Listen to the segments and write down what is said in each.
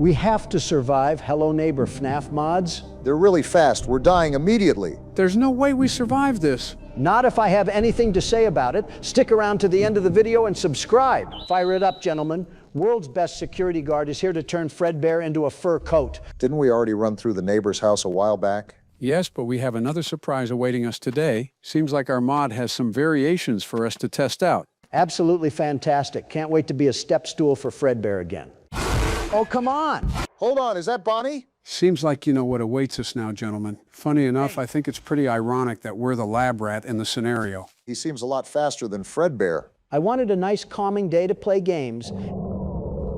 We have to survive Hello Neighbor FNAF mods. They're really fast. We're dying immediately. There's no way we survive this. Not if I have anything to say about it. Stick around to the end of the video and subscribe. Fire it up, gentlemen. World's best security guard is here to turn Fredbear into a fur coat. Didn't we already run through the neighbor's house a while back? Yes, but we have another surprise awaiting us today. Seems like our mod has some variations for us to test out. Absolutely fantastic. Can't wait to be a step stool for Fredbear again. Oh, come on. Hold on, is that Bonnie? Seems like you know what awaits us now, gentlemen. Funny enough, I think it's pretty ironic that we're the lab rat in the scenario. He seems a lot faster than Fredbear. I wanted a nice calming day to play games.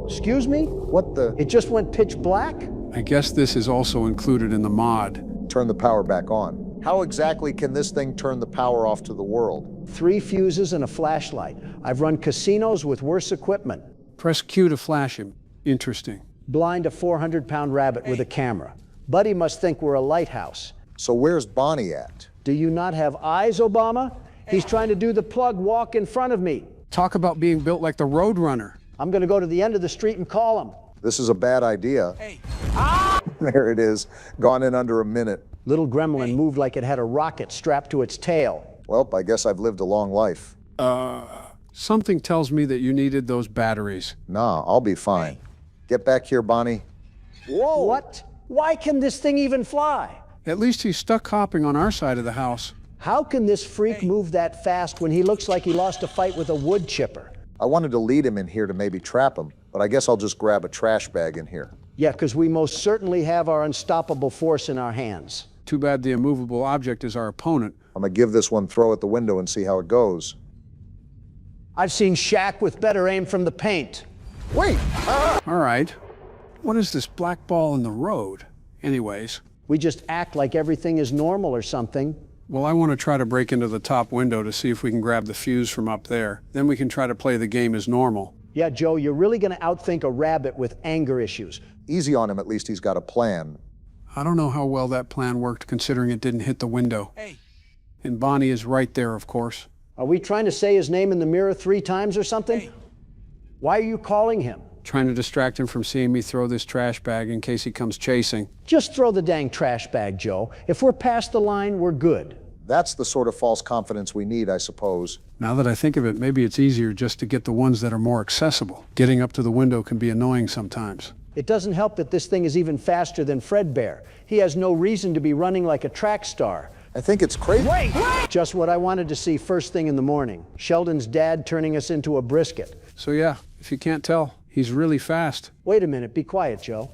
Excuse me? What the? It just went pitch black? I guess this is also included in the mod. Turn the power back on. How exactly can this thing turn the power off to the world? 3 fuses and a flashlight. I've run casinos with worse equipment. Press Q to flash him. Interesting. Blind a 400-pound rabbit with a camera. Buddy must think we're a lighthouse. So where's Bonnie at? Do you not have eyes, Obama? He's trying to do the plug walk in front of me. Talk about being built like the Roadrunner. I'm gonna go to the end of the street and call him. This is a bad idea. Hey. There it is. Gone in under a minute. Little gremlin moved like it had a rocket strapped to its tail. Well, I guess I've lived a long life. Something tells me that you needed those batteries. Nah, I'll be fine. Get back here, Bonnie. Whoa! What? Why can this thing even fly? At least he's stuck hopping on our side of the house. How can this freak move that fast when he looks like he lost a fight with a wood chipper? I wanted to lead him in here to maybe trap him, but I guess I'll just grab a trash bag in here. Yeah, because we most certainly have our unstoppable force in our hands. Too bad the immovable object is our opponent. I'm gonna give this one throw at the window and see how it goes. I've seen Shaq with better aim from the paint. Wait! All right. What is this black ball in the road? Anyways. We just act like everything is normal or something. Well, I want to try to break into the top window to see if we can grab the fuse from up there. Then we can try to play the game as normal. Yeah, Joe, you're really going to outthink a rabbit with anger issues. Easy on him, at least he's got a plan. I don't know how well that plan worked considering it didn't hit the window. Hey. And Bonnie is right there, of course. Are we trying to say his name in the mirror 3 times or something? Hey. Why are you calling him? Trying to distract him from seeing me throw this trash bag in case he comes chasing. Just throw the dang trash bag, Joe. If we're past the line, we're good. That's the sort of false confidence we need, I suppose. Now that I think of it, maybe it's easier just to get the ones that are more accessible. Getting up to the window can be annoying sometimes. It doesn't help that this thing is even faster than Fredbear. He has no reason to be running like a track star. I think it's crazy. Wait! Just what I wanted to see first thing in the morning. Sheldon's dad turning us into a brisket. So yeah, if you can't tell, he's really fast. Wait a minute, be quiet, Joe.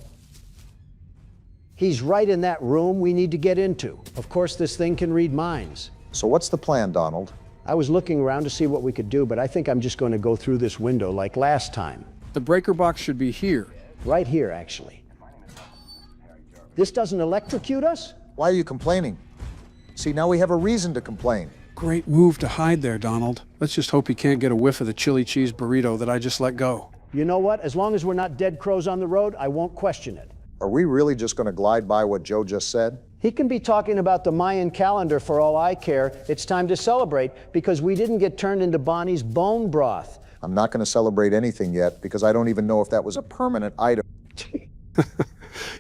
He's right in that room we need to get into. Of course, this thing can read minds. So what's the plan, Donald? I was looking around to see what we could do, but I think I'm just going to go through this window like last time. The breaker box should be here. Right here, actually. This doesn't electrocute us? Why are you complaining? See, now we have a reason to complain. Great move to hide there, Donald. Let's just hope he can't get a whiff of the chili cheese burrito that I just let go. You know what? As long as we're not dead crows on the road, I won't question it. Are we really just going to glide by what Joe just said? He can be talking about the Mayan calendar for all I care. It's time to celebrate because we didn't get turned into Bonnie's bone broth. I'm not going to celebrate anything yet because I don't even know if that was a permanent item.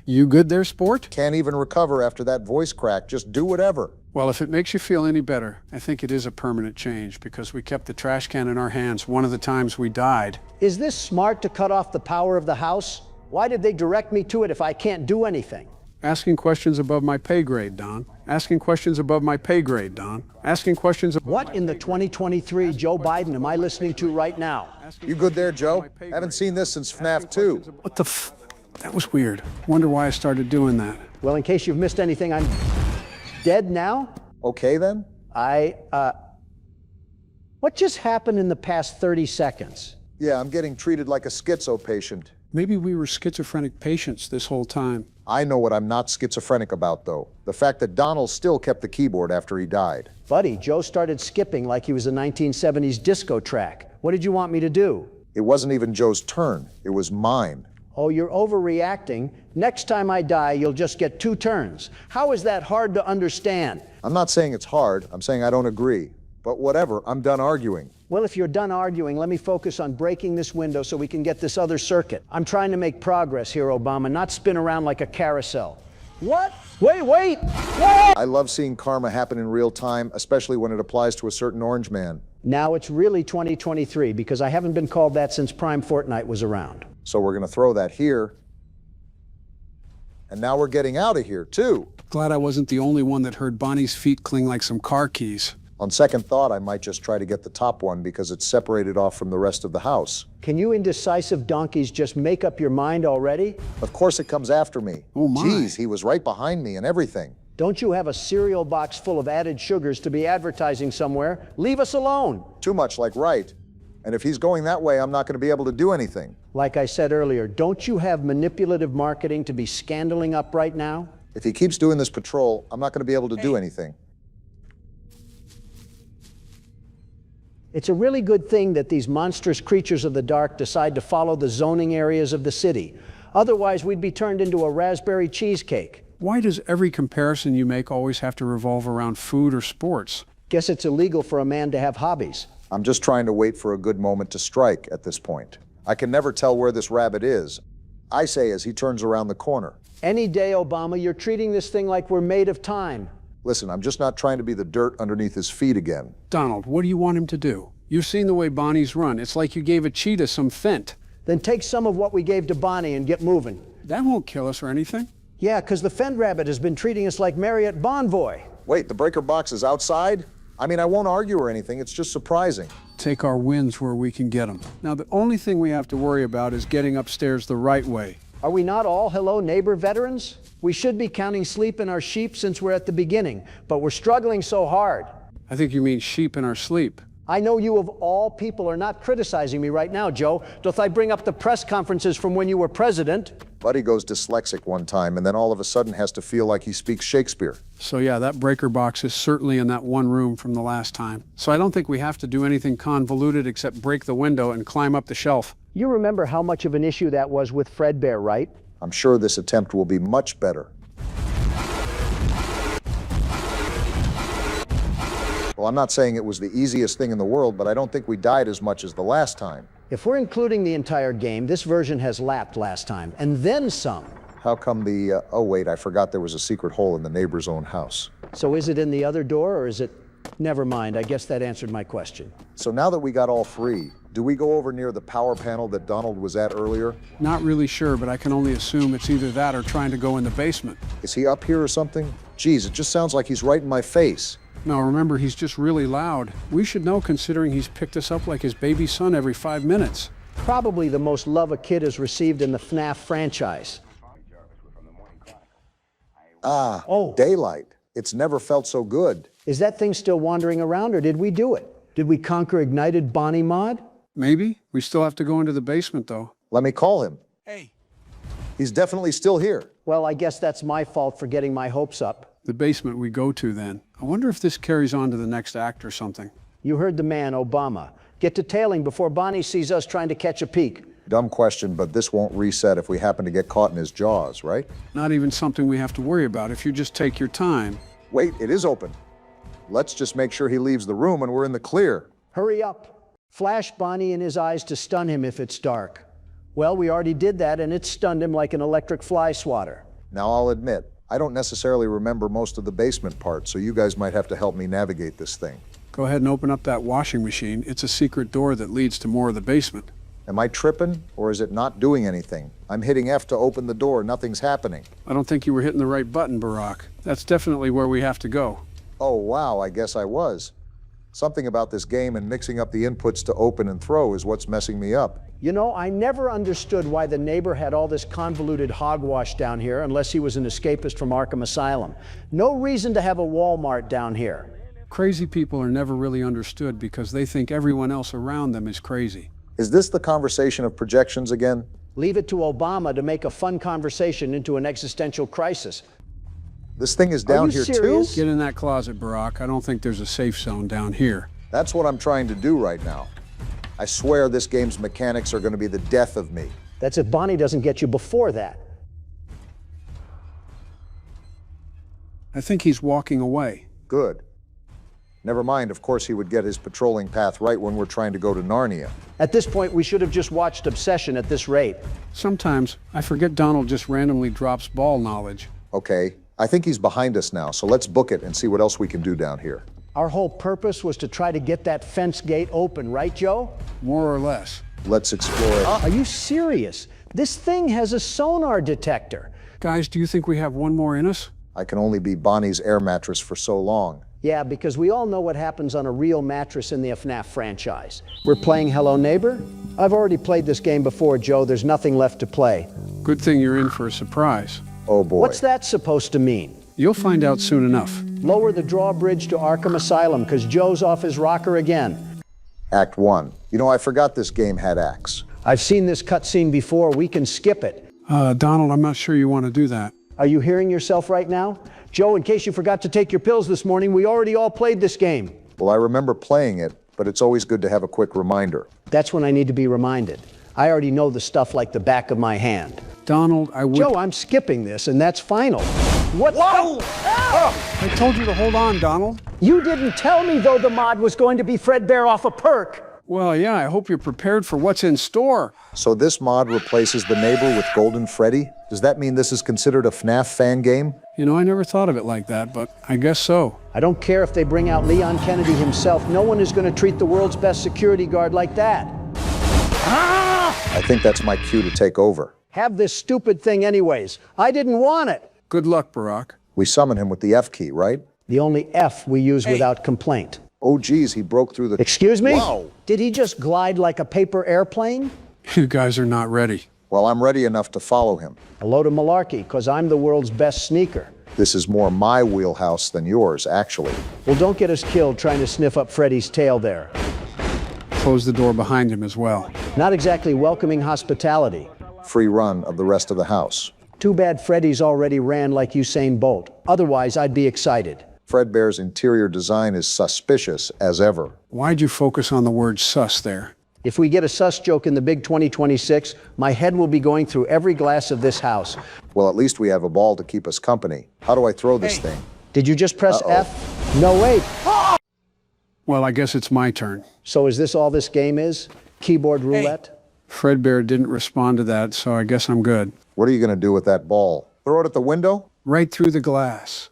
You good there, sport? Can't even recover after that voice crack. Just do whatever. Well, if it makes you feel any better, I think it is a permanent change because we kept the trash can in our hands one of the times we died. Is this smart to cut off the power of the house? Why did they direct me to it if I can't do anything? Asking questions above my pay grade, Don. Asking questions above my pay grade, Don. Asking questions above What in the 2023 Joe Biden am I listening to right now? You good there, Joe? Haven't seen this since FNAF 2. What the f... That was weird. Wonder why I started doing that. Well, in case you've missed anything, I'm dead now? Okay, then? What just happened in the past 30 seconds? Yeah, I'm getting treated like a schizo patient. Maybe we were schizophrenic patients this whole time. I know what I'm not schizophrenic about, though. The fact that Donald still kept the keyboard after he died. Buddy, Joe started skipping like he was a 1970s disco track. What did you want me to do? It wasn't even Joe's turn. It was mine. Oh, you're overreacting. Next time I die, you'll just get 2 turns. How is that hard to understand? I'm not saying it's hard. I'm saying I don't agree. But whatever, I'm done arguing. Well, if you're done arguing, let me focus on breaking this window so we can get this other circuit. I'm trying to make progress here, Obama, not spin around like a carousel. What? Wait! I love seeing karma happen in real time, especially when it applies to a certain orange man. Now it's really 2023 because I haven't been called that since Prime Fortnite was around. So we're going to throw that here. And now we're getting out of here, too. Glad I wasn't the only one that heard Bonnie's feet cling like some car keys. On second thought, I might just try to get the top one because it's separated off from the rest of the house. Can you indecisive donkeys just make up your mind already? Of course it comes after me. Oh my. Geez, he was right behind me and everything. Don't you have a cereal box full of added sugars to be advertising somewhere? Leave us alone. Too much like right. And if he's going that way, I'm not going to be able to do anything. Like I said earlier, don't you have manipulative marketing to be scandaling up right now? If he keeps doing this patrol, I'm not going to be able to do anything. It's a really good thing that these monstrous creatures of the dark decide to follow the zoning areas of the city. Otherwise, we'd be turned into a raspberry cheesecake. Why does every comparison you make always have to revolve around food or sports? Guess it's illegal for a man to have hobbies. I'm just trying to wait for a good moment to strike at this point. I can never tell where this rabbit is. I say as he turns around the corner. Any day, Obama, you're treating this thing like we're made of time. Listen, I'm just not trying to be the dirt underneath his feet again. Donald, what do you want him to do? You've seen the way Bonnie's run. It's like you gave a cheetah some fent. Then take some of what we gave to Bonnie and get moving. That won't kill us or anything. Yeah, because the Fend Rabbit has been treating us like Marriott Bonvoy. Wait, the breaker box is outside? I mean, I won't argue or anything. It's just surprising. Take our wins where we can get them. Now, the only thing we have to worry about is getting upstairs the right way. Are we not all hello neighbor veterans? We should be counting sleep in our sheep since we're at the beginning, but we're struggling so hard. I think you mean sheep in our sleep. I know you of all people are not criticizing me right now, Joe. Doth I bring up the press conferences from when you were president? Buddy goes dyslexic one time and then all of a sudden has to feel like he speaks Shakespeare. So yeah, that breaker box is certainly in that one room from the last time. So I don't think we have to do anything convoluted except break the window and climb up the shelf. You remember how much of an issue that was with Fredbear, right? I'm sure this attempt will be much better. Well, I'm not saying it was the easiest thing in the world, but I don't think we died as much as the last time. If we're including the entire game, this version has lapped last time, and then some. How come the, oh wait, I forgot there was a secret hole in the neighbor's own house. So is it in the other door, or is it... Never mind, I guess that answered my question. So now that we got all three, do we go over near the power panel that Donald was at earlier? Not really sure, but I can only assume it's either that or trying to go in the basement. Is he up here or something? Geez, it just sounds like he's right in my face. No, remember, he's just really loud. We should know considering he's picked us up like his baby son every 5 minutes. Probably the most love a kid has received in the FNAF franchise. Ah, Oh. daylight. It's never felt so good. Is that thing still wandering around, or did we do it? Did we conquer Ignited Bonnie Mod? Maybe. We still have to go into the basement, though. Let me call him. Hey. He's definitely still here. Well, I guess that's my fault for getting my hopes up. The basement we go to, then. I wonder if this carries on to the next act or something. You heard the man, Obama. Get to tailing before Bonnie sees us trying to catch a peek. Dumb question, but this won't reset if we happen to get caught in his jaws, right? Not even something we have to worry about if you just take your time. Wait, it is open. Let's just make sure he leaves the room and we're in the clear. Hurry up. Flash Bonnie in his eyes to stun him if it's dark. Well, we already did that, and it stunned him like an electric fly swatter. Now, I'll admit, I don't necessarily remember most of the basement part, so you guys might have to help me navigate this thing. Go ahead and open up that washing machine. It's a secret door that leads to more of the basement. Am I tripping, or is it not doing anything? I'm hitting F to open the door, nothing's happening. I don't think you were hitting the right button, Barack. That's definitely where we have to go. Oh, wow, I guess I was. Something about this game and mixing up the inputs to open and throw is what's messing me up. You know, I never understood why the neighbor had all this convoluted hogwash down here unless he was an escapist from Arkham Asylum. No reason to have a Walmart down here. Crazy people are never really understood because they think everyone else around them is crazy. Is this the conversation of projections again? Leave it to Obama to make a fun conversation into an existential crisis. This thing is down you here serious? too? Get in that closet, Barack. I don't think there's a safe zone down here. That's what I'm trying to do right now. I swear this game's mechanics are going to be the death of me. That's if Bonnie doesn't get you before that. I think he's walking away. Good. Never mind, of course he would get his patrolling path right when we're trying to go to Narnia. At this point, we should have just watched Obsession at this rate. Sometimes I forget Donald just randomly drops ball knowledge. Okay, I think he's behind us now, so let's book it and see what else we can do down here. Our whole purpose was to try to get that fence gate open, right, Joe? More or less. Let's explore it. Are you serious? This thing has a sonar detector. Guys, do you think we have one more in us? I can only be Bonnie's air mattress for so long. Yeah, because we all know what happens on a real mattress in the FNAF franchise. We're playing Hello Neighbor? I've already played this game before, Joe. There's nothing left to play. Good thing you're in for a surprise. Oh boy. What's that supposed to mean? You'll find out soon enough. Lower the drawbridge to Arkham Asylum, because Joe's off his rocker again. Act 1. You know, I forgot this game had acts. I've seen this cutscene before. We can skip it. Donald, I'm not sure you want to do that. Are you hearing yourself right now? Joe, in case you forgot to take your pills this morning, we already all played this game. Well, I remember playing it, but it's always good to have a quick reminder. That's when I need to be reminded. I already know the stuff like the back of my hand. Donald, I would... Joe, I'm skipping this, and that's final. What? Whoa! I told you to hold on, Donald. You didn't tell me, though, the mod was going to be Fredbear off a perk. Well, yeah, I hope you're prepared for what's in store. So this mod replaces the neighbor with Golden Freddy? Does that mean this is considered a FNAF fan game? You know, I never thought of it like that, but I guess so. I don't care if they bring out Leon Kennedy himself. No one is going to treat the world's best security guard like that. I think that's my cue to take over. Have this stupid thing anyways. I didn't want it. Good luck, Barack. We summon him with the F key, right? The only F we use without complaint. Oh geez, he broke through the... Excuse me? Wow. Did he just glide like a paper airplane? You guys are not ready. Well, I'm ready enough to follow him. A load of malarkey, because I'm the world's best sneaker. This is more my wheelhouse than yours, actually. Well, don't get us killed trying to sniff up Freddy's tail there. Close the door behind him as well. Not exactly welcoming hospitality. Free run of the rest of the house. Too bad Freddy's already ran like Usain Bolt. Otherwise, I'd be excited. Fredbear's interior design is suspicious as ever. Why'd you focus on the word sus there? If we get a sus joke in the big 2026, my head will be going through every glass of this house. Well, at least we have a ball to keep us company. How do I throw this thing? Did you just press F? No, wait. Well, I guess it's my turn. So is this all this game is? Keyboard roulette? Fredbear didn't respond to that, so I guess I'm good. What are you going to do with that ball? Throw it at the window? Right through the glass.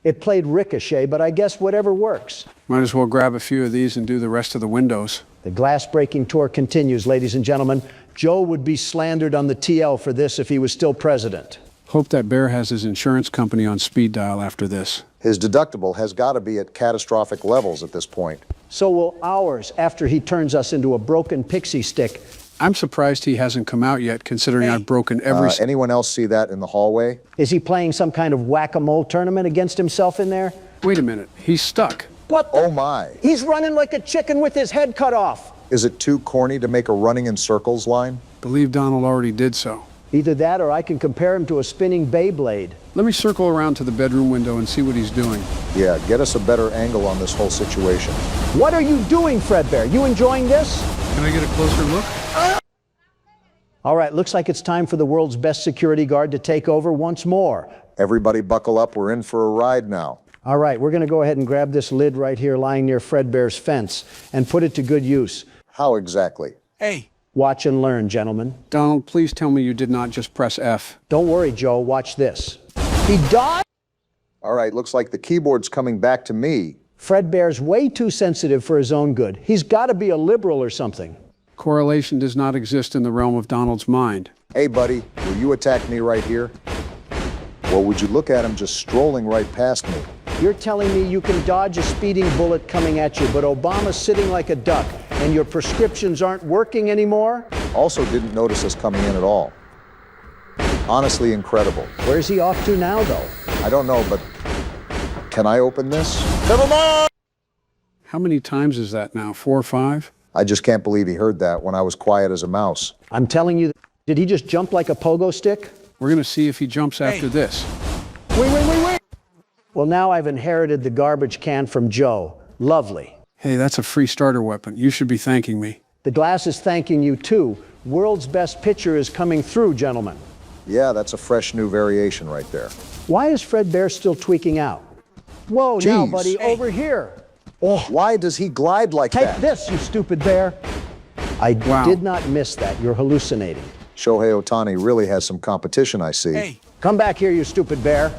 It played ricochet, but I guess whatever works. Might as well grab a few of these and do the rest of the windows. The glass-breaking tour continues, ladies and gentlemen. Joe would be slandered on the TL for this if he was still president. Hope that bear has his insurance company on speed dial after this. His deductible has got to be at catastrophic levels at this point. So will ours after he turns us into a broken pixie stick. I'm surprised he hasn't come out yet, considering I've broken every... Anyone else see that in the hallway? Is he playing some kind of whack-a-mole tournament against himself in there? Wait a minute, he's stuck. What the? Oh my. He's running like a chicken with his head cut off. Is it too corny to make a running in circles line? Believe Donald already did so. Either that or I can compare him to a spinning Beyblade. Let me circle around to the bedroom window and see what he's doing. Yeah, get us a better angle on this whole situation. What are you doing, Fredbear? You enjoying this? Can I get a closer look? All right, looks like it's time for the world's best security guard to take over once more. Everybody buckle up, we're in for a ride now. All right, we're going to go ahead and grab this lid right here lying near Fredbear's fence and put it to good use. How exactly? Hey. Watch and learn, gentlemen. Donald, please tell me you did not just press F. Don't worry, Joe. Watch this. He died? All right, looks like the keyboard's coming back to me. Fredbear's way too sensitive for his own good. He's got to be a liberal or something. Correlation does not exist in the realm of Donald's mind. Hey, buddy, will you attack me right here? Well, would you look at him just strolling right past me? You're telling me you can dodge a speeding bullet coming at you, but Obama's sitting like a duck, and your prescriptions aren't working anymore? Also didn't notice us coming in at all. Honestly incredible. Where's he off to now, though? I don't know, but can I open this? Never mind! How many times is that now? 4 or 5? I just can't believe he heard that when I was quiet as a mouse. I'm telling you, did he just jump like a pogo stick? We're going to see if he jumps after this. Wait. Well, now I've inherited the garbage can from Joe. Lovely. Hey, that's a free starter weapon. You should be thanking me. The glass is thanking you, too. World's best pitcher is coming through, gentlemen. Yeah, that's a fresh new variation right there. Why is Fredbear still tweaking out? Whoa, now, Jeez. buddy, over here. Why does he glide like Take that? this, you stupid bear. I Wow. did not miss that. You're hallucinating. Shohei Ohtani really has some competition, I see. Hey, Come back here, you stupid bear.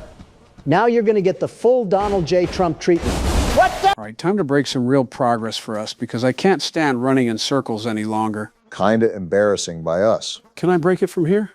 Now you're going to get the full Donald J. Trump treatment. What the? all right, time to break some real progress for us because I can't stand running in circles any longer. Kinda embarrassing by us. Can I break it from here?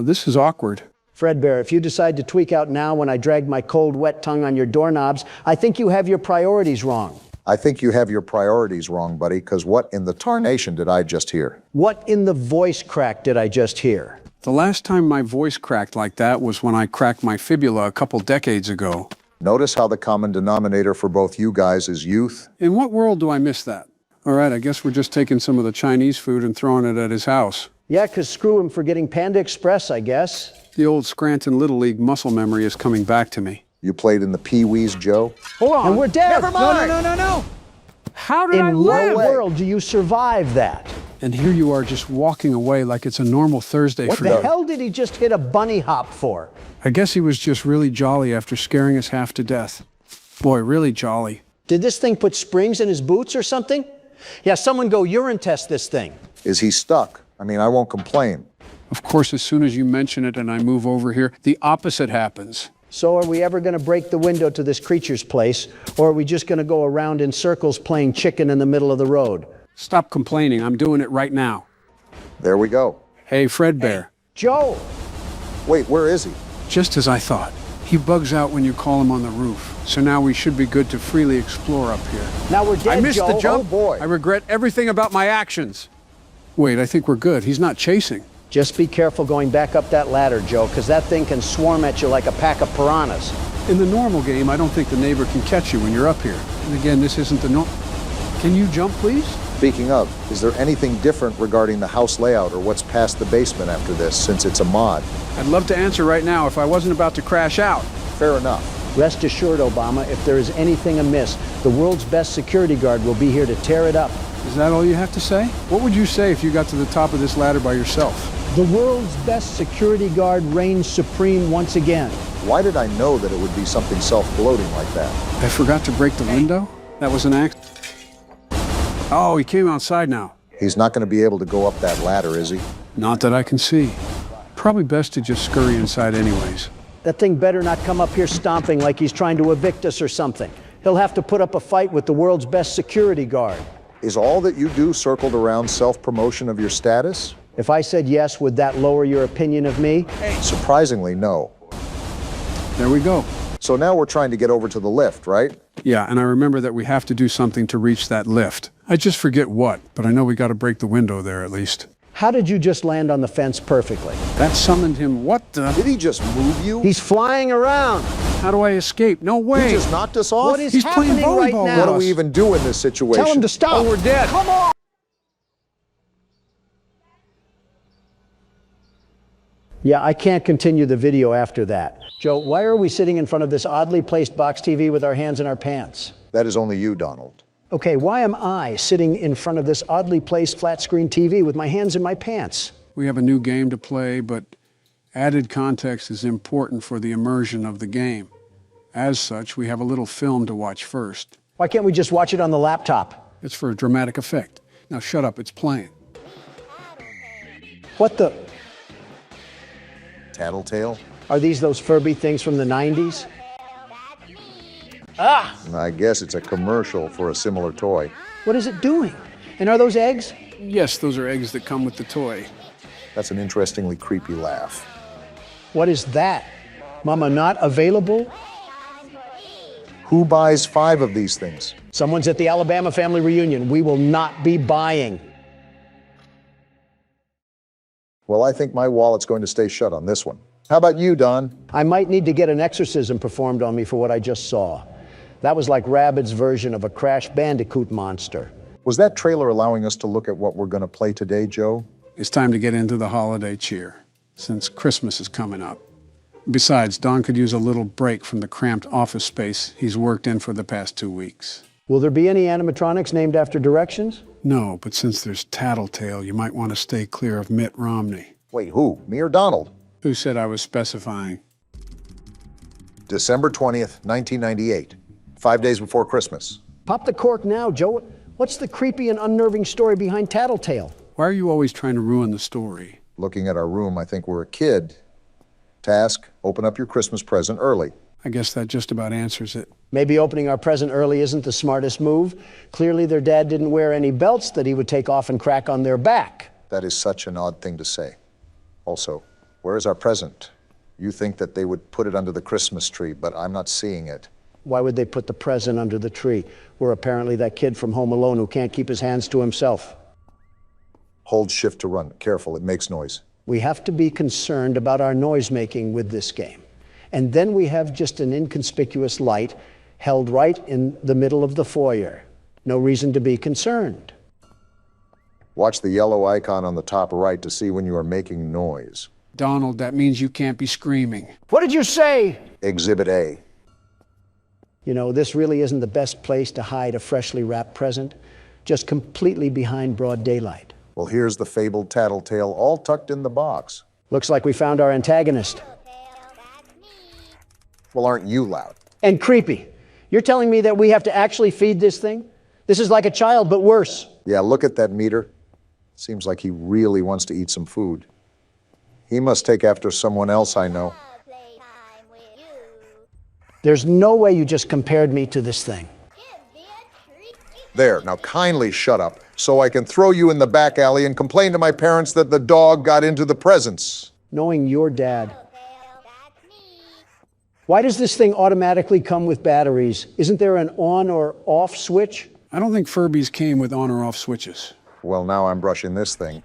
This is awkward. Fredbear, if you decide to tweak out now when I drag my cold, wet tongue on your doorknobs, I think you have your priorities wrong. I think you have your priorities wrong, buddy, because what in the tarnation did I just hear? What in the voice crack did I just hear? The last time my voice cracked like that was when I cracked my fibula a couple decades ago. Notice how the common denominator for both you guys is youth? In what world do I miss that? All right, I guess we're just taking some of the Chinese food and throwing it at his house. Yeah, 'cause screw him for getting Panda Express, I guess. The old Scranton Little League muscle memory is coming back to me. You played in the Pee-wees, Joe? Hold on. And we're dead. Never mind. No. How did I In what live? world do you survive that? And here you are just walking away like it's a normal Thursday What for The you. hell did he just hit a bunny hop for? I guess he was just really jolly after scaring us half to death. Boy, really jolly. Did this thing put springs in his boots or something? Yeah, someone go urine test this thing. Is he stuck? I mean, I won't complain. Of course, as soon as you mention it and I move over here, the opposite happens. So are we ever going to break the window to this creature's place, or are we just going to go around in circles playing chicken in the middle of the road? Stop complaining. I'm doing it right now. There we go. Hey, Fredbear. Joe! Wait, where is he? Just as I thought. He bugs out when you call him on the roof. So now we should be good to freely explore up here. Now we're dead, I missed Joe. the jump. Oh, boy. I regret everything about my actions. Wait, I think we're good. He's not chasing. Just be careful going back up that ladder, Joe, because that thing can swarm at you like a pack of piranhas. In the normal game, I don't think the neighbor can catch you when you're up here. And again, this isn't the norm. Can you jump, please? Speaking of, is there anything different regarding the house layout or what's past the basement after this, since it's a mod? I'd love to answer right now if I wasn't about to crash out. Fair enough. Rest assured, Obama, if there is anything amiss, the world's best security guard will be here to tear it up. Is that all you have to say? What would you say if you got to the top of this ladder by yourself? The world's best security guard reigns supreme once again. Why did I know that it would be something self-gloating like that? I forgot to break the window? That was an act. Oh, he came outside now. He's not going to be able to go up that ladder, is he? Not that I can see. Probably best to just scurry inside anyways. That thing better not come up here stomping like he's trying to evict us or something. He'll have to put up a fight with the world's best security guard. Is all that you do circled around self-promotion of your status? If I said yes, would that lower your opinion of me? Surprisingly, no. There we go. So now we're trying to get over to the lift, right? Yeah, and I remember that we have to do something to reach that lift. I just forget what, but I know we got to break the window there at least. How did you just land on the fence perfectly? That summoned him. What the? Did he just move you? He's flying around. How do I escape? No way. He just knocked us off? What is He's playing happening right volleyball now? What do we even do in this situation? Tell him to stop. Oh, we're dead. Come on. Yeah, I can't continue the video after that. Joe, why are we sitting in front of this oddly placed box TV with our hands in our pants? That is only you, Donald. Okay, why am I sitting in front of this oddly placed flat screen TV with my hands in my pants? We have a new game to play, but added context is important for the immersion of the game. As such, we have a little film to watch first. Why can't we just watch it on the laptop? It's for a dramatic effect. Now shut up, it's playing. What the? Tattletale? Are these those Furby things from the 90s? I guess it's a commercial for a similar toy. What is it doing? And are those eggs? Yes, those are eggs that come with the toy. That's an interestingly creepy laugh. What is that? Mama not available? Who buys 5 of these things? Someone's at the Alabama family reunion. We will not be buying. Well, I think my wallet's going to stay shut on this one. How about you, Don? I might need to get an exorcism performed on me for what I just saw. That was like Rabbids' version of a Crash Bandicoot monster. Was that trailer allowing us to look at what we're going to play today, Joe? It's time to get into the holiday cheer, since Christmas is coming up. Besides, Don could use a little break from the cramped office space he's worked in for the past 2 weeks. Will there be any animatronics named after directions? No, but since there's Tattletale, you might want to stay clear of Mitt Romney. Wait, who? Me or Donald? Who said I was specifying? December 20th, 1998. 5 days before Christmas. Pop the cork now, Joe. What's the creepy and unnerving story behind Tattletale? Why are you always trying to ruin the story? Looking at our room, I think we're a kid. Task, open up your Christmas present early. I guess that just about answers it. Maybe opening our present early isn't the smartest move. Clearly their dad didn't wear any belts that he would take off and crack on their back. That is such an odd thing to say. Also, where is our present? You think that they would put it under the Christmas tree, but I'm not seeing it. Why would they put the present under the tree? We're apparently that kid from Home Alone who can't keep his hands to himself. Hold shift to run. Careful, it makes noise. We have to be concerned about our noise making with this game. And then we have just an inconspicuous light held right in the middle of the foyer. No reason to be concerned. Watch the yellow icon on the top right to see when you are making noise. Donald, that means you can't be screaming. What did you say? Exhibit A. You know, this really isn't the best place to hide a freshly wrapped present, just completely behind broad daylight. Well, here's the fabled Tattletale all tucked in the box. Looks like we found our antagonist. Well, aren't you loud? And creepy. You're telling me that we have to actually feed this thing? This is like a child, but worse. Yeah, look at that meter. Seems like he really wants to eat some food. He must take after someone else I know. There's no way you just compared me to this thing. There, now kindly shut up so I can throw you in the back alley and complain to my parents that the dog got into the presents. Knowing your dad. Why does this thing automatically come with batteries? Isn't there an on or off switch? I don't think Furbies came with on or off switches. Well, now I'm brushing this thing.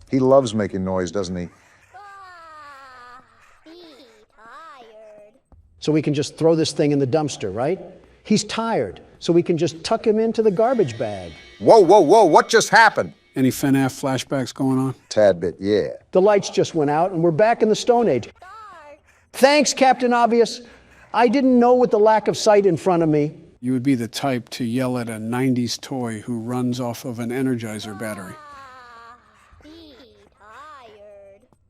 He loves making noise, doesn't he? So we can just throw this thing in the dumpster, right? He's tired, so we can just tuck him into the garbage bag. Whoa, whoa, whoa, what just happened? Any FNAF flashbacks going on? Tad bit, yeah. The lights just went out and we're back in the Stone Age. Thanks, Captain Obvious. I didn't know with the lack of sight in front of me. You would be the type to yell at a 90s toy who runs off of an Energizer battery.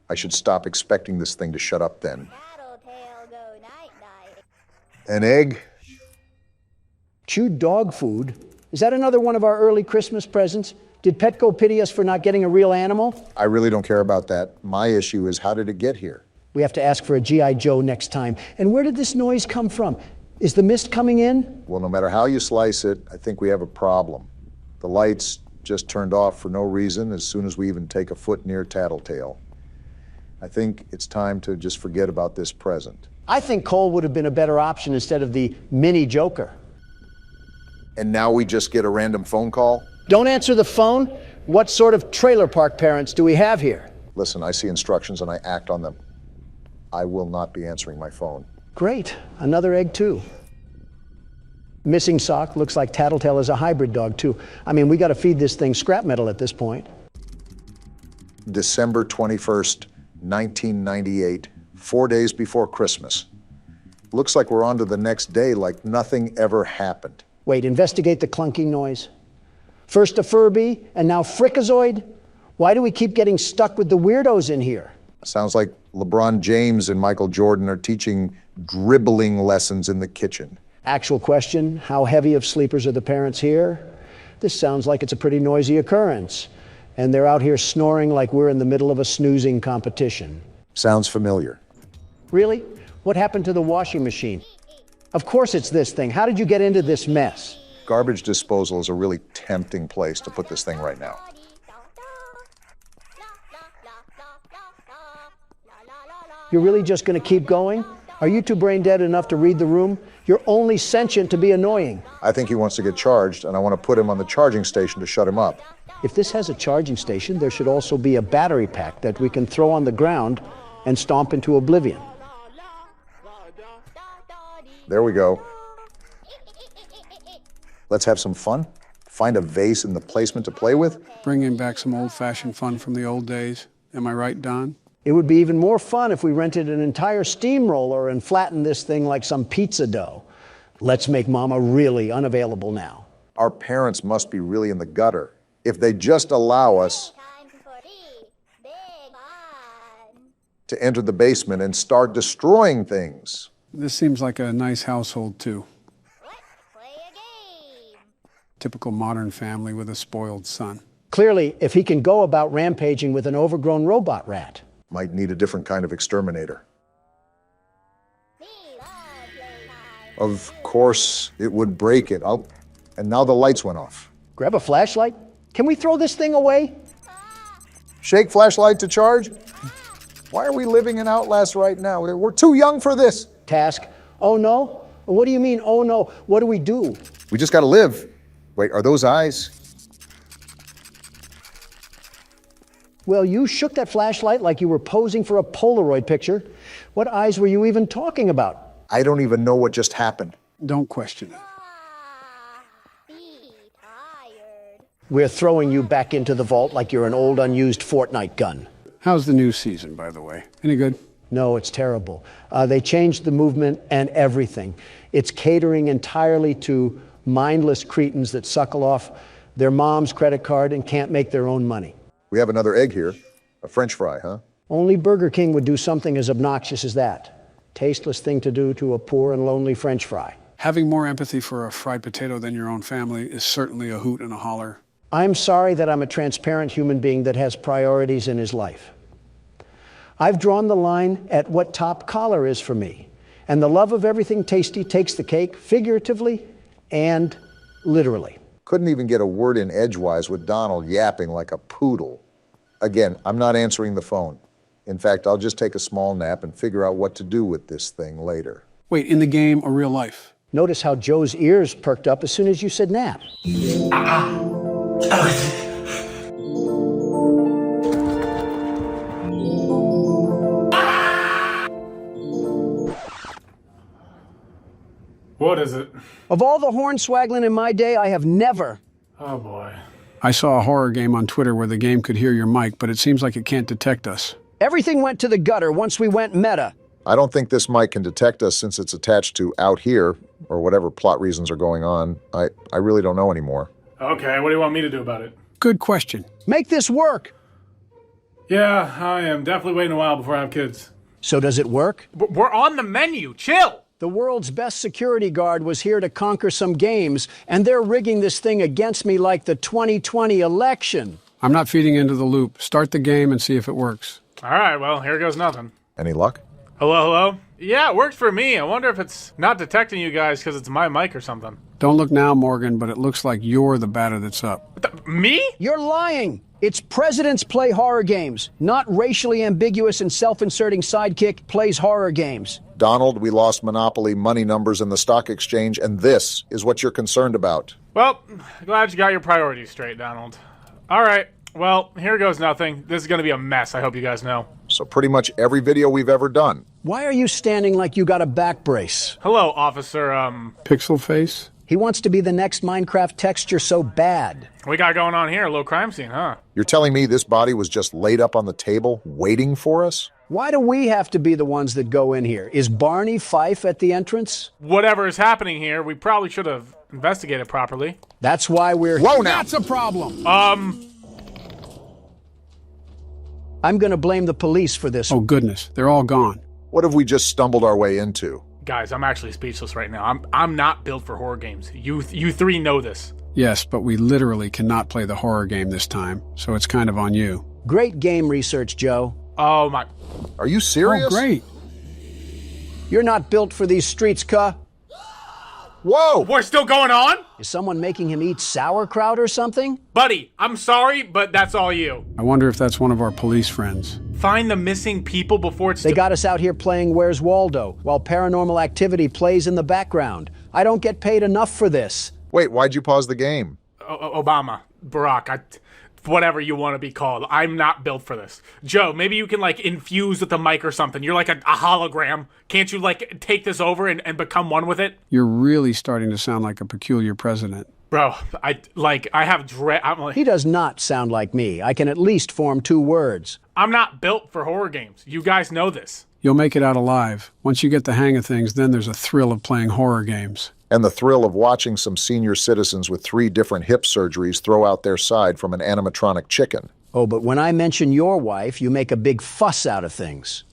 I should stop expecting this thing to shut up then. An egg? Chewed dog food? Is that another one of our early Christmas presents? Did Petco pity us for not getting a real animal? I really don't care about that. My issue is, how did it get here? We have to ask for a G.I. Joe next time. And where did this noise come from? Is the mist coming in? Well, no matter how you slice it, I think we have a problem. The lights just turned off for no reason as soon as we even take a foot near Tattletale. I think it's time to just forget about this present. I think Cole would have been a better option instead of the mini Joker. And now we just get a random phone call? Don't answer the phone. What sort of trailer park parents do we have here? Listen, I see instructions and I act on them. I will not be answering my phone. Great. Another egg, too. Missing sock. Looks like Tattletale is a hybrid dog, too. I mean, we got to feed this thing scrap metal at this point. December 21st, 1998, 4 days before Christmas. Looks like we're on to the next day like nothing ever happened. Wait, investigate the clunking noise. First a Furby, and now Frikazoid? Why do we keep getting stuck with the weirdos in here? Sounds like LeBron James and Michael Jordan are teaching dribbling lessons in the kitchen. Actual question, how heavy of sleepers are the parents here? This sounds like it's a pretty noisy occurrence. And they're out here snoring like we're in the middle of a snoozing competition. Sounds familiar. Really? What happened to the washing machine? Of course it's this thing. How did you get into this mess? Garbage disposal is a really tempting place to put this thing right now. You're really just going to keep going? Are you two brain dead enough to read the room? You're only sentient to be annoying. I think he wants to get charged, and I want to put him on the charging station to shut him up. If this has a charging station, there should also be a battery pack that we can throw on the ground and stomp into oblivion. There we go. Let's have some fun. Find a vase in the placement to play with. Bringing back some old-fashioned fun from the old days. Am I right, Don? It would be even more fun if we rented an entire steamroller and flattened this thing like some pizza dough. Let's make Mama really unavailable now. Our parents must be really in the gutter. If they just allow us to enter the basement and start destroying things. This seems like a nice household, too. Typical modern family with a spoiled son. Clearly, if he can go about rampaging with an overgrown robot rat. Might need a different kind of exterminator. Of course, it would break it. And now the lights went off. Grab a flashlight? Can we throw this thing away? Shake flashlight to charge? Why are we living in Outlast right now? We're too young for this. Task. Oh no? What do you mean, oh no? What do we do? We just gotta live. Wait, are those eyes? Well, you shook that flashlight like you were posing for a Polaroid picture. What eyes were you even talking about? I don't even know what just happened. Don't question it. We're throwing you back into the vault like you're an old unused Fortnite gun. How's the new season, by the way? Any good? No, it's terrible. They changed the movement and everything. It's catering entirely to mindless cretins that suckle off their mom's credit card and can't make their own money. We have another egg here. A French fry, huh? Only Burger King would do something as obnoxious as that. Tasteless thing to do to a poor and lonely French fry. Having more empathy for a fried potato than your own family is certainly a hoot and a holler. I'm sorry that I'm a transparent human being that has priorities in his life. I've drawn the line at what top collar is for me. And the love of everything tasty takes the cake, figuratively and literally. Couldn't even get a word in edgewise with Donald yapping like a poodle. Again, I'm not answering the phone. In fact, I'll just take a small nap and figure out what to do with this thing later. Wait, in the game or real life? Notice how Joe's ears perked up as soon as you said nap. What is it? Of all the hornswaggling in my day, I have never. Oh boy. I saw a horror game on Twitter where the game could hear your mic, but it seems like it can't detect us. Everything went to the gutter once we went meta. I don't think this mic can detect us since it's attached to out here, or whatever plot reasons are going on. I really don't know anymore. Okay, what do you want me to do about it? Good question. Make this work. Yeah, I am definitely waiting a while before I have kids. So does it work? We're on the menu, chill! The world's best security guard was here to conquer some games, and they're rigging this thing against me like the 2020 election. I'm not feeding into the loop. Start the game and see if it works. Alright, well, here goes nothing. Any luck? Hello, hello? Yeah, it worked for me. I wonder if it's not detecting you guys because it's my mic or something. Don't look now, Morgan, but it looks like you're the batter that's up. Me? You're lying. It's presidents play horror games, not racially ambiguous and self-inserting sidekick plays horror games. Donald, we lost Monopoly money numbers in the stock exchange, and this is what you're concerned about. Well, glad you got your priorities straight, Donald. Alright, well, here goes nothing. This is gonna be a mess, I hope you guys know. So pretty much every video we've ever done. Why are you standing like you got a back brace? Hello, officer, Pixel face? He wants to be the next Minecraft texture so bad. we got going on here, a low crime scene, huh? You're telling me this body was just laid up on the table, waiting for us? Why do we have to be the ones that go in here? Is Barney Fife at the entrance? Whatever is happening here, we probably should have investigated properly. That's why we're Whoa now! That's a problem! I'm gonna blame the police for this. Oh, goodness. They're all gone. What have we just stumbled our way into? Guys, I'm actually speechless right now. I'm not built for horror games. You three know this. Yes, but we literally cannot play the horror game this time, so it's kind of on you. Great game research, Joe. Oh my... Are you serious? Oh, great. You're not built for these streets, cuh. Whoa! We're still going on? Is someone making him eat sauerkraut or something? Buddy, I'm sorry, but that's all you. I wonder if that's one of our police friends. Find the missing people before it's... They got us out here playing Where's Waldo while Paranormal Activity plays in the background. I don't get paid enough for this. Wait, why'd you pause the game? Obama, Barack, whatever you want to be called. I'm not built for this. Joe, maybe you can, like, infuse with the mic or something. You're like a hologram. Can't you, like, take this over and become one with it? You're really starting to sound like a peculiar president. Bro, I have dread... He does not sound like me. I can at least form 2 words. I'm not built for horror games. You guys know this. You'll make it out alive. Once you get the hang of things, then there's a thrill of playing horror games. And the thrill of watching some senior citizens with 3 different hip surgeries throw out their side from an animatronic chicken. Oh, but when I mention your wife, you make a big fuss out of things.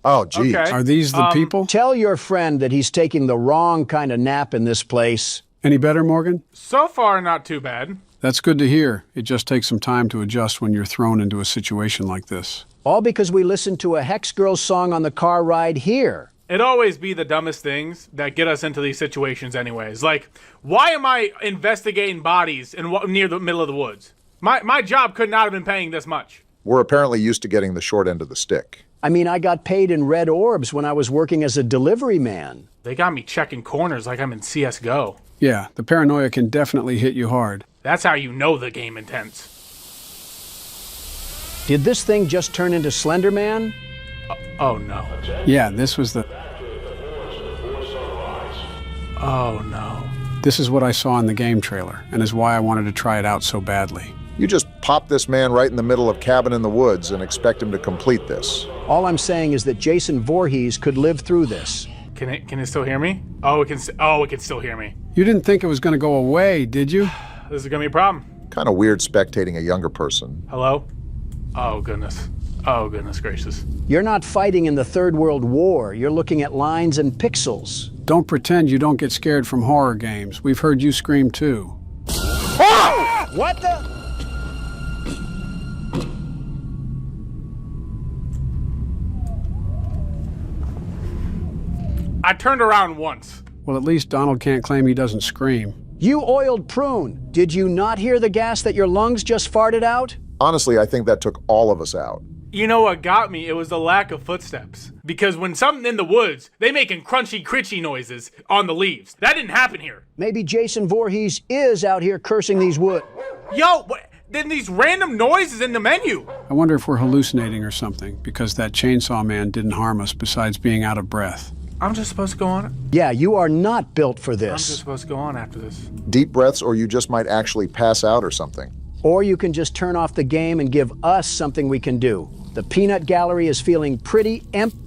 Oh, gee. Okay. Are these the people? Tell your friend that he's taking the wrong kind of nap in this place. Any better, Morgan? So far, not too bad. That's good to hear. It just takes some time to adjust when you're thrown into a situation like this. All because we listened to a Hex Girls song on the car ride here. It'd always be the dumbest things that get us into these situations anyways. Like, why am I investigating bodies near the middle of the woods? My job could not have been paying this much. We're apparently used to getting the short end of the stick. I mean, I got paid in red orbs when I was working as a delivery man. They got me checking corners like I'm in CSGO. Yeah, the paranoia can definitely hit you hard. That's how you know the game intense. Did this thing just turn into Slender Man? Oh no. Yeah, this was the... Oh no. This is what I saw in the game trailer, and is why I wanted to try it out so badly. You just pop this man right in the middle of Cabin in the Woods and expect him to complete this. All I'm saying is that Jason Voorhees could live through this. Can it still hear me? Oh, it can still hear me. You didn't think it was going to go away, did you? This is gonna be a problem. Kind of weird spectating a younger person. Hello? Oh goodness. Oh goodness gracious. You're not fighting in the Third World War. You're looking at lines and pixels. Don't pretend you don't get scared from horror games. We've heard you scream too. Oh! What the? I turned around once. Well, at least Donald can't claim he doesn't scream. You oiled prune. Did you not hear the gas that your lungs just farted out? Honestly, I think that took all of us out. You know what got me? It was the lack of footsteps. Because when something in the woods, they making crunchy, critchy noises on the leaves. That didn't happen here. Maybe Jason Voorhees is out here cursing these woods. Yo, then these random noises in the menu. I wonder if we're hallucinating or something, because that chainsaw man didn't harm us besides being out of breath. I'm just supposed to go on? Yeah, you are not built for I'm this. just supposed to go on after this. Deep breaths, or you just might actually pass out or something. Or you can just turn off the game and give us something we can do. The peanut gallery is feeling pretty empty.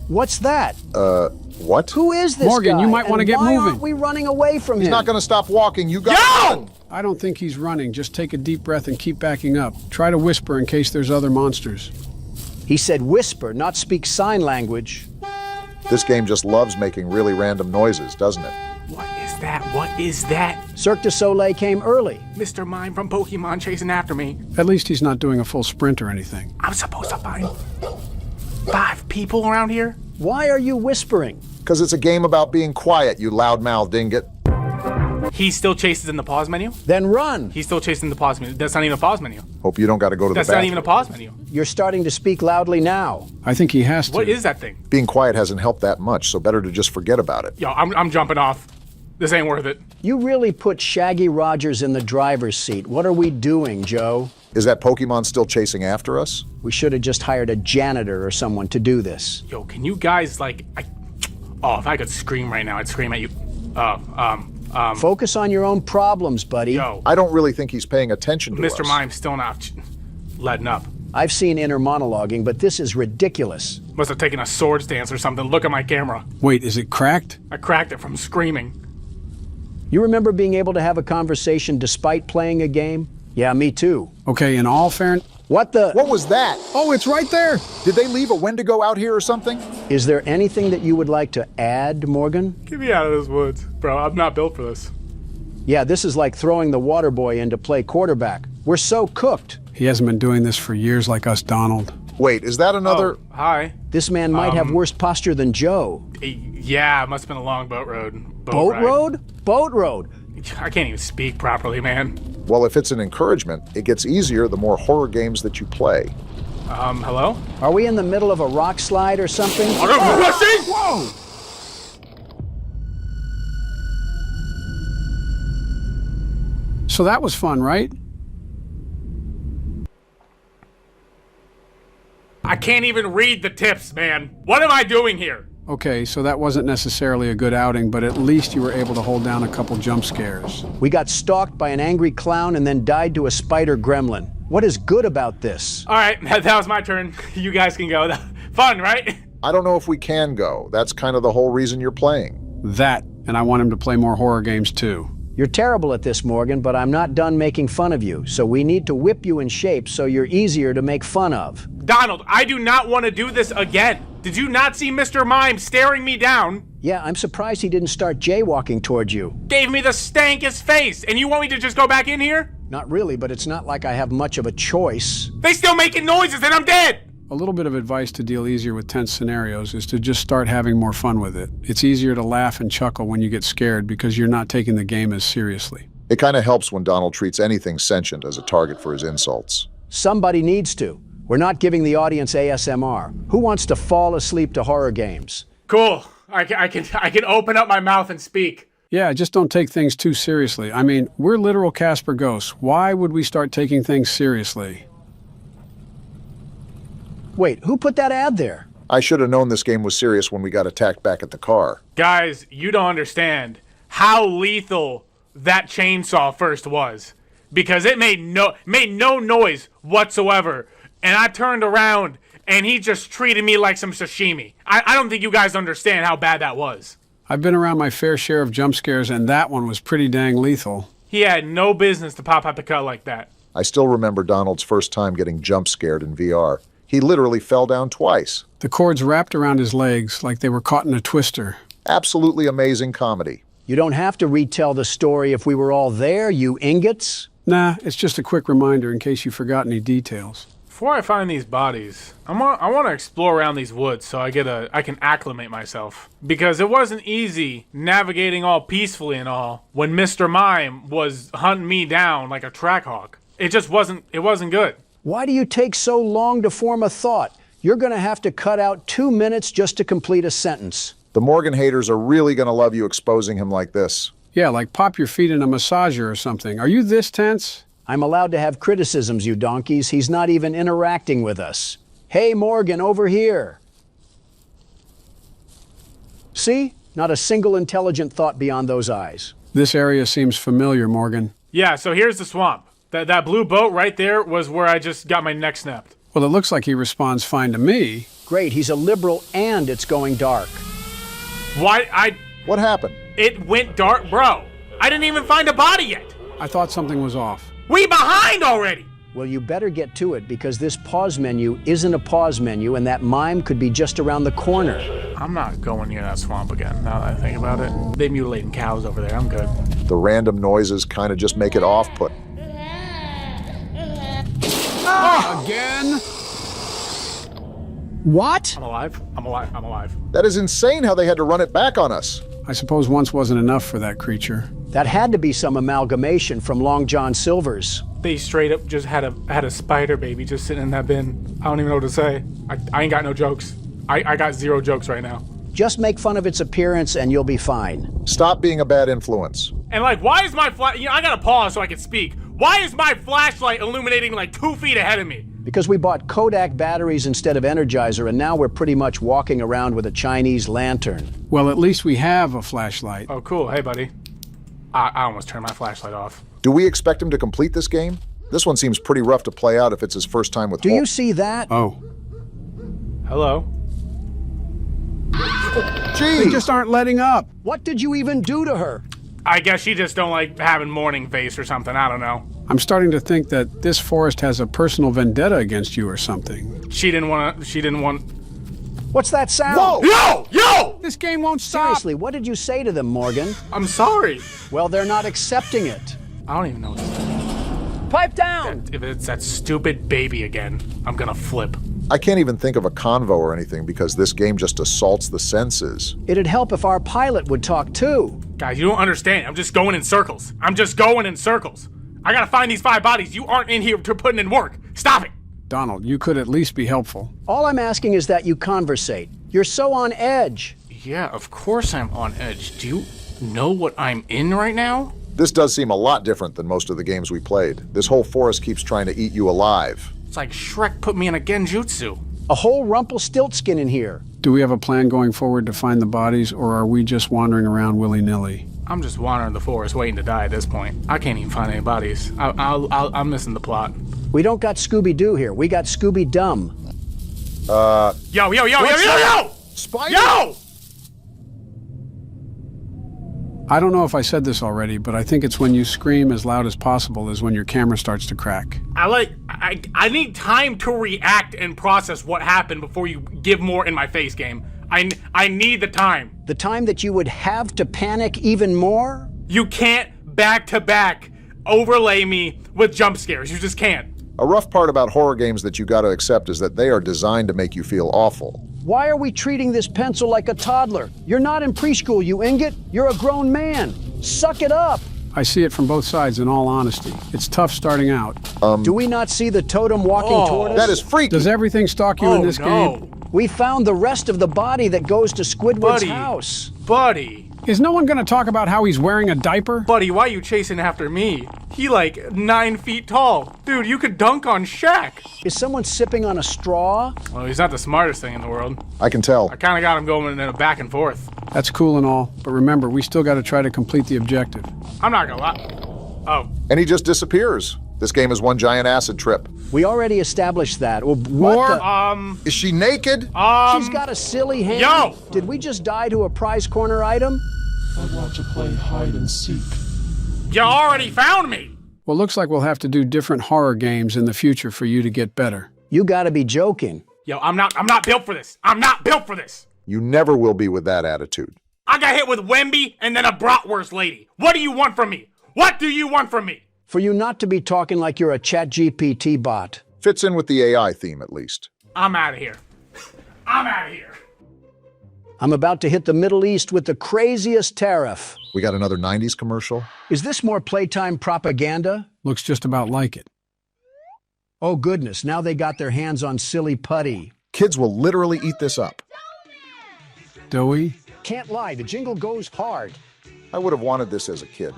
What's that? What? Who is this Morgan, guy? you might want to And get why moving. aren't we running away from him? He's not going to stop walking. You got to run. I don't think he's running. Just take a deep breath and keep backing up. Try to whisper in case there's other monsters. He said whisper, not speak sign language. This game just loves making really random noises, doesn't it? What is that? What is that? Cirque du Soleil came early. Mr. Mime from Pokemon chasing after me. At least he's not doing a full sprint or anything. I'm supposed to find 5 people around here? Why are you whispering? Because it's a game about being quiet, you loudmouth dingot. He still chases in the pause menu? Then run. He's still chasing the pause menu. That's not even a pause menu. Hope you don't got to go to That's the not bathroom. even a pause menu. You're starting to speak loudly now. I think he has to. What is that thing? Being quiet hasn't helped that much, so better to just forget about it. Yo, I'm jumping off. This ain't worth it. You really put Shaggy Rogers in the driver's seat. What are we doing, Joe? Is that Pokemon still chasing after us? We should have just hired a janitor or someone to do this. Yo, can you guys if I could scream right now, I'd scream at you. Focus on your own problems, buddy. Yo, I don't really think he's paying attention to us. Mr. Mime's still not letting up. I've seen inner monologuing, but this is ridiculous. Must have taken a sword stance or something. Look at my camera. Wait, is it cracked? I cracked it from screaming. You remember being able to have a conversation despite playing a game? Yeah, me too. Okay, in all fairness... What the? What was that? Oh, it's right there! Did they leave a Wendigo out here or something? Is there anything that you would like to add, Morgan? Get me out of this woods. Bro, I'm not built for this. Yeah, this is like throwing the water boy in to play quarterback. We're so cooked. He hasn't been doing this for years like us, Donald. Wait, is that another... Oh, hi. This man might have worse posture than Joe. Yeah, it must have been a long boat road. Boat ride. road? Boat road. I can't even speak properly, man. Well, if it's an encouragement, it gets easier the more horror games that you play. Hello? Are we in the middle of a rock slide or something? Whoa! So that was fun, right? I can't even read the tips, man. What am I doing here? Okay, so that wasn't necessarily a good outing, but at least you were able to hold down a couple jump scares. We got stalked by an angry clown and then died to a spider gremlin. What is good about this? All right, that was my turn. You guys can go. Fun, right? I don't know if we can go. That's kind of the whole reason you're playing. That, and I want him to play more horror games too. You're terrible at this, Morgan, but I'm not done making fun of you, so we need to whip you in shape so you're easier to make fun of. Donald, I do not want to do this again. Did you not see Mr. Mime staring me down? Yeah, I'm surprised he didn't start jaywalking towards you. Gave me the stankest face, and you want me to just go back in here? Not really, but it's not like I have much of a choice. They still making noises and I'm dead! A little bit of advice to deal easier with tense scenarios is to just start having more fun with it. It's easier to laugh and chuckle when you get scared because you're not taking the game as seriously. It kind of helps when Donald treats anything sentient as a target for his insults. Somebody needs to. We're not giving the audience ASMR. Who wants to fall asleep to horror games? Cool. I can open up my mouth and speak. Yeah, just don't take things too seriously. I mean, we're literal Casper ghosts. Why would we start taking things seriously? Wait, who put that ad there? I should have known this game was serious when we got attacked back at the car. Guys, you don't understand how lethal that chainsaw first was. Because it made no noise whatsoever. And I turned around and he just treated me like some sashimi. I don't think you guys understand how bad that was. I've been around my fair share of jump scares, and that one was pretty dang lethal. He had no business to pop out the cut like that. I still remember Donald's first time getting jump scared in VR. He literally fell down twice. The cords wrapped around his legs like they were caught in a twister. Absolutely amazing comedy. You don't have to retell the story if we were all there, you ingots. Nah, it's just a quick reminder in case you forgot any details. Before I find these bodies, I want to explore around these woods so I can acclimate myself. Because it wasn't easy navigating all peacefully and all when Mr. Mime was hunting me down like a track hawk. It wasn't good. Why do you take so long to form a thought? You're going to have to cut out 2 minutes just to complete a sentence. The Morgan haters are really going to love you exposing him like this. Yeah, like pop your feet in a massager or something. Are you this tense? I'm allowed to have criticisms, you donkeys. He's not even interacting with us. Hey, Morgan, over here. See? Not a single intelligent thought beyond those eyes. This area seems familiar, Morgan. Yeah, so here's the swamp. That blue boat right there was where I just got my neck snapped. Well, it looks like he responds fine to me. Great, he's a liberal and it's going dark. What happened? It went dark, bro. I didn't even find a body yet. I thought something was off. We behind already. Well, you better get to it because this pause menu isn't a pause menu and that mime could be just around the corner. I'm not going near that swamp again, now that I think about it. They mutilating cows over there, I'm good. The random noises kind of just make it off-putting. Again? What? I'm alive. That is insane how they had to run it back on us. I suppose once wasn't enough for that creature. That had to be some amalgamation from Long John Silver's. They straight up just had a spider baby just sitting in that bin. I don't even know what to say. I ain't got no jokes. I got 0 jokes right now. Just make fun of its appearance and you'll be fine. Stop being a bad influence. And like, why is my I gotta pause so I can speak. Why is my flashlight illuminating like 2 feet ahead of me? Because we bought Kodak batteries instead of Energizer and now we're pretty much walking around with a Chinese lantern. Well, at least we have a flashlight. Oh, cool. Hey, buddy. I almost turned my flashlight off. Do we expect him to complete this game? This one seems pretty rough to play out if it's his first time with Do you see that? Oh. Hello? They just aren't letting up. What did you even do to her? I guess she just don't like having morning face or something. I don't know. I'm starting to think that this forest has a personal vendetta against you or something. She didn't want... What's that sound? Whoa! Yo! This game won't stop. Seriously, what did you say to them, Morgan? I'm sorry. Well, they're not accepting it. I don't even know what to say. Pipe down! If it's that stupid baby again, I'm gonna flip. I can't even think of a convo or anything because this game just assaults the senses. It'd help if our pilot would talk too. Guys, you don't understand. I'm just going in circles. I gotta find these 5 bodies. You aren't in here to putting in work. Stop it. Donald, you could at least be helpful. All I'm asking is that you conversate. You're so on edge. Yeah, of course I'm on edge. Do you know what I'm in right now? This does seem a lot different than most of the games we played. This whole forest keeps trying to eat you alive. It's like Shrek put me in a genjutsu. A whole Rumpelstiltskin in here. Do we have a plan going forward to find the bodies, or are we just wandering around willy-nilly? I'm just wandering the forest waiting to die at this point. I can't even find any bodies. I'm missing the plot. We don't got Scooby-Doo here. We got Scooby-Dum. Yo! Spider? Yo! I don't know if I said this already, but I think it's when you scream as loud as possible is when your camera starts to crack. I need time to react and process what happened before you give more in my face, game. I need the time. The time that you would have to panic even more? You can't back-to-back overlay me with jump scares. You just can't. A rough part about horror games that you gotta accept is that they are designed to make you feel awful. Why are we treating this pencil like a toddler? You're not in preschool, you ingot. You're a grown man. Suck it up. I see it from both sides, in all honesty. It's tough starting out. Do we not see the totem walking toward us? That is freaky. Does everything stalk you in this game? We found the rest of the body that goes to Squidward's house. Buddy. Is no one going to talk about how he's wearing a diaper? Buddy, why are you chasing after me? He like 9 feet tall. Dude, you could dunk on Shaq. Is someone sipping on a straw? Well, he's not the smartest thing in the world. I can tell. I kind of got him going in a back and forth. That's cool and all, but remember, we still got to try to complete the objective. I'm not gonna lie. Oh. And he just disappears. This game is one giant acid trip. We already established that. Well, Is she naked? She's got a silly hand. Yo! Did we just die to a prize corner item? I want to play hide and seek. You already found me. Well, looks like we'll have to do different horror games in the future for you to get better. You gotta be joking. Yo, I'm not built for this. I'm not built for this. You never will be with that attitude. I got hit with Wemby and then a bratwurst lady. What do you want from me? What do you want from me? For you not to be talking like you're a ChatGPT bot. Fits in with the AI theme, at least. I'm out of here. I'm out of here. I'm about to hit the Middle East with the craziest tariff. We got another 90s commercial. Is this more Playtime propaganda? Looks just about like it. Oh goodness, now they got their hands on silly putty. Kids will literally eat this up. Doughy? Can't lie, the jingle goes hard. I would have wanted this as a kid.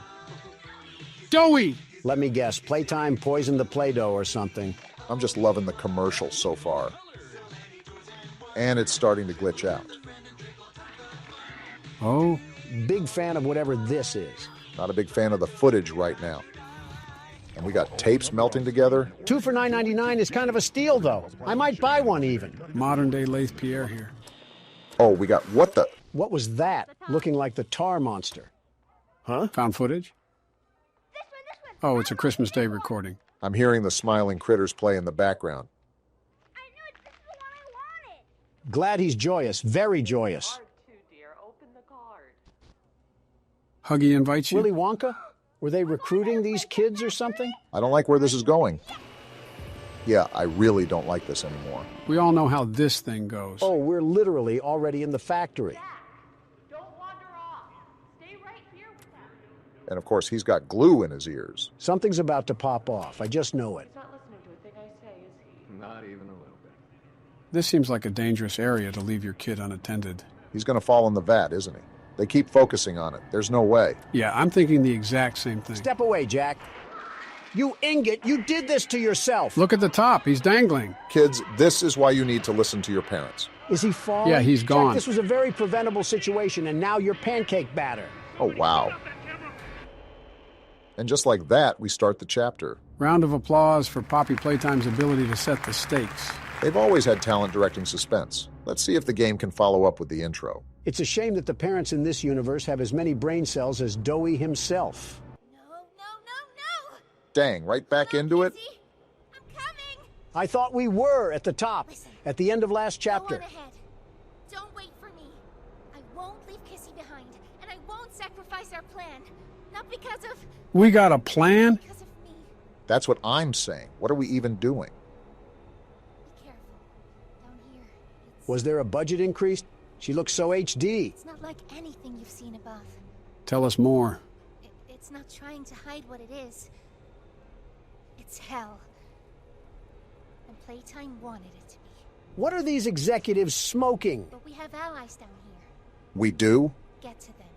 Doughy! Let me guess, Playtime poisoned the Play-Doh or something. I'm just loving the commercial so far. And it's starting to glitch out. Oh? Big fan of whatever this is. Not a big fan of the footage right now. And we got tapes melting together. 2 for $9.99 is kind of a steal, though. I might buy one even. Modern-day Lathe Pierre here. Oh, we got what the... What was that? Looking like the tar monster. Huh? Found footage? Oh, it's a Christmas Day recording. I'm hearing the smiling critters play in the background. I knew it. This is the one I wanted. Glad he's joyous, very joyous. Huggy invites you? Willy Wonka? Were they recruiting these kids or something? I don't like where this is going. Yeah, I really don't like this anymore. We all know how this thing goes. Oh, we're literally already in the factory. Don't wander off. Stay right here with them. And of course, he's got glue in his ears. Something's about to pop off. I just know it. He's not listening to a thing I say, is he? Not even a little bit. This seems like a dangerous area to leave your kid unattended. He's going to fall in the vat, isn't he? They keep focusing on it. There's no way. Yeah, I'm thinking the exact same thing. Step away, Jack. You ingot, you did this to yourself. Look at the top. He's dangling. Kids, this is why you need to listen to your parents. Is he falling? Yeah, he's gone. Jack, this was a very preventable situation, and now you're pancake batter. Oh, wow. And just like that, we start the chapter. Round of applause for Poppy Playtime's ability to set the stakes. They've always had talent directing suspense. Let's see if the game can follow up with the intro. It's a shame that the parents in this universe have as many brain cells as Doughy himself. No. Dang, right back into it? Lizzie, I'm coming. I thought we were at the top, Listen, at the end of last chapter. Go on ahead. Don't wait for me. I won't leave Kissy behind, and I won't sacrifice our plan. Not because of... We got a plan? Because of me. That's what I'm saying. What are we even doing? Be careful. Down here, it's... Was there a budget increase? She looks so HD. It's not like anything you've seen above. Tell us more. It's not trying to hide what it is. It's hell. And Playtime wanted it to be. What are these executives smoking? But we have allies down here. We do? Get to them.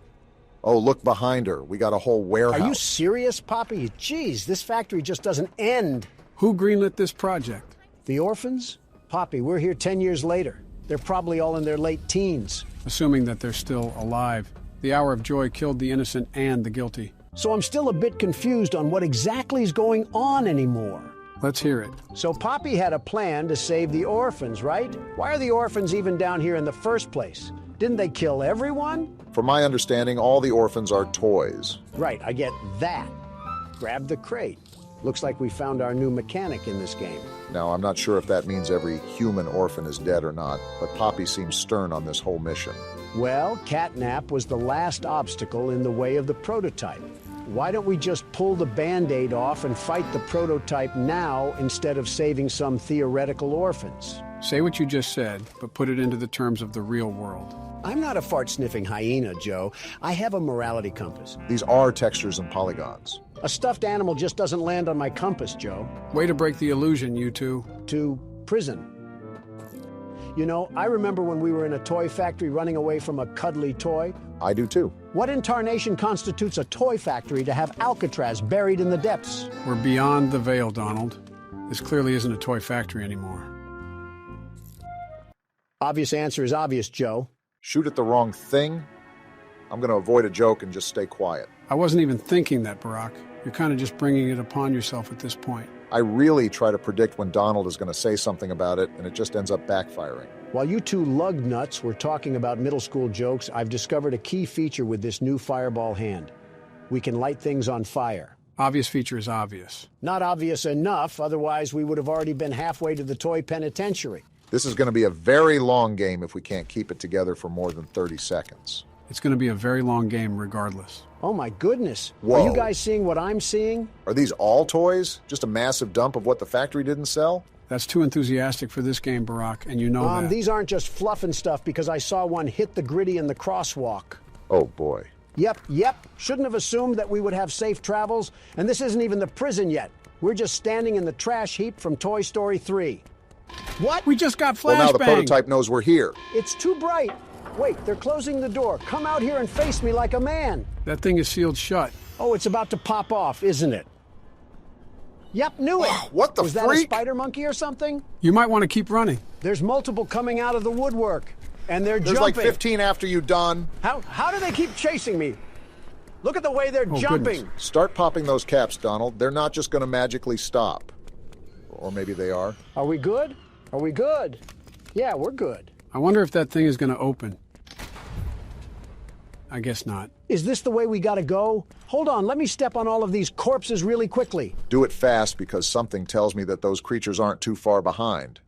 Oh, look behind her. We got a whole warehouse. Are you serious, Poppy? Jeez, this factory just doesn't end. Who greenlit this project? The orphans? Poppy, we're here 10 years later. They're probably all in their late teens. Assuming that they're still alive. The hour of joy killed the innocent and the guilty. So I'm still a bit confused on what exactly is going on anymore. Let's hear it. So Poppy had a plan to save the orphans, right? Why are the orphans even down here in the first place? Didn't they kill everyone? From my understanding, all the orphans are toys. Right, I get that. Grab the crate. Looks like we found our new mechanic in this game. Now, I'm not sure if that means every human orphan is dead or not, but Poppy seems stern on this whole mission. Well, catnap was the last obstacle in the way of the prototype. Why don't we just pull the Band-Aid off and fight the prototype now instead of saving some theoretical orphans? Say what you just said, but put it into the terms of the real world. I'm not a fart-sniffing hyena, Joe. I have a morality compass. These are textures and polygons. A stuffed animal just doesn't land on my compass, Joe. Way to break the illusion, you two. To prison. You know, I remember when we were in a toy factory running away from a cuddly toy. I do too. What in tarnation constitutes a toy factory to have Alcatraz buried in the depths? We're beyond the veil, Donald. This clearly isn't a toy factory anymore. Obvious answer is obvious, Joe. Shoot at the wrong thing? I'm going to avoid a joke and just stay quiet. I wasn't even thinking that, Barack. You're kind of just bringing it upon yourself at this point. I really try to predict when Donald is going to say something about it, and it just ends up backfiring. While you two lug nuts were talking about middle school jokes, I've discovered a key feature with this new fireball hand. We can light things on fire. Obvious feature is obvious. Not obvious enough, otherwise we would have already been halfway to the toy penitentiary. This is going to be a very long game if we can't keep it together for more than 30 seconds. It's going to be a very long game regardless. Oh my goodness. Whoa. Are you guys seeing what I'm seeing? Are these all toys? Just a massive dump of what the factory didn't sell? That's too enthusiastic for this game, Barack, and you know that. These aren't just fluff and stuff because I saw one hit the gritty in the crosswalk. Oh boy. Yep. Shouldn't have assumed that we would have safe travels. And this isn't even the prison yet. We're just standing in the trash heap from Toy Story 3. What? We just got flashbang. Well, now the prototype knows we're here. It's too bright. Wait, they're closing the door. Come out here and face me like a man. That thing is sealed shut. Oh, it's about to pop off, isn't it? Yep, knew it. What the Was that a freak? spider monkey or something? You might want to keep running. There's multiple coming out of the woodwork. And they're There's jumping. like 15 after you, Don. How do they keep chasing me? Look at the way they're jumping. Goodness. Start popping those caps, Donald. They're not just going to magically stop. Or maybe they are. Are we good? Are we good? Yeah, we're good. I wonder if that thing is going to open. I guess not. Is this the way we gotta go? Hold on, let me step on all of these corpses really quickly. Do it fast because something tells me that those creatures aren't too far behind.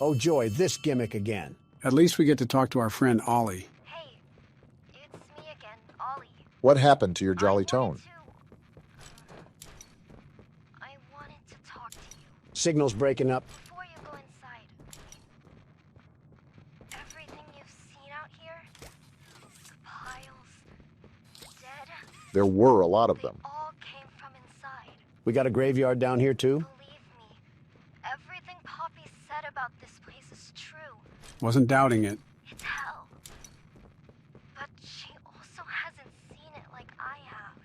Oh joy, this gimmick again. At least we get to talk to our friend Ollie. Hey, it's me again, Ollie. What happened to your jolly tone? I wanted to talk to you Signal's breaking up. before you go inside. Everything you've seen out here, the piles, dead, There were a lot of they them. all came from inside. We got a graveyard down here too? Believe me, everything Poppy said about this place is true. Wasn't doubting it. It's hell. But she also hasn't seen it like I have.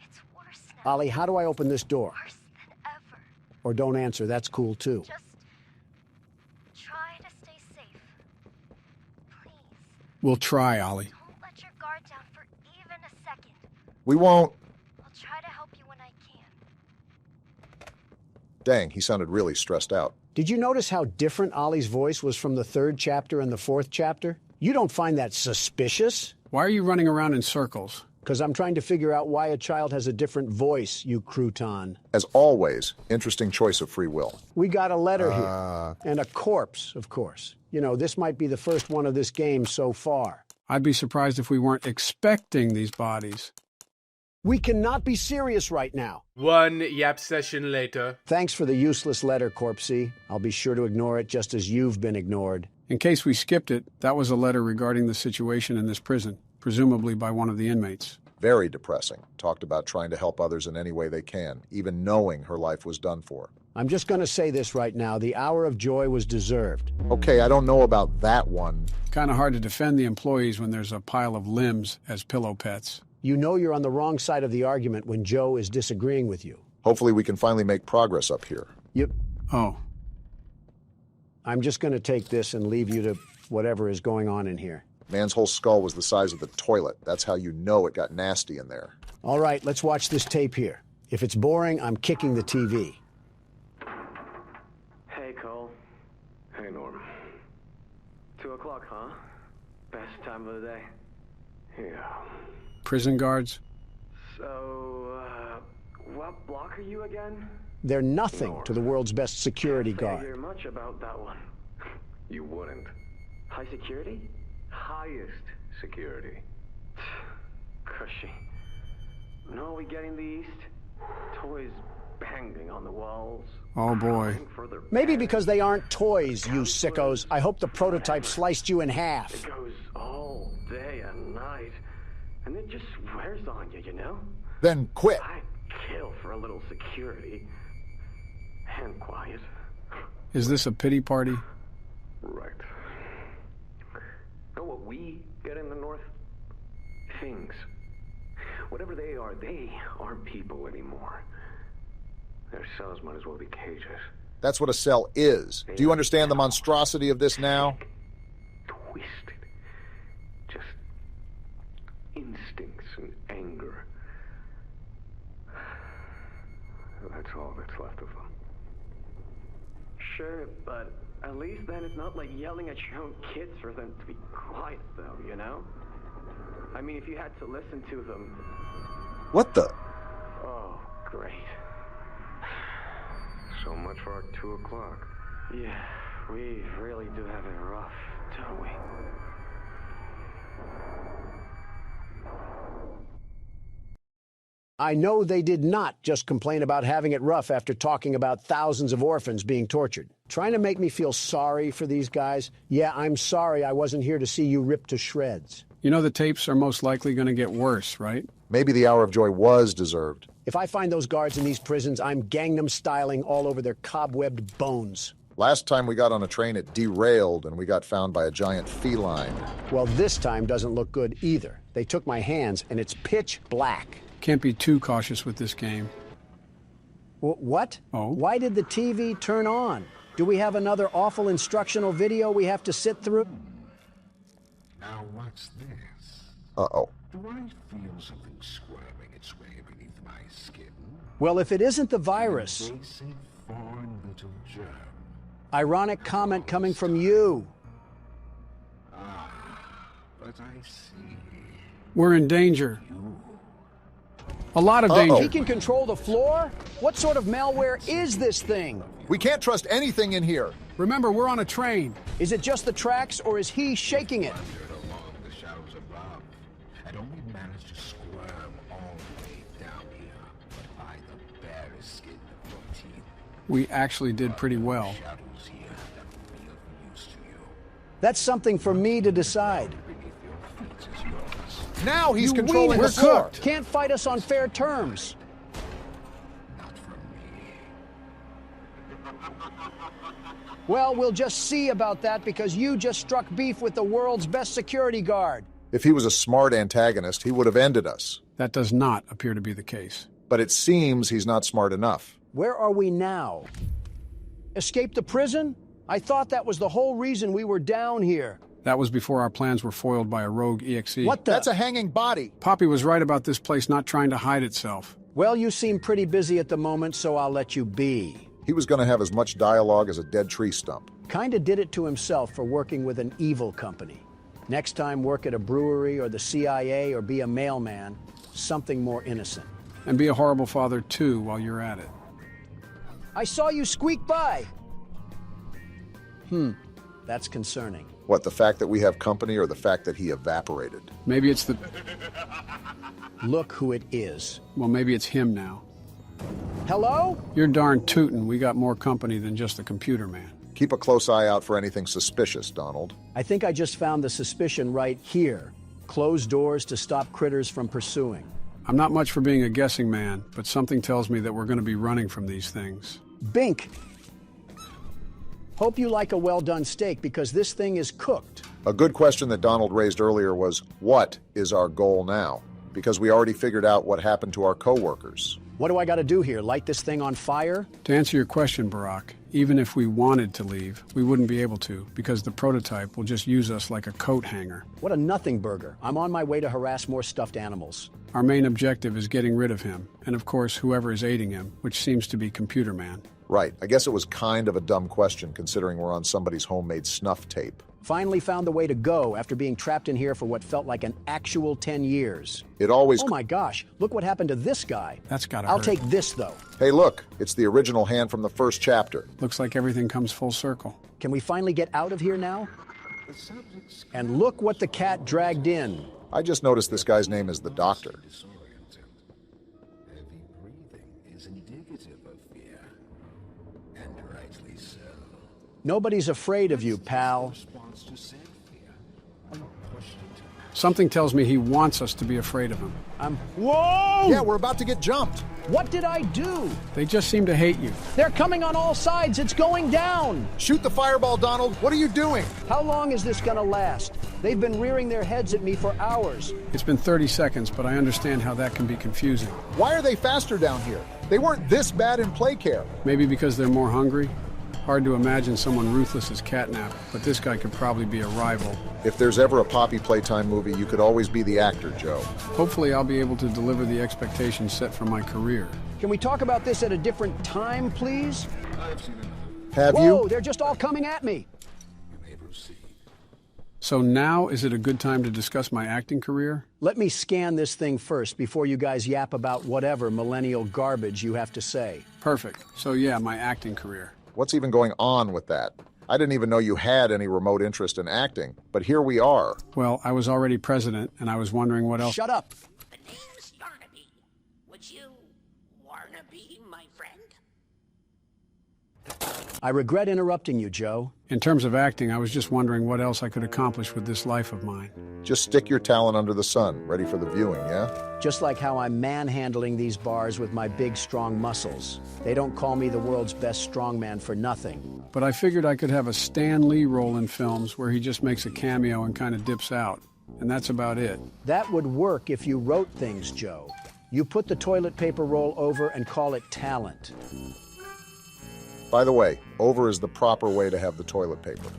It's worse now. Ollie, how do I open this door? Worse than ever. Or don't answer, that's cool too. Just try to stay safe. Please, We'll try, Ollie. don't let your guard down for even a second. We won't. I'll try to help you when I can. Dang, he sounded really stressed out. Did you notice how different Ollie's voice was from the 3rd chapter and the 4th chapter? You don't find that suspicious? Why are you running around in circles? Because I'm trying to figure out why a child has a different voice, you crouton. As always, interesting choice of free will. We got a letter here. And a corpse, of course. You know, this might be the first one of this game so far. I'd be surprised if we weren't expecting these bodies. We cannot be serious right now. One yap session later. Thanks for the useless letter, Corpsey. I'll be sure to ignore it just as you've been ignored. In case we skipped it, that was a letter regarding the situation in this prison, presumably by one of the inmates. Very depressing. Talked about trying to help others in any way they can, even knowing her life was done for. I'm just going to say this right now. The hour of joy was deserved. Okay, I don't know about that one. Kind of hard to defend the employees when there's a pile of limbs as pillow pets. You know you're on the wrong side of the argument when Joe is disagreeing with you. Hopefully we can finally make progress up here. Oh, I'm just going to take this and leave you to whatever is going on in here. Man's whole skull was the size of the toilet. That's how you know it got nasty in there. All right, let's watch this tape here. If it's boring, I'm kicking the TV. Hey, Cole. Hey, Norm. 2 o'clock, huh? Best time of the day. Yeah. Prison guards? So, what block are you again? They're nothing to the world's best security Can't say I guard. hear much about that one. You wouldn't. High security? Highest security. Cushy. No, we get in the east. Toys banging on the walls. Oh boy. For their Maybe parents. because they aren't toys, you sickos. I hope the prototype sliced you in half. It goes all day and night. And it just wears on you, you know? Then quit. I'd kill for a little security. And quiet. Is this a pity party? Right. Know what we get in the north? Things. Whatever they aren't people anymore. Their cells might as well be cages. That's what a cell is. Do you understand the monstrosity of this now? Twisted. Just instincts and anger. That's all that's left of them. Sure, but at least then it's not like yelling at your own kids for them to be quiet, though, you know? I mean, if you had to listen to them... What the? Oh, great. So much for our 2 o'clock. Yeah, we really do have it rough, don't we? I know they did not just complain about having it rough after talking about thousands of orphans being tortured. Trying to make me feel sorry for these guys? Yeah, I'm sorry I wasn't here to see you ripped to shreds. You know the tapes are most likely going to get worse, right? Maybe the hour of joy was deserved. If I find those guards in these prisons, I'm Gangnam styling all over their cobwebbed bones. Last time we got on a train, it derailed and we got found by a giant feline. Well, this time doesn't look good either. They took my hands and it's pitch black. Can't be too cautious with this game. What? Oh? Why did the TV turn on? Do we have another awful instructional video we have to sit through? Now what's this? Uh-oh. Do I feel something squirming its way beneath my skin? Well, if it isn't the virus. An invasive foreign little germ. Ironic comment coming from you. But I see. We're in danger. A lot of danger. He can control the floor? What sort of malware is this thing? We can't trust anything in here. Remember, we're on a train. Is it just the tracks or is he shaking it? Along the shadows above, and only managed to squirm all the way down here by the barest skin of your teeth. We actually did pretty well. Shadows here that will be of use to you. That's something for me to decide. Beneath your feet is yours. Now he's You controlling we're the floor. cooked. Can't fight us on fair terms. Not from me. Well, we'll just see about that because you just struck beef with the world's best security guard. If he was a smart antagonist, he would have ended us. That does not appear to be the case. But it seems he's not smart enough. Where are we now? Escape the prison? I thought that was the whole reason we were down here. That was before our plans were foiled by a rogue EXE. What the? That's a hanging body. Poppy was right about this place not trying to hide itself. Well, you seem pretty busy at the moment, so I'll let you be. He was going to have as much dialogue as a dead tree stump. Kinda did it to himself for working with an evil company. Next time, work at a brewery or the CIA or be a mailman. Something more innocent. And be a horrible father, too, while you're at it. I saw you squeak by. That's concerning. What, the fact that we have company or the fact that he evaporated? Maybe it's the... Look who it is. Well, maybe it's him now. Hello? You're darn tootin'. We got more company than just the computer man. Keep a close eye out for anything suspicious, Donald. I think I just found the suspicion right here. Close doors to stop critters from pursuing. I'm not much for being a guessing man, but something tells me that we're going to be running from these things. Bink! Hope you like a well-done steak because this thing is cooked. A good question that Donald raised earlier was, what is our goal now? Because we already figured out what happened to our coworkers. What do I got to do here? Light this thing on fire? To answer your question, Barack, even if we wanted to leave, we wouldn't be able to because the prototype will just use us like a coat hanger. What a nothing burger. I'm on my way to harass more stuffed animals. Our main objective is getting rid of him, and of course, whoever is aiding him, which seems to be Computer Man. Right. I guess it was kind of a dumb question considering we're on somebody's homemade snuff tape. Finally found the way to go after being trapped in here for what felt like an actual 10 years. It always... Oh my gosh, look what happened to this guy. That's gotta I'll hurt. take this, though. Hey, look, it's the original hand from the first chapter. Looks like everything comes full circle. Can we finally get out of here now? And look what the cat dragged in. I just noticed this guy's name is the Doctor. Heavy breathing is indicative of fear, and rightly so. Nobody's afraid of you, pal. Response to said fear. I'm pushed into Something tells me he wants us to be afraid of him. Whoa! Yeah, we're about to get jumped. What did I do? They just seem to hate you. They're coming on all sides. It's going down. Shoot the fireball, Donald. What are you doing? How long is this gonna last? They've been rearing their heads at me for hours. It's been 30 seconds, but I understand how that can be confusing. Why are they faster down here? They weren't this bad in play care. Maybe because they're more hungry? Hard to imagine someone ruthless as Catnap, but this guy could probably be a rival. If there's ever a Poppy Playtime movie, you could always be the actor, Joe. Hopefully I'll be able to deliver the expectations set for my career. Can we talk about this at a different time, please? Have Whoa, you? they're just all coming at me. So now is it a good time to discuss my acting career? Let me scan this thing first before you guys yap about whatever millennial garbage you have to say. Perfect. So yeah, my acting career. What's even going on with that? I didn't even know you had any remote interest in acting, but here we are. Well, I was already president, and I was wondering what else. Shut up. The name's Yarnaby. Would you wanna be my friend? I regret interrupting you, Joe. In terms of acting, I was just wondering what else I could accomplish with this life of mine. Just stick your talent under the sun, ready for the viewing, yeah? Just like how I'm manhandling these bars with my big, strong muscles. They don't call me the world's best strongman for nothing. But I figured I could have a Stan Lee role in films where he just makes a cameo and kind of dips out. And that's about it. That would work if you wrote things, Joe. You put the toilet paper roll over and call it talent. By the way, over is the proper way to have the toilet paper.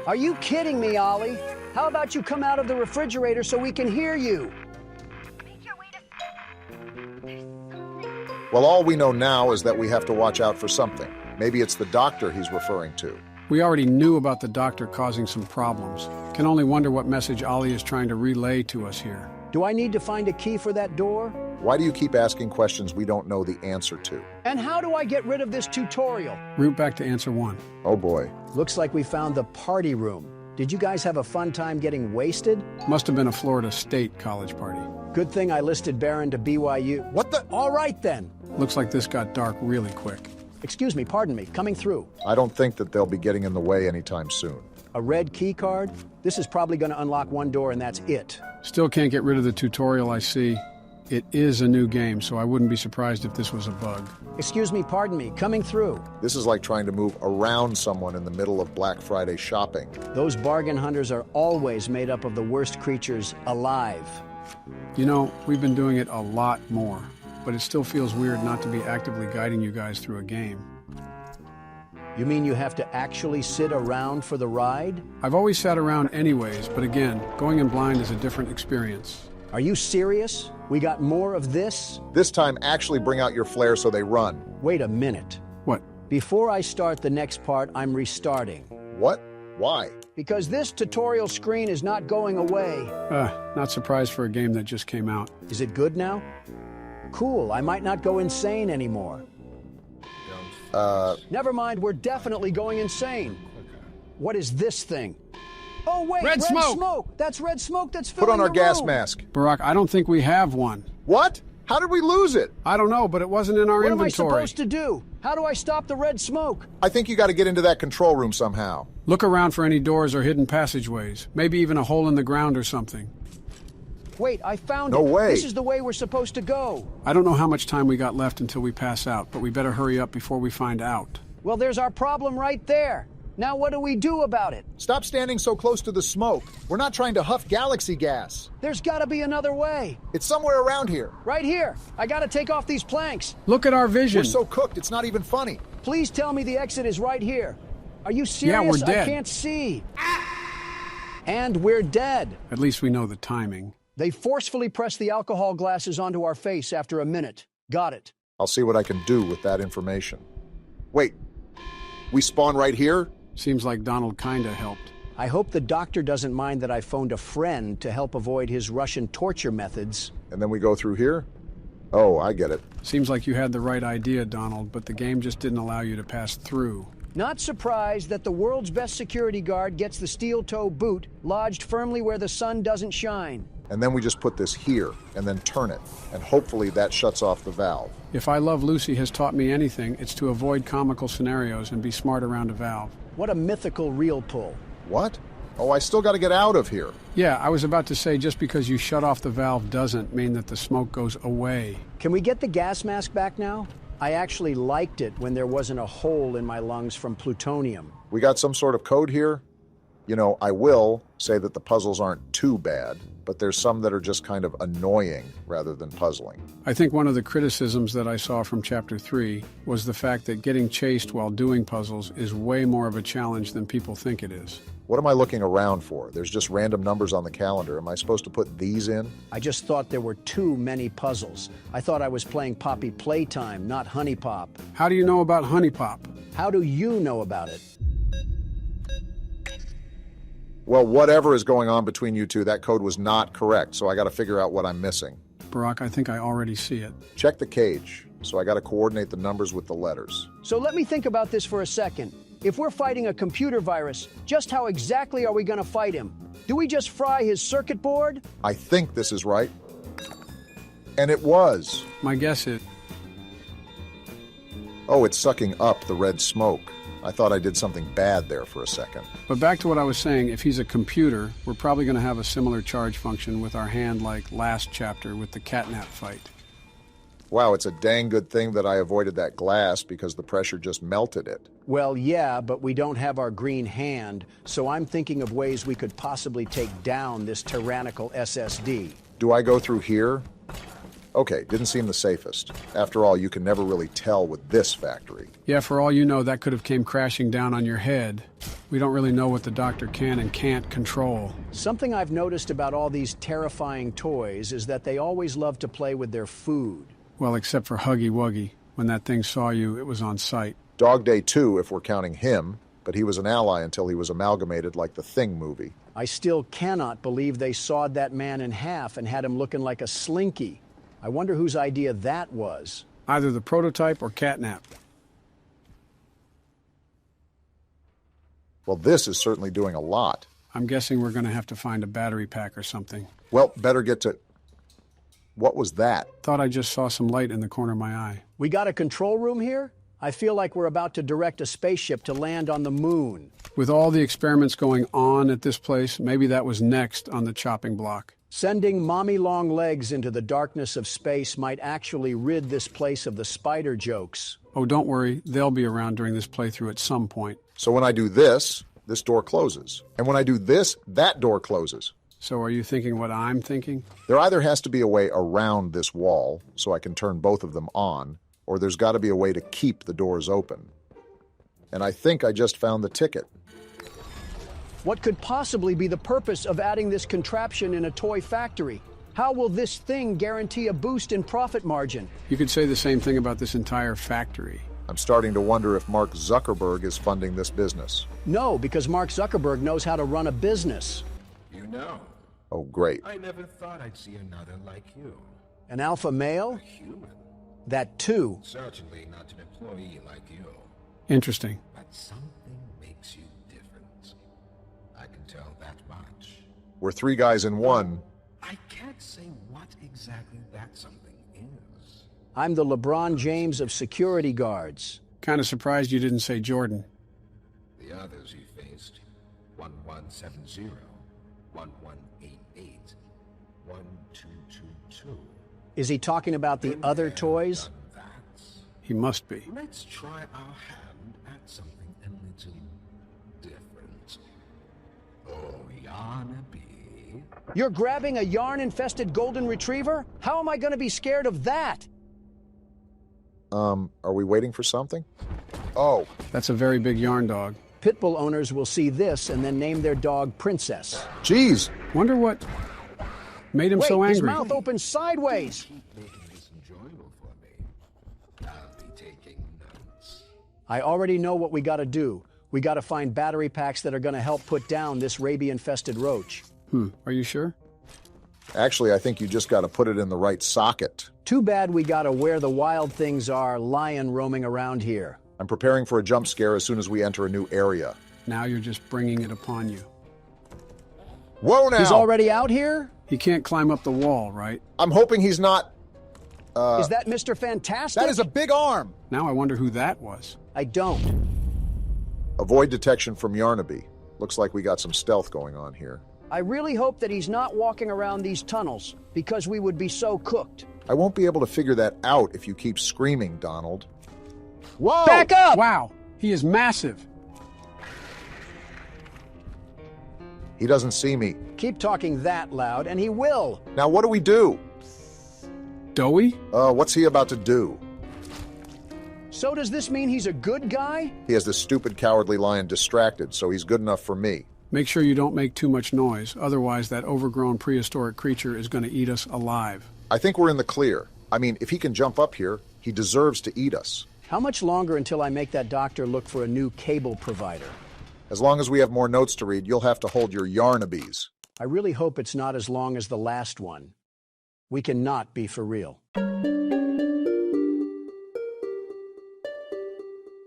Are you kidding me, Ollie? How about you come out of the refrigerator so we can hear you? Well, all we know now is that we have to watch out for something. Maybe it's the Doctor he's referring to. We already knew about the Doctor causing some problems. Can only wonder what message Ollie is trying to relay to us here. Do I need to find a key for that door? Why do you keep asking questions we don't know the answer to? And how do I get rid of this tutorial? Root back to answer 1. Oh boy. Looks like we found the party room. Did you guys have a fun time getting wasted? Must have been a Florida State college party. Good thing I listed Barron to BYU. What the? All right then. Looks like this got dark really quick. Excuse me, pardon me, coming through. I don't think that they'll be getting in the way anytime soon. A red key card? This is probably going to unlock one door and that's it. Still can't get rid of the tutorial I see. It is a new game, so I wouldn't be surprised if this was a bug. Excuse me, pardon me, coming through. This is like trying to move around someone in the middle of Black Friday shopping. Those bargain hunters are always made up of the worst creatures alive. You know, we've been doing it a lot more, but it still feels weird not to be actively guiding you guys through a game. You mean you have to actually sit around for the ride? I've always sat around anyways, but again, going in blind is a different experience. Are you serious? We got more of this? This time, actually bring out your flair so they run. Wait a minute. What? Before I start the next part, I'm restarting. What? Why? Because this tutorial screen is not going away. Not surprised for a game that just came out. Is it good now? Cool, I might not go insane anymore. Never mind, we're definitely going insane. What is this thing? Oh, wait, Red smoke! That's red smoke that's filling Put on our the gas room. mask. Barack, I don't think we have one. What? How did we lose it? I don't know, but it wasn't in our What inventory. am I supposed to do? How do I stop the red smoke? I think you got to get into that control room somehow. Look around for any doors or hidden passageways. Maybe even a hole in the ground or something. Wait, I found it. No way. This is the way we're supposed to go. I don't know how much time we got left until we pass out, but we better hurry up before we find out. Well, there's our problem right there. Now what do we do about it? Stop standing so close to the smoke. We're not trying to huff galaxy gas. There's got to be another way. It's somewhere around here. Right here. I got to take off these planks. Look at our vision. We're so cooked, it's not even funny. Please tell me the exit is right here. Are you serious? Yeah, we're dead. I can't see. And we're dead. At least we know the timing. They forcefully pressed the alcohol glasses onto our face after a minute. Got it. I'll see what I can do with that information. Wait, we spawn right here? Seems like Donald kinda helped. I hope the doctor doesn't mind that I phoned a friend to help avoid his Russian torture methods. And then we go through here? Oh, I get it. Seems like you had the right idea, Donald, but the game just didn't allow you to pass through. Not surprised that the world's best security guard gets the steel-toe boot lodged firmly where the sun doesn't shine. And then we just put this here, and then turn it, and hopefully that shuts off the valve. If I Love Lucy has taught me anything, it's to avoid comical scenarios and be smart around a valve. What a mythical reel pull. What? Oh, I still got to get out of here. Yeah, I was about to say just because you shut off the valve doesn't mean that the smoke goes away. Can we get the gas mask back now? I actually liked it when there wasn't a hole in my lungs from plutonium. We got some sort of code here? You know, I will say that the puzzles aren't too bad, but there's some that are just kind of annoying rather than puzzling. I think one of the criticisms that I saw from Chapter 3 was the fact that getting chased while doing puzzles is way more of a challenge than people think it is. What am I looking around for? There's just random numbers on the calendar. Am I supposed to put these in? I just thought there were too many puzzles. I thought I was playing Poppy Playtime, not Honey Pop. How do you know about Honey Pop? How do you know about it? Well, whatever is going on between you two, that code was not correct, so I got to figure out what I'm missing. Barack, I think I already see it. Check the cage, so I got to coordinate the numbers with the letters. So let me think about this for a second. If we're fighting a computer virus, just how exactly are we going to fight him? Do we just fry his circuit board? I think this is right. And it was. My guess is... Oh, it's sucking up the red smoke. I thought I did something bad there for a second. But back to what I was saying, if he's a computer, we're probably going to have a similar charge function with our hand like last chapter with the catnap fight. Wow, it's a dang good thing that I avoided that glass because the pressure just melted it. Well, yeah, but we don't have our green hand, so I'm thinking of ways we could possibly take down this tyrannical SSD. Do I go through here? Okay, didn't seem the safest. After all, you can never really tell with this factory. Yeah, for all you know, that could have came crashing down on your head. We don't really know what the doctor can and can't control. Something I've noticed about all these terrifying toys is that they always love to play with their food. Well, except for Huggy Wuggy. When that thing saw you, it was on sight. Dog Day 2, if we're counting him, but he was an ally until he was amalgamated like the Thing movie. I still cannot believe they sawed that man in half and had him looking like a slinky. I wonder whose idea that was. Either the prototype or catnap. Well, this is certainly doing a lot. I'm guessing we're going to have to find a battery pack or something. Well, better get to... What was that? Thought I just saw some light in the corner of my eye. We got a control room here? I feel like we're about to direct a spaceship to land on the moon. With all the experiments going on at this place, maybe that was next on the chopping block. Sending mommy long legs into the darkness of space might actually rid this place of the spider jokes. Oh, don't worry. They'll be around during this playthrough at some point. So when I do this, this door closes. And when I do this, that door closes. So are you thinking what I'm thinking? There either has to be a way around this wall so I can turn both of them on, or there's got to be a way to keep the doors open. And I think I just found the ticket. What could possibly be the purpose of adding this contraption in a toy factory? How will this thing guarantee a boost in profit margin? You could say the same thing about this entire factory. I'm starting to wonder if Mark Zuckerberg is funding this business. No, because Mark Zuckerberg knows how to run a business. You know. Oh, great. I never thought I'd see another like you. An alpha male? A human. That too. Certainly not an employee like you. Interesting. But something makes you different. I can tell that much. We're three guys in one. I can't say what exactly that something is. I'm the LeBron James of security guards. Kind of surprised you didn't say Jordan. The others you faced, 1170, 1188, 1222. Is he talking about the other toys? He must be. Let's try our hand at something a little different. Oh, Yarnaby. You're grabbing a yarn-infested golden retriever? How am I going to be scared of that? Are we waiting for something? Oh. That's a very big yarn dog. Pitbull owners will see this and then name their dog Princess. Jeez. Wonder what made him so angry. His mouth opens sideways. Keep making this enjoyable for me. I already know what we gotta do. We gotta find battery packs that are gonna help put down this rabies-infested roach. Are you sure? Actually, I think you just got to put it in the right socket. Too bad we gotta where the wild things are, lion roaming around here. I'm preparing for a jump scare as soon as we enter a new area. Now you're just bringing it upon you. Whoa now! He's already out here? He can't climb up the wall, right? I'm hoping he's not... Is that Mr. Fantastic? That is a big arm! Now I wonder who that was. I don't. Avoid detection from Yarnaby. Looks like we got some stealth going on here. I really hope that he's not walking around these tunnels, because we would be so cooked. I won't be able to figure that out if you keep screaming, Donald. Whoa! Back up! Wow, he is massive. He doesn't see me. Keep talking that loud, and he will. Now what do we do? Doughy? What's he about to do? So does this mean he's a good guy? He has this stupid cowardly lion distracted, so he's good enough for me. Make sure you don't make too much noise, otherwise that overgrown prehistoric creature is going to eat us alive. I think we're in the clear. I mean, if he can jump up here, he deserves to eat us. How much longer until I make that doctor look for a new cable provider? As long as we have more notes to read, you'll have to hold your Yarnabies. I really hope it's not as long as the last one. We cannot be for real.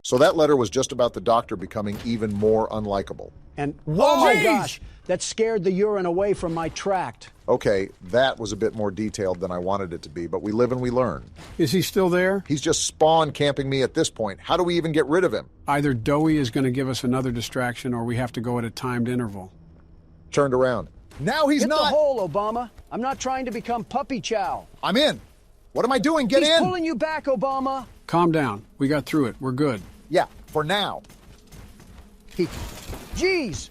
So that letter was just about the doctor becoming even more unlikable. And, oh my gosh, that scared the urine away from my tract. Okay, that was a bit more detailed than I wanted it to be, but we live and we learn. Is he still there? He's just spawn camping me at this point. How do we even get rid of him? Either Doughy is going to give us another distraction or we have to go at a timed interval. Turned around. Now he's Hit not... the hole, Obama. I'm not trying to become puppy chow. I'm in. What am I doing? Get He's in! pulling you back, Obama. Calm down. We got through it. We're good. Yeah, for now. Jeez!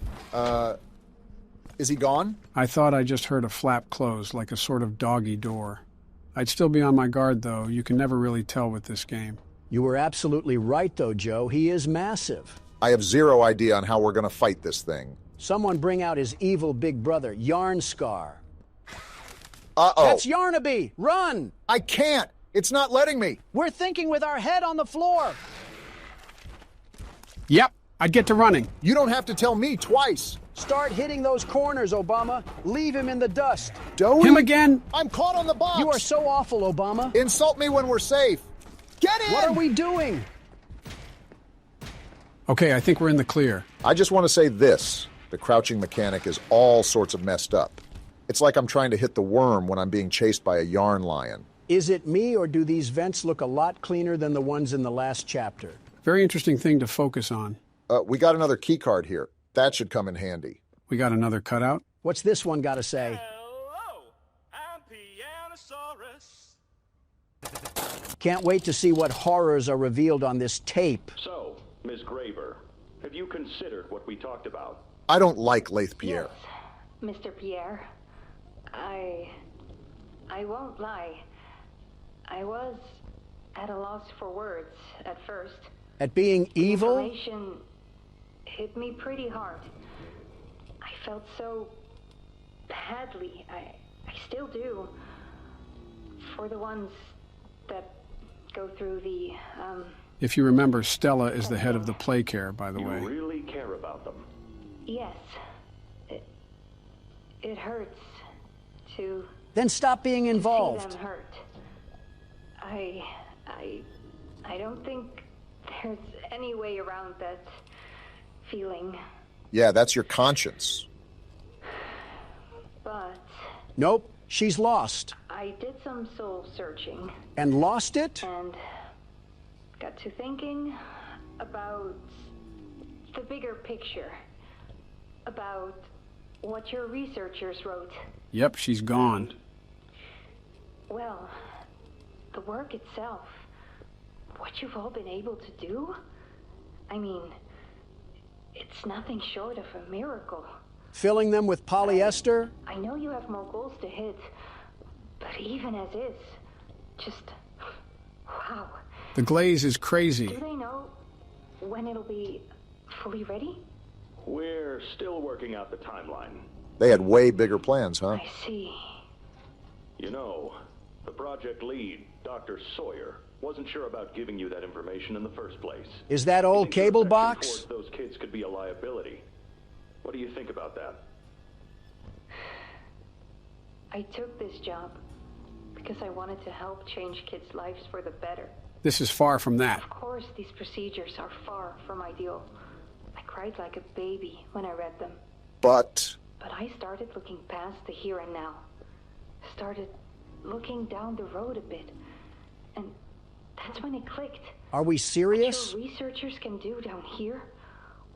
Is he gone? I thought I just heard a flap close, like a sort of doggy door. I'd still be on my guard, though. You can never really tell with this game. You were absolutely right, though, Joe. He is massive. I have zero idea on how we're going to fight this thing. Someone bring out his evil big brother, Yarn Scar. Uh-oh. That's Yarnaby! Run! I can't! It's not letting me! We're thinking with our head on the floor! Yep, I'd get to running. You don't have to tell me twice! Start hitting those corners, Obama. Leave him in the dust. Doughy? Him again? I'm caught on the box! You are so awful, Obama. Insult me when we're safe! Get in! What are we doing? Okay, I think we're in the clear. I just want to say this. The crouching mechanic is all sorts of messed up. It's like I'm trying to hit the worm when I'm being chased by a yarn lion. Is it me, or do these vents look a lot cleaner than the ones in the last chapter? Very interesting thing to focus on. We got another key card here. That should come in handy. We got another cutout? What's this one got to say? Hello, I'm Pianosaurus. Can't wait to see what horrors are revealed on this tape. So, Ms. Graver, have you considered what we talked about? I don't like Lathe Pierre. Yes, Mr. Pierre. I won't lie. I was at a loss for words at first. At being evil? Information hit me pretty hard. I felt so badly. I still do. For the ones that go through the, If you remember, Stella is the head of the play care, by the way. You really care about them? Yes. It hurts to... Then stop being involved. See them hurt. I don't think there's any way around that feeling. Yeah, that's your conscience. But... Nope, she's lost. I did some soul searching. And lost it? And got to thinking about the bigger picture. About what your researchers wrote. Yep, she's gone. Well, the work itself, what you've all been able to do, I mean, it's nothing short of a miracle. Filling them with polyester? I know you have more goals to hit, but even as is, just, wow. The glaze is crazy. Do they know when it'll be fully ready? We're still working out the timeline. They had way bigger plans, huh? I see. You know, the project lead, Dr. Sawyer, Wasn't sure about giving you that information in the first place. Is that old cable box? Those kids could be a liability. What do you think about that? I took this job because I wanted to help change kids' lives for the better. This is far from that. Of course, these procedures are far from ideal. I cried like a baby when I read them. But I started looking past the here and now. Started looking down the road a bit. And that's when it clicked. Are we serious? What your researchers can do down here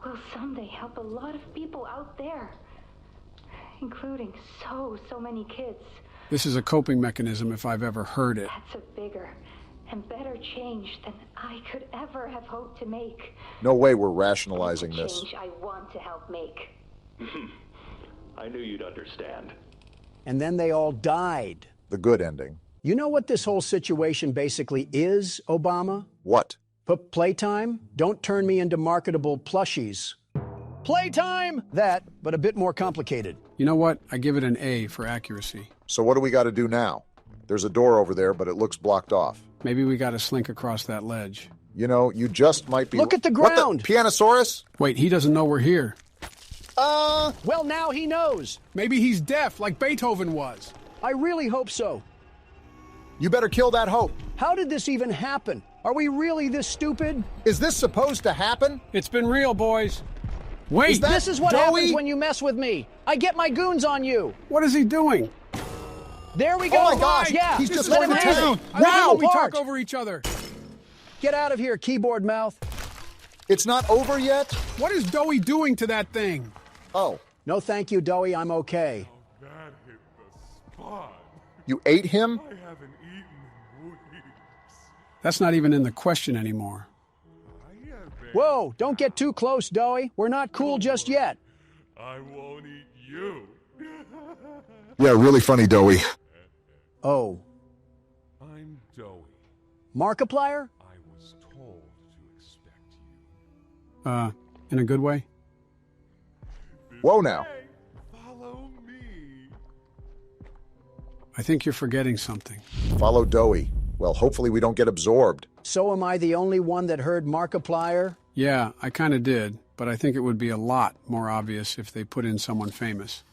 will someday help a lot of people out there. Including so many kids. This is a coping mechanism if I've ever heard it. That's a bigger and better change than I could ever have hoped to make. no way we're rationalizing It's a this. change I want to help make. I knew you'd understand. And then they all died. The good ending. You know what this whole situation basically is, Obama? What? Playtime? Don't turn me into marketable plushies. Playtime! That, but a bit more complicated. You know what? I give it an A for accuracy. So what do we got to do now? There's a door over there, but it looks blocked off. Maybe we got to slink across that ledge. You know, you just might be... Look at the ground! What the? Pianosaurus? Wait, he doesn't know we're here. Well, now he knows. Maybe he's deaf, like Beethoven was. I really hope so. You better kill that hope. How did this even happen? Are we really this stupid? Is this supposed to happen? It's been real, boys. Wait, This is what Doughy? happens when you mess with me. I get my goons on you. what is he doing? There we go. Oh my gosh, Yeah, he's This just is let him going to have crazy. it. town. I don't know Wow! when we talk Bart. over each other. Get out of here, keyboard mouth. It's not over yet? What is Doey doing to that thing? Oh, No, thank you, Doey. I'm okay. That hit the spot. you ate him? I haven't eaten in weeks. That's not even in the question anymore. Whoa, don't get too close, Doey. We're not cool just yet. I won't eat you. Yeah, really funny, Doey. Oh, I'm Doey. Markiplier? I was told to expect you. In a good way? Whoa now. Hey, follow me. I think you're forgetting something. Follow Doey. Well, hopefully we don't get absorbed. So am I the only one that heard Markiplier? Yeah, I kind of did, but I think it would be a lot more obvious if they put in someone famous.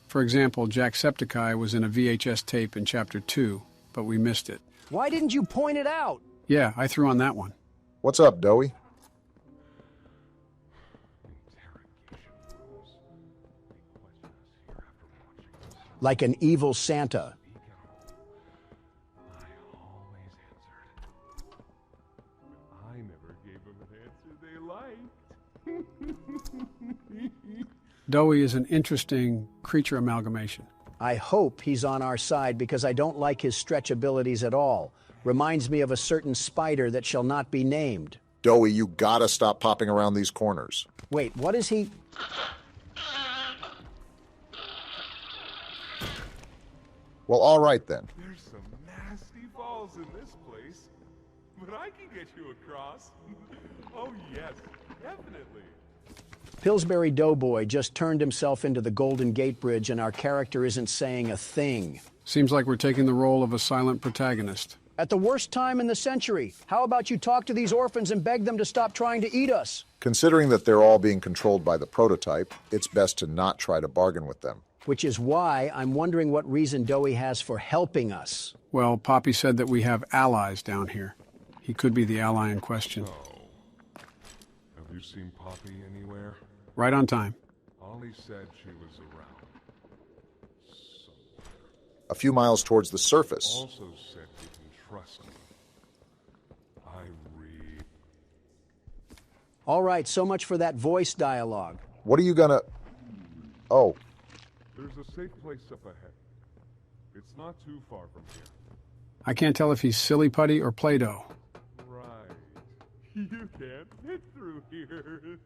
For example, Jacksepticeye was in a VHS tape in Chapter 2, but we missed it. Why didn't you point it out? Yeah, I threw on that one. What's up, Doey? Like an evil Santa. I never gave them an answer they liked. Doey is an interesting creature amalgamation. I hope he's on our side because I don't like his stretch abilities at all. Reminds me of a certain spider that shall not be named. Doey, you gotta stop popping around these corners. Wait, what is he? Well, all right then. There's some nasty balls in this place, but I can get you across. Oh yes, definitely. Pillsbury Doughboy just turned himself into the Golden Gate Bridge and our character isn't saying a thing. Seems like we're taking the role of a silent protagonist. At the worst time in the century, how about you talk to these orphans and beg them to stop trying to eat us? Considering that they're all being controlled by the prototype, it's best to not try to bargain with them. Which is why I'm wondering what reason Doey has for helping us. Well, Poppy said that we have allies down here. He could be the ally in question. Have you seen Poppy anywhere? Right on time. Ollie said she was around. A few miles towards the surface. Also said you can trust me. I read. All right, so much for that voice dialogue. What are you gonna... Oh, There's a safe place up ahead. It's not too far from here. I can't tell if he's silly putty or Play-Doh. Right. You can't fit through here.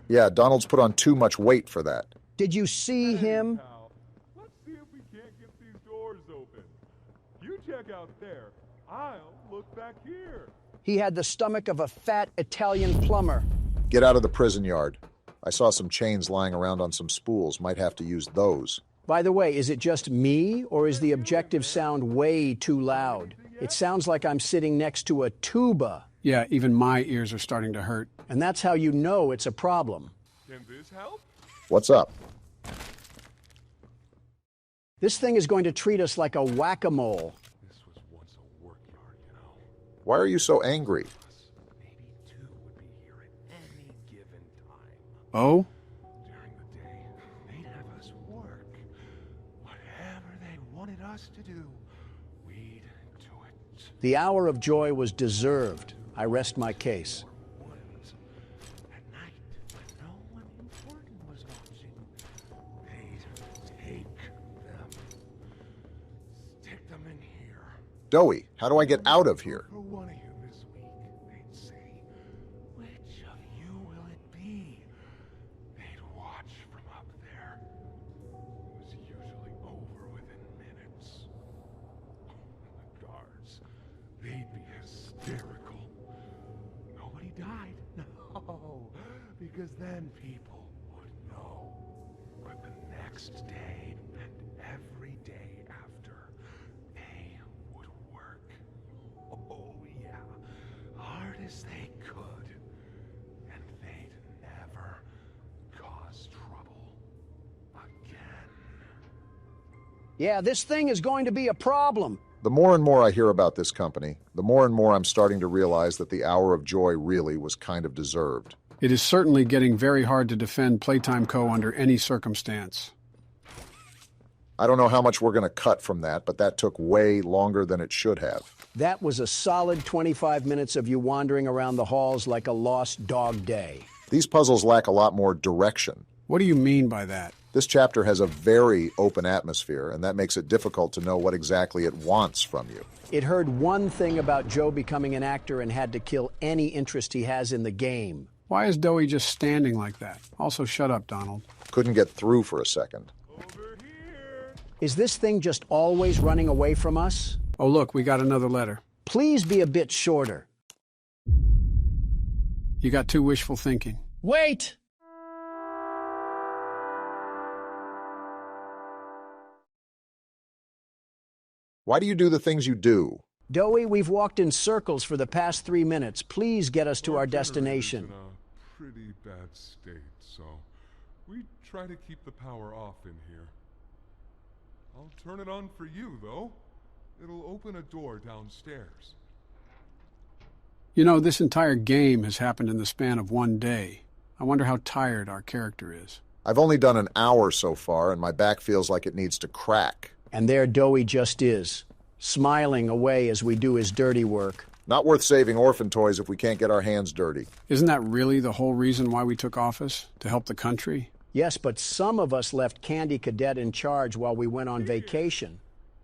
yeah, Donald's put on too much weight for that. Did you see him? Pal, let's see if we can't get these doors open. You check out there. I'll look back here. He had the stomach of a fat Italian plumber. Get out of the prison yard. I saw some chains lying around on some spools. Might have to use those. By the way, is it just me, or is the objective sound way too loud? It sounds like I'm sitting next to a tuba. Yeah, even my ears are starting to hurt. And that's how you know it's a problem. Can this help? What's up? This thing is going to treat us like a whack-a-mole. This was once a workyard, you know. Why are you so angry? Maybe two would be here at any given time. Oh? During the day, they'd have us work. Whatever they wanted us to do, we'd do it. The hour of joy was deserved. I rest my case. At night, when no one important was watching, they'd take them. Stick them in here. Dowie, how do I get out of here? For one of you this week, they'd say, which of you will it be? They'd watch from up there. It was usually over within minutes. The guards, they'd be hysterical. Nobody died. No, because then people would know. But the next day and every day after, they would work. Oh, yeah. Hard as they could. And they'd never cause trouble again. Yeah, this thing is going to be a problem. The more and more I hear about this company, the more and more I'm starting to realize that the hour of joy really was kind of deserved. It is certainly getting very hard to defend Playtime Co. under any circumstance. I don't know how much we're going to cut from that, but that took way longer than it should have. That was a solid 25 minutes of you wandering around the halls like a lost dog day. These puzzles lack a lot more direction. What do you mean by that? This chapter has a very open atmosphere, and that makes it difficult to know what exactly it wants from you. It heard one thing about Joe becoming an actor and had to kill any interest he has in the game. Why is Dowie just standing like that? Also, shut up, Donald. Couldn't get through for a second. Over here. Is this thing just always running away from us? Oh, look, we got another letter. Please be a bit shorter. You got too wishful thinking. Wait! Why do you do the things you do? Dowie, we've walked in circles for the past 3 minutes. Please get us to our destination. In a pretty bad state, so we try to keep the power off in here. I'll turn it on for you, though. It'll open a door downstairs. You know, this entire game has happened in the span of one day. I wonder how tired our character is. I've only done an hour so far, and my back feels like it needs to crack. And there Dowie just is, smiling away as we do his dirty work. Not worth saving orphan toys if we can't get our hands dirty. Isn't that really the whole reason why we took office? To help the country? Yes, but some of us left Candy Cadet in charge while we went on vacation.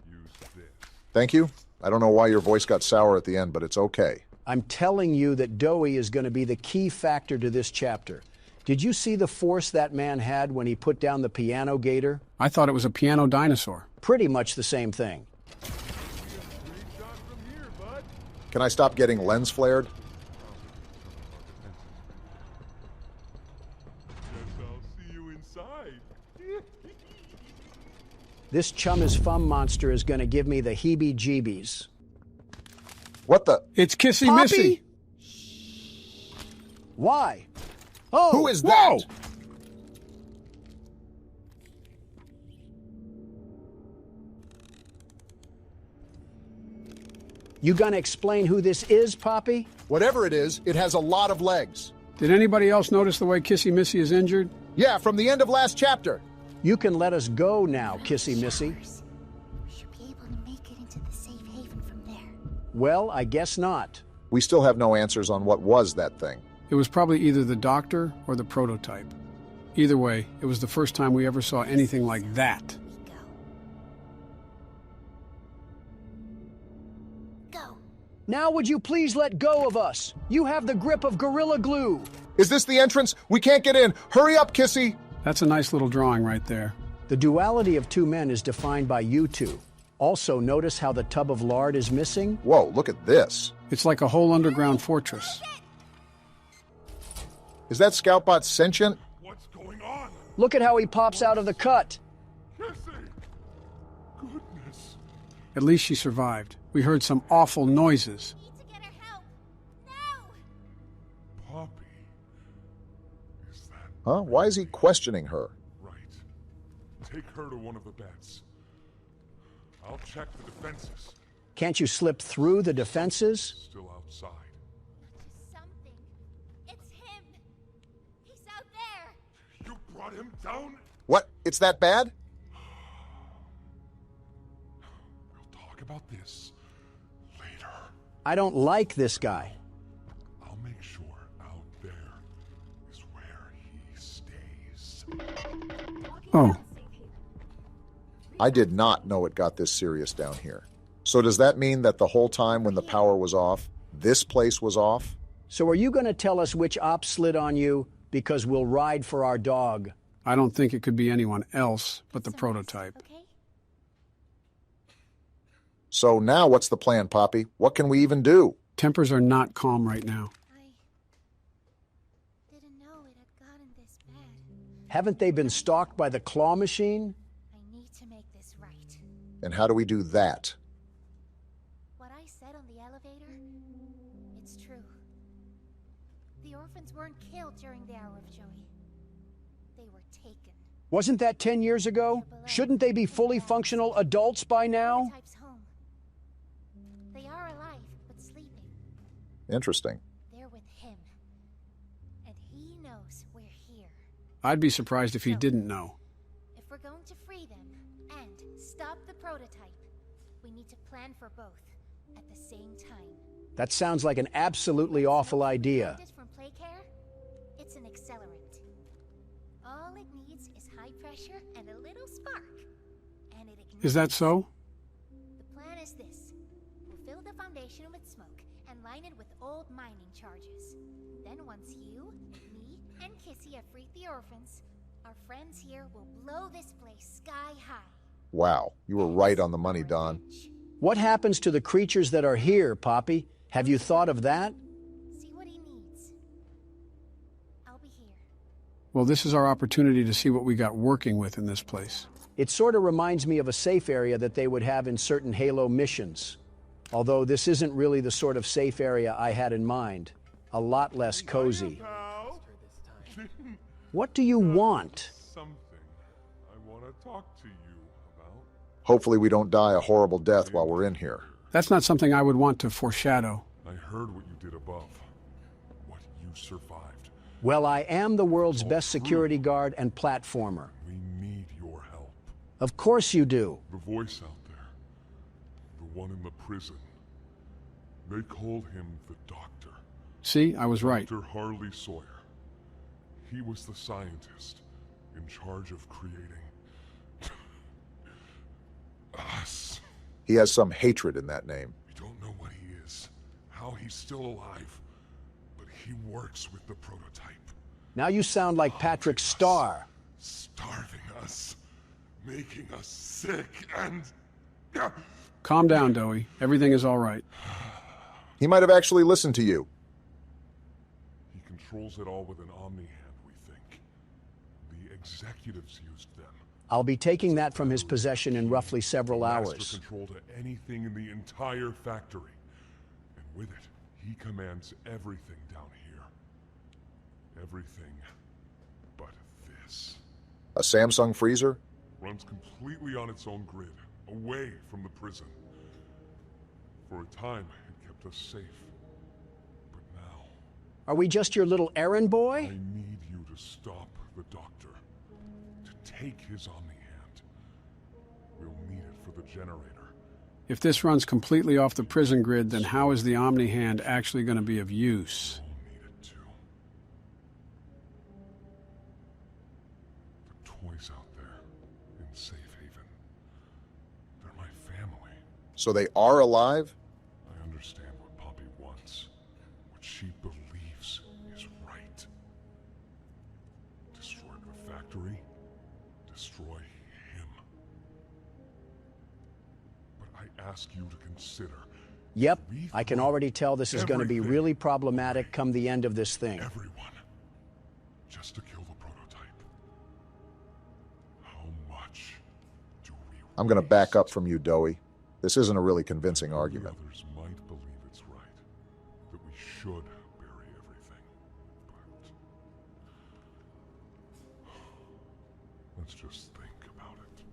Use this. Thank you. I don't know why your voice got sour at the end, but it's okay. I'm telling you that Dowie is going to be the key factor to this chapter. Did you see the force that man had when he put down the piano gator? I thought it was a piano dinosaur. Pretty much the same thing. Great shot from here, bud. Can I stop getting lens flared? Guess I'll see you inside. This Chum is Fum monster is going to give me the heebie-jeebies. What the? It's Kissy Missy. Why? Oh, who is that? Whoa! You gonna explain who this is, Poppy? Whatever it is, it has a lot of legs. Did anybody else notice the way Kissy Missy is injured? Yeah, from the end of last chapter. You can let us go now, Kissy Missy. We should be able to make it into the safe haven from there. Well, I guess not. We still have no answers on what was that thing. It was probably either the doctor or the prototype. Either way, it was the first time we ever saw anything like that. Go. Now would you please let go of us? You have the grip of Gorilla Glue. Is this the entrance? We can't get in. Hurry up, Kissy. That's a nice little drawing right there. The duality of two men is defined by you two. Also, notice how the tub of lard is missing? Whoa, look at this. It's like a whole underground fortress. Is that Scoutbot sentient? What's going on? Look at how he pops out of the cut. Kissy! Goodness. At least she survived. We heard some awful noises. We need to get her help. No! Poppy. Is that Huh? Why is he questioning her? right? Take her to one of the beds. I'll check the defenses. Can't you slip through the defenses? Still outside. Just something. It's him. He's out there. You brought him down? What? It's that bad? We'll talk about this later. I don't like this guy. I'll make sure out there is where he stays. Oh, I did not know it got this serious down here. So does that mean that the whole time when the power was off, this place was off? So are you going to tell us which op slid on you? Because we'll ride for our dog. I don't think it could be anyone else but the prototype. Okay? So now what's the plan, Poppy? What can we even do? Tempers are not calm right now. I didn't know it had gotten this bad. Haven't they been stalked by the claw machine? I need to make this right. And how do we do that? What I said on the elevator, it's true. The orphans weren't killed during the hour of joy. They were taken. Wasn't that 10 years ago? Shouldn't they be fully functional adults by now? Prototype's home. They are alive, but sleeping. Interesting. They're with him. And he knows we're here. I'd be surprised if he didn't know. If we're going to free them and stop the prototype, we need to plan for both at the same time. That sounds like an absolutely awful idea. From Playcare, it's an accelerant. All it needs is high pressure and a little spark, and it ignites. Is that so? The plan is this: we'll fill the foundation with smoke and line it with old mining charges. Then once you, me, and Kissy have freed the orphans, our friends here will blow this place sky high. Wow, you were right on the money, Don. What happens to the creatures that are here, Poppy? Have you thought of that? See what he needs. I'll be here. Well, this is our opportunity to see what we got working with in this place. It sort of reminds me of a safe area that they would have in certain Halo missions. Although this isn't really the sort of safe area I had in mind. A lot less cozy. What do you want? Something I want to talk to you about. Hopefully we don't die a horrible death while we're in here. That's not something I would want to foreshadow. I heard what you did above. What you survived. Well, I am the world's best security guard and platformer. We need your help. Of course you do. The voice out there. The one in the prison. They called him the Doctor. See, I was right. Dr. Harley Sawyer. He was the scientist in charge of creating us. He has some hatred in that name. We don't know what he is, how he's still alive, but he works with the prototype. Now you sound like Patrick Starr. Starving us, making us sick, and... Calm down, Dowie. Everything is all right. He might have actually listened to you. He controls it all with an Omni hand, we think. The executives used them. I'll be taking that from his possession in roughly several hours. Master control to anything in the entire factory. And with it, he commands everything down here. Everything but this. A Samsung freezer? Runs completely on its own grid, away from the prison. For a time, it kept us safe. But now... Are we just your little errand boy? I need you to stop the Doctor. To take his Omni hand. We'll need it for the generator. If this runs completely off the prison grid, then how is the Omni hand actually going to be of use? We'll need it too. The toys out there in Safe Haven. They're my family. So they are alive? I understand what Poppy wants. What she believes is right. Destroy the factory. Destroy him. But I ask you to consider... Yep, I can already tell this is going to be really problematic come the end of this thing. Everyone. Just to kill the prototype. How much do we I'm going to back up from you, Dowie. This isn't a really convincing The argument. others might believe it's right, that we should bury everything, but let's just think about it.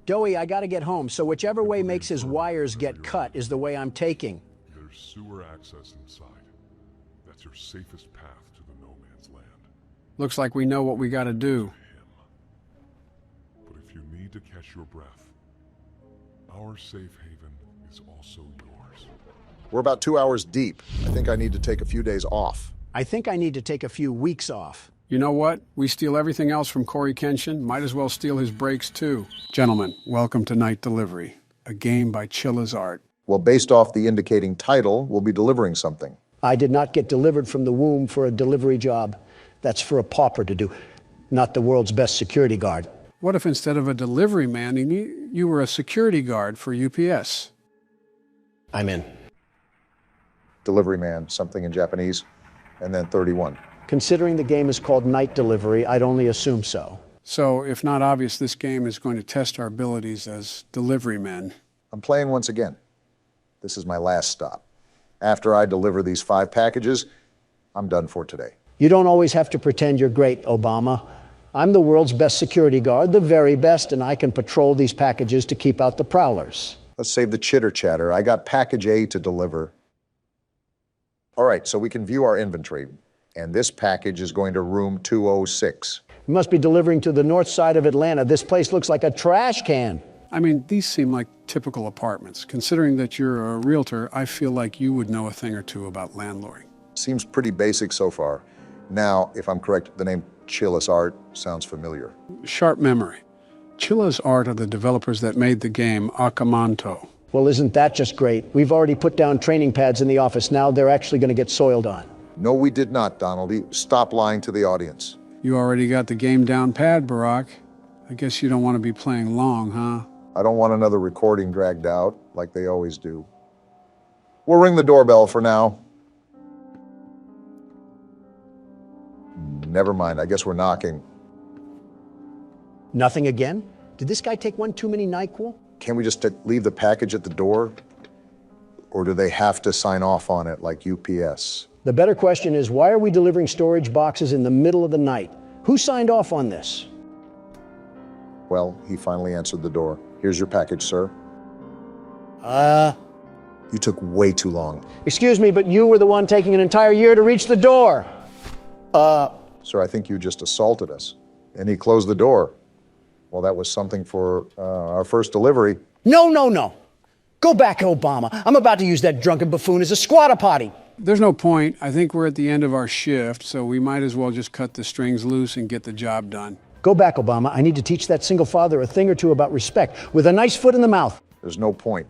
Joey, I gotta get home, so whichever way makes his wires get cut is the way I'm taking. There's sewer access inside. That's your safest path to the no man's land. Looks like we know what we gotta do. But if you need to catch your breath, our safe haven is also yours. We're about 2 hours deep. I think I need to take a few days off. I think I need to take a few weeks off. You know what? We steal everything else from Corey Kenshin. Might as well steal his breaks, too. Gentlemen, welcome to Night Delivery, a game by Chilla's Art. Well, based off the indicating title, we'll be delivering something. I did not get delivered from the womb for a delivery job. That's for a pauper to do, not the world's best security guard. What if instead of a delivery man, you were a security guard for UPS? I'm in. Delivery man, something in Japanese, and then 31. Considering the game is called Night Delivery, I'd only assume so. So, if not obvious, this game is going to test our abilities as delivery men. I'm playing once again. This is my last stop. After I deliver these 5 packages, I'm done for today. You don't always have to pretend you're great, Obama. I'm the world's best security guard, the very best, and I can patrol these packages to keep out the prowlers. Let's save the chitter chatter. I got package A to deliver. All right, so we can view our inventory, and this package is going to room 206. You must be delivering to the north side of Atlanta. This place looks like a trash can. I mean, these seem like typical apartments. Considering that you're a realtor, I feel like you would know a thing or two about landlording. Seems pretty basic so far. Now, if I'm correct, the name Chilla's Art sounds familiar. Sharp memory. Chilla's Art are the developers that made the game Akamanto. Well, isn't that just great? We've already put down training pads in the office. Now they're actually going to get soiled on. No, we did not, Donald. Stop lying to the audience. You already got the game down pat, Barack. I guess you don't want to be playing long, huh? I don't want another recording dragged out, like they always do. We'll ring the doorbell for now. Never mind, I guess we're knocking. Nothing again? Did this guy take one too many NyQuil? Can't we just leave the package at the door? Or do they have to sign off on it like UPS? The better question is, why are we delivering storage boxes in the middle of the night? Who signed off on this? Well, he finally answered the door. Here's your package, sir. You took way too long. Excuse me, but you were the one taking an entire year to reach the door. Sir, I think you just assaulted us. And he closed the door. Well, that was something for our first delivery. No. Go back, Obama. I'm about to use that drunken buffoon as a squatter potty. There's no point. I think we're at the end of our shift, so we might as well just cut the strings loose and get the job done. Go back, Obama. I need to teach that single father a thing or two about respect with a nice foot in the mouth. There's no point.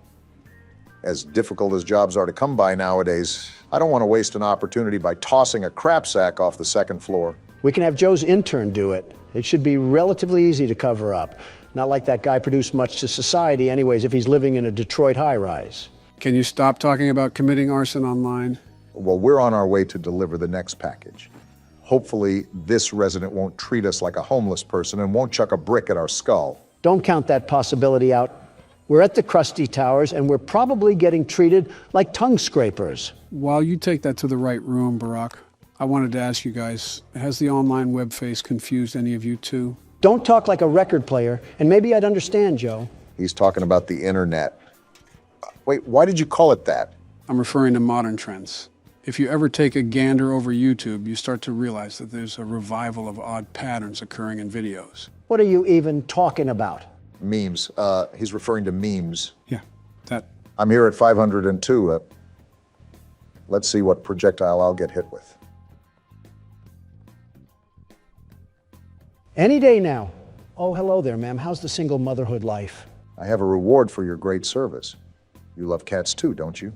As difficult as jobs are to come by nowadays, I don't want to waste an opportunity by tossing a crap sack off the second floor. We can have Joe's intern do it. It should be relatively easy to cover up. Not like that guy produced much to society anyways if he's living in a Detroit high-rise. Can you stop talking about committing arson online? Well, we're on our way to deliver the next package. Hopefully, this resident won't treat us like a homeless person and won't chuck a brick at our skull. Don't count that possibility out. We're at the Krusty Towers, and we're probably getting treated like tongue scrapers. While you take that to the right room, Barack, I wanted to ask you guys, has the online web face confused any of you too? Don't talk like a record player, and maybe I'd understand, Joe. He's talking about the internet. Wait, why did you call it that? I'm referring to modern trends. If you ever take a gander over YouTube, you start to realize that there's a revival of odd patterns occurring in videos. What are you even talking about? Memes. He's referring to memes. Yeah, that. I'm here at 502. Let's see what projectile I'll get hit with. Any day now. Oh, hello there, ma'am. How's the single motherhood life? I have a reward for your great service. You love cats too, don't you?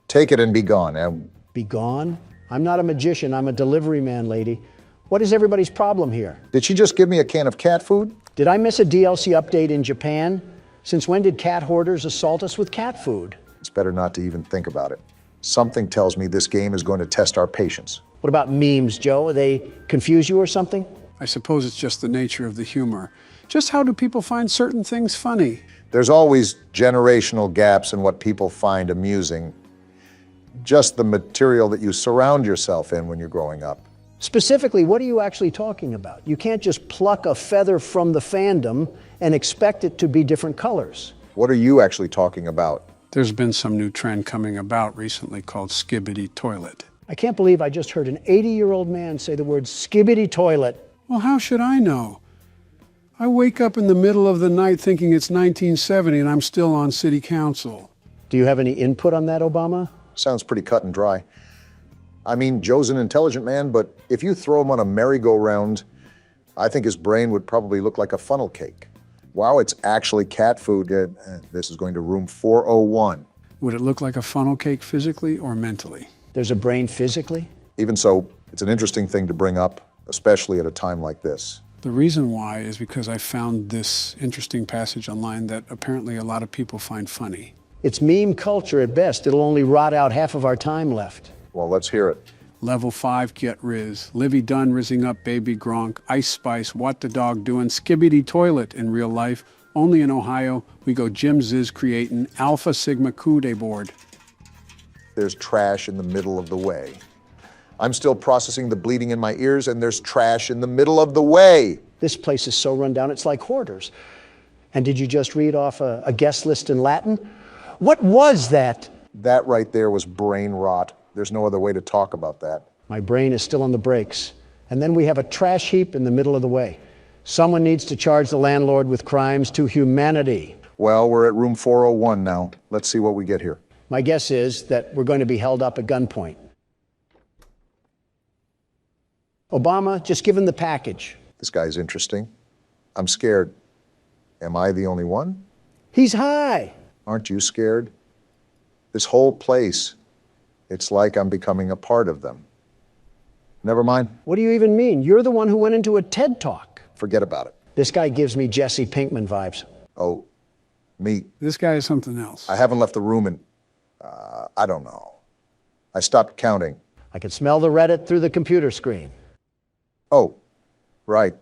Take it and be gone. Be gone? I'm not a magician. I'm a delivery man, lady. What is everybody's problem here? Did she just give me a can of cat food? Did I miss a DLC update in Japan? Since when did cat hoarders assault us with cat food? It's better not to even think about it. Something tells me this game is going to test our patience. What about memes, Joe? They confuse you or something? I suppose it's just the nature of the humor. Just how do people find certain things funny? There's always generational gaps in what people find amusing. Just the material that you surround yourself in when you're growing up. Specifically, what are you actually talking about? You can't just pluck a feather from the fandom and expect it to be different colors. What are you actually talking about? There's been some new trend coming about recently called skibbity toilet. I can't believe I just heard an 80-year-old man say the word skibbity toilet. Well, how should I know? I wake up in the middle of the night thinking it's 1970 and I'm still on city council. Do you have any input on that, Obama? Sounds pretty cut and dry. I mean, Joe's an intelligent man, but if you throw him on a merry-go-round, I think his brain would probably look like a funnel cake. Wow, it's actually cat food. This is going to room 401. Would it look like a funnel cake physically or mentally? There's a brain physically? Even so, it's an interesting thing to bring up, especially at a time like this. The reason why is because I found this interesting passage online that apparently a lot of people find funny. It's meme culture at best. It'll only rot out half of our time left. Well, let's hear it. Level 5, get Riz. Livy Dunn rizzing up Baby Gronk. Ice Spice, what the dog doing? Skibbity toilet in real life. Only in Ohio, we go Jim Ziz creating Alpha Sigma Kude board. There's trash in the middle of the way. I'm still processing the bleeding in my ears, and there's trash in the middle of the way. This place is so run down, it's like hoarders. And did you just read off a guest list in Latin? What was that? That right there was brain rot. There's no other way to talk about that. My brain is still on the brakes. And then we have a trash heap in the middle of the way. Someone needs to charge the landlord with crimes to humanity. Well, we're at room 401 now. Let's see what we get here. My guess is that we're going to be held up at gunpoint. Obama, just give him the package. This guy's interesting. I'm scared. Am I the only one? He's high. Aren't you scared? This whole place, it's like I'm becoming a part of them. Never mind. What do you even mean? You're the one who went into a TED Talk. Forget about it. This guy gives me Jesse Pinkman vibes. Oh, me. This guy is something else. I haven't left the room in, I don't know. I stopped counting. I can smell the Reddit through the computer screen. Oh, right.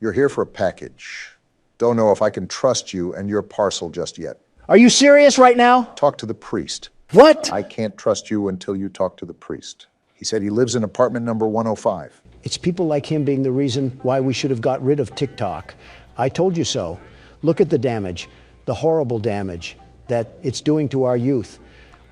You're here for a package. Don't know if I can trust you and your parcel just yet. Are you serious right now? Talk to the priest. What? I can't trust you until you talk to the priest. He said he lives in apartment number 105. It's people like him being the reason why we should have got rid of TikTok. I told you so. Look at the damage, the horrible damage that it's doing to our youth.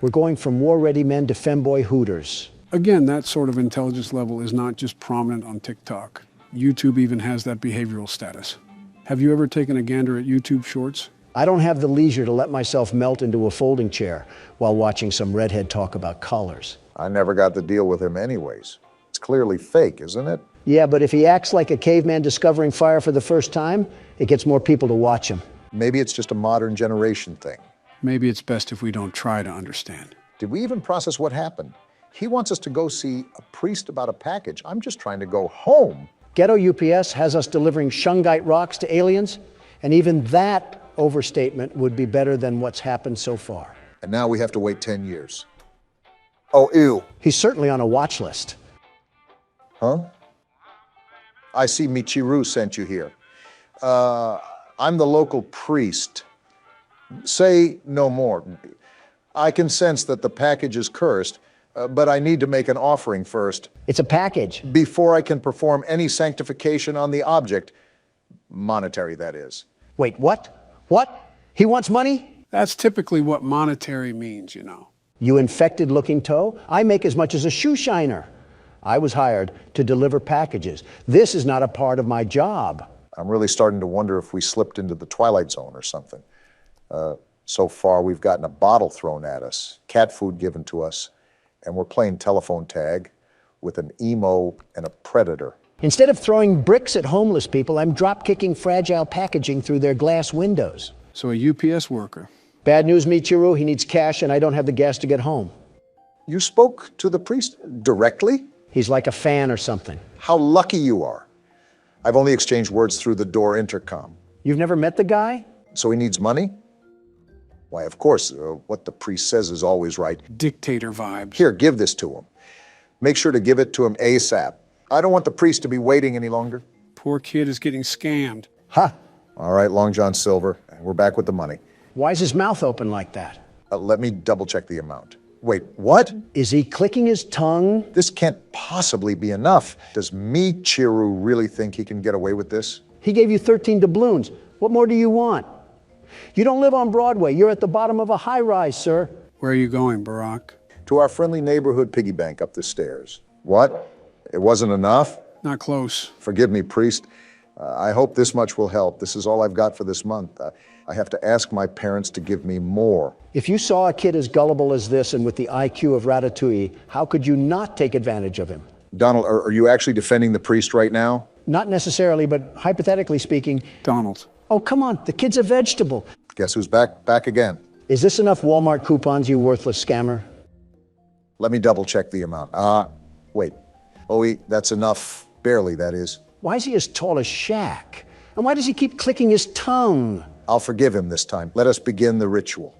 We're going from war-ready men to femboy hooters. Again, that sort of intelligence level is not just prominent on TikTok. YouTube even has that behavioral status. Have you ever taken a gander at YouTube Shorts? I don't have the leisure to let myself melt into a folding chair while watching some redhead talk about colors. I never got to deal with him anyways. It's clearly fake, isn't it? Yeah, but if he acts like a caveman discovering fire for the first time, it gets more people to watch him. Maybe it's just a modern generation thing. Maybe it's best if we don't try to understand. Did we even process what happened? He wants us to go see a priest about a package. I'm just trying to go home. Ghetto UPS has us delivering shungite rocks to aliens, and even that overstatement would be better than what's happened so far. And now we have to wait 10 years. Oh, ew. He's certainly on a watch list. Huh? I see Michiru sent you here. I'm the local priest. Say no more. I can sense that the package is cursed, but I need to make an offering first. It's a package. Before I can perform any sanctification on the object. Monetary, that is. Wait, what? What? He wants money? That's typically what monetary means, you know. You infected-looking toe? I make as much as a shoe shiner. I was hired to deliver packages. This is not a part of my job. I'm really starting to wonder if we slipped into the Twilight Zone or something. So far, we've gotten a bottle thrown at us, cat food given to us, and we're playing telephone tag with an emo and a predator. Instead of throwing bricks at homeless people, I'm drop-kicking fragile packaging through their glass windows. So a UPS worker. Bad news, Michiru. He needs cash, and I don't have the gas to get home. You spoke to the priest directly? He's like a fan or something. How lucky you are. I've only exchanged words through the door intercom. You've never met the guy? So he needs money? Why, of course, what the priest says is always right. Dictator vibes. Here, give this to him. Make sure to give it to him ASAP. I don't want the priest to be waiting any longer. Poor kid is getting scammed. Ha! All right, Long John Silver, we're back with the money. Why is his mouth open like that? Let me double check the amount. Wait, what? Is he clicking his tongue? This can't possibly be enough. Does Michiru really think he can get away with this? He gave you 13 doubloons. What more do you want? You don't live on Broadway. You're at the bottom of a high-rise, sir. Where are you going, Barack? To our friendly neighborhood piggy bank up the stairs. What? It wasn't enough? Not close. Forgive me, priest. I hope this much will help. This is all I've got for this month. I have to ask my parents to give me more. If you saw a kid as gullible as this and with the IQ of Ratatouille, how could you not take advantage of him? Donald, are you actually defending the priest right now? Not necessarily, but hypothetically speaking. Donald. Oh, come on. The kid's a vegetable. Guess who's back again? Is this enough Walmart coupons, you worthless scammer? Let me double check the amount. Wait. Oh, that's enough. Barely, that is. Why is he as tall as Shaq? And why does he keep clicking his tongue? I'll forgive him this time. Let us begin the ritual.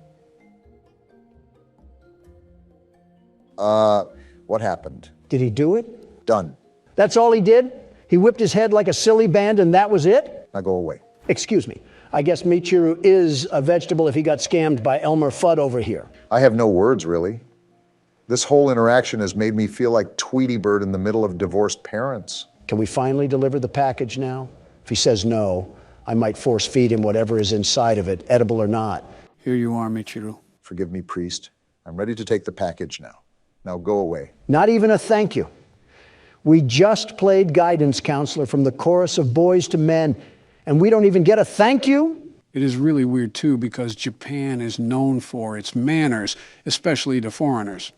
What happened? Did he do it? Done. That's all he did? He whipped his head like a silly band and that was it? Now go away. Excuse me. I guess Michiru is a vegetable if he got scammed by Elmer Fudd over here. I have no words, really. This whole interaction has made me feel like Tweety Bird in the middle of divorced parents. Can we finally deliver the package now? If he says no, I might force feed him whatever is inside of it, edible or not. Here you are, Michiru. Forgive me, priest. I'm ready to take the package now. Now go away. Not even a thank you. We just played guidance counselor from the chorus of Boys to Men, and we don't even get a thank you? It is really weird, too, because Japan is known for its manners, especially to foreigners.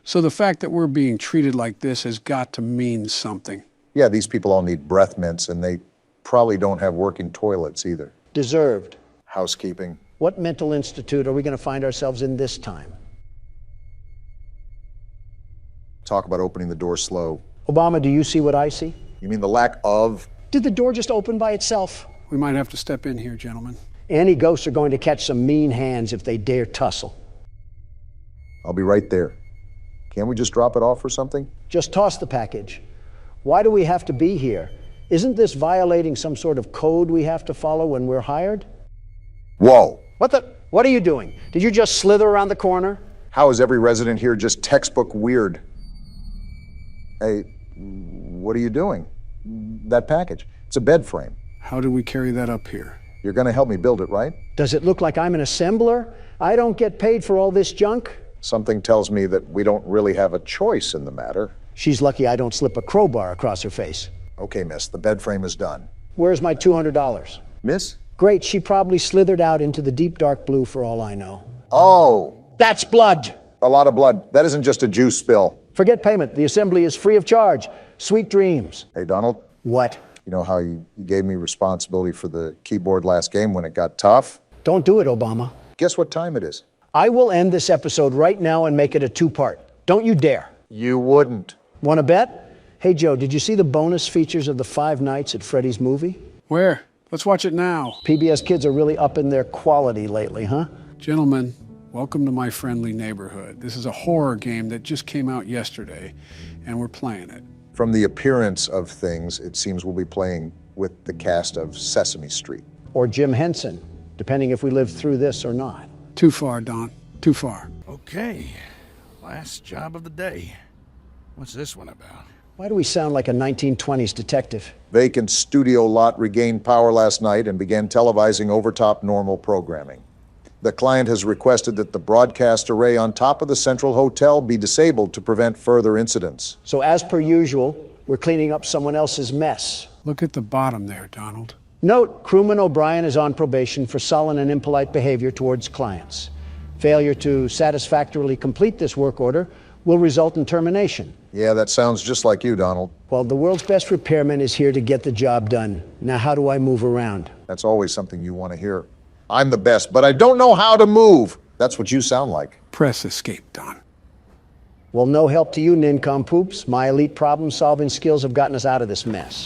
So the fact that we're being treated like this has got to mean something. Yeah, these people all need breath mints, and they probably don't have working toilets either. Deserved. Housekeeping. What mental institute are we going to find ourselves in this time? Talk about opening the door slow. Obama, do you see what I see? You mean the lack of? Did the door just open by itself? We might have to step in here, gentlemen. Any ghosts are going to catch some mean hands if they dare tussle. I'll be right there. Can't we just drop it off or something? Just toss the package. Why do we have to be here? Isn't this violating some sort of code we have to follow when we're hired? Whoa! What are you doing? Did you just slither around the corner? How is every resident here just textbook weird? Hey, what are you doing? That package. It's a bed frame. How do we carry that up here? You're going to help me build it, right? Does it look like I'm an assembler? I don't get paid for all this junk. Something tells me that we don't really have a choice in the matter. She's lucky I don't slip a crowbar across her face. Okay, miss, the bed frame is done. Where's my $200? Miss? Great, she probably slithered out into the deep dark blue for all I know. Oh! That's blood! A lot of blood. That isn't just a juice spill. Forget payment. The assembly is free of charge. Sweet dreams. Hey, Donald? What? You know how you gave me responsibility for the keyboard last game when it got tough? Don't do it, Obama. Guess what time it is? I will end this episode right now and make it a two-part. Don't you dare. You wouldn't. Want to bet? Hey, Joe, did you see the bonus features of the 5 Nights at Freddy's movie? Where? Let's watch it now. PBS kids are really upping their quality lately, huh? Gentlemen, welcome to my friendly neighborhood. This is a horror game that just came out yesterday, and we're playing it. From the appearance of things, it seems we'll be playing with the cast of Sesame Street. Or Jim Henson, depending if we live through this or not. Too far, Don. Too far. Okay, last job of the day. What's this one about? Why do we sound like a 1920s detective? Vacant studio lot regained power last night and began televising overtop normal programming. The client has requested that the broadcast array on top of the Central Hotel be disabled to prevent further incidents. So as per usual, we're cleaning up someone else's mess. Look at the bottom there, Donald. Note, crewman O'Brien is on probation for sullen and impolite behavior towards clients. Failure to satisfactorily complete this work order will result in termination. Yeah, that sounds just like you, Donald. Well, the world's best repairman is here to get the job done. Now, how do I move around? That's always something you want to hear. I'm the best, but I don't know how to move. That's what you sound like. Press escape, Don. Well, no help to you, nincompoops. My elite problem-solving skills have gotten us out of this mess.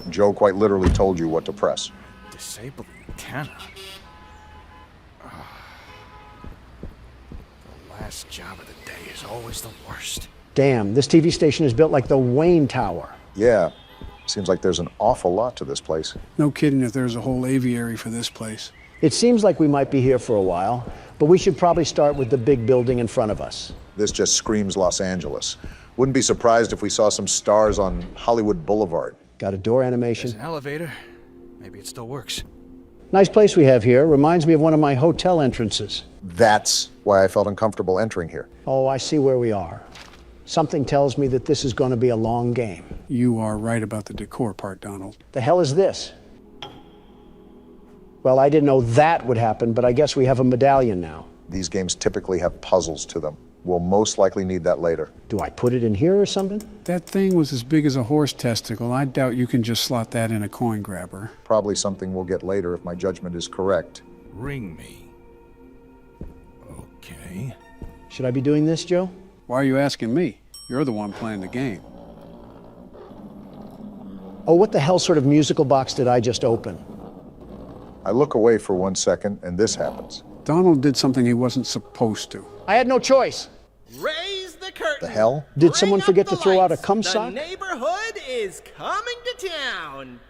Joe quite literally told you what to press. Disable the antenna. The last job of the day is always the worst. Damn, this TV station is built like the Wayne Tower. Yeah. Seems like there's an awful lot to this place. No kidding if there's a whole aviary for this place. It seems like we might be here for a while, but we should probably start with the big building in front of us. This just screams Los Angeles. Wouldn't be surprised if we saw some stars on Hollywood Boulevard. Got a door animation. There's an elevator. Maybe it still works. Nice place we have here. Reminds me of one of my hotel entrances. That's why I felt uncomfortable entering here. Oh, I see where we are. Something tells me that this is going to be a long game. You are right about the decor part, Donald. The hell is this? Well, I didn't know that would happen, but I guess we have a medallion now. These games typically have puzzles to them. We'll most likely need that later. Do I put it in here or something? That thing was as big as a horse testicle. I doubt you can just slot that in a coin grabber. Probably something we'll get later if my judgment is correct. Ring me. Okay. Should I be doing this, Joe? Why are you asking me? You're the one playing the game. Oh, what the hell sort of musical box did I just open? I look away for 1 second, and this happens. Donald did something he wasn't supposed to. I had no choice. Raise the curtain. The hell? Did someone forget to throw out a cum The sock? neighborhood is coming to town.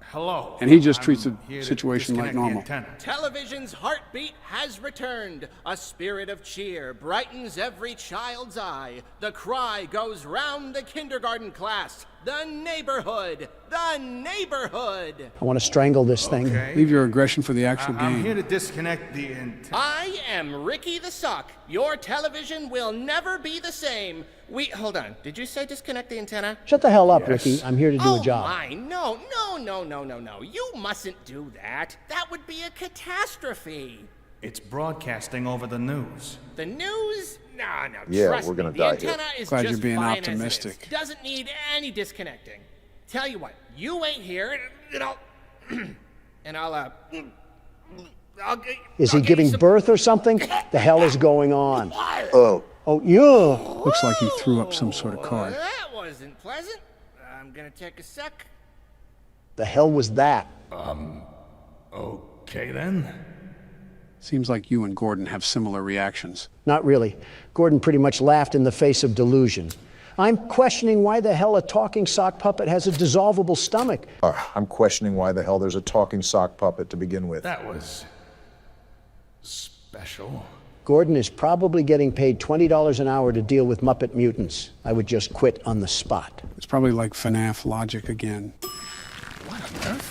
Hello. And he just treats the here to situation like disconnect the normal. antenna. Television's heartbeat has returned. A spirit of cheer brightens every child's eye. The cry goes round the kindergarten class. The neighborhood! The neighborhood! I want to strangle this thing. Okay. Leave your aggression for the actual I'm game. here to disconnect the antenna. I am Ricky the Sock. Your television will never be the same. Hold on. Did you say disconnect the antenna? Shut the hell up, Yes. Ricky. I'm here to do Oh a job. my, no. You mustn't do that. That would be a catastrophe. It's broadcasting over the news. The news? No. Yeah, trust we're gonna me. die The here. antenna is Glad just you're being fine as it is. optimistic. Doesn't need any disconnecting. Tell you what, you ain't here, and I'll Is he giving birth or something? The hell is going on? Oh. Oh, yeah. Looks like he threw up some sort of card. That wasn't pleasant. I'm gonna take a sec. The hell was that? Okay then. Seems like you and Gordon have similar reactions. Not really. Gordon pretty much laughed in the face of delusion. I'm questioning why the hell a talking sock puppet has a dissolvable stomach. I'm questioning why the hell there's a talking sock puppet to begin with. That was special. Gordon is probably getting paid $20 an hour to deal with Muppet mutants. I would just quit on the spot. It's probably like FNAF logic again. What on earth?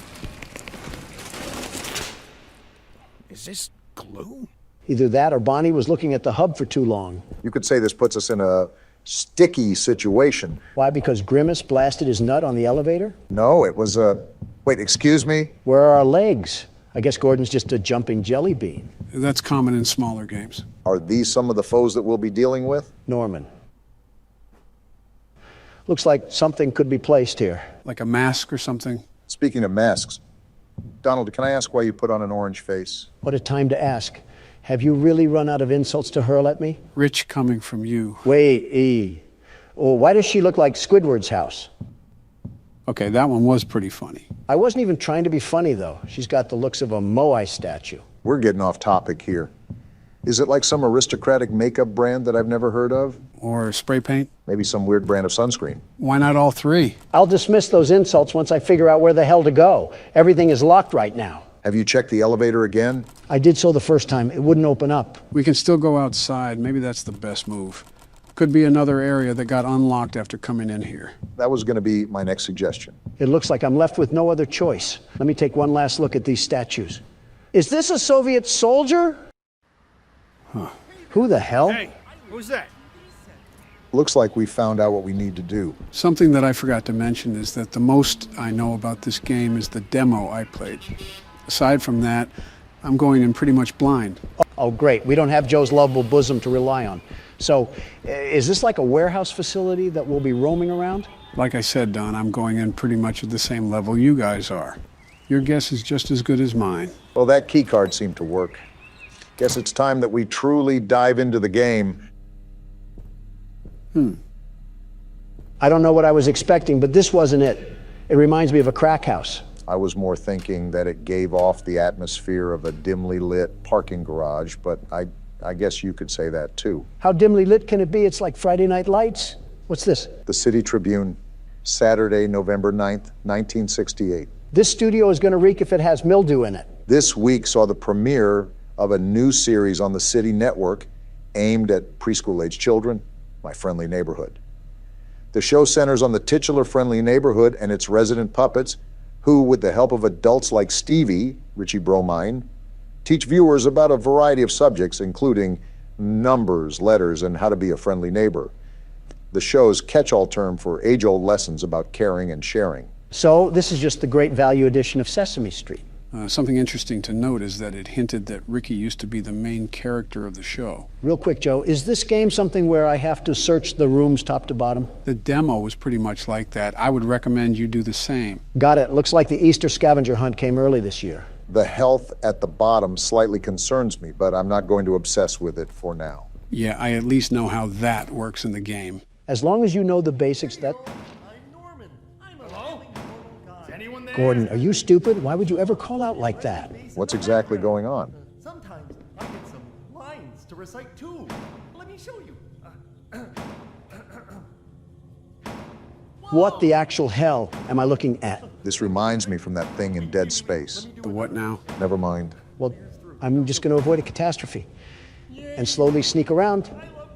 Is this glue? Either that or Bonnie was looking at the hub for too long. You could say this puts us in a sticky situation. Why? Because Grimace blasted his nut on the elevator? No, it was a... Wait, excuse me? Where are our legs? I guess Gordon's just a jumping jelly bean. That's common in smaller games. Are these some of the foes that we'll be dealing with? Norman. Looks like something could be placed here. Like a mask or something. Speaking of masks, Donald, can I ask why you put on an orange face? What a time to ask. Have you really run out of insults to hurl at me? Rich coming from you. Wait, Oh, why does she look like Squidward's house? Okay, that one was pretty funny. I wasn't even trying to be funny, though. She's got the looks of a Moai statue. We're getting off topic here. Is it like some aristocratic makeup brand that I've never heard of? Or spray paint. Maybe some weird brand of sunscreen. Why not all three? I'll dismiss those insults once I figure out where the hell to go. Everything is locked right now. Have you checked the elevator again? I did so the first time. It wouldn't open up. We can still go outside. Maybe that's the best move. Could be another area that got unlocked after coming in here. That was going to be my next suggestion. It looks like I'm left with no other choice. Let me take one last look at these statues. Is this a Soviet soldier? Huh. Who the hell? Hey, who's that? Looks like we found out what we need to do. Something that I forgot to mention is that the most I know about this game is the demo I played. Aside from that, I'm going in pretty much blind. Oh, great. We don't have Joe's lovable bosom to rely on. So, is this like a warehouse facility that we'll be roaming around? Like I said, Don, I'm going in pretty much at the same level you guys are. Your guess is just as good as mine. Well, that key card seemed to work. Guess it's time that we truly dive into the game. I don't know what I was expecting, but this wasn't it. It reminds me of a crack house. I was more thinking that it gave off the atmosphere of a dimly lit parking garage, but I guess you could say that too. How dimly lit can it be? It's like Friday Night Lights. What's this? The City Tribune. Saturday, November 9th, 1968. This studio is going to reek if it has mildew in it. This week saw the premiere of a new series on the City Network aimed at preschool-age children, My Friendly Neighborhood. The show centers on the titular friendly neighborhood and its resident puppets, who, with the help of adults like Stevie, Richie Bromine, teach viewers about a variety of subjects, including numbers, letters, and how to be a friendly neighbor. The show's catch-all term for age-old lessons about caring and sharing. So this is just the great value edition of Sesame Street. Something interesting to note is that it hinted that Ricky used to be the main character of the show. Real quick, Joe, is this game something where I have to search the rooms top to bottom? The demo was pretty much like that. I would recommend you do the same. Got it. Looks like the Easter scavenger hunt came early this year. The health at the bottom slightly concerns me, but I'm not going to obsess with it for now. Yeah, I at least know how that works in the game. As long as you know the basics, that... Gordon, are you stupid? Why would you ever call out like that? What's exactly going on? Sometimes I get some lines to recite too. Let me show you. What the actual hell am I looking at? This reminds me from that thing in Dead Space. The what now? Never mind. Well, I'm just going to avoid a catastrophe and slowly sneak around,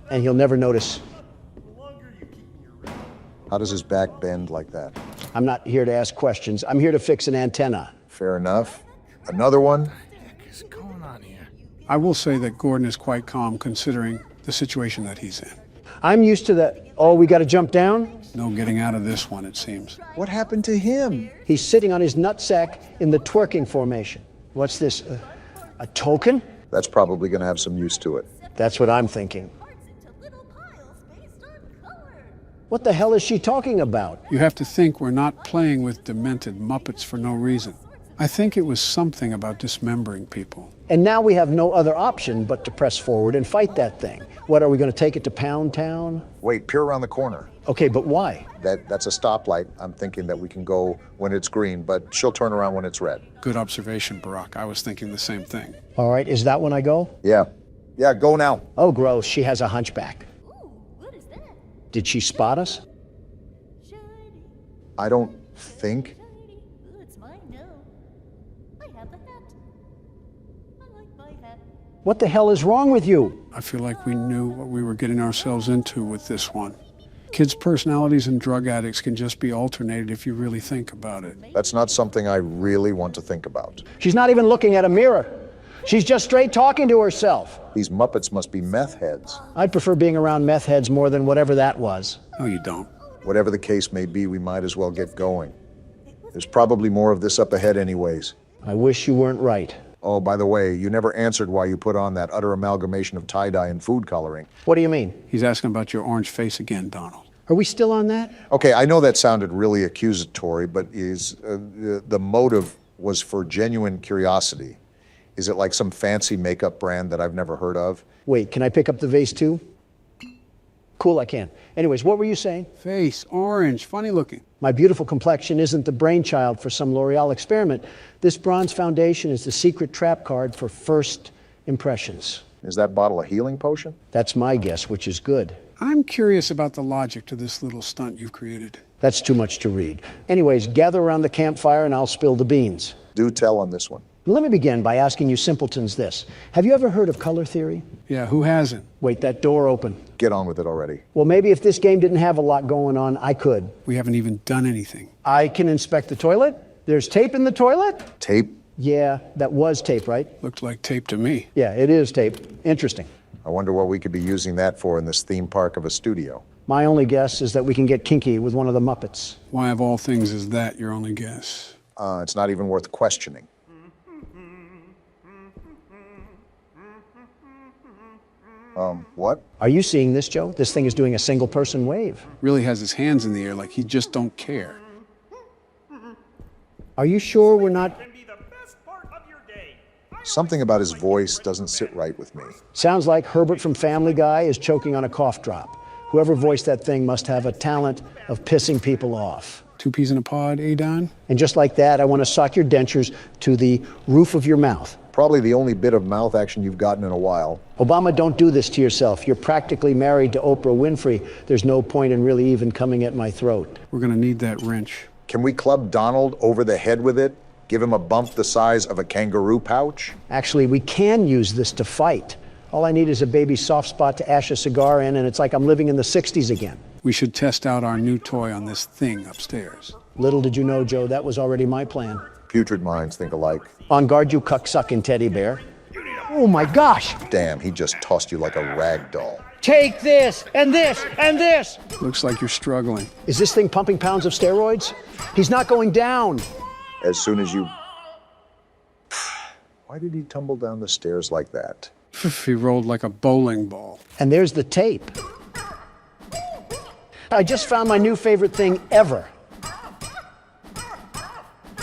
and he'll never notice. How does his back bend like that? I'm not here to ask questions. I'm here to fix an antenna. Fair enough. Another one? What the heck is going on here? I will say that Gordon is quite calm considering the situation that he's in. I'm used to that, oh, we got to jump down? No getting out of this one, it seems. What happened to him? He's sitting on his nutsack in the twerking formation. What's this, a token? That's probably going to have some use to it. That's what I'm thinking. What the hell is she talking about? You have to think we're not playing with demented Muppets for no reason. I think it was something about dismembering people. And now we have no other option but to press forward and fight that thing. What, are we going to take it to Pound Town? Wait, peer around the corner. Okay, but why? That's a stoplight. I'm thinking that we can go when it's green, but she'll turn around when it's red. Good observation, Barack. I was thinking the same thing. All right, is that when I go? Yeah. Yeah, go now. Oh, gross. She has a hunchback. Did she spot us? I don't think. What the hell is wrong with you? I feel like we knew what we were getting ourselves into with this one. Kids' personalities and drug addicts can just be alternated if you really think about it. That's not something I really want to think about. She's not even looking at a mirror. She's just straight talking to herself. These Muppets must be meth heads. I'd prefer being around meth heads more than whatever that was. No, you don't. Whatever the case may be, we might as well get going. There's probably more of this up ahead anyways. I wish you weren't right. Oh, by the way, you never answered why you put on that utter amalgamation of tie-dye and food coloring. What do you mean? He's asking about your orange face again, Donald. Are we still on that? Okay, I know that sounded really accusatory, but the motive was for genuine curiosity. Is it like some fancy makeup brand that I've never heard of? Wait, can I pick up the vase too? Cool, I can. Anyways, what were you saying? Face, orange, funny looking. My beautiful complexion isn't the brainchild for some L'Oreal experiment. This bronze foundation is the secret trap card for first impressions. Is that bottle a healing potion? That's my guess, which is good. I'm curious about the logic to this little stunt you've created. That's too much to read. Anyways, gather around the campfire and I'll spill the beans. Do tell on this one. Let me begin by asking you simpletons this. Have you ever heard of color theory? Yeah, who hasn't? Wait, that door open. Get on with it already. Well, maybe if this game didn't have a lot going on, I could. We haven't even done anything. I can inspect the toilet. There's tape in the toilet? Tape? Yeah, that was tape, right? Looked like tape to me. Yeah, it is tape. Interesting. I wonder what we could be using that for in this theme park of a studio. My only guess is that we can get kinky with one of the Muppets. Why of all things is that your only guess? It's not even worth questioning. What? Are you seeing this, Joe? This thing is doing a single person wave. Really has his hands in the air like he just don't care. Are you sure we're not... Something about his voice doesn't sit right with me. Sounds like Herbert from Family Guy is choking on a cough drop. Whoever voiced that thing must have a talent of pissing people off. 2 peas in a pod, eh, Don? And just like that, I want to sock your dentures to the roof of your mouth. Probably the only bit of mouth action you've gotten in a while. Obama, don't do this to yourself. You're practically married to Oprah Winfrey. There's no point in really even coming at my throat. We're gonna need that wrench. Can we club Donald over the head with it? Give him a bump the size of a kangaroo pouch? Actually, we can use this to fight. All I need is a baby soft spot to ash a cigar in, and it's like I'm living in the 60s again. We should test out our new toy on this thing upstairs. Little did you know, Joe, that was already my plan. Putrid minds think alike. On guard, you cuck-sucking teddy bear. Oh my gosh! Damn, he just tossed you like a rag doll. Take this, and this, and this! Looks like you're struggling. Is this thing pumping pounds of steroids? He's not going down. As soon as you... Why did he tumble down the stairs like that? He rolled like a bowling ball. And there's the tape. I just found my new favorite thing ever.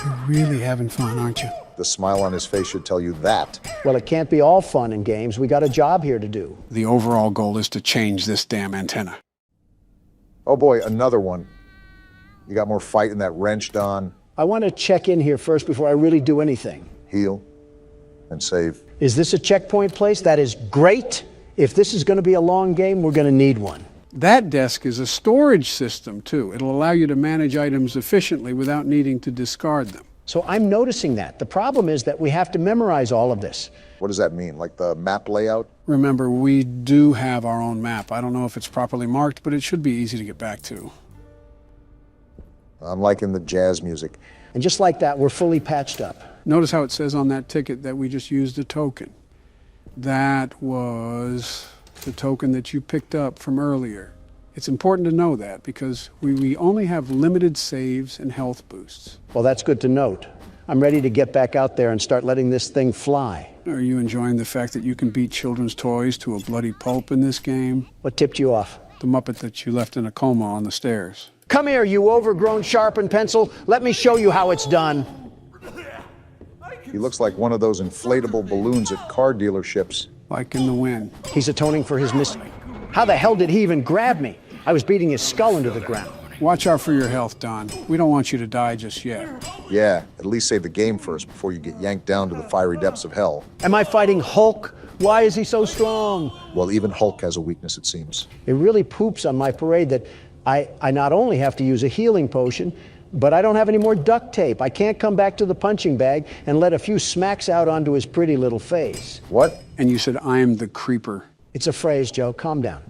You're really having fun, aren't you? The smile on his face should tell you that. Well, it can't be all fun and games. We got a job here to do. The overall goal is to change this damn antenna. Oh boy, another one. You got more fight in that wrench, Don. I want to check in here first before I really do anything. Heal and save. Is this a checkpoint place? That is great. If this is going to be a long game, we're going to need one. That desk is a storage system, too. It'll allow you to manage items efficiently without needing to discard them. So I'm noticing that. The problem is that we have to memorize all of this. What does that mean? Like the map layout? Remember, we do have our own map. I don't know if it's properly marked, but it should be easy to get back to. I'm liking the jazz music. And just like that, we're fully patched up. Notice how it says on that ticket that we just used a token. That was the token that you picked up from earlier. It's important to know that because we only have limited saves and health boosts. Well, that's good to note. I'm ready to get back out there and start letting this thing fly. Are you enjoying the fact that you can beat children's toys to a bloody pulp in this game? What tipped you off? The Muppet that you left in a coma on the stairs. Come here, you overgrown sharpened pencil. Let me show you how it's done. He looks like one of those inflatable balloons at car dealerships. Like in the wind. He's atoning for his mistake. How the hell did he even grab me? I was beating his skull into the ground. Watch out for your health, Don. We don't want you to die just yet. Yeah, at least save the game first before you get yanked down to the fiery depths of hell. Am I fighting Hulk? Why is he so strong? Well, even Hulk has a weakness, it seems. It really poops on my parade that I not only have to use a healing potion, but I don't have any more duct tape. I can't come back to the punching bag and let a few smacks out onto his pretty little face. What? And you said, I'm the creeper. It's a phrase, Joe. Calm down.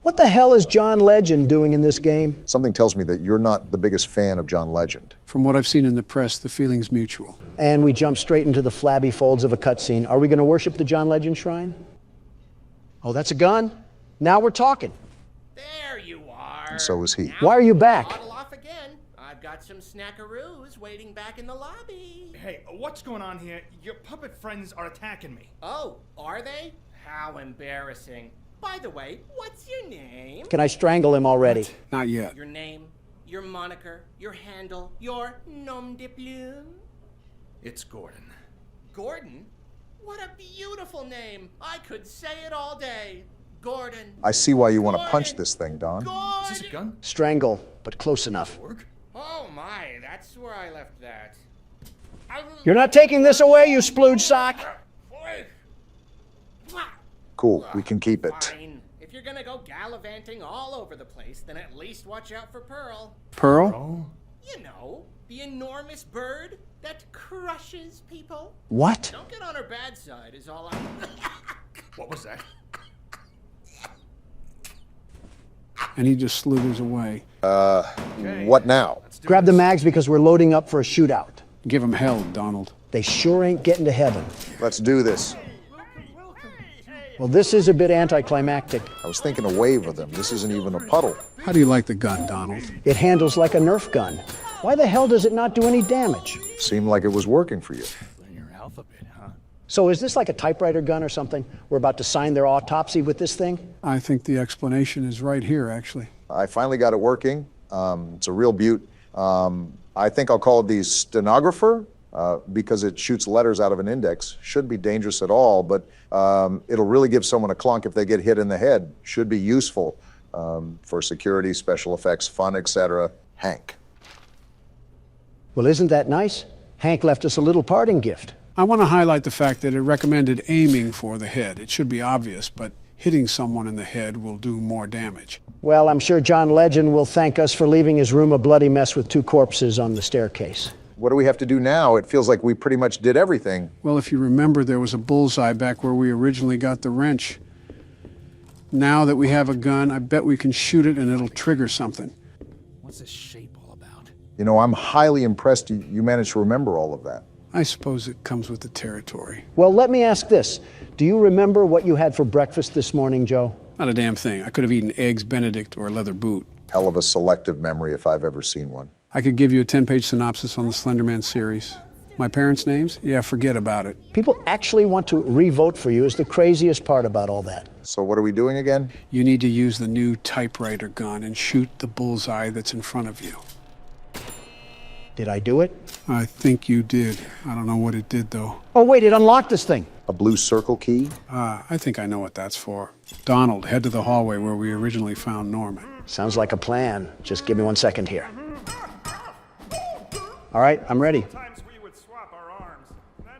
What the hell is John Legend doing in this game? Something tells me that you're not the biggest fan of John Legend. From what I've seen in the press, the feeling's mutual. And we jump straight into the flabby folds of a cutscene. Are we going to worship the John Legend shrine? Oh, that's a gun? Now we're talking. There you are. And so is he. Why are you back? Bottle off again. I've got some snackaroos waiting back in the lobby. Hey, what's going on here? Your puppet friends are attacking me. Oh, are they? How embarrassing. By the way, what's your name? Can I strangle him already? What? Not yet. Your name, your moniker, your handle, your nom de plume? It's Gordon. Gordon? What a beautiful name. I could say it all day. Gordon. I see why you want to punch this thing, Don. Gordon. Is this a gun? Strangle, but close enough. Oh my, that's where I left that. You're not taking this away, you splooge sock? Cool, we can keep it. Fine. If you're gonna go gallivanting all over the place, then at least watch out for Pearl. Pearl? You know, the enormous bird that crushes people. What? Don't get on her bad side is all I... What was that? And he just slithers away. What now? Grab the mags because we're loading up for a shootout. Give him hell, Donald. They sure ain't getting to heaven. Let's do this. Well, this is a bit anticlimactic. I was thinking a wave of them. This isn't even a puddle. How do you like the gun, Donald? It handles like a Nerf gun. Why the hell does it not do any damage? Seemed like it was working for you. Your alphabet, huh? So is this like a typewriter gun or something? We're about to sign their autopsy with this thing? I think the explanation is right here, actually. I finally got it working. It's a real beaut. I think I'll call it the stenographer because it shoots letters out of an index. Shouldn't be dangerous at all, but it'll really give someone a clunk if they get hit in the head. Should be useful for security, special effects, fun, etc. Hank. Well, isn't that nice? Hank left us a little parting gift. I want to highlight the fact that it recommended aiming for the head. It should be obvious, but hitting someone in the head will do more damage. Well, I'm sure John Legend will thank us for leaving his room a bloody mess with 2 corpses on the staircase. What do we have to do now? It feels like we pretty much did everything. Well, if you remember, there was a bullseye back where we originally got the wrench. Now that we have a gun, I bet we can shoot it and it'll trigger something. What's this shape all about? You know, I'm highly impressed you managed to remember all of that. I suppose it comes with the territory. Well, let me ask this. Do you remember what you had for breakfast this morning, Joe? Not a damn thing. I could have eaten eggs Benedict or a leather boot. Hell of a selective memory if I've ever seen one. I could give you a 10-page synopsis on the Slender Man series. My parents' names? Yeah, forget about it. People actually want to re-vote for you is the craziest part about all that. So what are we doing again? You need to use the new typewriter gun and shoot the bullseye that's in front of you. Did I do it? I think you did. I don't know what it did, though. Oh, wait, it unlocked this thing. A blue circle key? I think I know what that's for. Donald, head to the hallway where we originally found Norman. Sounds like a plan. Just give me 1 second here. All right, I'm ready.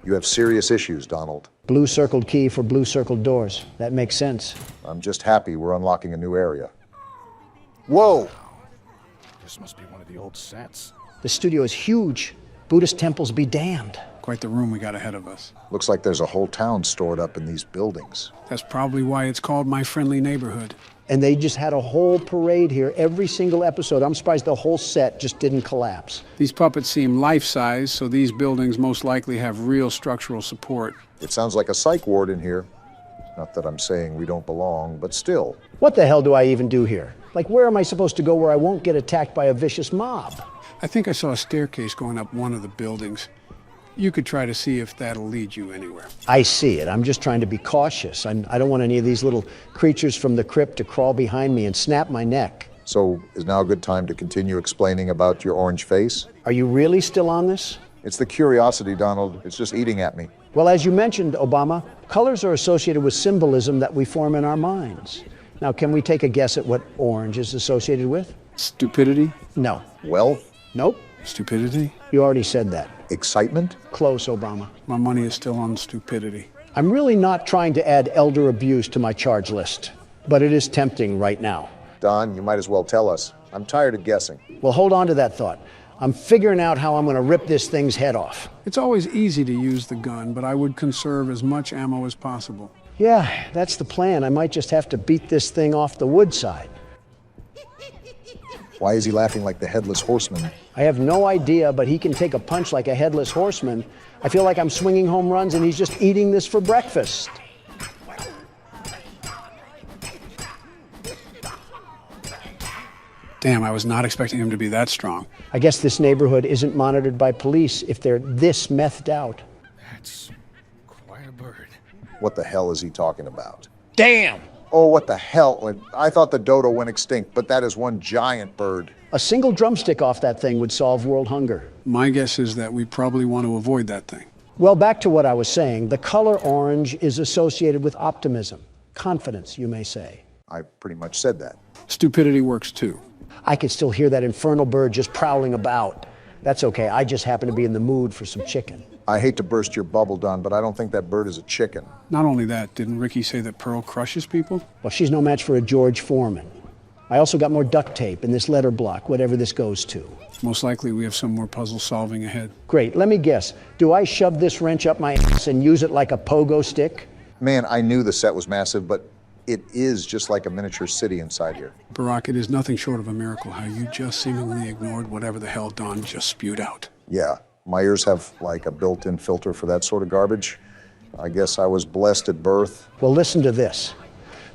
You have serious issues, Donald. Blue circled key for blue circled doors. That makes sense. I'm just happy we're unlocking a new area. Whoa! This must be one of the old sets. The studio is huge. Buddhist temples be damned. Quite the room we got ahead of us. Looks like there's a whole town stored up in these buildings. That's probably why it's called My Friendly Neighborhood. And they just had a whole parade here every single episode. I'm surprised the whole set just didn't collapse. These puppets seem life-size, so these buildings most likely have real structural support. It sounds like a psych ward in here. Not that I'm saying we don't belong, but still. What the hell do I even do here? Like, where am I supposed to go where I won't get attacked by a vicious mob? I think I saw a staircase going up one of the buildings. You could try to see if that'll lead you anywhere. I see it. I'm just trying to be cautious. I don't want any of these little creatures from the crypt to crawl behind me and snap my neck. So is now a good time to continue explaining about your orange face? Are you really still on this? It's the curiosity, Donald. It's just eating at me. Well, as you mentioned, Obama, colors are associated with symbolism that we form in our minds. Now, can we take a guess at what orange is associated with? Stupidity? No. Wealth? Nope. Stupidity? You already said that. Excitement? Close, Obama. My money is still on stupidity. I'm really not trying to add elder abuse to my charge list, but it is tempting right now. Don, you might as well tell us. I'm tired of guessing. Well, hold on to that thought. I'm figuring out how I'm going to rip this thing's head off. It's always easy to use the gun, but I would conserve as much ammo as possible. Yeah, that's the plan. I might just have to beat this thing off the wood side. Why is he laughing like the headless horseman? I have no idea, but he can take a punch like a headless horseman. I feel like I'm swinging home runs and he's just eating this for breakfast. Damn, I was not expecting him to be that strong. I guess this neighborhood isn't monitored by police if they're this methed out. That's quite a bird. What the hell is he talking about? Damn! Oh, what the hell? I thought the dodo went extinct, but that is one giant bird. A single drumstick off that thing would solve world hunger. My guess is that we probably want to avoid that thing. Well, back to what I was saying. The color orange is associated with optimism, confidence, you may say. I pretty much said that. Stupidity works too. I could still hear that infernal bird just prowling about. That's okay, I just happen to be in the mood for some chicken. I hate to burst your bubble, Don, but I don't think that bird is a chicken. Not only that, didn't Ricky say that Pearl crushes people? Well, she's no match for a George Foreman. I also got more duct tape in this letter block, whatever this goes to. Most likely we have some more puzzle solving ahead. Great, let me guess. Do I shove this wrench up my ass and use it like a pogo stick? Man, I knew the set was massive, but it is just like a miniature city inside here. Barack, it is nothing short of a miracle how you just seemingly ignored whatever the hell Don just spewed out. Yeah, my ears have like a built-in filter for that sort of garbage. I guess I was blessed at birth. Well, listen to this.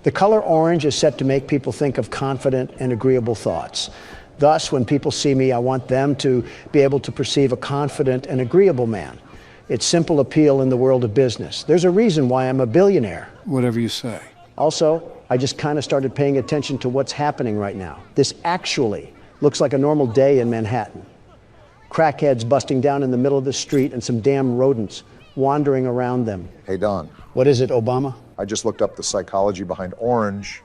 The color orange is set to make people think of confident and agreeable thoughts. Thus, when people see me, I want them to be able to perceive a confident and agreeable man. It's simple appeal in the world of business. There's a reason why I'm a billionaire. Whatever you say. Also, I just kind of started paying attention to what's happening right now. This actually looks like a normal day in Manhattan. Crackheads busting down in the middle of the street and some damn rodents wandering around them. Hey, Don. What is it, Obama? I just looked up the psychology behind orange,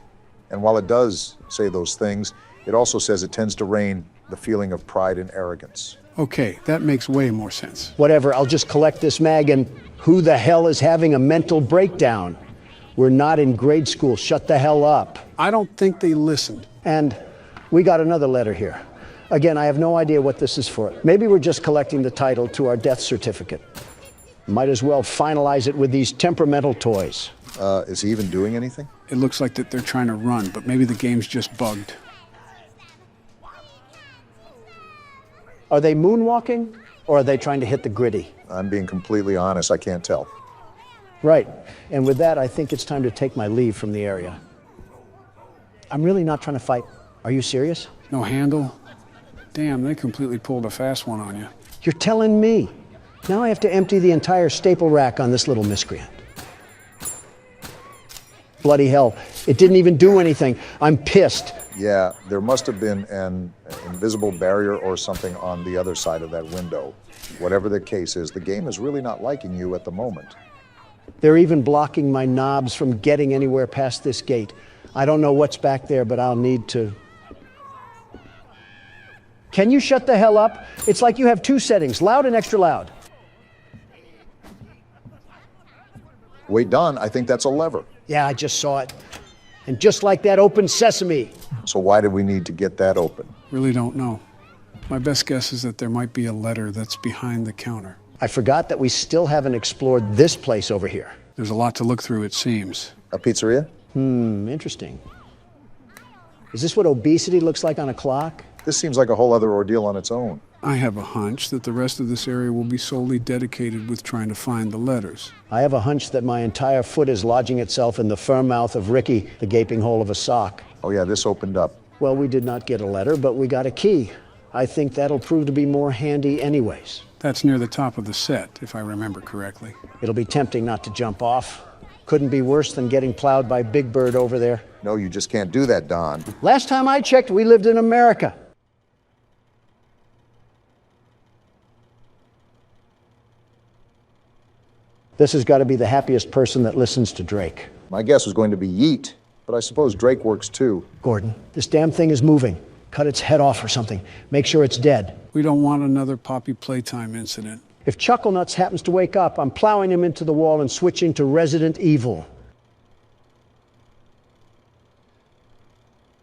and while it does say those things, it also says it tends to reign the feeling of pride and arrogance. Okay, that makes way more sense. Whatever, I'll just collect this mag and who the hell is having a mental breakdown? We're not in grade school. Shut the hell up. I don't think they listened. And we got another letter here. Again, I have no idea what this is for. Maybe we're just collecting the title to our death certificate. Might as well finalize it with these temperamental toys. Is he even doing anything? It looks like that they're trying to run, but maybe the game's just bugged. Are they moonwalking, or are they trying to hit the gritty? I'm being completely honest, I can't tell. Right. And with that, I think it's time to take my leave from the area. I'm really not trying to fight. Are you serious? No handle? Damn, they completely pulled a fast one on you. You're telling me. Now I have to empty the entire staple rack on this little miscreant. Bloody hell. It didn't even do anything. I'm pissed. Yeah, there must have been an invisible barrier or something on the other side of that window. Whatever the case is, the game is really not liking you at the moment. They're even blocking my knobs from getting anywhere past this gate. I don't know what's back there, but I'll need to. Can you shut the hell up? It's like you have two settings, loud and extra loud. Wait, Don, I think that's a lever. Yeah, I just saw it. And just like that, open sesame. So why did we need to get that open? Really don't know. My best guess is that there might be a letter that's behind the counter. I forgot that we still haven't explored this place over here. There's a lot to look through, it seems. A pizzeria? Interesting. Is this what obesity looks like on a clock? This seems like a whole other ordeal on its own. I have a hunch that the rest of this area will be solely dedicated with trying to find the letters. I have a hunch that my entire foot is lodging itself in the firm mouth of Ricky, the gaping hole of a sock. Oh yeah, this opened up. Well, we did not get a letter, but we got a key. I think that'll prove to be more handy anyways. That's near the top of the set, if I remember correctly. It'll be tempting not to jump off. Couldn't be worse than getting plowed by Big Bird over there. No, you just can't do that, Don. Last time I checked, we lived in America. This has got to be the happiest person that listens to Drake. My guess was going to be Yeet, but I suppose Drake works too. Gordon, this damn thing is moving. Cut its head off or something. Make sure it's dead. We don't want another Poppy Playtime incident. If Chucklenuts happens to wake up, I'm plowing him into the wall and switching to Resident Evil.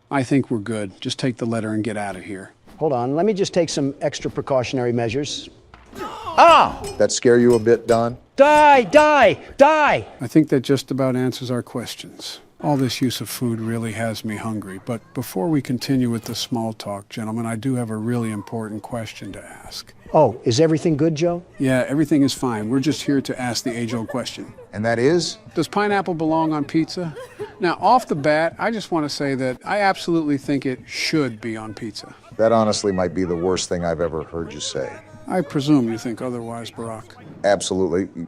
I think we're good. Just take the letter and get out of here. Hold on, let me just take some extra precautionary measures. Ah! That scare you a bit, Don? Die, die, die! I think that just about answers our questions. All this use of food really has me hungry. But before we continue with the small talk, gentlemen, I do have a really important question to ask. Oh, is everything good, Joe? Yeah, everything is fine. We're just here to ask the age-old question. And that is? Does pineapple belong on pizza? Now, off the bat, I just want to say that I absolutely think it should be on pizza. That honestly might be the worst thing I've ever heard you say. I presume you think otherwise, Barack. Absolutely.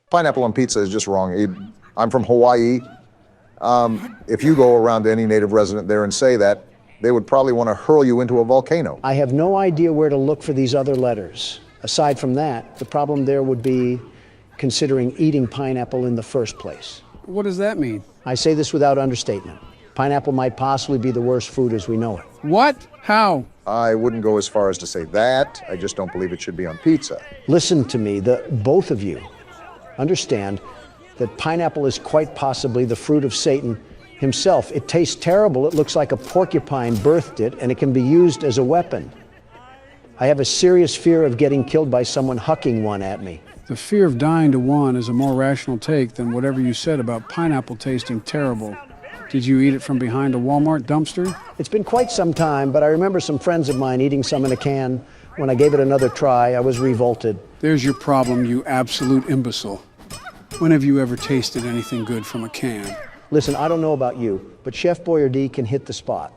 Pineapple on pizza is just wrong. I'm from Hawaii. If you go around to any native resident there and say that, they would probably want to hurl you into a volcano. I have no idea where to look for these other letters. Aside from that, the problem there would be considering eating pineapple in the first place. What does that mean? I say this without understatement. Pineapple might possibly be the worst food as we know it. What? How? I wouldn't go as far as to say that. I just don't believe it should be on pizza. Listen to me, both of you understand that pineapple is quite possibly the fruit of Satan himself. It tastes terrible. It looks like a porcupine birthed it, and it can be used as a weapon. I have a serious fear of getting killed by someone hucking one at me. The fear of dying to one is a more rational take than whatever you said about pineapple tasting terrible. Did you eat it from behind a Walmart dumpster? It's been quite some time, but I remember some friends of mine eating some in a can. When I gave it another try, I was revolted. There's your problem, you absolute imbecile. When have you ever tasted anything good from a can? Listen, I don't know about you, but Chef Boyardee can hit the spot.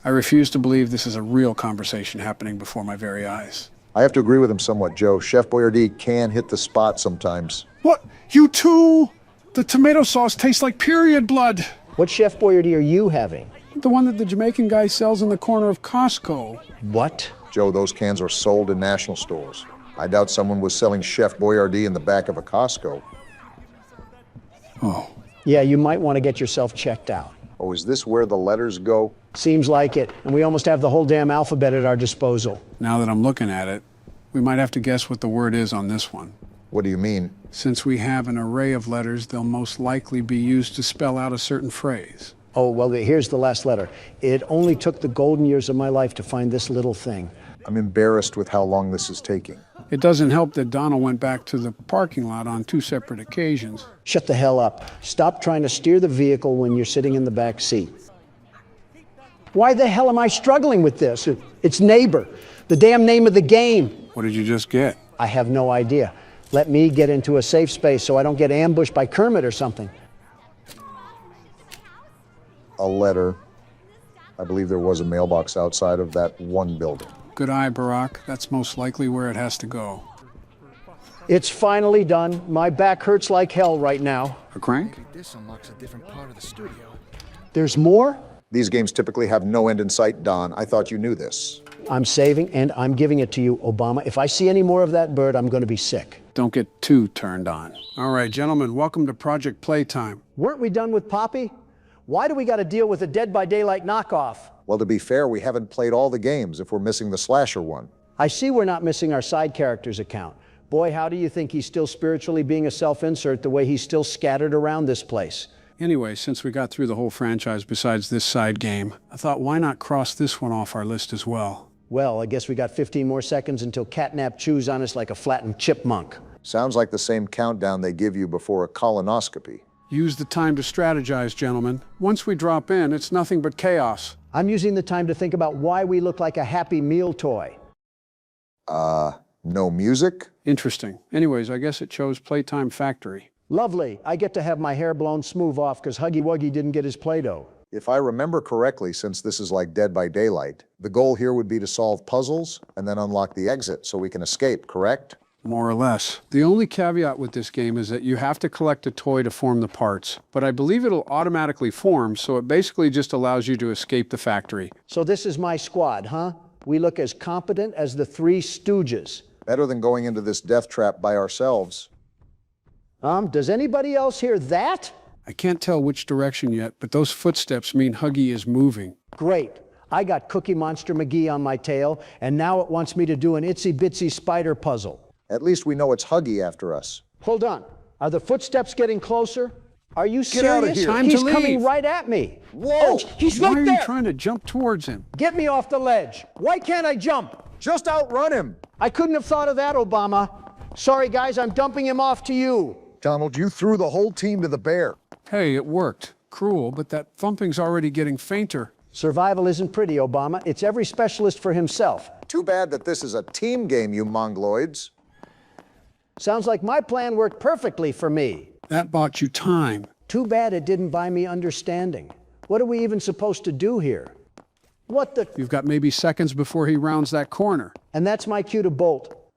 I refuse to believe this is a real conversation happening before my very eyes. I have to agree with him somewhat, Joe. Chef Boyardee can hit the spot sometimes. What? You too? The tomato sauce tastes like period blood. What Chef Boyardee are you having? The one that the Jamaican guy sells in the corner of Costco. What? Joe, those cans are sold in national stores. I doubt someone was selling Chef Boyardee in the back of a Costco. Oh. Yeah, you might want to get yourself checked out. Oh, is this where the letters go? Seems like it, and we almost have the whole damn alphabet at our disposal. Now that I'm looking at it, we might have to guess what the word is on this one. What do you mean? Since we have an array of letters, they'll most likely be used to spell out a certain phrase. Oh, well, here's the last letter. It only took the golden years of my life to find this little thing. I'm embarrassed with how long this is taking. It doesn't help that Donald went back to the parking lot on 2 separate occasions. Shut the hell up. Stop trying to steer the vehicle when you're sitting in the back seat. Why the hell am I struggling with this? It's Neighbor, the damn name of the game. What did you just get? I have no idea. Let me get into a safe space so I don't get ambushed by Kermit or something. A letter. I believe there was a mailbox outside of that one building. Good eye, Barack. That's most likely where it has to go. It's finally done. My back hurts like hell right now. A crank? This unlocks a different part of the studio. There's more? These games typically have no end in sight, Don. I thought you knew this. I'm saving and I'm giving it to you, Obama. If I see any more of that bird, I'm going to be sick. Don't get too turned on. All right, gentlemen, welcome to Project Playtime. Weren't we done with Poppy? Why do we got to deal with a Dead by Daylight knockoff? Well, to be fair, we haven't played all the games if we're missing the slasher one. I see we're not missing our side characters account. Boy, how do you think he's still spiritually being a self-insert the way he's still scattered around this place? Anyway, since we got through the whole franchise besides this side game, I thought why not cross this one off our list as well? Well, I guess we got 15 more seconds until Catnap chews on us like a flattened chipmunk. Sounds like the same countdown they give you before a colonoscopy. Use the time to strategize, gentlemen. Once we drop in, it's nothing but chaos. I'm using the time to think about why we look like a Happy Meal toy. No music? Interesting. Anyways, I guess it chose Playtime Factory. Lovely. I get to have my hair blown smooth off because Huggy Wuggy didn't get his Play-Doh. If I remember correctly, since this is like Dead by Daylight, the goal here would be to solve puzzles and then unlock the exit so we can escape, correct? More or less. The only caveat with this game is that you have to collect a toy to form the parts, but I believe it'll automatically form, so it basically just allows you to escape the factory. So this is my squad, huh? We look as competent as the Three Stooges. Better than going into this death trap by ourselves. Does anybody else hear that? I can't tell which direction yet, but those footsteps mean Huggy is moving. Great. I got Cookie Monster McGee on my tail, and now it wants me to do an itsy-bitsy spider puzzle. At least we know it's Huggy after us. Hold on. Are the footsteps getting closer? Are you serious? Get out of here. Time He's to leave. coming right at me. Whoa! Oh, he's Why right are there. you trying to jump towards him? Get me off the ledge. Why can't I jump? Just outrun him! I couldn't have thought of that, Obama. Sorry, guys, I'm dumping him off to you. Donald, you threw the whole team to the bear. Hey, it worked. Cruel, but that thumping's already getting fainter. Survival isn't pretty, Obama. It's every specialist for himself. Too bad that this is a team game, you mongoloids. Sounds like my plan worked perfectly for me. That bought you time. Too bad it didn't buy me understanding. What are we even supposed to do here? What the... You've got maybe seconds before he rounds that corner. And that's my cue to bolt.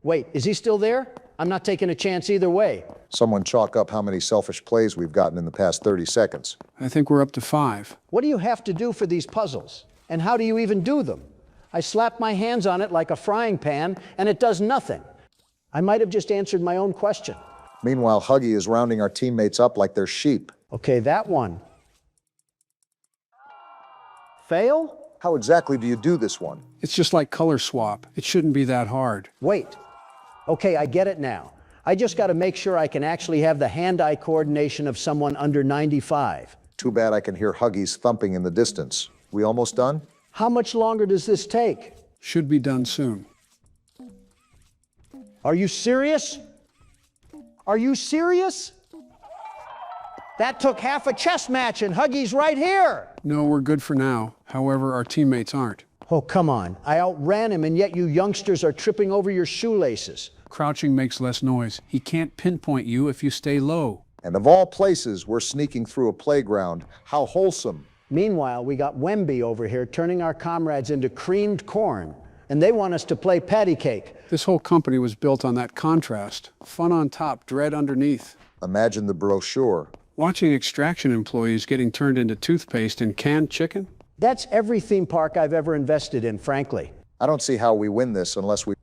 Wait, is he still there? I'm not taking a chance either way. Someone chalk up how many selfish plays we've gotten in the past 30 seconds. I think we're up to 5. What do you have to do for these puzzles? And how do you even do them? I slap my hands on it like a frying pan, and it does nothing. I might have just answered my own question. Meanwhile, Huggy is rounding our teammates up like they're sheep. Okay, that one. Fail? How exactly do you do this one? It's just like color swap. It shouldn't be that hard. Wait. Okay, I get it now. I just got to make sure I can actually have the hand-eye coordination of someone under 95. Too bad I can hear Huggy's thumping in the distance. We almost done? How much longer does this take? Should be done soon. Are you serious? Are you serious? That took half a chess match and Huggy's right here. No, we're good for now. However, our teammates aren't. Oh, come on. I outran him and yet you youngsters are tripping over your shoelaces. Crouching makes less noise. He can't pinpoint you if you stay low. And of all places, we're sneaking through a playground. How wholesome. Meanwhile, we got Wemby over here turning our comrades into creamed corn. And they want us to play patty cake. This whole company was built on that contrast. Fun on top, dread underneath. Imagine the brochure. Watching extraction employees getting turned into toothpaste and canned chicken? That's every theme park I've ever invested in, frankly. I don't see how we win this unless we...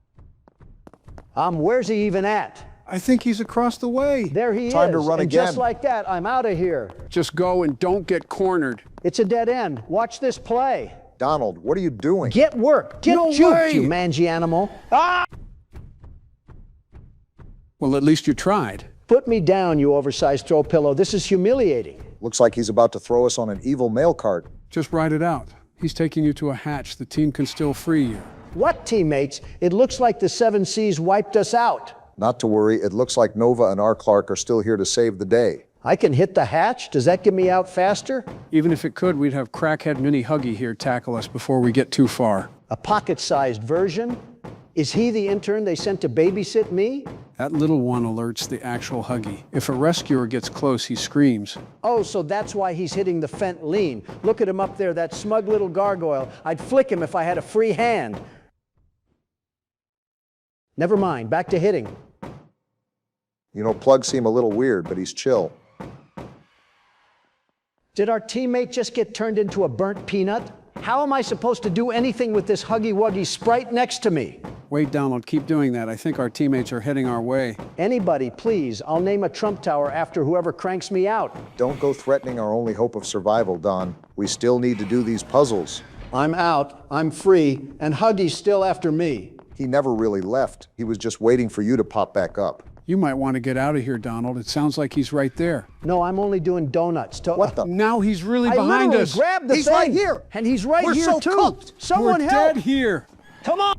Where's he even at? I think he's across the way. There he is. Time to run and again. just like that, I'm out of here. Just go and don't get cornered. It's a dead end. Watch this play. Donald, what are you doing? Get work. Get No juked, way. you mangy animal. Ah! Well, at least you tried. Put me down, you oversized throw pillow. This is humiliating. Looks like he's about to throw us on an evil mail cart. Just ride it out. He's taking you to a hatch. The team can still free you. What, teammates? It looks like the 7 Seas wiped us out. Not to worry, it looks like Nova and R. Clark are still here to save the day. I can hit the hatch? Does that get me out faster? Even if it could, we'd have crackhead Mini Huggy here tackle us before we get too far. A pocket-sized version? Is he the intern they sent to babysit me? That little one alerts the actual Huggy. If a rescuer gets close, he screams. Oh, so that's why he's hitting the fent lean. Look at him up there, that smug little gargoyle. I'd flick him if I had a free hand. Never mind, back to hitting. You know, plugs seem a little weird, but he's chill. Did our teammate just get turned into a burnt peanut? How am I supposed to do anything with this huggy-wuggy sprite next to me? Wait, Donald, keep doing that. I think our teammates are heading our way. Anybody, please. I'll name a Trump Tower after whoever cranks me out. Don't go threatening our only hope of survival, Don. We still need to do these puzzles. I'm out, I'm free, and Huggy's still after me. He never really left. He was just waiting for you to pop back up. You might want to get out of here, Donald. It sounds like he's right there. No, I'm only doing donuts. What the? Now he's really I behind literally us. grabbed the He's thing. right here. And he's right We're here so too. cooked. Someone We're help. dead here. Come on.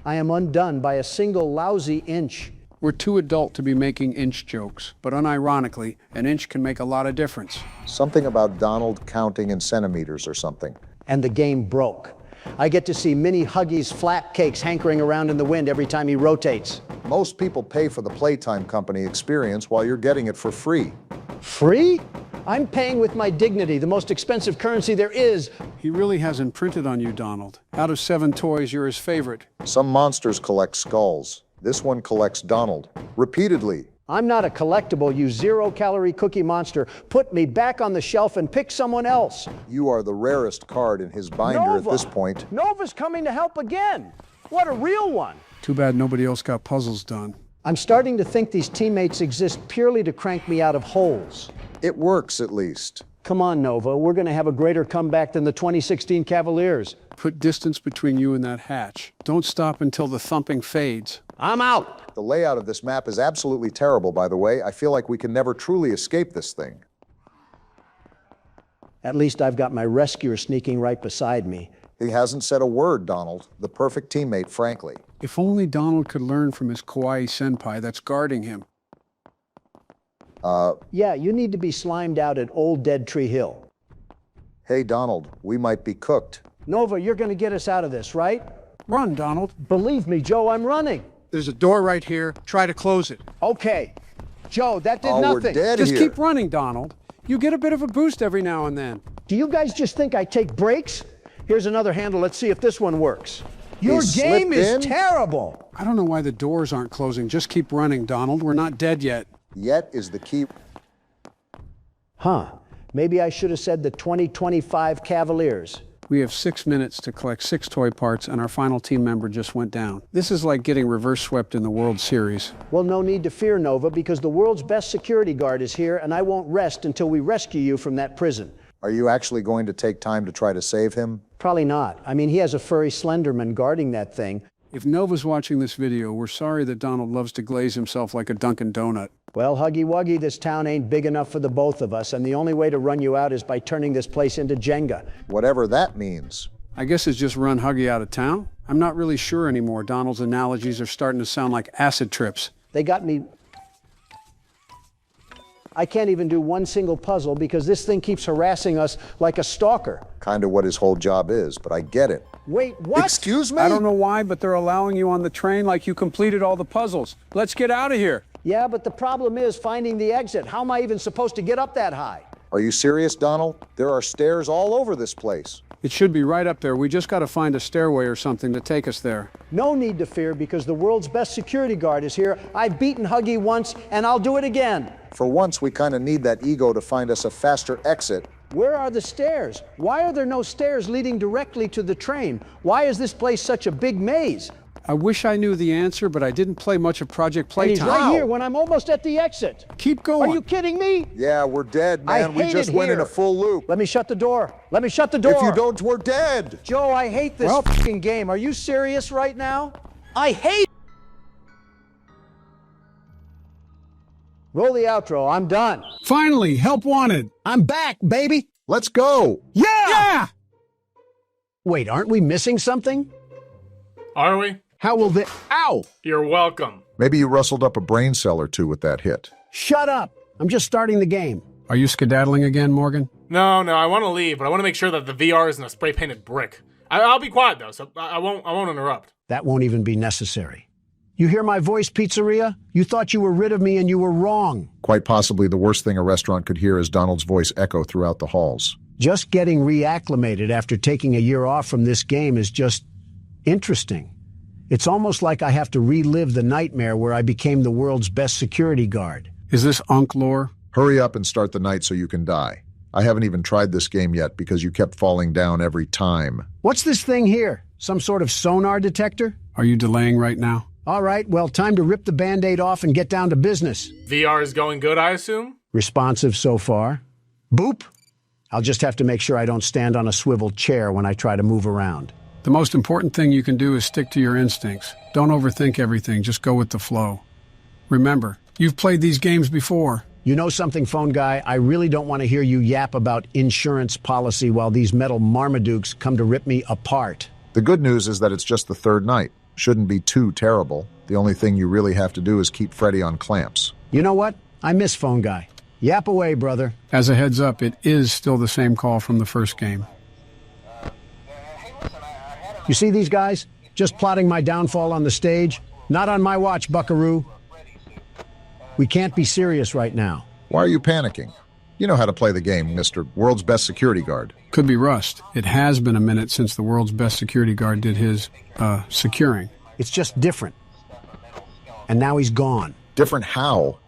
I am undone by a single lousy inch. We're too adult to be making inch jokes, but unironically, an inch can make a lot of difference. Something about Donald counting in centimeters or something. And the game broke. I get to see mini Huggy's flat cakes hankering around in the wind every time he rotates. Most people pay for the Playtime company experience while you're getting it for free. Free? I'm paying with my dignity, the most expensive currency there is. He really has imprinted on you, Donald. Out of 7 toys, you're his favorite. Some monsters collect skulls. This one collects Donald. Repeatedly. I'm not a collectible, you zero-calorie cookie monster. Put me back on the shelf and pick someone else. You are the rarest card in his binder Nova. at this point. Nova's coming to help again. What a real one. Too bad nobody else got puzzles done. I'm starting to think these teammates exist purely to crank me out of holes. It works, at least. Come on, Nova. We're going to have a greater comeback than the 2016 Cavaliers. Put distance between you and that hatch. Don't stop until the thumping fades. I'm out. The layout of this map is absolutely terrible, by the way. I feel like we can never truly escape this thing. At least I've got my rescuer sneaking right beside me. He hasn't said a word, Donald. The perfect teammate, frankly. If only Donald could learn from his kawaii senpai that's guarding him. Yeah, you need to be slimed out at Old Dead Tree Hill. Hey, Donald, we might be cooked. Nova, you're going to get us out of this, right? Run, Donald. Believe me, Joe, I'm running. There's a door right here. Try to close it. Okay. Joe, that did Oh, nothing. we're dead Just here. keep running, Donald. You get a bit of a boost every now and then. Do you guys just think I take breaks? Here's another handle. Let's see if this one works. Your He game slipped is in? terrible. I don't know why the doors aren't closing. Just keep running, Donald. We're not dead yet. Yet is the key. Huh. Maybe I should have said the 2025 Cavaliers. We have 6 minutes to collect 6 toy parts, and our final team member just went down. This is like getting reverse swept in the World Series. Well, no need to fear, Nova, because the world's best security guard is here, and I won't rest until we rescue you from that prison. Are you actually going to take time to try to save him? Probably not. I mean, he has a furry Slenderman guarding that thing. If Nova's watching this video, we're sorry that Donald loves to glaze himself like a Dunkin' Donut. Well, Huggy Wuggy, this town ain't big enough for the both of us, and the only way to run you out is by turning this place into Jenga. Whatever that means. I guess it's just run Huggy out of town? I'm not really sure anymore. Donald's analogies are starting to sound like acid trips. They got me. I can't even do one single puzzle because this thing keeps harassing us like a stalker. Kind of what his whole job is, but I get it. Wait, what? Excuse me? I don't know why, but they're allowing you on the train like you completed all the puzzles. Let's get out of here. Yeah, but the problem is finding the exit. How am I even supposed to get up that high? Are you serious, Donald? There are stairs all over this place. It should be right up there. We just got to find a stairway or something to take us there. No need to fear because the world's best security guard is here. I've beaten Huggy once, and I'll do it again. For once, we kind of need that ego to find us a faster exit. Where are the stairs? Why are there no stairs leading directly to the train? Why is this place such a big maze? I wish I knew the answer, but I didn't play much of Project And he's Playtime. right here when I'm almost at the exit. Keep going. Are you kidding me? Yeah, we're dead, I man. We hate just it went in here. a full loop. Let me shut the door. Let me shut the door. If you don't, we're dead. Joe, I hate this fucking game. Are you serious right now? I hate. Roll the outro. I'm done. Finally, help wanted. I'm back, baby. Let's go. Yeah! Wait, aren't we missing something? Are we? How will the... Ow! You're welcome. Maybe you rustled up a brain cell or two with that hit. Shut up. I'm just starting the game. Are you skedaddling again, Morgan? No, I want to leave, but I want to make sure that the VR isn't a spray-painted brick. I'll be quiet, though, so I won't interrupt. That won't even be necessary. You hear my voice, pizzeria? You thought you were rid of me and you were wrong. Quite possibly the worst thing a restaurant could hear is Donald's voice echo throughout the halls. Just getting reacclimated after taking a year off from this game is just interesting. It's almost like I have to relive the nightmare where I became the world's best security guard. Is this Unk lore? Hurry up and start the night so you can die. I haven't even tried this game yet because you kept falling down every time. What's this thing here? Some sort of sonar detector? Are you delaying right now? All right, well, time to rip the Band-Aid off and get down to business. VR is going good, I assume? Responsive so far. Boop. I'll just have to make sure I don't stand on a swivel chair when I try to move around. The most important thing you can do is stick to your instincts. Don't overthink everything, just go with the flow. Remember, you've played these games before. You know something, phone guy? I really don't want to hear you yap about insurance policy while these metal Marmadukes come to rip me apart. The good news is that it's just the third night. Shouldn't be too terrible. The only thing you really have to do is keep Freddy on clamps. You know what? I miss phone guy. Yap away, brother. As a heads up, it is still the same call from the first game. You see these guys? Just plotting my downfall on the stage? Not on my watch, buckaroo. We can't be serious right now. Why are you panicking? You know how to play the game, Mr. World's Best Security Guard. Could be rust. It has been a minute since the world's best security guard did his, securing. It's just different. And now he's gone. Different how?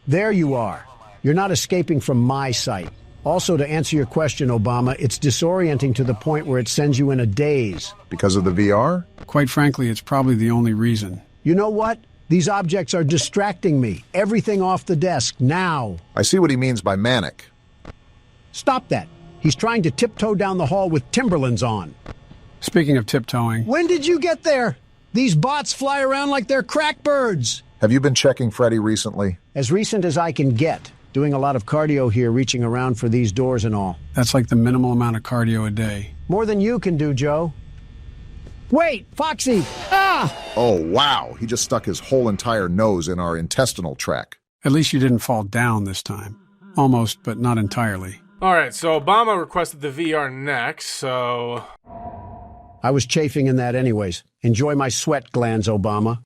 There you are. You're not escaping from my sight. Also, to answer your question, Obama, it's disorienting to the point where it sends you in a daze. Because of the VR? Quite frankly, it's probably the only reason. You know what? These objects are distracting me. Everything off the desk, now. I see what he means by manic. Stop that. He's trying to tiptoe down the hall with Timberlands on. Speaking of tiptoeing... When did you get there? These bots fly around like they're crack birds. Have you been checking Freddy recently? As recent as I can get. Doing a lot of cardio here, reaching around for these doors and all. That's like the minimal amount of cardio a day. More than you can do, Joe. Wait, Foxy! Ah! Oh, wow. He just stuck his whole entire nose in our intestinal tract. At least you didn't fall down this time. Almost, but not entirely. All right, so Obama requested the VR next, so... I was chafing in that anyways. Enjoy my sweat glands, Obama.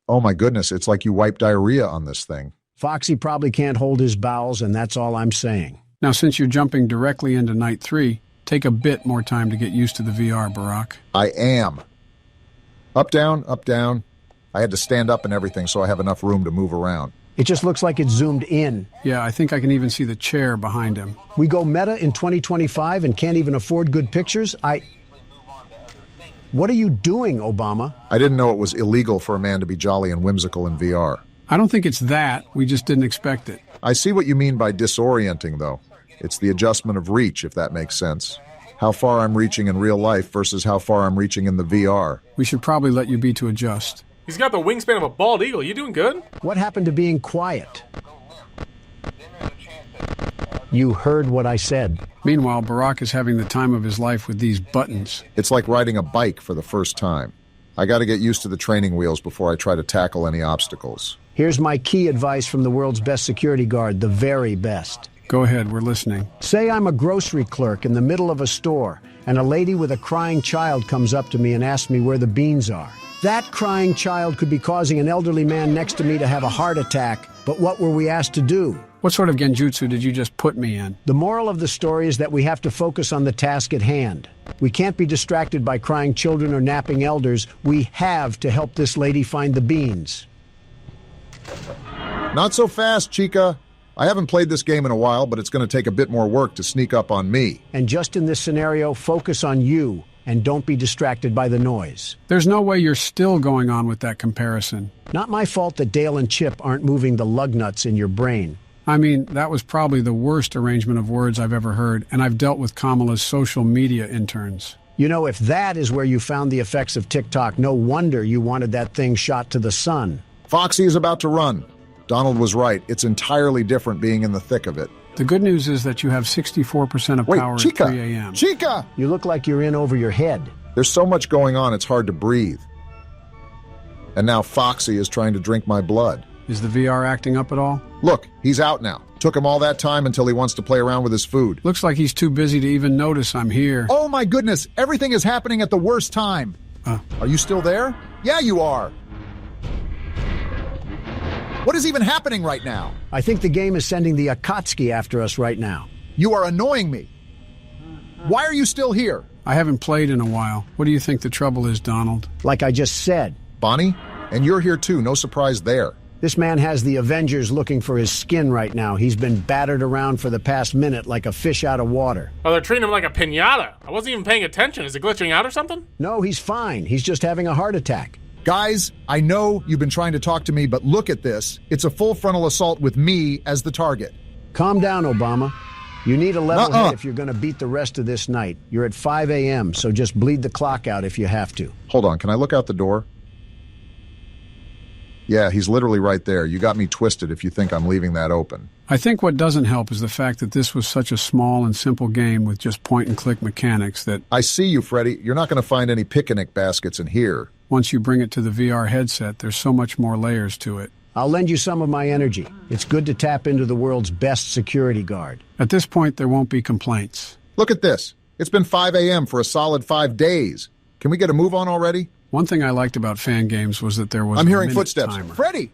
Oh my goodness, it's like you wiped diarrhea on this thing. Foxy probably can't hold his bowels, and that's all I'm saying. Now, since you're jumping directly into night 3, take a bit more time to get used to the VR, Barack. I am. Up, down, up, down. I had to stand up and everything so I have enough room to move around. It just looks like it's zoomed in. Yeah, I think I can even see the chair behind him. We go meta in 2025 and can't even afford good pictures? What are you doing, Obama? I didn't know it was illegal for a man to be jolly and whimsical in VR. I don't think it's that. We just didn't expect it. I see what you mean by disorienting, though. It's the adjustment of reach, if that makes sense. How far I'm reaching in real life versus how far I'm reaching in the VR. We should probably let you be to adjust. He's got the wingspan of a bald eagle. You doing good? What happened to being quiet? You heard what I said. Meanwhile, Barack is having the time of his life with these buttons. It's like riding a bike for the first time. I got to get used to the training wheels before I try to tackle any obstacles. Here's my key advice from the world's best security guard, the very best. Go ahead, we're listening. Say I'm a grocery clerk in the middle of a store, and a lady with a crying child comes up to me and asks me where the beans are. That crying child could be causing an elderly man next to me to have a heart attack, but what were we asked to do? What sort of genjutsu did you just put me in? The moral of the story is that we have to focus on the task at hand. We can't be distracted by crying children or napping elders. We have to help this lady find the beans. Not so fast, Chica. I haven't played this game in a while, but it's going to take a bit more work to sneak up on me. And just in this scenario, focus on you and don't be distracted by the noise. There's no way you're still going on with that comparison. Not my fault that Dale and Chip aren't moving the lug nuts in your brain. I mean, that was probably the worst arrangement of words I've ever heard, and I've dealt with Kamala's social media interns. You know, if that is where you found the effects of TikTok, no wonder you wanted that thing shot to the sun. Foxy is about to run. Donald was right. It's entirely different being in the thick of it. The good news is that you have 64% of power Chica! at 3 a.m. Chica! You look like you're in over your head. There's so much going on, it's hard to breathe. And now Foxy is trying to drink my blood. Is the VR acting up at all? Look, he's out now. Took him all that time until he wants to play around with his food. Looks like he's too busy to even notice I'm here. Oh my goodness, everything is happening at the worst time. Are you still there? Yeah, you are. What is even happening right now? I think the game is sending the Akatsuki after us right now. You are annoying me. Why are you still here? I haven't played in a while. What do you think the trouble is, Donald? Like I just said. Bonnie? And you're here too, no surprise there. This man has the Avengers looking for his skin right now. He's been battered around for the past minute like a fish out of water. Oh, they're treating him like a piñata. I wasn't even paying attention. Is it glitching out or something? No, he's fine. He's just having a heart attack. Guys, I know you've been trying to talk to me, but look at this. It's a full frontal assault with me as the target. Calm down, Obama. You need a level head if you're going to beat the rest of this night. You're at 5 a.m., so just bleed the clock out if you have to. Hold on, can I look out the door? Yeah, he's literally right there. You got me twisted if you think I'm leaving that open. I think what doesn't help is the fact that this was such a small and simple game with just point-and-click mechanics that... I see you, Freddy. You're not going to find any picnic baskets in here. Once you bring it to the VR headset, there's so much more layers to it. I'll lend you some of my energy. It's good to tap into the world's best security guard. At this point, there won't be complaints. Look at this. It's been 5 a.m. for a solid 5 days. Can we get a move on already? One thing I liked about fan games was that there was I'm a hearing minute footsteps. timer. Freddy!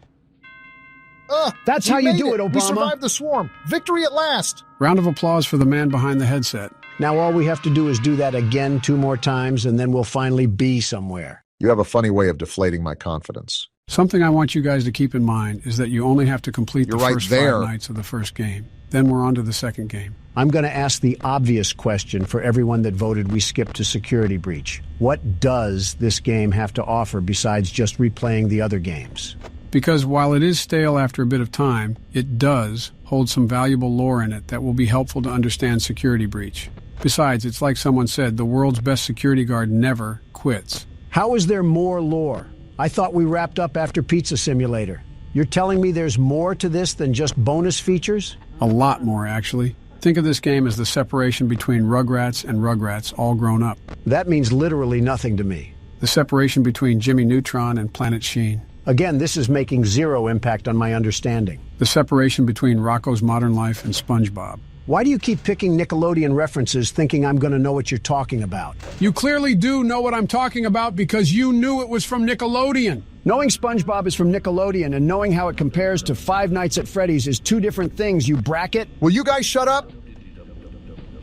That's how you do it, Obama. We survived the swarm. Victory at last. Round of applause for the man behind the headset. Now all we have to do is do that again 2 more times, and then we'll finally be somewhere. You have a funny way of deflating my confidence. Something I want you guys to keep in mind is that you only have to complete the first 5 nights of the first game. Then we're on to the second game. I'm going to ask the obvious question for everyone that voted we skip to security breach. What does this game have to offer besides just replaying the other games? Because while it is stale after a bit of time, it does hold some valuable lore in it that will be helpful to understand security breach. Besides, it's like someone said, the world's best security guard never quits. How is there more lore? I thought we wrapped up after Pizza Simulator. You're telling me there's more to this than just bonus features? A lot more, actually. Think of this game as the separation between Rugrats and Rugrats all grown up. That means literally nothing to me. The separation between Jimmy Neutron and Planet Sheen. Again, this is making zero impact on my understanding. The separation between Rocco's Modern Life and SpongeBob. Why do you keep picking Nickelodeon references thinking I'm going to know what you're talking about? You clearly do know what I'm talking about because you knew it was from Nickelodeon. Knowing SpongeBob is from Nickelodeon and knowing how it compares to Five Nights at Freddy's is 2 different things, you bracket. Will you guys shut up?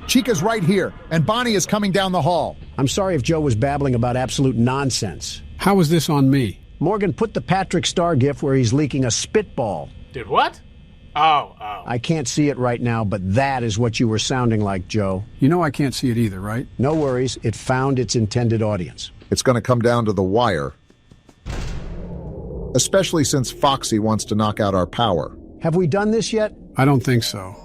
Chica's right here, and Bonnie is coming down the hall. I'm sorry if Joe was babbling about absolute nonsense. How is this on me? Morgan, put the Patrick Star gif where he's leaking a spitball. Dude, what? Oh. I can't see it right now, but that is what you were sounding like, Joe. You know I can't see it either, right? No worries. It found its intended audience. It's going to come down to the wire. Especially since Foxy wants to knock out our power. Have we done this yet? I don't think so.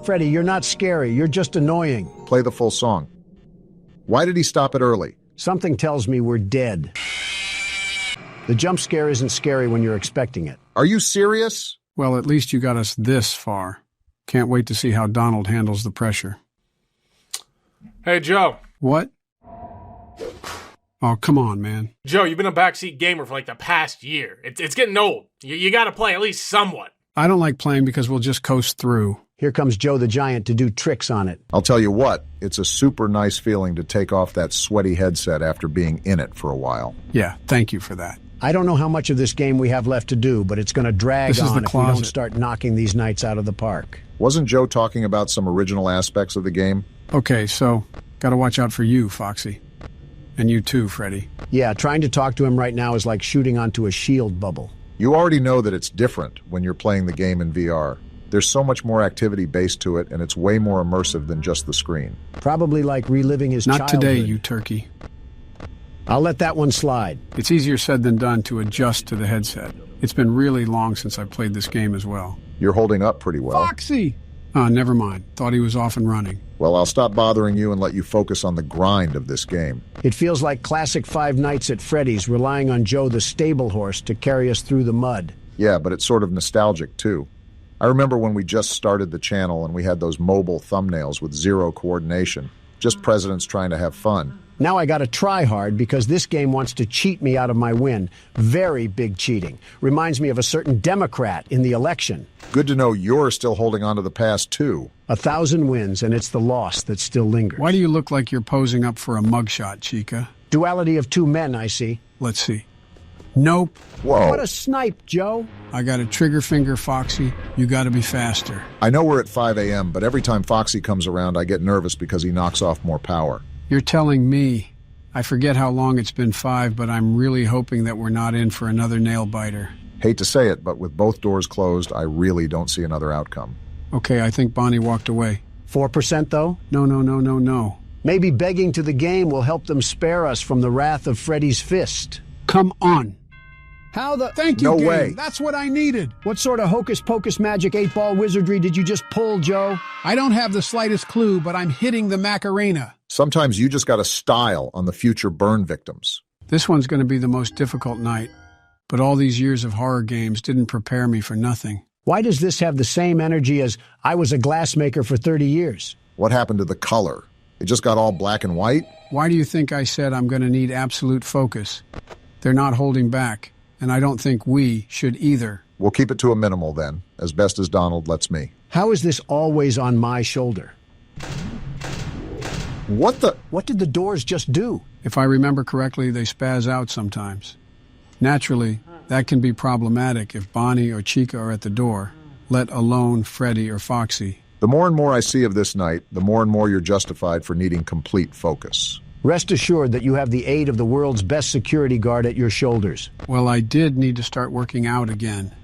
Freddy, you're not scary. You're just annoying. Play the full song. Why did he stop it early? Something tells me we're dead. The jump scare isn't scary when you're expecting it. Are you serious? Well, at least you got us this far. Can't wait to see how Donald handles the pressure. Hey, Joe. What? Oh, come on, man. Joe, you've been a backseat gamer for like the past year. It's getting old. You got to play at least somewhat. I don't like playing because we'll just coast through. Here comes Joe the Giant to do tricks on it. I'll tell you what, it's a super nice feeling to take off that sweaty headset after being in it for a while. Yeah, thank you for that. I don't know how much of this game we have left to do, but it's going to drag on if we don't start knocking these nights out of the park. Wasn't Joe talking about some original aspects of the game? Okay, so, gotta watch out for you, Foxy. And you too, Freddy. Yeah, trying to talk to him right now is like shooting onto a shield bubble. You already know that it's different when you're playing the game in VR. There's so much more activity based to it, and it's way more immersive than just the screen. Probably like reliving his Not childhood. today, you turkey. I'll let that one slide. It's easier said than done to adjust to the headset. It's been really long since I played this game as well. You're holding up pretty well. Foxy! Ah, never mind. Thought he was off and running. Well, I'll stop bothering you and let you focus on the grind of this game. It feels like classic Five Nights at Freddy's, relying on Joe the stable horse to carry us through the mud. Yeah, but it's sort of nostalgic, too. I remember when we just started the channel and we had those mobile thumbnails with zero coordination. Just presidents trying to have fun. Now I gotta try hard because this game wants to cheat me out of my win. Very big cheating. Reminds me of a certain Democrat in the election. Good to know you're still holding on to the past, too. 1,000 wins, and it's the loss that still lingers. Why do you look like you're posing up for a mugshot, Chica? Duality of two men, I see. Let's see. Nope. Whoa. What a snipe, Joe. I got a trigger finger, Foxy. You gotta be faster. I know we're at 5 a.m., but every time Foxy comes around, I get nervous because he knocks off more power. You're telling me. I forget how long it's been 5, but I'm really hoping that we're not in for another nail-biter. Hate to say it, but with both doors closed, I really don't see another outcome. Okay, I think Bonnie walked away. 4% though? No. Maybe begging to the game will help them spare us from the wrath of Freddy's fist. Come on. How the... Thank you, No game. way. That's what I needed. What sort of hocus-pocus magic 8-ball wizardry did you just pull, Joe? I don't have the slightest clue, but I'm hitting the Macarena. Sometimes you just gotta style on the future burn victims. This one's going to be the most difficult night, but all these years of horror games didn't prepare me for nothing. Why does this have the same energy as I was a glassmaker for 30 years? What happened to the color? It just got all black and white? Why do you think I said I'm going to need absolute focus? They're not holding back, and I don't think we should either. We'll keep it to a minimal then, as best as Donald lets me. How is this always on my shoulder? What the? What did the doors just do? If I remember correctly, they spaz out sometimes. Naturally, that can be problematic if Bonnie or Chica are at the door, let alone Freddy or Foxy. The more and more I see of this night, the more and more you're justified for needing complete focus. Rest assured that you have the aid of the world's best security guard at your shoulders. Well, I did need to start working out again.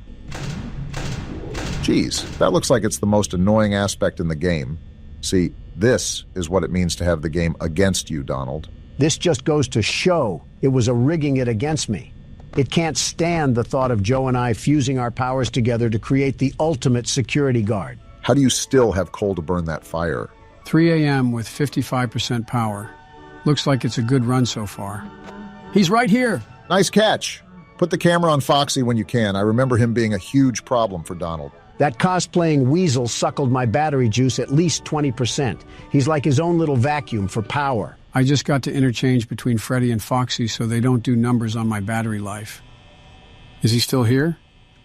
Geez, that looks like it's the most annoying aspect in the game. See, this is what it means to have the game against you, Donald. This just goes to show it was a rigging it against me. It can't stand the thought of Joe and I fusing our powers together to create the ultimate security guard. How do you still have coal to burn that fire? 3 a.m. with 55% power. Looks like it's a good run so far. He's right here. Nice catch. Put the camera on Foxy when you can. I remember him being a huge problem for Donald. That cosplaying weasel suckled my battery juice at least 20%. He's like his own little vacuum for power. I just got to interchange between Freddy and Foxy so they don't do numbers on my battery life. Is he still here?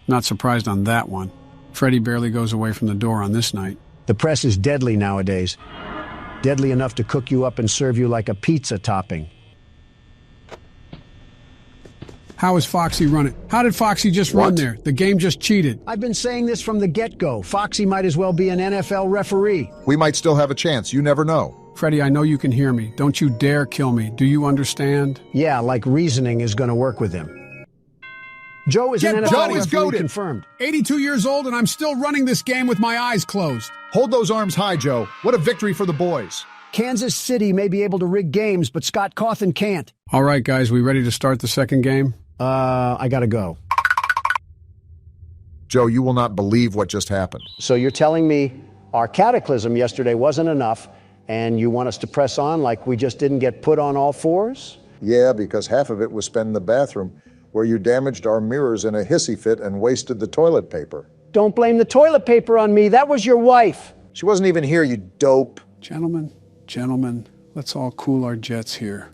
Not surprised on that one. Freddy barely goes away from the door on this night. The press is deadly nowadays. Deadly enough to cook you up and serve you like a pizza topping. How is Foxy running? How did Foxy just run there? The game just cheated. I've been saying this from the get-go. Foxy might as well be an NFL referee. We might still have a chance. You never know. Freddy, I know you can hear me. Don't you dare kill me. Do you understand? Yeah, like reasoning is going to work with him. Joe is an NFL referee confirmed. 82 years old and I'm still running this game with my eyes closed. Hold those arms high, Joe. What a victory for the boys. Kansas City may be able to rig games, but Scott Cawthon can't. All right, guys, we ready to start the second game? I gotta go. Joe, you will not believe what just happened. So you're telling me our cataclysm yesterday wasn't enough, and you want us to press on like we just didn't get put on all fours? Yeah, because half of it was spent in the bathroom, where you damaged our mirrors in a hissy fit and wasted the toilet paper. Don't blame the toilet paper on me. That was your wife. She wasn't even here, you dope. Gentlemen, let's all cool our jets here.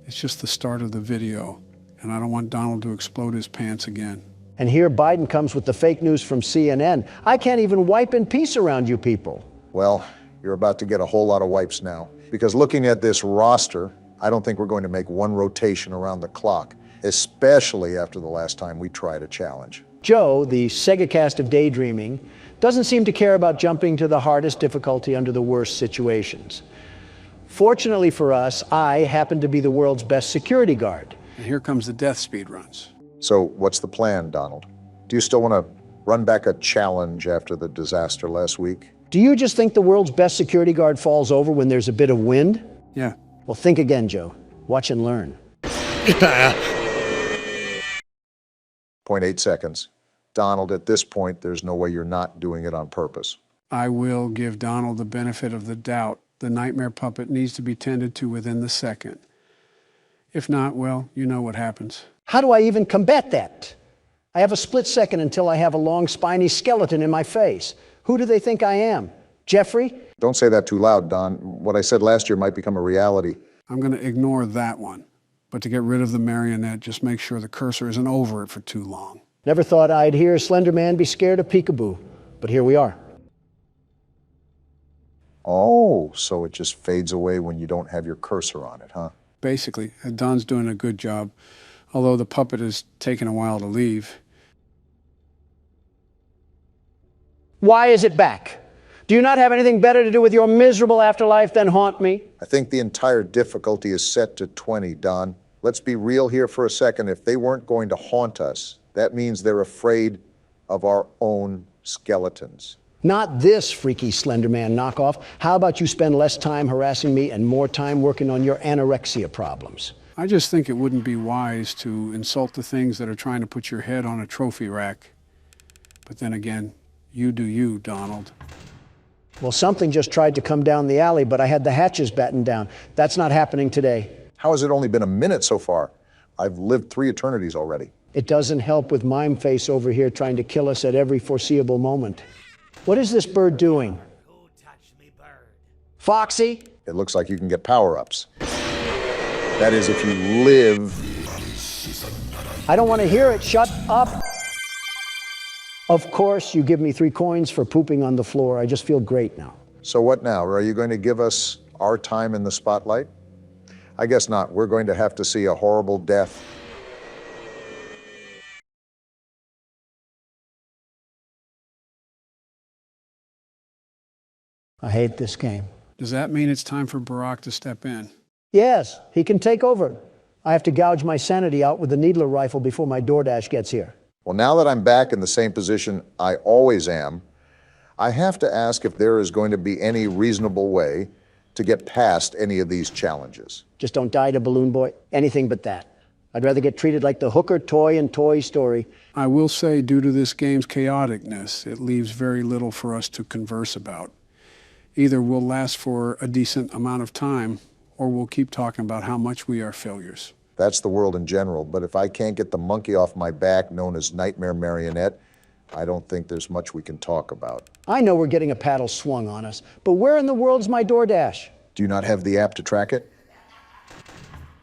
It's just the start of the video, and I don't want Donald to explode his pants again. And here Biden comes with the fake news from CNN. I can't even wipe in peace around you people. Well, you're about to get a whole lot of wipes now. Because looking at this roster, I don't think we're going to make one rotation around the clock, especially after the last time we tried a challenge. Joe, the SegaCast of daydreaming, doesn't seem to care about jumping to the hardest difficulty under the worst situations. Fortunately for us, I happen to be the world's best security guard. And here comes the death speed runs. So what's the plan, Donald? Do you still want to Run back a challenge after the disaster last week. Do you just think the world's best security guard falls over when there's a bit of wind? Yeah. Well, think again, Joe. Watch and learn. 0.8 seconds. Donald, at this point, there's no way you're not doing it on purpose. I will give Donald the benefit of the doubt. The nightmare puppet needs to be tended to within the second. If not, well, you know what happens. How do I even combat that? I have a split second until I have a long, spiny skeleton in my face. Who do they think I am? Jeffrey? Don't say that too loud, Don. What I said last year might become a reality. I'm going to ignore that one. But to get rid of the marionette, just make sure the cursor isn't over it for too long. Never thought I'd hear Slender Man be scared of peekaboo, but here we are. Oh, so it just fades away when you don't have your cursor on it, huh? Basically, Don's doing a good job, although the puppet is taking a while to leave. Why is it back? Do you not have anything better to do with your miserable afterlife than haunt me? I think the entire difficulty is set to 20, Don. Let's be real here for a second. If they weren't going to haunt us, that means they're afraid of our own skeletons. Not this freaky Slender Man knockoff. How about you spend less time harassing me and more time working on your anorexia problems? I just think it wouldn't be wise to insult the things that are trying to put your head on a trophy rack. But then again, you do you, Donald. Well, something just tried to come down the alley, but I had the hatches battened down. That's not happening today. How has it only been a minute so far? I've lived 3 eternities already. It doesn't help with Mime Face over here trying to kill us at every foreseeable moment. What is this bird doing? Who touched me, bird? Foxy? It looks like you can get power-ups. That is, if you live. I don't want to hear it. Shut up. Of course, you give me 3 coins for pooping on the floor. I just feel great now. So what now? Are you going to give us our time in the spotlight? I guess not. We're going to have to see a horrible death. I hate this game. Does that mean it's time for Barack to step in? Yes, he can take over. I have to gouge my sanity out with the needler rifle before my DoorDash gets here. Well, now that I'm back in the same position I always am, I have to ask if there is going to be any reasonable way to get past any of these challenges. Just don't die to Balloon Boy. Anything but that. I'd rather get treated like the hooker toy in Toy Story. I will say, due to this game's chaoticness, it leaves very little for us to converse about. Either we'll last for a decent amount of time, or we'll keep talking about how much we are failures. That's the world in general, but if I can't get the monkey off my back known as Nightmare Marionette, I don't think there's much we can talk about. I know we're getting a paddle swung on us, but where in the world's my DoorDash? Do you not have the app to track it?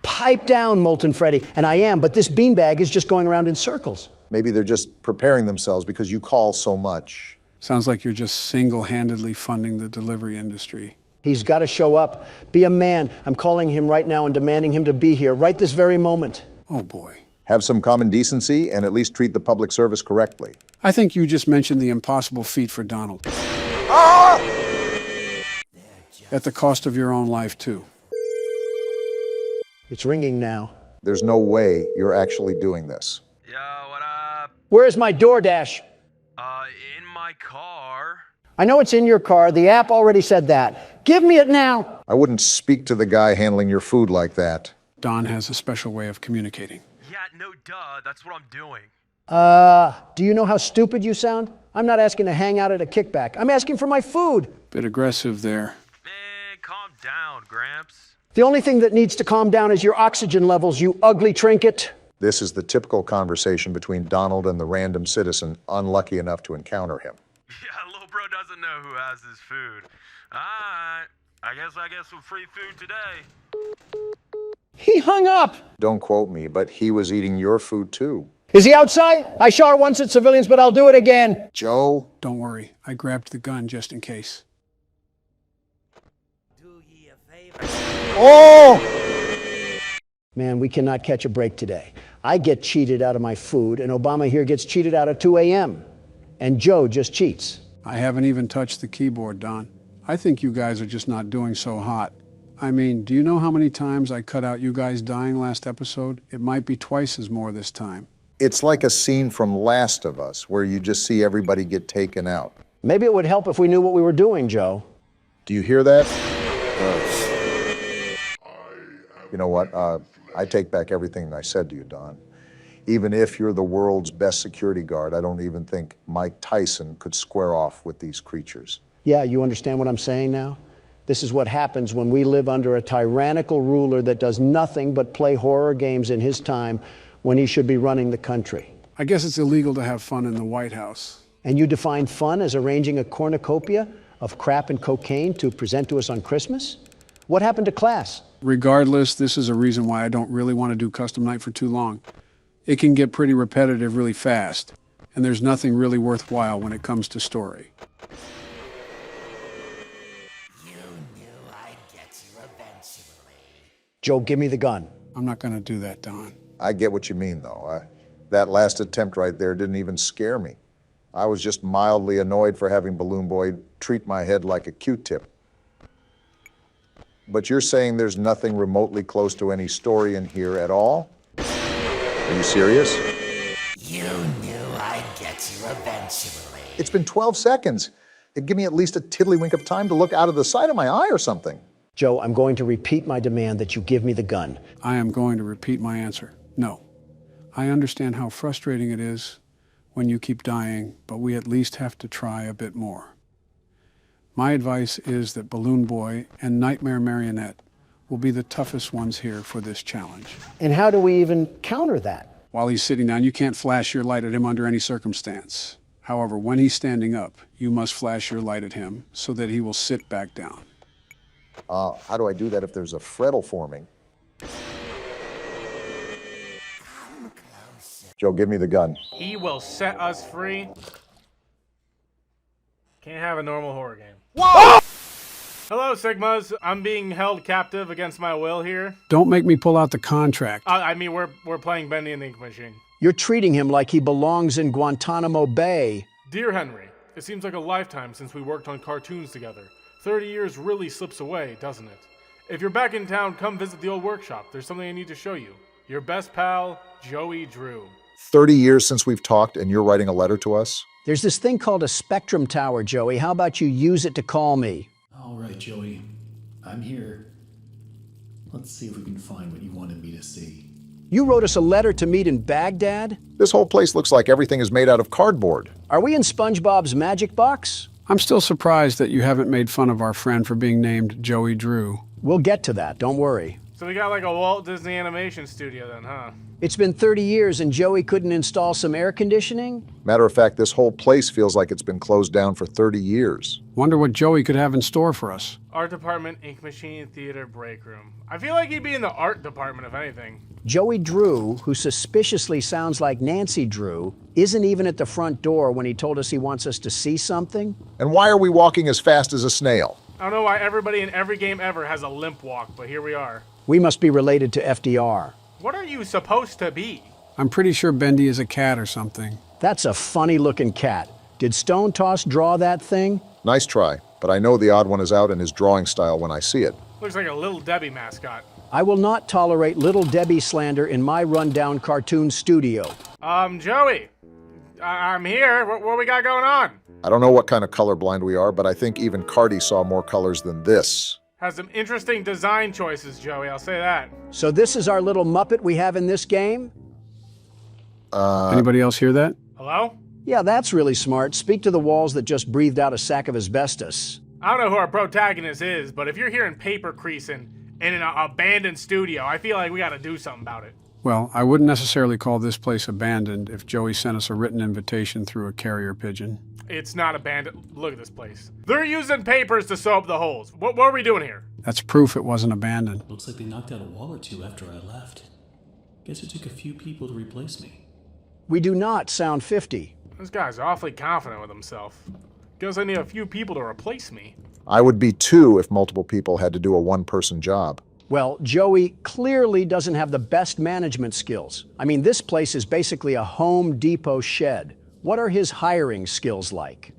Pipe down, Molten Freddy. And I am, but this beanbag is just going around in circles. Maybe they're just preparing themselves because you call so much. Sounds like you're just single-handedly funding the delivery industry. He's got to show up. Be a man. I'm calling him right now and demanding him to be here right this very moment. Oh, boy. Have some common decency and at least treat the public service correctly. I think you just mentioned the impossible feat for Donald. Ah! At the cost of your own life, too. It's ringing now. There's no way you're actually doing this. Yo, what up? Where's my DoorDash? In my car. I know it's in your car. The app already said that. Give me it now. I wouldn't speak to the guy handling your food like that. Don has a special way of communicating. Yeah, no duh, that's what I'm doing. Do you know how stupid you sound? I'm not asking to hang out at a kickback. I'm asking for my food. Bit aggressive there. Man, calm down, Gramps. The only thing that needs to calm down is your oxygen levels, you ugly trinket. This is the typical conversation between Donald and the random citizen unlucky enough to encounter him. Yeah, little bro doesn't know who has his food. Alright, I guess I get some free food today. He hung up. Don't quote me, but he was eating your food too. Is he outside? I shot once at civilians, but I'll do it again. Joe? Don't worry, I grabbed the gun just in case. Do ye a favor. Oh! Man, we cannot catch a break today. I get cheated out of my food, and Obama here gets cheated out of 2 a.m. And Joe just cheats. I haven't even touched the keyboard, Don. I think you guys are just not doing so hot. I mean, do you know how many times I cut out you guys dying last episode? It might be twice as more this time. It's like a scene from Last of Us, where you just see everybody get taken out. Maybe it would help if we knew what we were doing, Joe. Do you hear that? You know what? I take back everything I said to you, Don. Even if you're the world's best security guard, I don't even think Mike Tyson could square off with these creatures. Yeah, you understand what I'm saying now? This is what happens when we live under a tyrannical ruler that does nothing but play horror games in his time when he should be running the country. I guess it's illegal to have fun in the White House. And you define fun as arranging a cornucopia of crap and cocaine to present to us on Christmas? What happened to class? Regardless, this is a reason why I don't really want to do custom night for too long. It can get pretty repetitive really fast, and there's nothing really worthwhile when it comes to story. You knew I'd get you eventually. Joe, give me the gun. I'm not going to do that, Don. I get what you mean, though. That last attempt right there didn't even scare me. I was just mildly annoyed for having Balloon Boy treat my head like a Q-tip. But you're saying there's nothing remotely close to any story in here at all? Are you serious? You knew I'd get you eventually. It's been 12 seconds. It'd give me at least a tiddlywink of time to look out of the side of my eye or something. Joe, I'm going to repeat my demand that you give me the gun. I am going to repeat my answer. No. I understand how frustrating it is when you keep dying, but we at least have to try a bit more. My advice is that Balloon Boy and Nightmare Marionette will be the toughest ones here for this challenge. And how do we even counter that? While he's sitting down, you can't flash your light at him under any circumstance. However, when he's standing up, you must flash your light at him so that he will sit back down. How do I do that if there's a freckle forming? Joe, give me the gun. He will set us free. Can't have a normal horror game. Whoa! Hello, Sigmas. I'm being held captive against my will here. Don't make me pull out the contract. I mean, we're playing Bendy and the Ink Machine. You're treating him like he belongs in Guantanamo Bay. Dear Henry, it seems like a lifetime since we worked on cartoons together. 30 years really slips away, doesn't it? If you're back in town, come visit the old workshop. There's something I need to show you. Your best pal, Joey Drew. 30 years since we've talked and you're writing a letter to us? There's this thing called a spectrum tower, Joey. How about you use it to call me? All right, Joey. I'm here. Let's see if we can find what you wanted me to see. You wrote us a letter to meet in Baghdad? This whole place looks like everything is made out of cardboard. Are we in SpongeBob's Magic Box? I'm still surprised that you haven't made fun of our friend for being named Joey Drew. We'll get to that, don't worry. So we got like a Walt Disney Animation Studio then, huh? It's been 30 years and Joey couldn't install some air conditioning? Matter of fact, this whole place feels like it's been closed down for 30 years. Wonder what Joey could have in store for us. Art department, ink machine, theater, break room. I feel like he'd be in the art department, if anything. Joey Drew, who suspiciously sounds like Nancy Drew, isn't even at the front door when he told us he wants us to see something. And why are we walking as fast as a snail? I don't know why everybody in every game ever has a limp walk, but here we are. We must be related to FDR. What are you supposed to be? I'm pretty sure Bendy is a cat or something. That's a funny-looking cat. Did Stone Toss draw that thing? Nice try, but I know the odd one is out in his drawing style when I see it. Looks like a Little Debbie mascot. I will not tolerate Little Debbie slander in my rundown cartoon studio. Joey, I'm here. What we got going on? I don't know what kind of colorblind we are, but I think even Cardi saw more colors than this. Has some interesting design choices, Joey, I'll say that. So this is our little Muppet we have in this game? Anybody else hear that? Hello? Yeah, that's really smart. Speak to the walls that just breathed out a sack of asbestos. I don't know who our protagonist is, but if you're hearing paper creasing in an abandoned studio, I feel like we gotta do something about it. Well, I wouldn't necessarily call this place abandoned if Joey sent us a written invitation through a carrier pigeon. It's not abandoned. Look at this place. They're using papers to sew up the holes. What are we doing here? That's proof it wasn't abandoned. Looks like they knocked out a wall or two after I left. Guess it took a few people to replace me. We do not sound 50. This guy's awfully confident with himself. Guess I need a few people to replace me. I would be two if multiple people had to do a one-person job. Well, Joey clearly doesn't have the best management skills. I mean, this place is basically a Home Depot shed. What are his hiring skills like?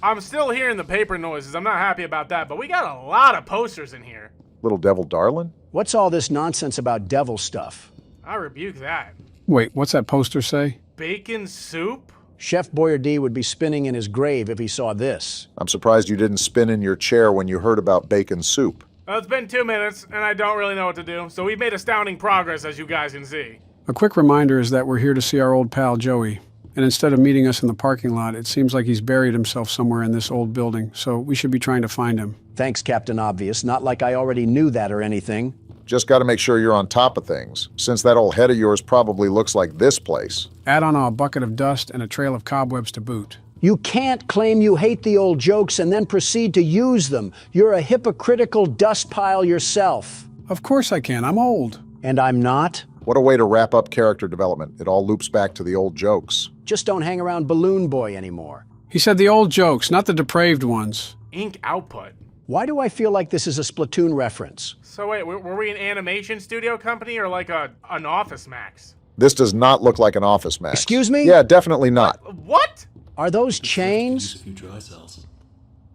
I'm still hearing the paper noises. I'm not happy about that, but we got a lot of posters in here. Little devil darling? What's all this nonsense about devil stuff? I rebuke that. Wait, what's that poster say? Bacon soup? Chef Boyardee would be spinning in his grave if he saw this. I'm surprised you didn't spin in your chair when you heard about bacon soup. Well, it's been 2 minutes, and I don't really know what to do, so we've made astounding progress, as you guys can see. A quick reminder is that we're here to see our old pal Joey. And instead of meeting us in the parking lot, it seems like he's buried himself somewhere in this old building, so we should be trying to find him. Thanks, Captain Obvious. Not like I already knew that or anything. Just got to make sure you're on top of things, since that old head of yours probably looks like this place. Add on a bucket of dust and a trail of cobwebs to boot. You can't claim you hate the old jokes and then proceed to use them. You're a hypocritical dust pile yourself. Of course I can. I'm old. And I'm not? What a way to wrap up character development. It all loops back to the old jokes. Just don't hang around Balloon Boy anymore. He said the old jokes, not the depraved ones. Ink output. Why do I feel like this is a Splatoon reference? So wait, were we an animation studio company or like an Office Max? This does not look like an Office Max. Excuse me? Yeah, definitely not. What? Are those chains?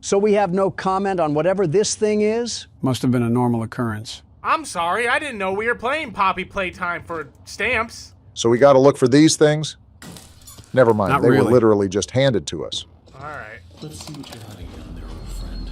So we have no comment on whatever this thing is? Must have been a normal occurrence. I'm sorry, I didn't know we were playing Poppy Playtime for stamps. So we got to look for these things? Never mind, Not they really. were literally just handed to us. All right. Let's see what you're hiding down there, old friend.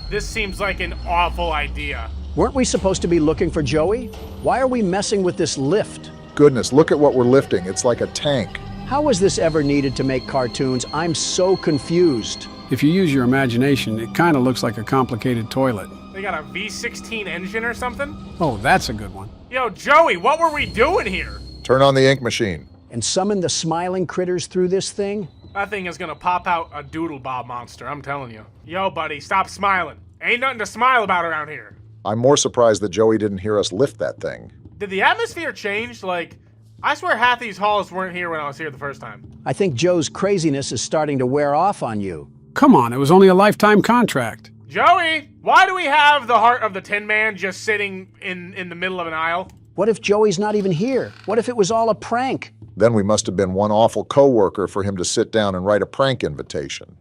This seems like an awful idea. Weren't we supposed to be looking for Joey? Why are we messing with this lift? Goodness, look at what we're lifting. It's like a tank. How was this ever needed to make cartoons? I'm so confused. If you use your imagination, it kind of looks like a complicated toilet. They got a V16 engine or something? Oh, that's a good one. Yo, Joey, what were we doing here? Turn on the ink machine. And summon the smiling critters through this thing? That thing is gonna pop out a doodle bob monster, I'm telling you. Yo, buddy, stop smiling. Ain't nothing to smile about around here. I'm more surprised that Joey didn't hear us lift that thing. Did the atmosphere change? Like, I swear half these halls weren't here when I was here the first time. I think Joe's craziness is starting to wear off on you. Come on, it was only a lifetime contract. Joey, why do we have the heart of the Tin Man just sitting in the middle of an aisle? What if Joey's not even here? What if it was all a prank? Then we must have been one awful coworker for him to sit down and write a prank invitation.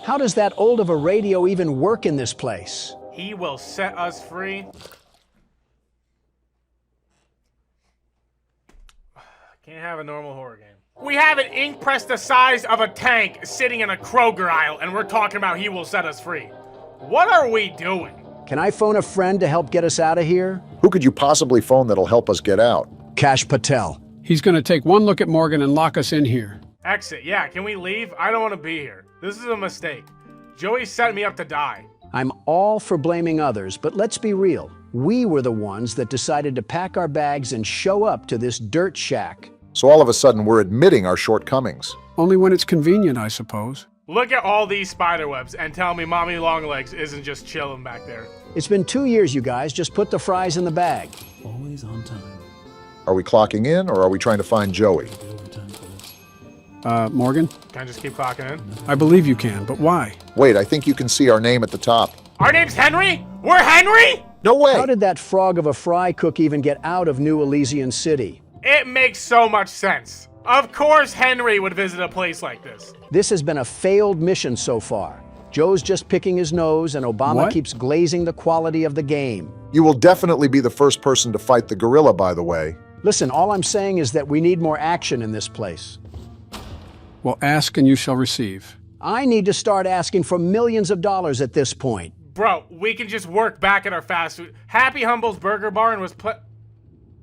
How does that old of a radio even work in this place? He will set us free. Can't have a normal horror game. We have an ink press the size of a tank sitting in a Kroger aisle, and we're talking about he will set us free. What are we doing? Can I phone a friend to help get us out of here? Who could you possibly phone that'll help us get out? Kash Patel. He's going to take one look at Morgan and lock us in here. Exit. Yeah, can we leave? I don't want to be here. This is a mistake. Joey set me up to die. I'm all for blaming others, but let's be real. We were the ones that decided to pack our bags and show up to this dirt shack. So all of a sudden we're admitting our shortcomings. Only when it's convenient, I suppose. Look at all these spider webs and tell me Mommy Longlegs isn't just chilling back there. It's been 2 years, you guys. Just put the fries in the bag. Always on time. Are we clocking in or are we trying to find Joey? Morgan? Can I just keep clocking in? I believe you can, but why? Wait, I think you can see our name at the top. Our name's Henry? We're Henry? No way! How did that frog of a fry cook even get out of New Elysian City? It makes so much sense. Of course Henry would visit a place like this. This has been a failed mission so far. Joe's just picking his nose, and Obama keeps glazing the quality of the game. You will definitely be the first person to fight the gorilla, by the way. Listen, all I'm saying is that we need more action in this place. Well, ask and you shall receive. I need to start asking for millions of dollars at this point. Bro, we can just work back at our fast food. Happy Humble's Burger Barn was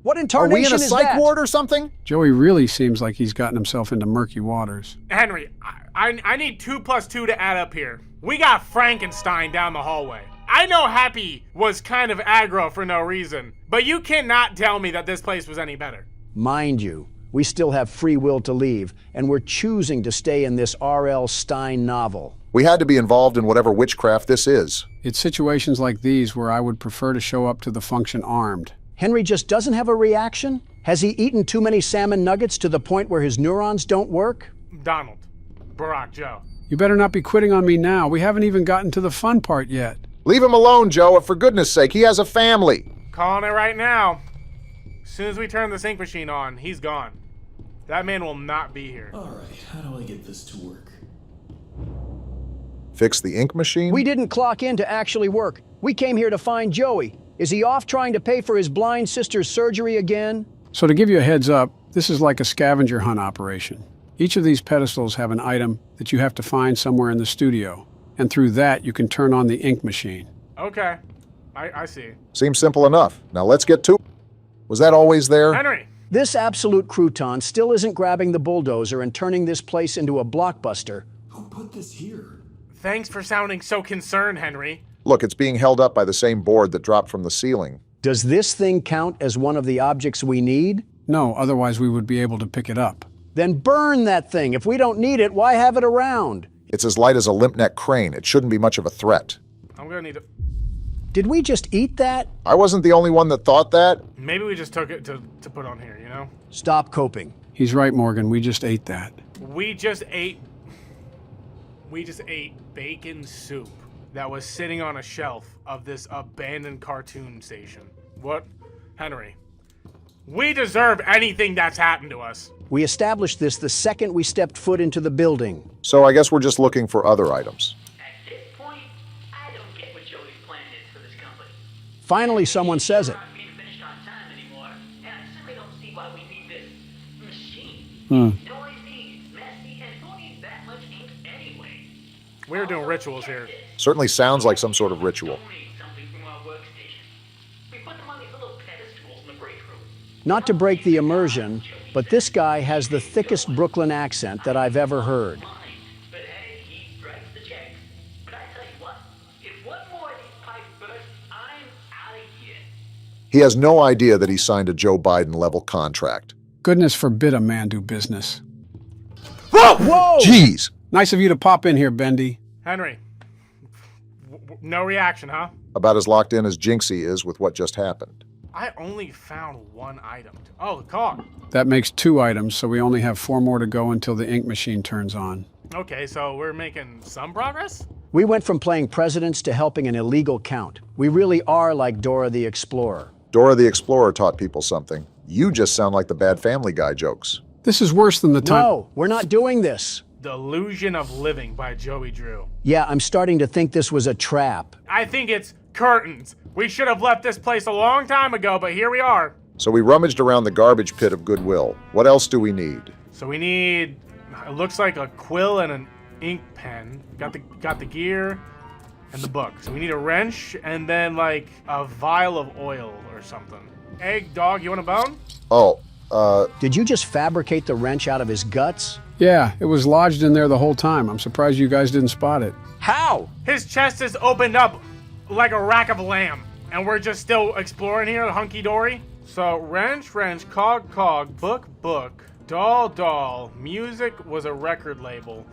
What Are incarnation we in a is psych that? ward or something? Joey really seems like he's gotten himself into murky waters. Henry, I need 2 + 2 to add up here. We got Frankenstein down the hallway. I know Happy was kind of aggro for no reason, but you cannot tell me that this place was any better. Mind you, we still have free will to leave, and we're choosing to stay in this R.L. Stein novel. We had to be involved in whatever witchcraft this is. It's situations like these where I would prefer to show up to the function armed. Henry just doesn't have a reaction? Has he eaten too many salmon nuggets to the point where his neurons don't work? Donald, Barack, Joe. You better not be quitting on me now. We haven't even gotten to the fun part yet. Leave him alone, Joe. For goodness sake, he has a family. Calling it right now. As soon as we turn the ink machine on, he's gone. That man will not be here. All right, how do I get this to work? Fix the ink machine? We didn't clock in to actually work. We came here to find Joey. Is he off trying to pay for his blind sister's surgery again? So to give you a heads up, This is like a scavenger hunt operation. Each of these pedestals have an item that you have to find somewhere in the studio, and through that you can turn on the ink machine. Okay, I see. Seems simple enough. Now let's get to it. Was that always there? Henry! This absolute crouton still isn't grabbing the bulldozer and turning this place into a blockbuster. Who put this here? Thanks for sounding so concerned, Henry. Look, it's being held up by the same board that dropped from the ceiling. Does this thing count as one of the objects we need? No, otherwise we would be able to pick it up. Then burn that thing. If we don't need it, why have it around? It's as light as a limp neck crane. It shouldn't be much of a threat. I'm gonna need to... Did we just eat that? I wasn't the only one that thought that. Maybe we just took it to put on here, you know? Stop coping. He's right, Morgan. We just ate that. We just ate bacon soup that was sitting on a shelf of this abandoned cartoon station. What? Henry, we deserve anything that's happened to us. We established this the second we stepped foot into the building. So I guess we're just looking for other items. At this point, I don't get what Joey's plan is for this company. Finally, someone says it. Being finished on time anymore, and I certainly don't see why we need this machine. Noisy, messy, and who needs that much ink anyway? We're doing rituals here. Certainly sounds like some sort of ritual. Something from our workstation. We put them on these little pedestals in the break room. Not to break the immersion, but this guy has the thickest Brooklyn accent that I've ever heard. But hey, he writes the checks. But I tell you what, if one more of these pipes burst, I'm out of here. He has no idea that he signed a Joe Biden-level contract. Goodness forbid a man do business. Whoa! Whoa! Jeez! Nice of you to pop in here, Bendy. Henry, no reaction, huh? About as locked in as Jinxie is with what just happened. I only found one item. Oh, the car. That makes 2 items, so we only have 4 more to go until the ink machine turns on. Okay, so we're making some progress? We went from playing presidents to helping an illegal count. We really are like Dora the Explorer. Dora the Explorer taught people something. You just sound like the bad Family Guy jokes. This is worse than the time— No, we're not doing this. The Illusion of Living by Joey Drew. Yeah, I'm starting to think this was a trap. I think it's curtains. We should have left this place a long time ago, but here we are. So we rummaged around the garbage pit of Goodwill. What else do we need? So we need, it looks like a quill and an ink pen. Got the gear and the book. So we need a wrench and then like a vial of oil or something. Egg, dog, you want a bone? Oh, Did you just fabricate the wrench out of his guts? Yeah, it was lodged in there the whole time. I'm surprised you guys didn't spot it. How? His chest is opened up like a rack of lamb. And we're just still exploring here, hunky-dory. So wrench, cog, book, doll, music was a record label.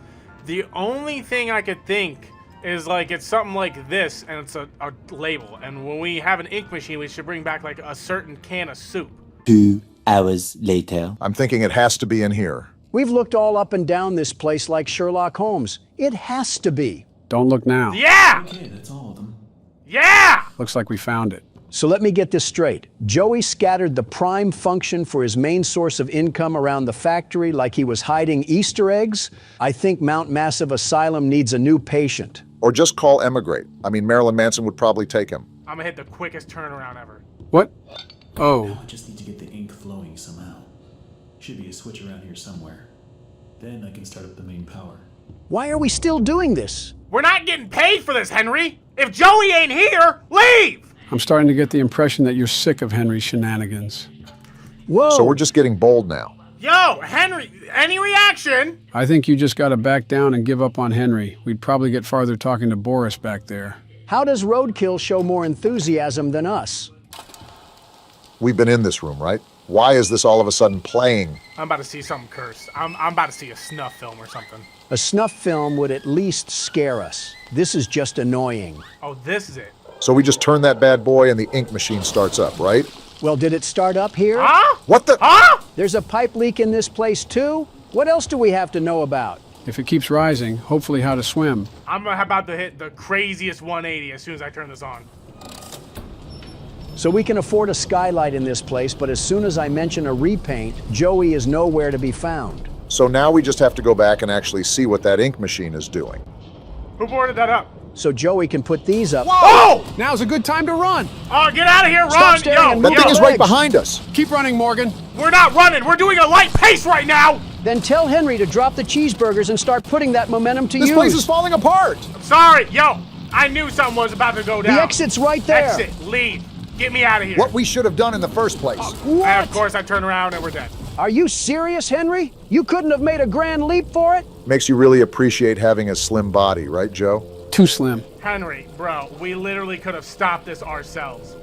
The only thing I could think is like it's something like this and it's a label. And when we have an ink machine, we should bring back like a certain can of soup. 2 hours later. I'm thinking it has to be in here. We've looked all up and down this place like Sherlock Holmes. It has to be. Don't look now. Yeah! Okay, that's all of them. Yeah! Looks like we found it. So let me get this straight. Joey scattered the prime function for his main source of income around the factory like he was hiding Easter eggs. I think Mount Massive Asylum needs a new patient. Or just call Emigrate. I mean, Marilyn Manson would probably take him. I'm gonna hit the quickest turnaround ever. What? Oh. Now I just need to get the ink flowing somehow. Should be a switch around here somewhere. Then I can start up the main power. Why are we still doing this? We're not getting paid for this, Henry! If Joey ain't here, leave! I'm starting to get the impression that you're sick of Henry's shenanigans. Whoa! So we're just getting bold now. Yo, Henry, any reaction? I think you just gotta back down and give up on Henry. We'd probably get farther talking to Boris back there. How does Roadkill show more enthusiasm than us? We've been in this room, right? Why is this all of a sudden playing? I'm about to see something cursed. I'm about to see a snuff film or something. A snuff film would at least scare us. This is just annoying. Oh, this is it. So we just turn that bad boy and the ink machine starts up, right? Well, did it start up here? Huh? What the? Huh? There's a pipe leak in this place too? What else do we have to know about? If it keeps rising, hopefully how to swim. I'm about to hit the craziest 180 as soon as I turn this on. So we can afford a skylight in this place, but as soon as I mention a repaint, Joey is nowhere to be found. So now we just have to go back and actually see what that ink machine is doing. Who boarded that up? So Joey can put these up. Whoa! Now's a good time to run. Oh, get out of here, Stop run! staring at Yo, me. That thing is right behind us. Keep running, Morgan. We're not running. We're doing a light pace right now. Then tell Henry to drop the cheeseburgers and start putting that momentum to use. This place is falling apart. I'm sorry. Yo, I knew something was about to go down. The exit's right there. Exit. Leave. Get me out of here. What we should have done in the first place. What? And of course, I turn around and we're dead. Are you serious, Henry? You couldn't have made a grand leap for it? Makes you really appreciate having a slim body, right, Joe? Too slim. Henry, bro, we literally could have stopped this ourselves.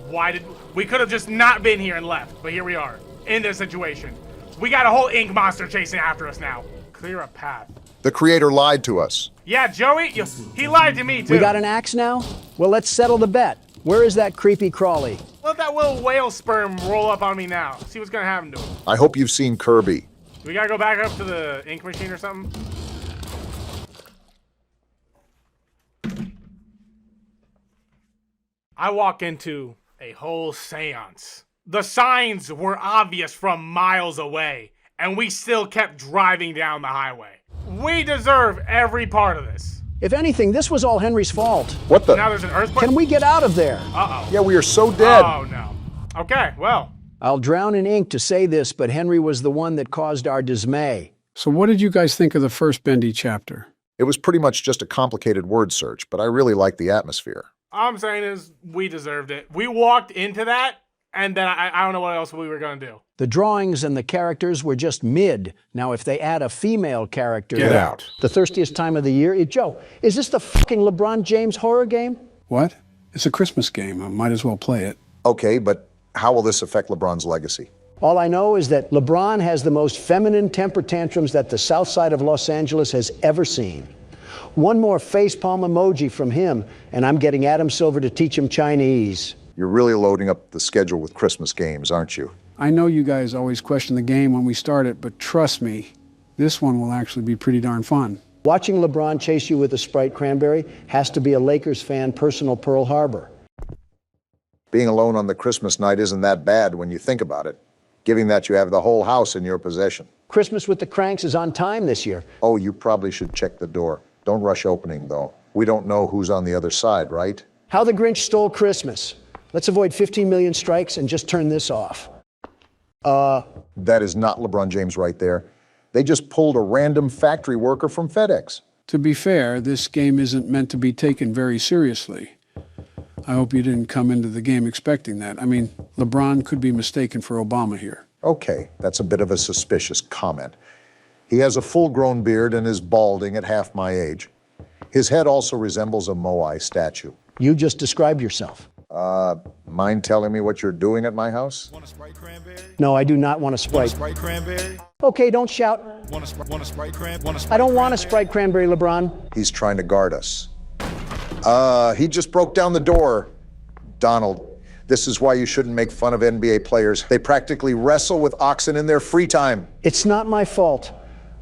We could have just not been here and left, but here we are, in this situation. We got a whole ink monster chasing after us now. Clear a path. The creator lied to us. Yeah, Joey, he lied to me too. We got an axe now? Well, let's settle the bet. Where is that creepy crawly? Let that little whale sperm roll up on me now. See what's gonna happen to him. I hope you've seen Kirby. We gotta go back up to the ink machine or something? I walk into a whole seance. The signs were obvious from miles away, and we still kept driving down the highway. We deserve every part of this. If anything, this was all Henry's fault. What the? Now there's an earthquake? Can we get out of there? Uh-oh. Yeah, we are so dead. Oh, no. Okay, well. I'll drown in ink to say this, but Henry was the one that caused our dismay. So what did you guys think of the first Bendy chapter? It was pretty much just a complicated word search, but I really liked the atmosphere. All I'm saying is we deserved it. We walked into that, and then I don't know what else we were going to do. The drawings and the characters were just mid. Now, if they add a female character... Get out. The thirstiest time of the year... Joe, is this the fucking LeBron James horror game? What? It's a Christmas game. I might as well play it. Okay, but how will this affect LeBron's legacy? All I know is that LeBron has the most feminine temper tantrums that the south side of Los Angeles has ever seen. One more facepalm emoji from him, and I'm getting Adam Silver to teach him Chinese. You're really loading up the schedule with Christmas games, aren't you? I know you guys always question the game when we start it, but trust me, this one will actually be pretty darn fun. Watching LeBron chase you with a Sprite cranberry has to be a Lakers fan personal Pearl Harbor. Being alone on the Christmas night isn't that bad when you think about it, given that you have the whole house in your possession. Christmas with the Cranks is on time this year. Oh, you probably should check the door. Don't rush opening, though. We don't know who's on the other side, right? How the Grinch Stole Christmas. Let's avoid 15 million strikes and just turn this off. That is not LeBron James right there. They just pulled a random factory worker from FedEx. To be fair, this game isn't meant to be taken very seriously. I hope you didn't come into the game expecting that. I mean, LeBron could be mistaken for Obama here. Okay, that's a bit of a suspicious comment. He has a full-grown beard and is balding at half my age. His head also resembles a Moai statue. You just described yourself. Mind telling me what you're doing at my house? Want a Sprite cranberry? No, I do not want a Sprite. Want a Sprite cranberry? Okay, don't shout. Want a Sprite cranberry? I don't want a Sprite cranberry, LeBron. He's trying to guard us. He just broke down the door. Donald, this is why you shouldn't make fun of NBA players. They practically wrestle with oxen in their free time. It's not my fault.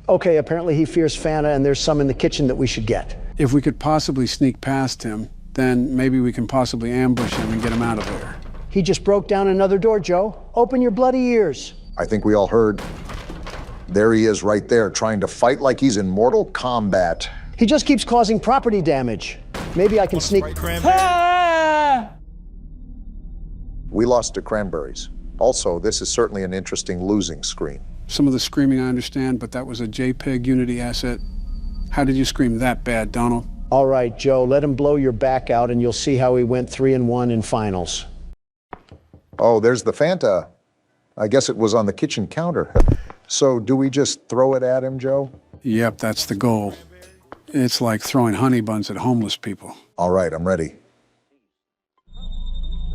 Okay, apparently he fears Fanta and there's some in the kitchen that we should get. If we could possibly sneak past him, then maybe we can possibly ambush him and get him out of there. He just broke down another door, Joe. Open your bloody ears. I think we all heard. There he is right there, trying to fight like he's in Mortal Kombat. He just keeps causing property damage. Maybe I can sneak... Ah! We lost to cranberries. Also, this is certainly an interesting losing screen. Some of the screaming I understand, but that was a JPEG Unity asset. How did you scream that bad, Donald? All right, Joe, let him blow your back out and you'll see how he went 3-1 in finals. Oh, there's the Fanta. I guess it was on the kitchen counter. So do we just throw it at him, Joe? Yep, that's the goal. It's like throwing honey buns at homeless people. All right, I'm ready.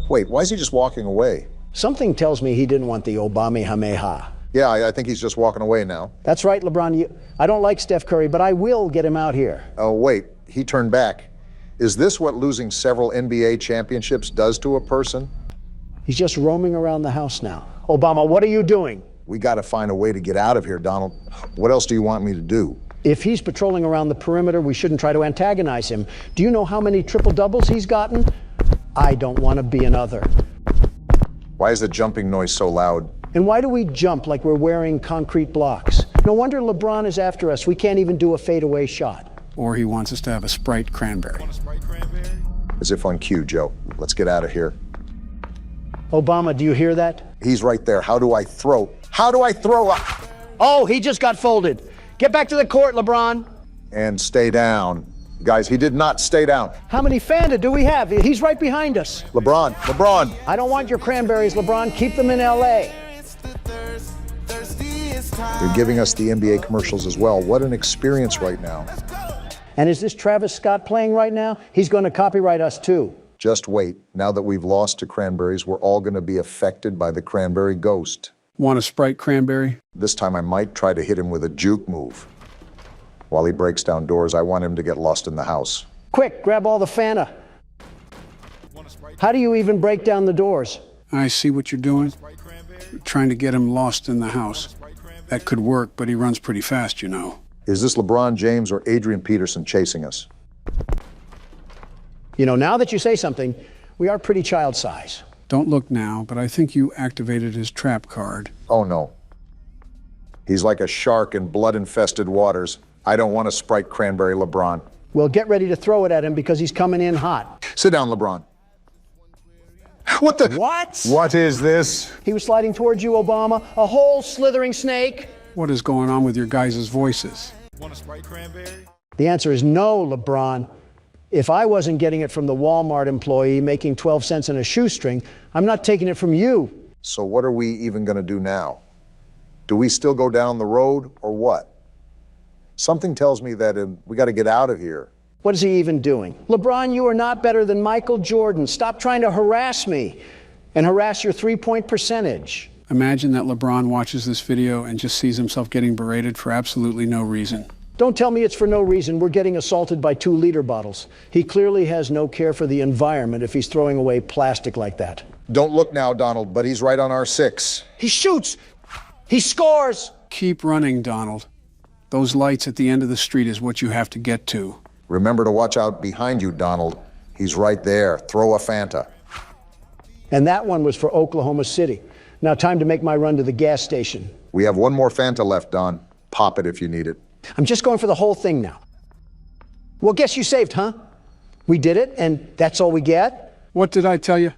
Wait, why is he just walking away? Something tells me he didn't want the Obamehameha. Yeah, I think he's just walking away now. That's right, LeBron. I don't like Steph Curry, but I will get him out here. Oh, wait, he turned back. Is this what losing several NBA championships does to a person? He's just roaming around the house now. Obama, what are you doing? We got to find a way to get out of here, Donald. What else do you want me to do? If he's patrolling around the perimeter, we shouldn't try to antagonize him. Do you know how many triple-doubles he's gotten? I don't want to be another. Why is the jumping noise so loud? And why do we jump like we're wearing concrete blocks? No wonder LeBron is after us. We can't even do a fadeaway shot. Or he wants us to have a Sprite cranberry. As if on cue, Joe. Let's get out of here. Obama, do you hear that? He's right there. How do I throw? How do I throw up? Oh, he just got folded. Get back to the court, LeBron. And stay down. Guys, he did not stay down. How many Fanta do we have? He's right behind us. LeBron. I don't want your cranberries, LeBron. Keep them in L.A. They're giving us the NBA commercials as well. What an experience right now. And is this Travis Scott playing right now? He's going to copyright us too. Just wait. Now that we've lost to cranberries, we're all going to be affected by the cranberry ghost. Want a Sprite cranberry? This time I might try to hit him with a juke move. While he breaks down doors, I want him to get lost in the house. Quick, grab all the Fanta. How do you even break down the doors? I see what you're doing. You're trying to get him lost in the house. That could work, but he runs pretty fast, you know. Is this LeBron James or Adrian Peterson chasing us? You know, now that you say something, we are pretty child size. Don't look now, but I think you activated his trap card. Oh, no. He's like a shark in blood-infested waters. I don't want a Sprite cranberry, LeBron. Well, get ready to throw it at him because he's coming in hot. Sit down, LeBron. What the? What? What is this? He was sliding towards you, Obama. A whole slithering snake. What is going on with your guys' voices? Want a Sprite cranberry? The answer is no, LeBron. If I wasn't getting it from the Walmart employee making 12 cents in a shoestring, I'm not taking it from you. So what are we even going to do now? Do we still go down the road or what? Something tells me that we got to get out of here. What is he even doing? LeBron, you are not better than Michael Jordan. Stop trying to harass me and harass your three-point percentage. Imagine that LeBron watches this video and just sees himself getting berated for absolutely no reason. Don't tell me it's for no reason. We're getting assaulted by 2-liter bottles. He clearly has no care for the environment if he's throwing away plastic like that. Don't look now, Donald, but he's right on our 6. He shoots. He scores. Keep running, Donald. Those lights at the end of the street is what you have to get to. Remember to watch out behind you, Donald. He's right there. Throw a Fanta. And that one was for Oklahoma City. Now time to make my run to the gas station. We have one more Fanta left, Don. Pop it if you need it. I'm just going for the whole thing now. Well, guess you saved, huh? We did it, and that's all we get? What did I tell you?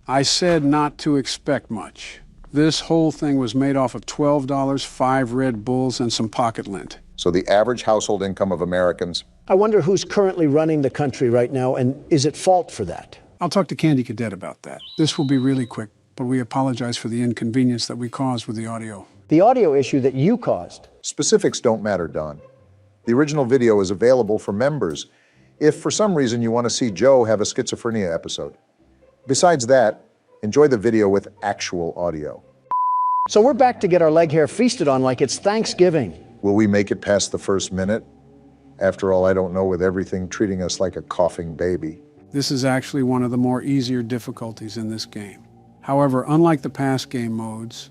I said not to expect much. This whole thing was made off of $12, 5 Red Bulls, and some pocket lint. So the average household income of Americans. I wonder who's currently running the country right now, and is at fault for that? I'll talk to Candy Cadet about that. This will be really quick, but we apologize for the inconvenience that we caused with the audio. The audio issue that you caused. Specifics don't matter, Don. The original video is available for members if for some reason you want to see Joe have a schizophrenia episode. Besides that, enjoy the video with actual audio. So we're back to get our leg hair feasted on like it's Thanksgiving. Will we make it past the first minute? After all, I don't know, with everything treating us like a coughing baby. This is actually one of the more easier difficulties in this game. However, unlike the past game modes,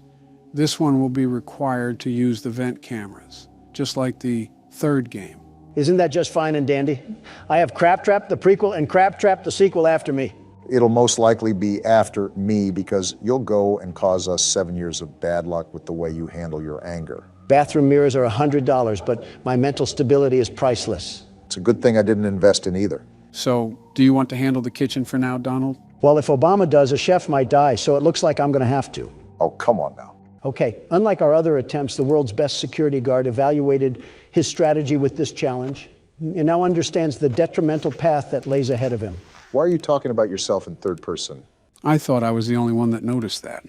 this one will be required to use the vent cameras, just like the third game. Isn't that just fine and dandy? I have Crab Trap, the prequel, and Crab Trap, the sequel, after me. It'll most likely be after me because you'll go and cause us 7 years of bad luck with the way you handle your anger. Bathroom mirrors are $100, but my mental stability is priceless. It's a good thing I didn't invest in either. So, do you want to handle the kitchen for now, Donald? Well, if Obama does, a chef might die, so it looks like I'm going to have to. Oh, come on now. Okay, unlike our other attempts, the world's best security guard evaluated his strategy with this challenge and now understands the detrimental path that lays ahead of him. Why are you talking about yourself in third person? I thought I was the only one that noticed that.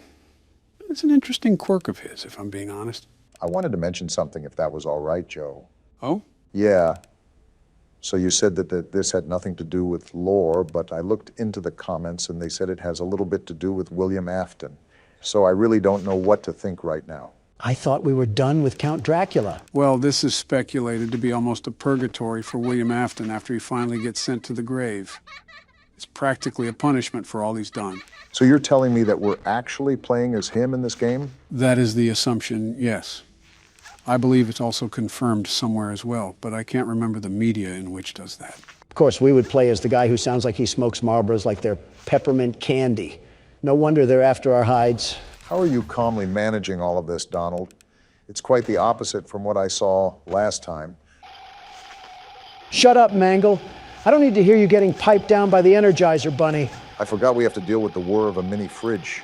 It's an interesting quirk of his, if I'm being honest. I wanted to mention something, if that was all right, Joe. Oh? Yeah. So you said that this had nothing to do with lore, but I looked into the comments and they said it has a little bit to do with William Afton. So I really don't know what to think right now. I thought we were done with Count Dracula. Well, this is speculated to be almost a purgatory for William Afton after he finally gets sent to the grave. It's practically a punishment for all he's done. So you're telling me that we're actually playing as him in this game? That is the assumption, yes. I believe it's also confirmed somewhere as well, but I can't remember the media in which does that. Of course, we would play as the guy who sounds like he smokes Marlboros like they're peppermint candy. No wonder they're after our hides. How are you calmly managing all of this, Donald? It's quite the opposite from what I saw last time. Shut up, Mangle. I don't need to hear you getting piped down by the Energizer Bunny. I forgot we have to deal with the whir of a mini fridge.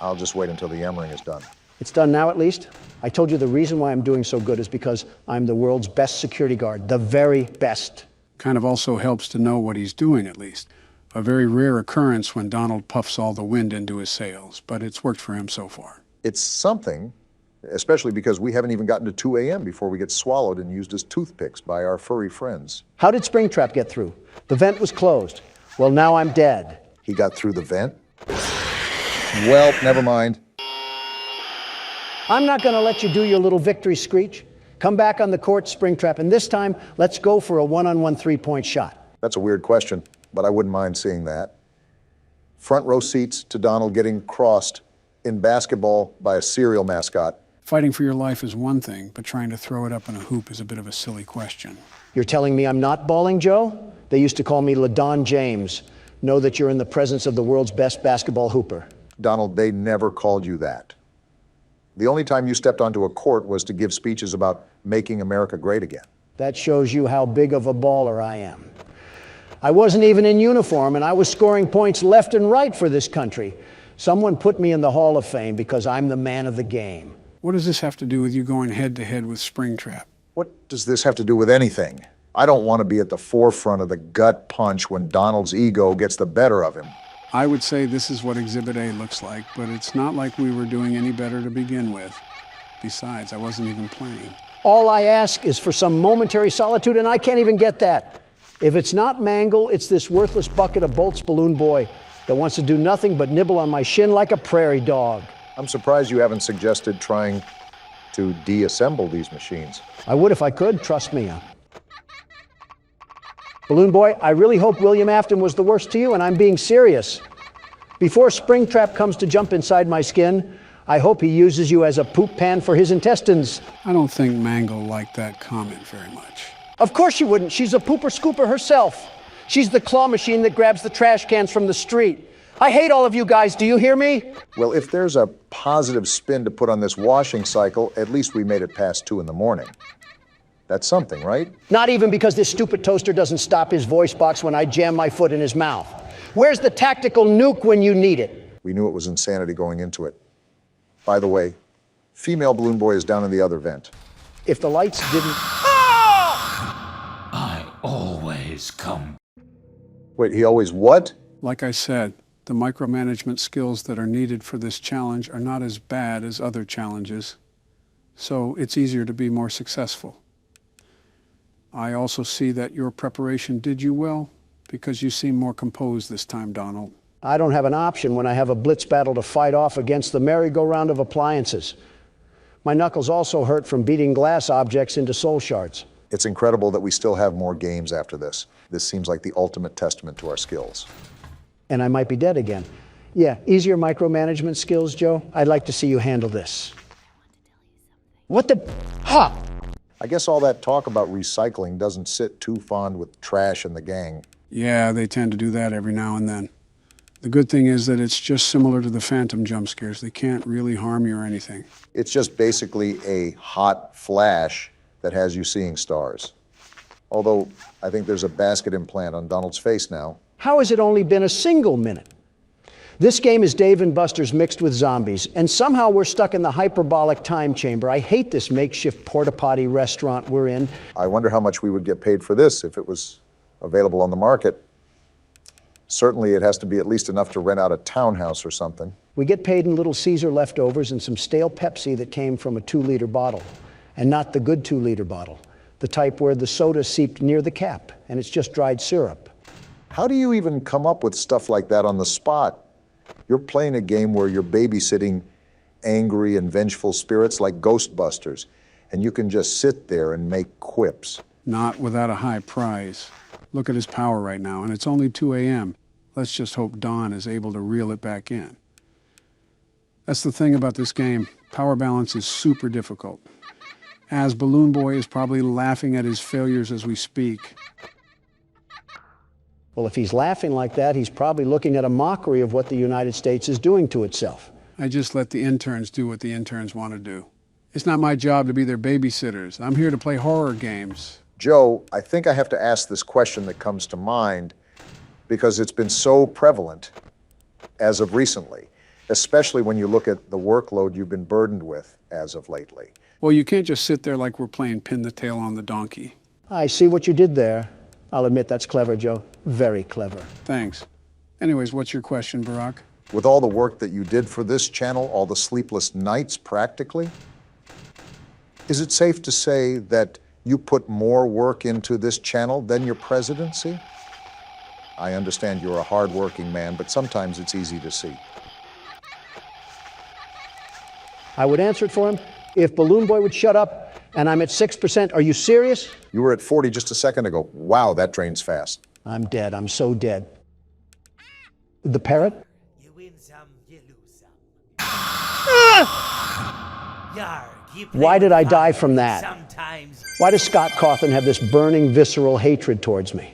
I'll just wait until the yammering is done. It's done now, at least. I told you the reason why I'm doing so good is because I'm the world's best security guard, the very best. Kind of also helps to know what he's doing, at least. A very rare occurrence when Donald puffs all the wind into his sails, but it's worked for him so far. It's something, especially because we haven't even gotten to 2 a.m. before we get swallowed and used as toothpicks by our furry friends. How did Springtrap get through? The vent was closed. Well, now I'm dead. He got through the vent? Well, never mind. I'm not going to let you do your little victory screech. Come back on the court, Springtrap, and this time, let's go for a one-on-one three-point shot. That's a weird question, but I wouldn't mind seeing that. Front row seats to Donald getting crossed in basketball by a cereal mascot. Fighting for your life is one thing, but trying to throw it up in a hoop is a bit of a silly question. You're telling me I'm not balling, Joe? They used to call me LaDon James. Know that you're in the presence of the world's best basketball hooper. Donald, they never called you that. The only time you stepped onto a court was to give speeches about making America great again. That shows you how big of a baller I am. I wasn't even in uniform, and I was scoring points left and right for this country. Someone put me in the Hall of Fame because I'm the man of the game. What does this have to do with you going head-to-head with Springtrap? What does this have to do with anything? I don't want to be at the forefront of the gut punch when Donald's ego gets the better of him. I would say this is what Exhibit A looks like, but it's not like we were doing any better to begin with. Besides, I wasn't even playing. All I ask is for some momentary solitude, and I can't even get that. If it's not Mangle, it's this worthless bucket of bolts balloon boy that wants to do nothing but nibble on my shin like a prairie dog. I'm surprised you haven't suggested trying to deassemble these machines. I would if I could, trust me. Balloon Boy, I really hope William Afton was the worst to you, and I'm being serious. Before Springtrap comes to jump inside my skin, I hope he uses you as a poop pan for his intestines. I don't think Mangle liked that comment very much. Of course she wouldn't. She's a pooper scooper herself. She's the claw machine that grabs the trash cans from the street. I hate all of you guys. Do you hear me? Well, if there's a positive spin to put on this washing cycle, at least we made it past 2 in the morning. That's something, right? Not even because this stupid toaster doesn't stop his voice box when I jam my foot in his mouth. Where's the tactical nuke when you need it? We knew it was insanity going into it. By the way, female Balloon Boy is down in the other vent. If the lights didn't... I always come. Wait, he always what? Like I said, the micromanagement skills that are needed for this challenge are not as bad as other challenges, so it's easier to be more successful. I also see that your preparation did you well, because you seem more composed this time, Donald. I don't have an option when I have a blitz battle to fight off against the merry-go-round of appliances. My knuckles also hurt from beating glass objects into soul shards. It's incredible that we still have more games after this. This seems like the ultimate testament to our skills. And I might be dead again. Yeah, easier micromanagement skills, Joe. I'd like to see you handle this. What the... Ha! I guess all that talk about recycling doesn't sit too fond with Trash and the gang. Yeah, they tend to do that every now and then. The good thing is that it's just similar to the Phantom jump scares. They can't really harm you or anything. It's just basically a hot flash that has you seeing stars. Although, I think there's a basket implant on Donald's face now. How has it only been a single minute? This game is Dave and Buster's mixed with zombies, and somehow we're stuck in the hyperbolic time chamber. I hate this makeshift porta-potty restaurant we're in. I wonder how much we would get paid for this if it was available on the market. Certainly it has to be at least enough to rent out a townhouse or something. We get paid in Little Caesar leftovers and some stale Pepsi that came from a 2-liter bottle, and not the good 2-liter bottle, the type where the soda seeped near the cap, and it's just dried syrup. How do you even come up with stuff like that on the spot? You're playing a game where you're babysitting angry and vengeful spirits like Ghostbusters, and you can just sit there and make quips. Not without a high prize. Look at his power right now, and it's only 2 a.m. Let's just hope Don is able to reel it back in. That's the thing about this game. Power balance is super difficult. As Balloon Boy is probably laughing at his failures as we speak. Well, if he's laughing like that, he's probably looking at a mockery of what the United States is doing to itself. I just let the interns do what the interns want to do. It's not my job to be their babysitters. I'm here to play horror games. Joe, I think I have to ask this question that comes to mind because it's been so prevalent as of recently, especially when you look at the workload you've been burdened with as of lately. Well, you can't just sit there like we're playing pin the tail on the donkey. I see what you did there. I'll admit that's clever, Joe. Very clever. Thanks. Anyways, what's your question, Barack? With all the work that you did for this channel, all the sleepless nights practically, is it safe to say that you put more work into this channel than your presidency? I understand you're a hard-working man, but sometimes it's easy to see. I would answer it for him if Balloon Boy would shut up, and I'm at 6%. Are you serious? You were at 40 just a second ago. Wow, that drains fast. I'm dead. I'm so dead. The parrot? You win some, you lose some. Yar, you play Why did with I die fire from that? Sometimes. Why does Scott Cawthon have this burning, visceral hatred towards me?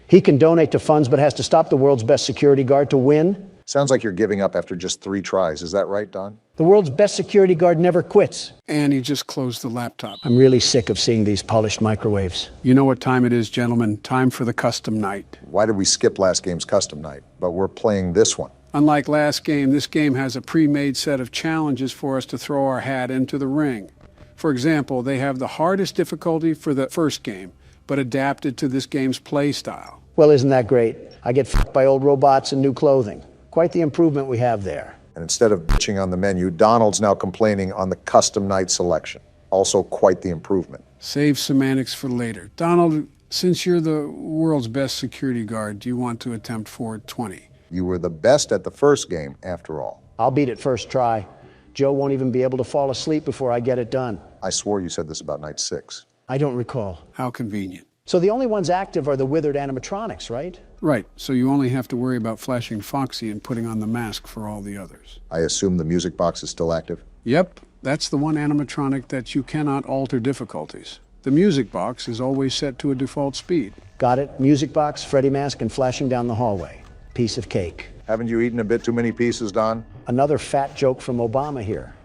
He can donate to funds, but has to stop the world's best security guard to win. Sounds like you're giving up after just 3 tries. Is that right, Don? The world's best security guard never quits. And he just closed the laptop. I'm really sick of seeing these polished microwaves. You know what time it is, gentlemen. Time for the custom night. Why did we skip last game's custom night? But we're playing this one. Unlike last game, this game has a pre-made set of challenges for us to throw our hat into the ring. For example, they have the hardest difficulty for the first game, but adapted to this game's play style. Well, isn't that great? I get f***ed by old robots and new clothing. Quite the improvement we have there. And instead of bitching on the menu, Donald's now complaining on the custom night selection. Also quite the improvement. Save semantics for later. Donald, since you're the world's best security guard, do you want to attempt Ford 20? You were the best at the first game, after all. I'll beat it first try. Joe won't even be able to fall asleep before I get it done. I swore you said this about night 6. I don't recall. How convenient. So the only ones active are the withered animatronics, right? Right, so you only have to worry about flashing Foxy and putting on the mask for all the others. I assume the music box is still active? Yep, that's the one animatronic that you cannot alter difficulties. The music box is always set to a default speed. Got it. Music box, Freddy mask, and flashing down the hallway. Piece of cake. Haven't you eaten a bit too many pieces, Don? Another fat joke from Obama here.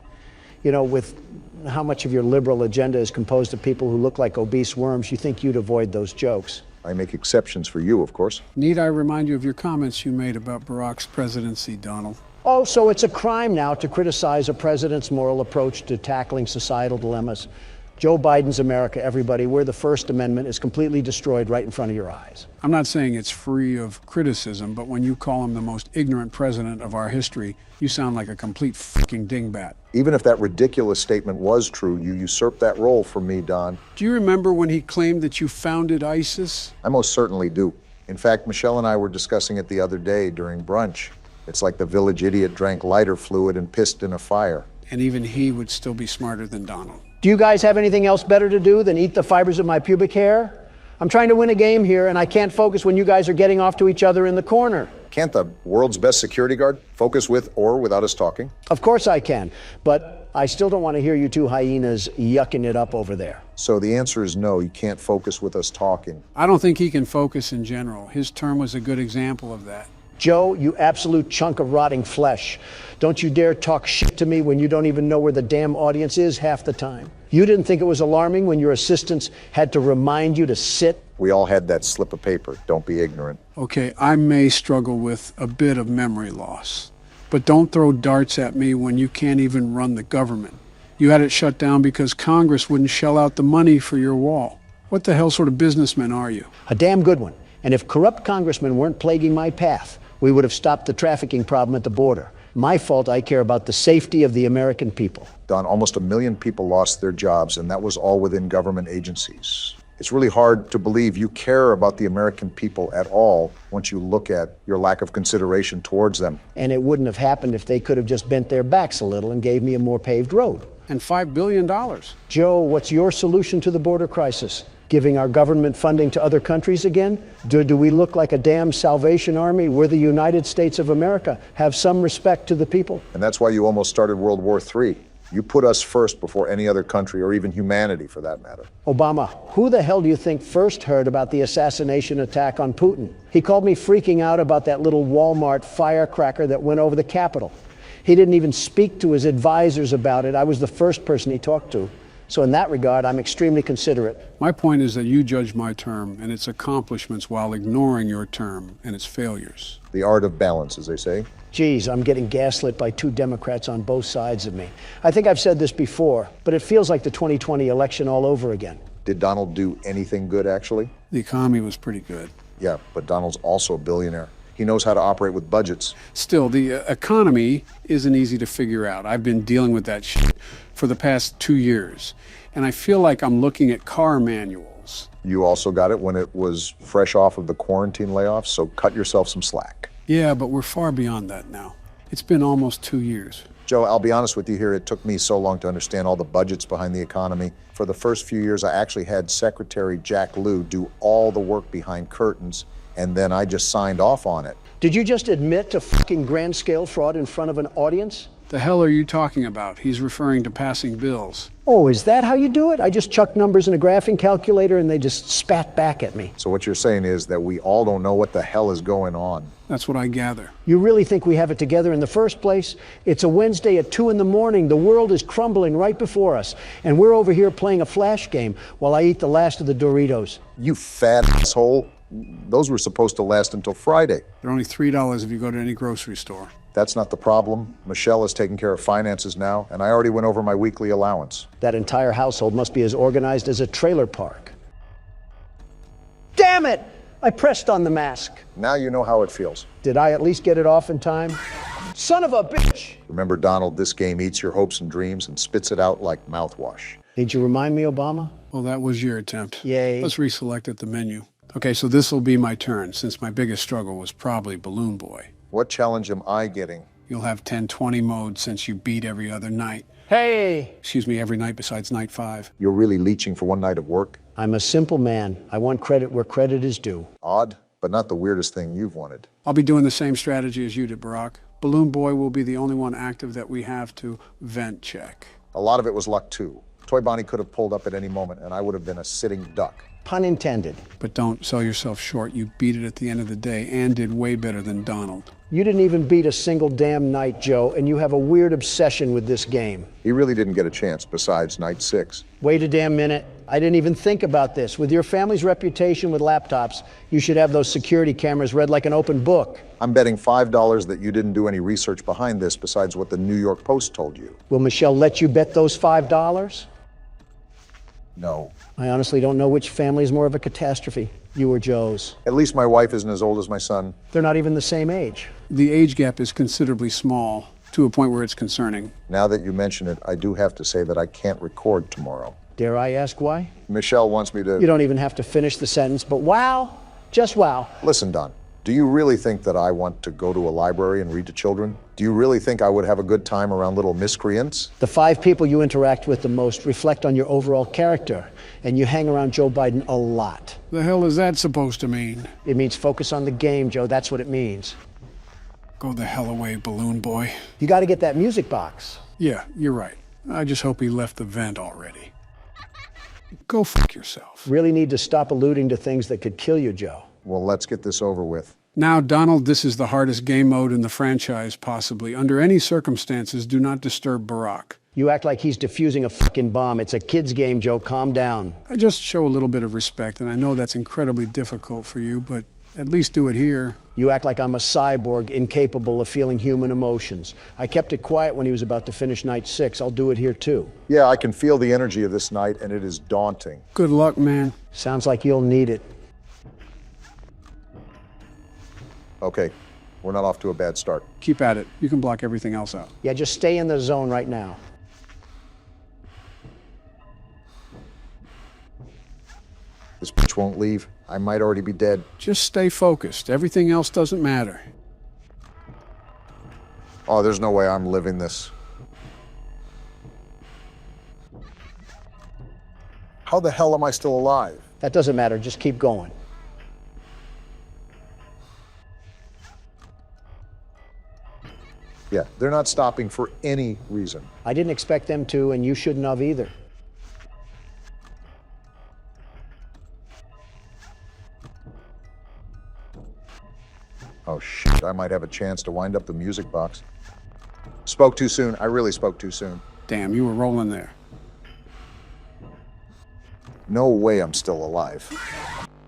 You know, with how much of your liberal agenda is composed of people who look like obese worms, you think you'd avoid those jokes. I make exceptions for you, of course. Need I remind you of your comments you made about Barack's presidency, Donald? Oh, so it's a crime now to criticize a president's moral approach to tackling societal dilemmas. Joe Biden's America, everybody, where the First Amendment is completely destroyed right in front of your eyes. I'm not saying it's free of criticism, but when you call him the most ignorant president of our history, you sound like a complete fucking dingbat. Even if that ridiculous statement was true, you usurped that role from me, Don. Do you remember when he claimed that you founded ISIS? I most certainly do. In fact, Michelle and I were discussing it the other day during brunch. It's like the village idiot drank lighter fluid and pissed in a fire. And even he would still be smarter than Donald. Do you guys have anything else better to do than eat the fibers of my pubic hair? I'm trying to win a game here, and I can't focus when you guys are getting off to each other in the corner. Can't the world's best security guard focus with or without us talking? Of course I can, but I still don't want to hear you two hyenas yucking it up over there. So the answer is no, you can't focus with us talking. I don't think he can focus in general. His term was a good example of that. Joe, you absolute chunk of rotting flesh. Don't you dare talk shit to me when you don't even know where the damn audience is half the time. You didn't think it was alarming when your assistants had to remind you to sit? We all had that slip of paper. Don't be ignorant. Okay, I may struggle with a bit of memory loss, but don't throw darts at me when you can't even run the government. You had it shut down because Congress wouldn't shell out the money for your wall. What the hell sort of businessman are you? A damn good one. And if corrupt congressmen weren't plaguing my path, we would have stopped the trafficking problem at the border. My fault. I care about the safety of the American people. Don, almost 1 million people lost their jobs, and that was all within government agencies. It's really hard to believe you care about the American people at all once you look at your lack of consideration towards them. And it wouldn't have happened if they could have just bent their backs a little and gave me a more paved road. And $5 billion. Joe, what's your solution to the border crisis? Giving our government funding to other countries again? Do we look like a damn Salvation Army? We're the United States of America. Have some respect to the people. And that's why you almost started World War III. You put us first before any other country, or even humanity for that matter. Obama, who the hell do you think first heard about the assassination attack on Putin? He called me freaking out about that little Walmart firecracker that went over the Capitol. He didn't even speak to his advisors about it. I was the first person he talked to. So in that regard, I'm extremely considerate. My point is that you judge my term and its accomplishments while ignoring your term and its failures. The art of balance, as they say. Geez, I'm getting gaslit by two Democrats on both sides of me. I think I've said this before, but it feels like the 2020 election all over again. Did Donald do anything good, actually? The economy was pretty good. Yeah, but Donald's also a billionaire. He knows how to operate with budgets. Still, the economy isn't easy to figure out. I've been dealing with that shit for the past 2 years, and I feel like I'm looking at car manuals. You also got it when it was fresh off of the quarantine layoffs, so cut yourself some slack. Yeah, but we're far beyond that now. It's been almost 2 years. Joe, I'll be honest with you here, it took me so long to understand all the budgets behind the economy. For the first few years, I actually had Secretary Jack Lew do all the work behind curtains, and then I just signed off on it. Did you just admit to fucking grand scale fraud in front of an audience? The hell are you talking about? He's referring to passing bills. Oh, is that how you do it? I just chuck numbers in a graphing calculator and they just spat back at me. So what you're saying is that we all don't know what the hell is going on. That's what I gather. You really think we have it together in the first place? It's a Wednesday at 2 in the morning. The world is crumbling right before us. And we're over here playing a flash game while I eat the last of the Doritos. You fat asshole. Those were supposed to last until Friday. They're only $3 if you go to any grocery store. That's not the problem. Michelle is taking care of finances now, and I already went over my weekly allowance. That entire household must be as organized as a trailer park. Damn it! I pressed on the mask. Now you know how it feels. Did I at least get it off in time? Son of a bitch! Remember, Donald, this game eats your hopes and dreams and spits it out like mouthwash. Need you remind me, Obama? Well, that was your attempt. Yay. Let's reselect at the menu. Okay, so this will be my turn, since my biggest struggle was probably Balloon Boy. What challenge am I getting? You'll have 10-20 modes since you beat every other night. Hey! Excuse me, every night besides night 5. You're really leeching for one night of work? I'm a simple man. I want credit where credit is due. Odd, but not the weirdest thing you've wanted. I'll be doing the same strategy as you did, Barack. Balloon Boy will be the only one active that we have to vent check. A lot of it was luck, too. Toy Bonnie could have pulled up at any moment, and I would have been a sitting duck. Pun intended. But don't sell yourself short. You beat it at the end of the day and did way better than Donald. You didn't even beat a single damn night, Joe, and you have a weird obsession with this game. He really didn't get a chance besides night 6. Wait a damn minute. I didn't even think about this. With your family's reputation with laptops, you should have those security cameras read like an open book. I'm betting $5 that you didn't do any research behind this besides what the New York Post told you. Will Michelle let you bet those $5? No. I honestly don't know which family is more of a catastrophe, you or Joe's. At least my wife isn't as old as my son. They're not even the same age. The age gap is considerably small, to a point where it's concerning. Now that you mention it, I do have to say that I can't record tomorrow. Dare I ask why? Michelle wants me to... You don't even have to finish the sentence, but wow, just wow. Listen, Don, do you really think that I want to go to a library and read to children? Do you really think I would have a good time around little miscreants? The 5 people you interact with the most reflect on your overall character, and you hang around Joe Biden a lot. The hell is that supposed to mean? It means focus on the game, Joe. That's what it means. Go the hell away, Balloon Boy. You got to get that music box. Yeah, you're right. I just hope he left the vent already. Go fuck yourself. Really need to stop alluding to things that could kill you, Joe. Well, let's get this over with. Now, Donald, this is the hardest game mode in the franchise, possibly. Under any circumstances, do not disturb Barack. You act like he's defusing a fucking bomb. It's a kid's game, Joe. Calm down. I just show a little bit of respect, and I know that's incredibly difficult for you, but at least do it here. You act like I'm a cyborg, incapable of feeling human emotions. I kept it quiet when he was about to finish night 6. I'll do it here, too. Yeah, I can feel the energy of this night, and it is daunting. Good luck, man. Sounds like you'll need it. Okay, we're not off to a bad start. Keep at it. You can block everything else out. Yeah, just stay in the zone right now. This bitch won't leave. I might already be dead. Just stay focused. Everything else doesn't matter. Oh, there's no way I'm living this. How the hell am I still alive? That doesn't matter. Just keep going. Yeah, they're not stopping for any reason. I didn't expect them to, and you shouldn't have either. Oh, shit, I might have a chance to wind up the music box. Spoke too soon. I really spoke too soon. Damn, you were rolling there. No way I'm still alive.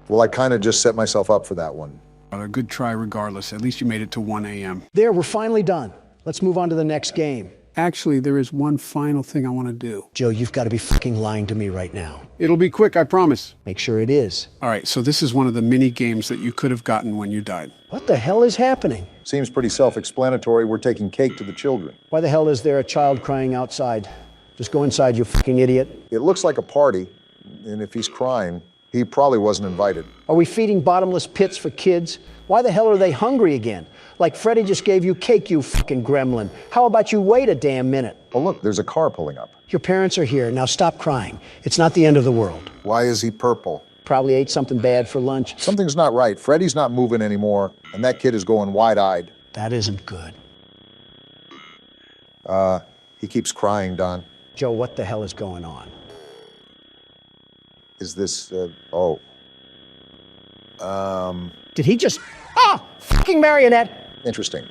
Well, I kind of just set myself up for that one. A good try regardless. At least you made it to 1 a.m. There, we're finally done. Let's move on to the next game. Actually, there is one final thing I want to do. Joe, you've got to be fucking lying to me right now. It'll be quick, I promise. Make sure it is. All right, so this is one of the mini games that you could have gotten when you died. What the hell is happening? Seems pretty self-explanatory. We're taking cake to the children. Why the hell is there a child crying outside? Just go inside, you fucking idiot. It looks like a party, and if he's crying, he probably wasn't invited. Are we feeding bottomless pits for kids? Why the hell are they hungry again? Like Freddy just gave you cake, you fucking gremlin. How about you wait a damn minute? Oh, look, there's a car pulling up. Your parents are here. Now stop crying. It's not the end of the world. Why is he purple? Probably ate something bad for lunch. Something's not right. Freddy's not moving anymore, and that kid is going wide-eyed. That isn't good. He keeps crying, Don. Joe, what the hell is going on? Is this, Did he just... Ah! Fucking marionette! Interesting.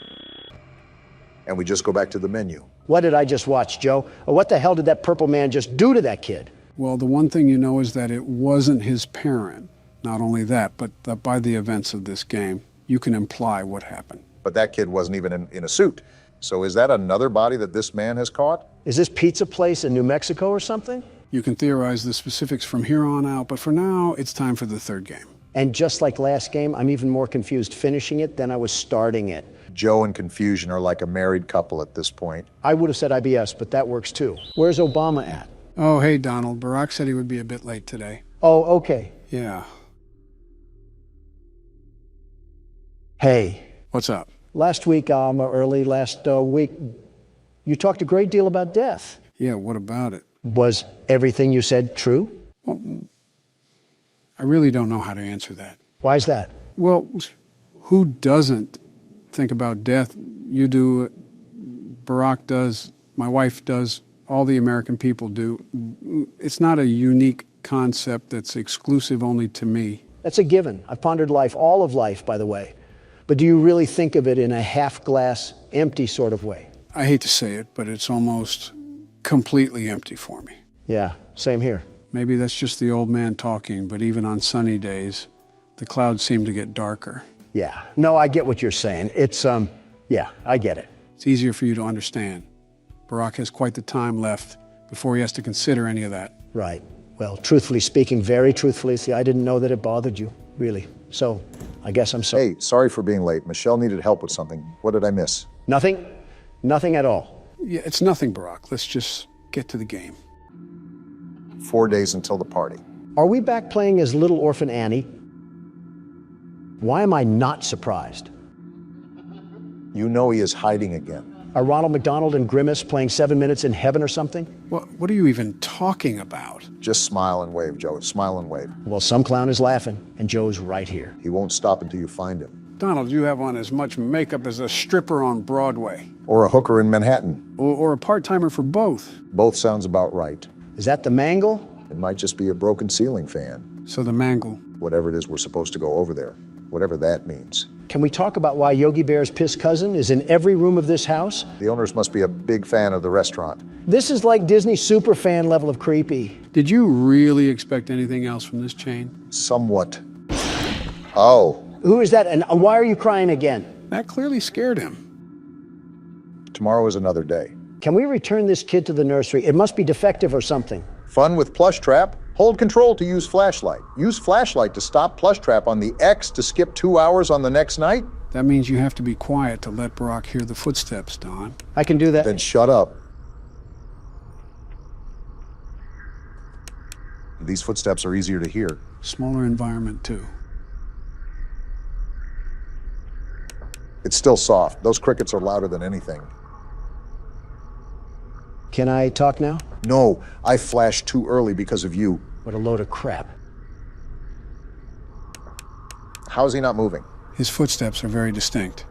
And we just go back to the menu. What did I just watch, Joe? Or what the hell did that purple man just do to that kid? Well, the one thing you know is that it wasn't his parent. Not only that, but by the events of this game, you can imply what happened. But that kid wasn't even in a suit. So is that another body that this man has caught? Is this pizza place in New Mexico or something? You can theorize the specifics from here on out, but for now, it's time for the third game. And just like last game, I'm even more confused finishing it than I was starting it. Joe and confusion are like a married couple at this point. I would have said IBS, but that works too. Where's Obama at? Oh, hey, Donald. Barack said he would be a bit late today. Oh, okay. Yeah. Hey. What's up? Last week, you talked a great deal about death. Yeah, what about it? Was everything you said true? Well, I really don't know how to answer that. Why is that? Well, who doesn't think about death? You do, Barack does, my wife does, all the American people do. It's not a unique concept that's exclusive only to me. That's a given. I've pondered life, all of life, by the way. But do you really think of it in a half-glass, empty sort of way? I hate to say it, but it's almost completely empty for me. Yeah, same here. Maybe that's just the old man talking, but even on sunny days, the clouds seem to get darker. Yeah, no, I get what you're saying. It's, yeah, I get it. It's easier for you to understand. Barack has quite the time left before he has to consider any of that. Right. Well, truthfully speaking, very truthfully, see, I didn't know that it bothered you, really. So, I guess I'm sorry. Hey, sorry for being late. Michelle needed help with something. What did I miss? Nothing? Nothing at all. Yeah, it's nothing, Barack. Let's just get to the game. 4 days until the party. Are we back playing as Little Orphan Annie? Why am I not surprised? You know he is hiding again. Are Ronald McDonald and Grimace playing 7 Minutes in Heaven or something? What are you even talking about? Just smile and wave, Joe. Smile and wave. Well, some clown is laughing, and Joe's right here. He won't stop until you find him. Donald, you have on as much makeup as a stripper on Broadway. Or a hooker in Manhattan. Or a part-timer for both. Both sounds about right. Is that the mangle? It might just be a broken ceiling fan. So the mangle. Whatever it is we're supposed to go over there. Whatever that means. Can we talk about why Yogi Bear's piss cousin is in every room of this house? The owners must be a big fan of the restaurant. This is like Disney superfan level of creepy. Did you really expect anything else from this chain? Somewhat. Oh. Who is that, and why are you crying again? That clearly scared him. Tomorrow is another day. Can we return this kid to the nursery? It must be defective or something. Fun with Plush Trap? Hold control to use flashlight. Use flashlight to stop Plush Trap on the X to skip 2 hours on the next night? That means you have to be quiet to let Barack hear the footsteps, Don. I can do that. Then shut up. These footsteps are easier to hear. Smaller environment, too. It's still soft. Those crickets are louder than anything. Can I talk now? No, I flashed too early because of you. What a load of crap. How is he not moving? His footsteps are very distinct.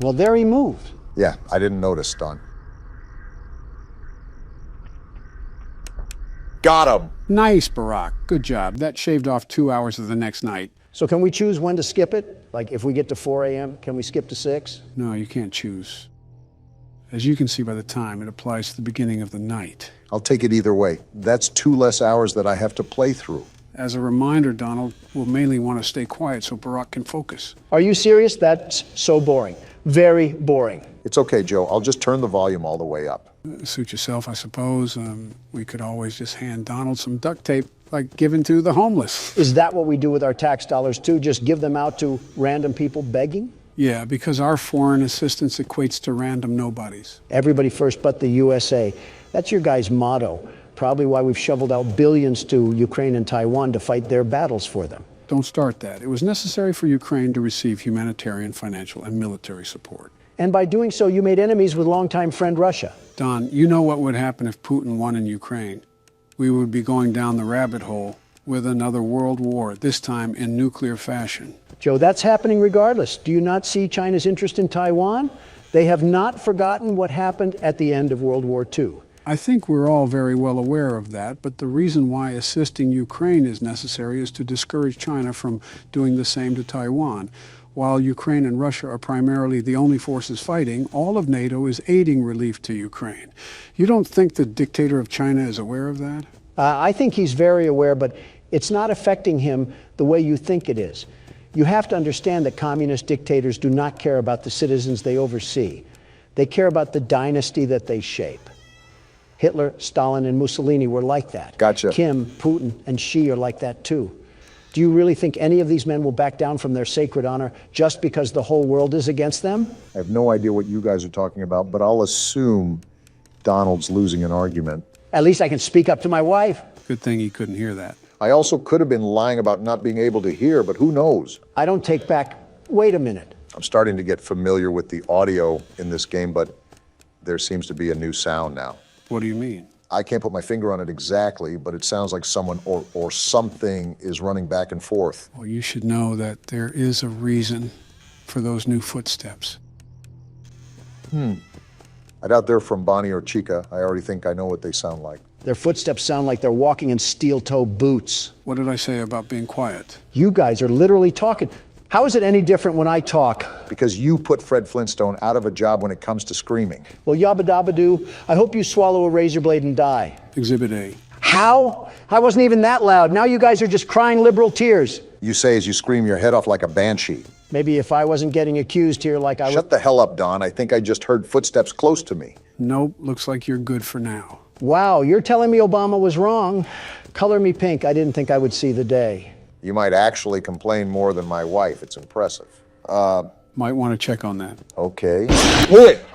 Well, there he moved. Yeah, I didn't notice, Don. Got him! Nice, Barack. Good job. That shaved off 2 hours of the next night. So can we choose when to skip it? Like if we get to 4 a.m., can we skip to 6? No, you can't choose. As you can see by the time, it applies to the beginning of the night. I'll take it either way. That's 2 less hours that I have to play through. As a reminder, Donald, we'll mainly want to stay quiet so Barack can focus. Are you serious? That's so boring. Very boring. It's okay, Joe. I'll just turn the volume all the way up. Suit yourself, I suppose. We could always just hand Donald some duct tape, like given to the homeless. Is that what we do with our tax dollars too? Just give them out to random people begging? Yeah, because our foreign assistance equates to random nobodies. Everybody first but the USA. That's your guy's motto. Probably why we've shoveled out billions to Ukraine and Taiwan to fight their battles for them. Don't start that. It was necessary for Ukraine to receive humanitarian, financial, and military support. And by doing so, you made enemies with longtime friend Russia. Don, you know what would happen if Putin won in Ukraine. We would be going down the rabbit hole with another world war, this time in nuclear fashion. Joe, that's happening regardless. Do you not see China's interest in Taiwan? They have not forgotten what happened at the end of World War II. I think we're all very well aware of that, but the reason why assisting Ukraine is necessary is to discourage China from doing the same to Taiwan. While Ukraine and Russia are primarily the only forces fighting, all of NATO is aiding relief to Ukraine. You don't think the dictator of China is aware of that? I think he's very aware, but it's not affecting him the way you think it is. You have to understand that communist dictators do not care about the citizens they oversee. They care about the dynasty that they shape. Hitler, Stalin, and Mussolini were like that. Gotcha. Kim, Putin, and Xi are like that too. Do you really think any of these men will back down from their sacred honor just because the whole world is against them? I have no idea what you guys are talking about, but I'll assume Donald's losing an argument. At least I can speak up to my wife. Good thing he couldn't hear that. I also could have been lying about not being able to hear, but who knows? I don't take back. Wait a minute. I'm starting to get familiar with the audio in this game, but there seems to be a new sound now. What do you mean? I can't put my finger on it exactly, but it sounds like someone or something is running back and forth. Well, you should know that there is a reason for those new footsteps. I doubt they're from Bonnie or Chica. I already think I know what they sound like. Their footsteps sound like they're walking in steel-toe boots. What did I say about being quiet? You guys are literally talking. How is it any different when I talk? Because you put Fred Flintstone out of a job when it comes to screaming. Well, yabba dabba doo, I hope you swallow a razor blade and die. Exhibit A. How? I wasn't even that loud. Now you guys are just crying liberal tears. You say as you scream your head off like a banshee. Maybe if I wasn't getting accused here like I was. Shut the hell up, Don. I think I just heard footsteps close to me. Nope, looks like you're good for now. Wow, you're telling me Obama was wrong. Color me pink. I didn't think I would see the day. You might actually complain more than my wife. It's impressive. Might want to check on that. Okay.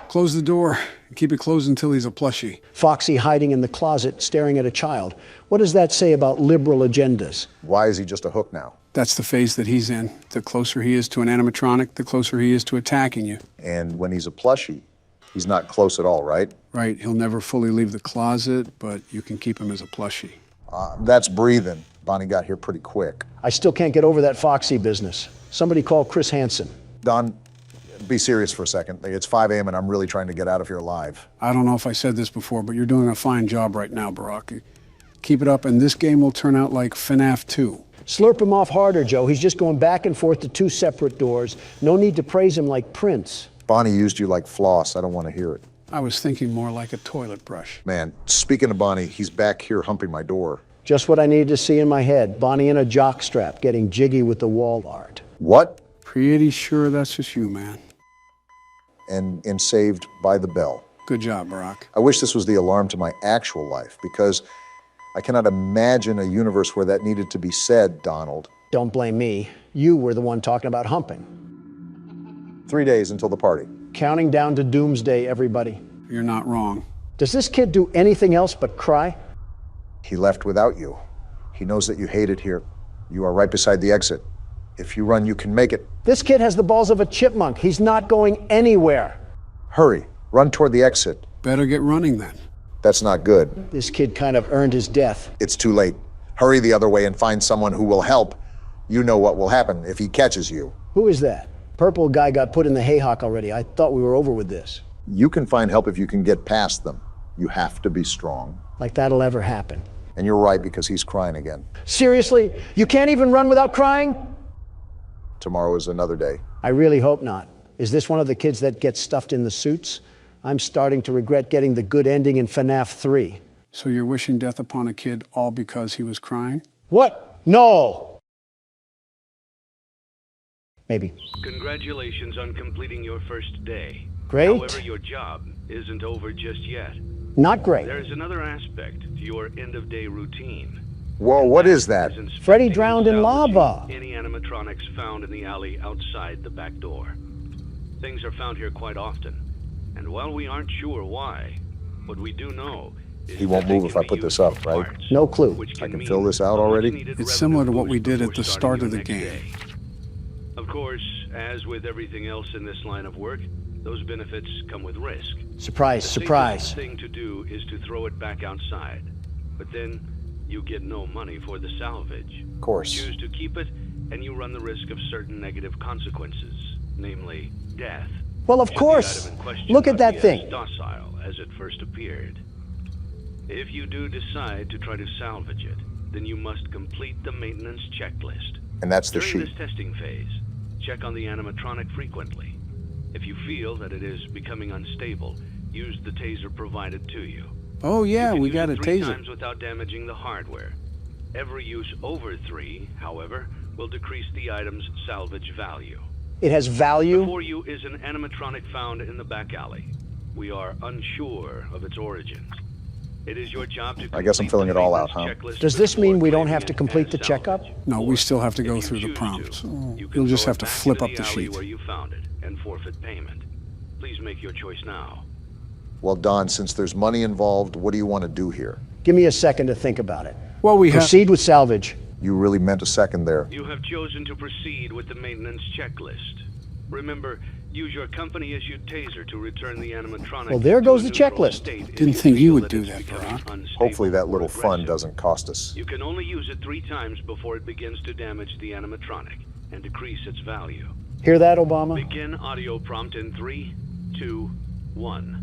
Close the door. Keep it closed until he's a plushie. Foxy hiding in the closet, staring at a child. What does that say about liberal agendas? Why is he just a hook now? That's the phase that he's in. The closer he is to an animatronic, the closer he is to attacking you. And when he's a plushie, he's not close at all, right? Right. He'll never fully leave the closet, but you can keep him as a plushie. That's breathing. Bonnie got here pretty quick. I still can't get over that Foxy business. Somebody call Chris Hansen. Don, be serious for a second. It's 5 a.m. and I'm really trying to get out of here alive. I don't know if I said this before, but you're doing a fine job right now, Barack. Keep it up, and this game will turn out like FNAF 2. Slurp him off harder, Joe. He's just going back and forth to 2 separate doors. No need to praise him like Prince. Bonnie used you like floss. I don't want to hear it. I was thinking more like a toilet brush. Man, speaking of Bonnie, he's back here humping my door. Just what I needed to see in my head. Bonnie in a jockstrap, getting jiggy with the wall art. What? Pretty sure that's just you, man. And saved by the bell. Good job, Barack. I wish this was the alarm to my actual life, because I cannot imagine a universe where that needed to be said, Donald. Don't blame me. You were the one talking about humping. 3 days until the party. Counting down to doomsday, everybody. You're not wrong. Does this kid do anything else but cry? He left without you. He knows that you hate it here. You are right beside the exit. If you run, you can make it. This kid has the balls of a chipmunk. He's not going anywhere. Hurry. Run toward the exit. Better get running then. That's not good. This kid kind of earned his death. It's too late. Hurry the other way and find someone who will help. You know what will happen if he catches you. Who is that? Purple guy got put in the haycock already. I thought we were over with this. You can find help if you can get past them. You have to be strong. Like that'll ever happen. And you're right, because he's crying again. Seriously? You can't even run without crying? Tomorrow is another day. I really hope not. Is this one of the kids that gets stuffed in the suits? I'm starting to regret getting the good ending in FNAF 3. So you're wishing death upon a kid all because he was crying? What? No! Maybe. Congratulations on completing your first day. Great. However, your job isn't over just yet. Not great. There's another aspect to your end-of-day routine. Whoa, what is that? Freddy drowned in lava. Any animatronics found in the alley outside the back door. Things are found here quite often. And while we aren't sure why, what we do know is He won't move if I put this up, right? No clue. I can fill this out already? It's similar to what we did at the start of the game. Of course, as with everything else in this line of work, those benefits come with risk. Surprise, The surprise. safest thing to do is to throw it back outside. But then, you get no money for the salvage. Of course. Choose to keep it, and you run the risk of certain negative consequences, namely death. Well, of Should the course. item in question Look at not that be thing. as docile as it first appeared. If you do decide to try to salvage it, then you must complete the maintenance checklist. And that's the During sheet. this testing phase, check on the animatronic frequently. If you feel that it is becoming unstable, use the taser provided to you. Oh yeah, we got a Use it 3 taser. times without damaging the hardware. Every use over 3, however, will decrease the item's salvage value. It has value? Before you is an animatronic found in the back alley. We are unsure of its origins. It is your job to I guess I'm filling it all out, huh? Does this mean we don't have to complete the checkup? No, we still have to go through the prompts. You'll just have to flip up the sheet. where you found it and forfeit payment. Please make your choice now. Well, Don, since there's money involved, what do you want to do here? Give me a second to think about it. Well, we Proceed with salvage. You really meant a second there. You have chosen to proceed with the maintenance checklist. Remember, use your company-issued taser to return the animatronic. Well, there to goes a the neutral checklist. state if Didn't you think you feel would that do it's that, becoming Barack. unstable Hopefully that or little fun aggressive. doesn't cost us. You can only use it 3 times before it begins to damage the animatronic and decrease its value. Hear that, Obama? Begin audio prompt in 3, 2, 1.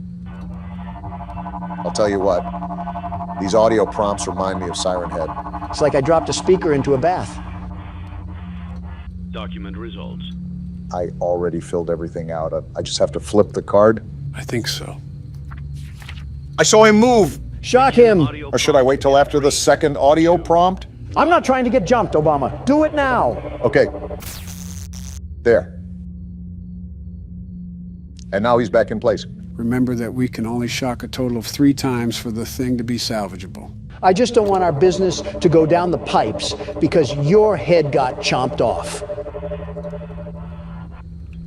I'll tell you what, these audio prompts remind me of Siren Head. It's like I dropped a speaker into a bath. Document results. I already filled everything out. I just have to flip the card. I think so. I saw him move! Shock him! Or should I wait till after the second audio prompt? I'm not trying to get jumped, Obama. Do it now. Okay. There. And now he's back in place. Remember that we can only shock a total of 3 times for the thing to be salvageable. I just don't want our business to go down the pipes because your head got chomped off.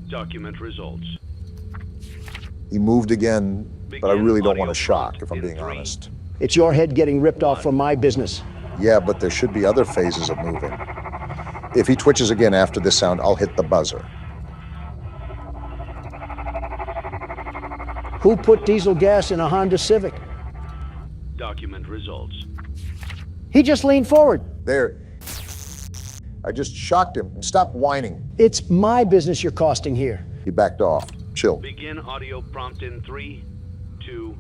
Document results. He moved again, but I really don't want to shock, if I'm being honest. It's your head getting ripped off from my business. Yeah, but there should be other phases of moving. If he twitches again after this sound, I'll hit the buzzer. Who put diesel gas in a Honda Civic? Document results. He just leaned forward. There. I just shocked him. Stop whining. It's my business you're costing here. He backed off. Chill. Begin audio prompt in 3, 2,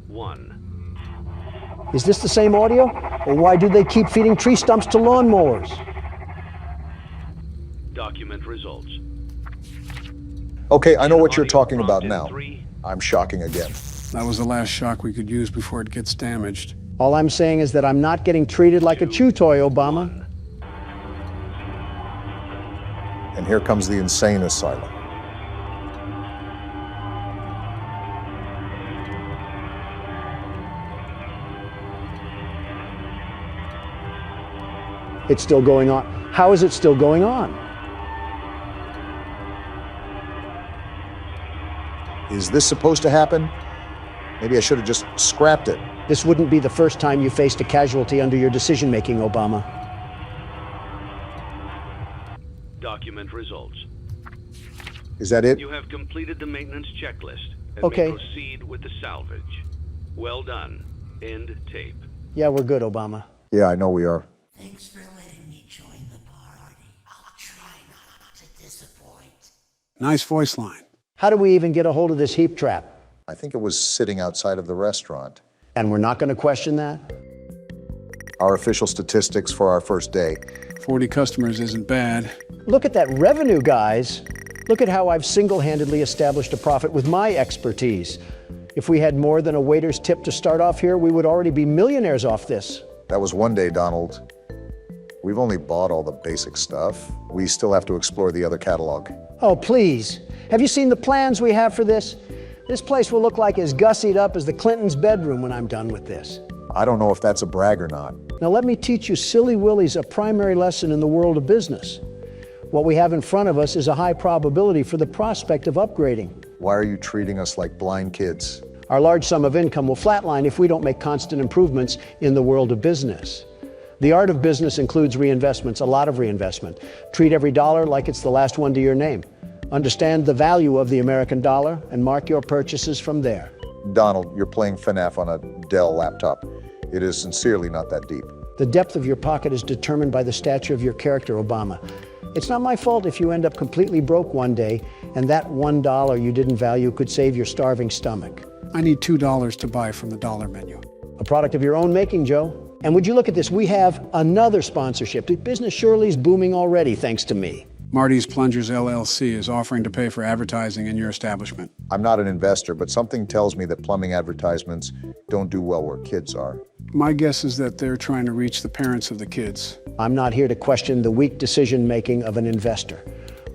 1. Is this the same audio? Or why do they keep feeding tree stumps to lawnmowers? Document results. Okay, I know what you're talking about now. I'm shocking again. That was the last shock we could use before it gets damaged. All I'm saying is that I'm not getting treated like a chew toy, Obama. And here comes the insane asylum. It's still going on. How is it still going on? Is this supposed to happen? Maybe I should have just scrapped it. This wouldn't be the first time you faced a casualty under your decision-making, Obama. Document results. Is that it? You have completed the maintenance checklist and Okay. may proceed with the salvage. Well done. End tape. Yeah, we're good, Obama. Yeah, I know we are. Thanks for letting me join the party. I'll try not to disappoint. Nice voice line. How do we even get a hold of this heap trap? I think it was sitting outside of the restaurant. And we're not going to question that? Our official statistics for our first day. 40 customers isn't bad. Look at that revenue, guys. Look at how I've single-handedly established a profit with my expertise. If we had more than a waiter's tip to start off here, we would already be millionaires off this. That was one day, Donald. We've only bought all the basic stuff. We still have to explore the other catalog. Oh, please. Have you seen the plans we have for this? This place will look like as gussied up as the Clintons' bedroom when I'm done with this. I don't know if that's a brag or not. Now let me teach you silly willies a primary lesson in the world of business. What we have in front of us is a high probability for the prospect of upgrading. Why are you treating us like blind kids? Our large sum of income will flatline if we don't make constant improvements in the world of business. The art of business includes reinvestments, a lot of reinvestment. Treat every dollar like it's the last one to your name. Understand the value of the American dollar and mark your purchases from there. Donald, you're playing FNAF on a Dell laptop. It is sincerely not that deep. The depth of your pocket is determined by the stature of your character, Obama. It's not my fault if you end up completely broke one day and that $1 you didn't value could save your starving stomach. I need $2 to buy from the dollar menu. A product of your own making, Joe. And would you look at this, we have another sponsorship. The business surely is booming already, thanks to me. Marty's Plungers LLC is offering to pay for advertising in your establishment. I'm not an investor, but something tells me that plumbing advertisements don't do well where kids are. My guess is that they're trying to reach the parents of the kids. I'm not here to question the weak decision-making of an investor.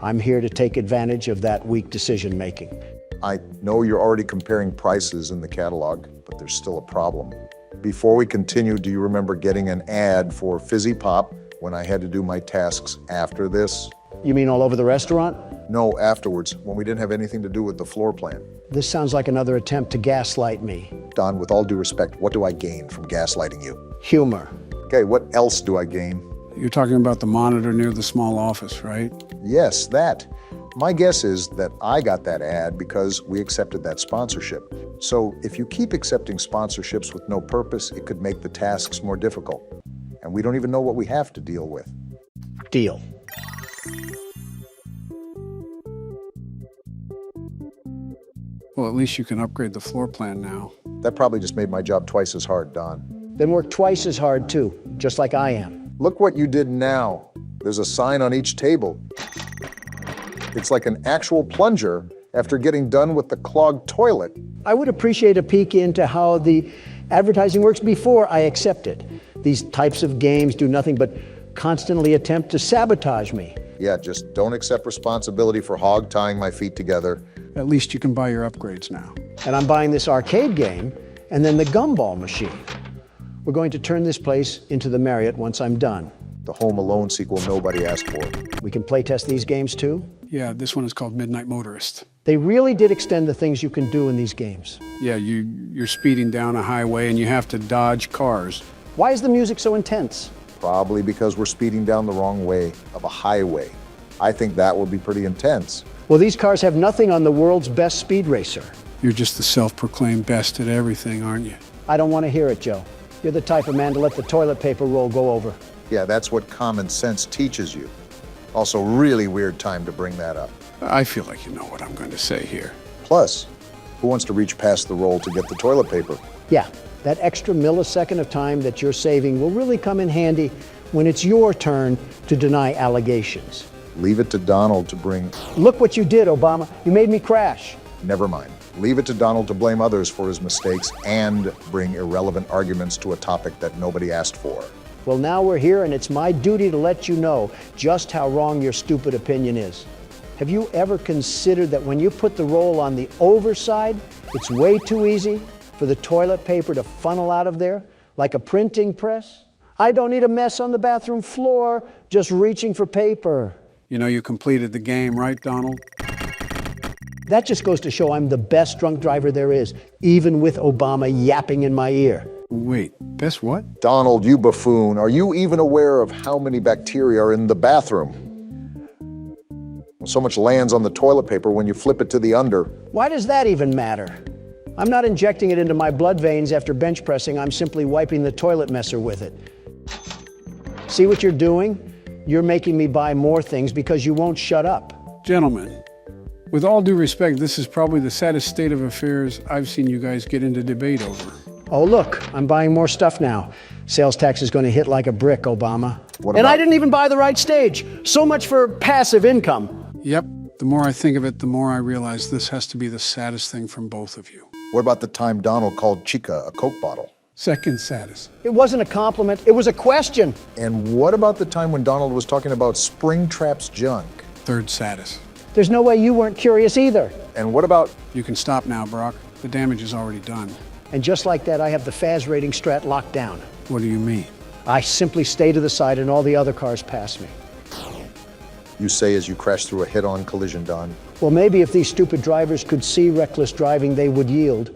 I'm here to take advantage of that weak decision-making. I know you're already comparing prices in the catalog, but there's still a problem. Before we continue, do you remember getting an ad for Fizzy Pop when I had to do my tasks after this? You mean all over the restaurant? No, afterwards, when we didn't have anything to do with the floor plan. This sounds like another attempt to gaslight me. Don, with all due respect, what do I gain from gaslighting you? Humor. Okay, what else do I gain? You're talking about the monitor near the small office, right? Yes, that. My guess is that I got that ad because we accepted that sponsorship. So if you keep accepting sponsorships with no purpose, it could make the tasks more difficult. And we don't even know what we have to deal with. Deal. Well, at least you can upgrade the floor plan now. That probably just made my job twice as hard, Don. Then work twice as hard too, just like I am. Look what you did now. There's a sign on each table. It's like an actual plunger after getting done with the clogged toilet. I would appreciate a peek into how the advertising works before I accept it. These types of games do nothing but constantly attempt to sabotage me. Yeah, just don't accept responsibility for hog tying my feet together. At least you can buy your upgrades now. And I'm buying this arcade game and then the gumball machine. We're going to turn this place into the Marriott once I'm done. The Home Alone sequel nobody asked for. We can play test these games too? Yeah, this one is called Midnight Motorist. They really did extend the things you can do in these games. Yeah, you're speeding down a highway and you have to dodge cars. Why is the music so intense? Probably because we're speeding down the wrong way of a highway. I think that will be pretty intense. Well, these cars have nothing on the world's best speed racer. You're just the self-proclaimed best at everything, aren't you? I don't want to hear it, Joe. You're the type of man to let the toilet paper roll go over. Yeah, that's what common sense teaches you. Also, really weird time to bring that up. I feel like you know what I'm going to say here. Plus, who wants to reach past the roll to get the toilet paper? Yeah, that extra millisecond of time that you're saving will really come in handy when it's your turn to deny allegations. Leave it to Donald to bring... Look what you did, Obama. You made me crash. Never mind. Leave it to Donald to blame others for his mistakes and bring irrelevant arguments to a topic that nobody asked for. Well, now we're here, and it's my duty to let you know just how wrong your stupid opinion is. Have you ever considered that when you put the roll on the overside, it's way too easy for the toilet paper to funnel out of there like a printing press? I don't need a mess on the bathroom floor just reaching for paper. You know you completed the game, right, Donald? That just goes to show I'm the best drunk driver there is, even with Obama yapping in my ear. Wait, best what? Donald, you buffoon. Are you even aware of how many bacteria are in the bathroom? So much lands on the toilet paper when you flip it to the under. Why does that even matter? I'm not injecting it into my blood veins after bench pressing. I'm simply wiping the toilet messer with it. See what you're doing? You're making me buy more things because you won't shut up. Gentlemen, with all due respect, this is probably the saddest state of affairs I've seen you guys get into debate over. Oh, look, I'm buying more stuff now. Sales tax is going to hit like a brick, Obama. And I didn't even buy the right stage. So much for passive income. Yep, the more I think of it, the more I realize this has to be the saddest thing from both of you. What about the time Donald called Chica a Coke bottle? Second saddest. It wasn't a compliment, it was a question. And what about the time when Donald was talking about Springtrap's junk? Third saddest. There's no way you weren't curious either. And what about... You can stop now, Brock. The damage is already done. And just like that, I have the FAS rating strat locked down. What do you mean? I simply stay to the side and all the other cars pass me. You say as you crash through a head-on collision, Don. Well, maybe if these stupid drivers could see reckless driving, they would yield.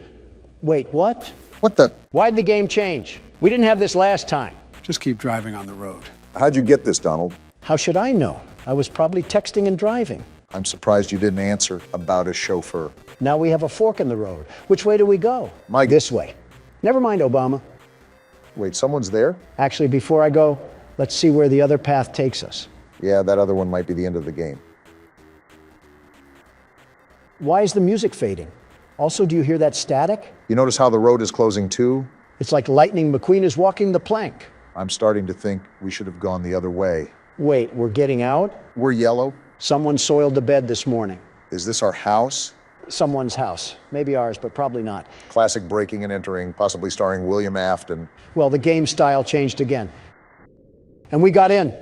Wait, what? What the? Why'd the game change? We didn't have this last time. Just keep driving on the road. How'd you get this, Donald? How should I know? I was probably texting and driving. I'm surprised you didn't answer about a chauffeur. Now we have a fork in the road. Which way do we go? Mike. This way. Never mind, Obama. Wait, someone's there? Actually, before I go, let's see where the other path takes us. Yeah, that other one might be the end of the game. Why is the music fading? Also, do you hear that static? You notice how the road is closing too? It's like Lightning McQueen is walking the plank. I'm starting to think we should have gone the other way. Wait, we're getting out? We're yellow? Someone soiled the bed this morning. Is this our house? Someone's house. Maybe ours, but probably not. Classic breaking and entering, possibly starring William Afton. Well, the game style changed again. And we got in.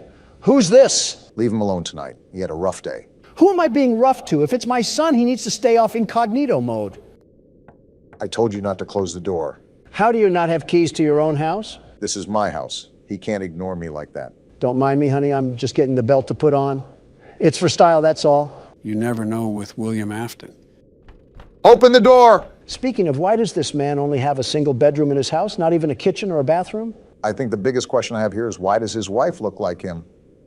Who's this? Leave him alone tonight. He had a rough day. Who am I being rough to? If it's my son, he needs to stay off incognito mode. I told you not to close the door. How do you not have keys to your own house? This is my house. He can't ignore me like that. Don't mind me, honey. I'm just getting the belt to put on. It's for style, that's all. You never know with William Afton. Open the door! Speaking of, why does this man only have a single bedroom in his house? Not even a kitchen or a bathroom? I think the biggest question I have here is why does his wife look like him?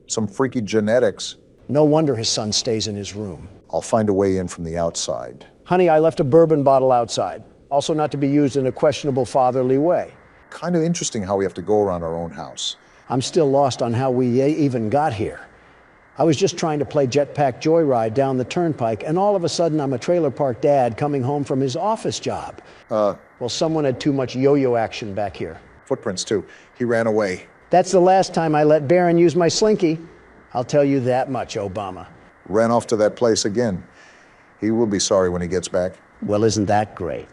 Some freaky genetics. No wonder his son stays in his room. I'll find a way in from the outside. Honey, I left a bourbon bottle outside. Also not to be used in a questionable fatherly way. Kind of interesting how we have to go around our own house. I'm still lost on how we even got here. I was just trying to play Jetpack Joyride down the turnpike, and all of a sudden I'm a trailer park dad coming home from his office job. Well, someone had too much yo-yo action back here. Footprints, too. He ran away. That's the last time I let Barron use my slinky. I'll tell you that much, Obama. Ran off to that place again. He will be sorry when he gets back. Well, isn't that great?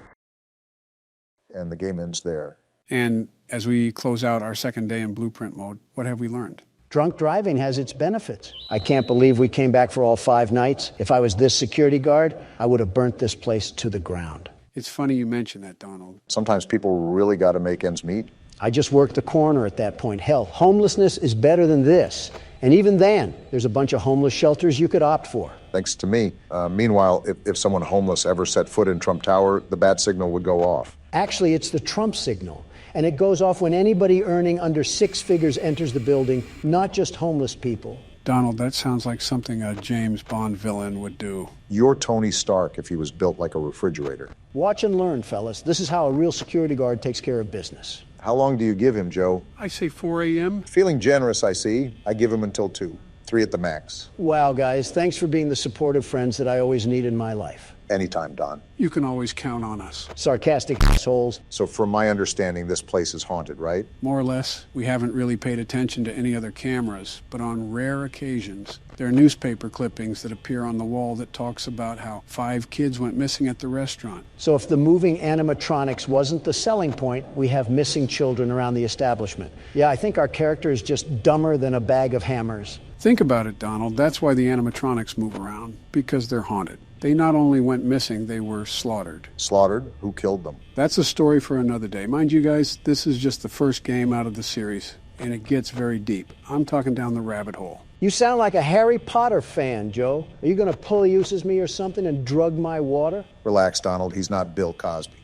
And the game ends there. And as we close out our second day in blueprint mode, what have we learned? Drunk driving has its benefits. I can't believe we came back for all 5 nights. If I was this security guard, I would have burnt this place to the ground. It's funny you mention that, Donald. Sometimes people really got to make ends meet. I just worked the corner at that point. Hell, homelessness is better than this. And even then, there's a bunch of homeless shelters you could opt for. Thanks to me. Meanwhile, if someone homeless ever set foot in Trump Tower, the bat signal would go off. Actually, it's the Trump signal. And it goes off when anybody earning under 6 figures enters the building, not just homeless people. Donald, that sounds like something a James Bond villain would do. You're Tony Stark if he was built like a refrigerator. Watch and learn, fellas. This is how a real security guard takes care of business. How long do you give him, Joe? I say 4 a.m. Feeling generous, I see. I give him until 2. 3 at the max. Wow, guys. Thanks for being the supportive friends that I always need in my life. Anytime, Don. You can always count on us. Sarcastic assholes. So from my understanding, this place is haunted, right? More or less. We haven't really paid attention to any other cameras, but on rare occasions, there are newspaper clippings that appear on the wall that talks about how 5 kids went missing at the restaurant. So if the moving animatronics wasn't the selling point, we have missing children around the establishment. Yeah, I think our character is just dumber than a bag of hammers. Think about it, Donald. That's why the animatronics move around, because they're haunted. They not only went missing, they were slaughtered. Slaughtered? Who killed them? That's a story for another day. Mind you guys, this is just the first game out of the series, and it gets very deep. I'm talking down the rabbit hole. You sound like a Harry Potter fan, Joe. Are you going to pull-uses me or something and drug my water? Relax, Donald. He's not Bill Cosby.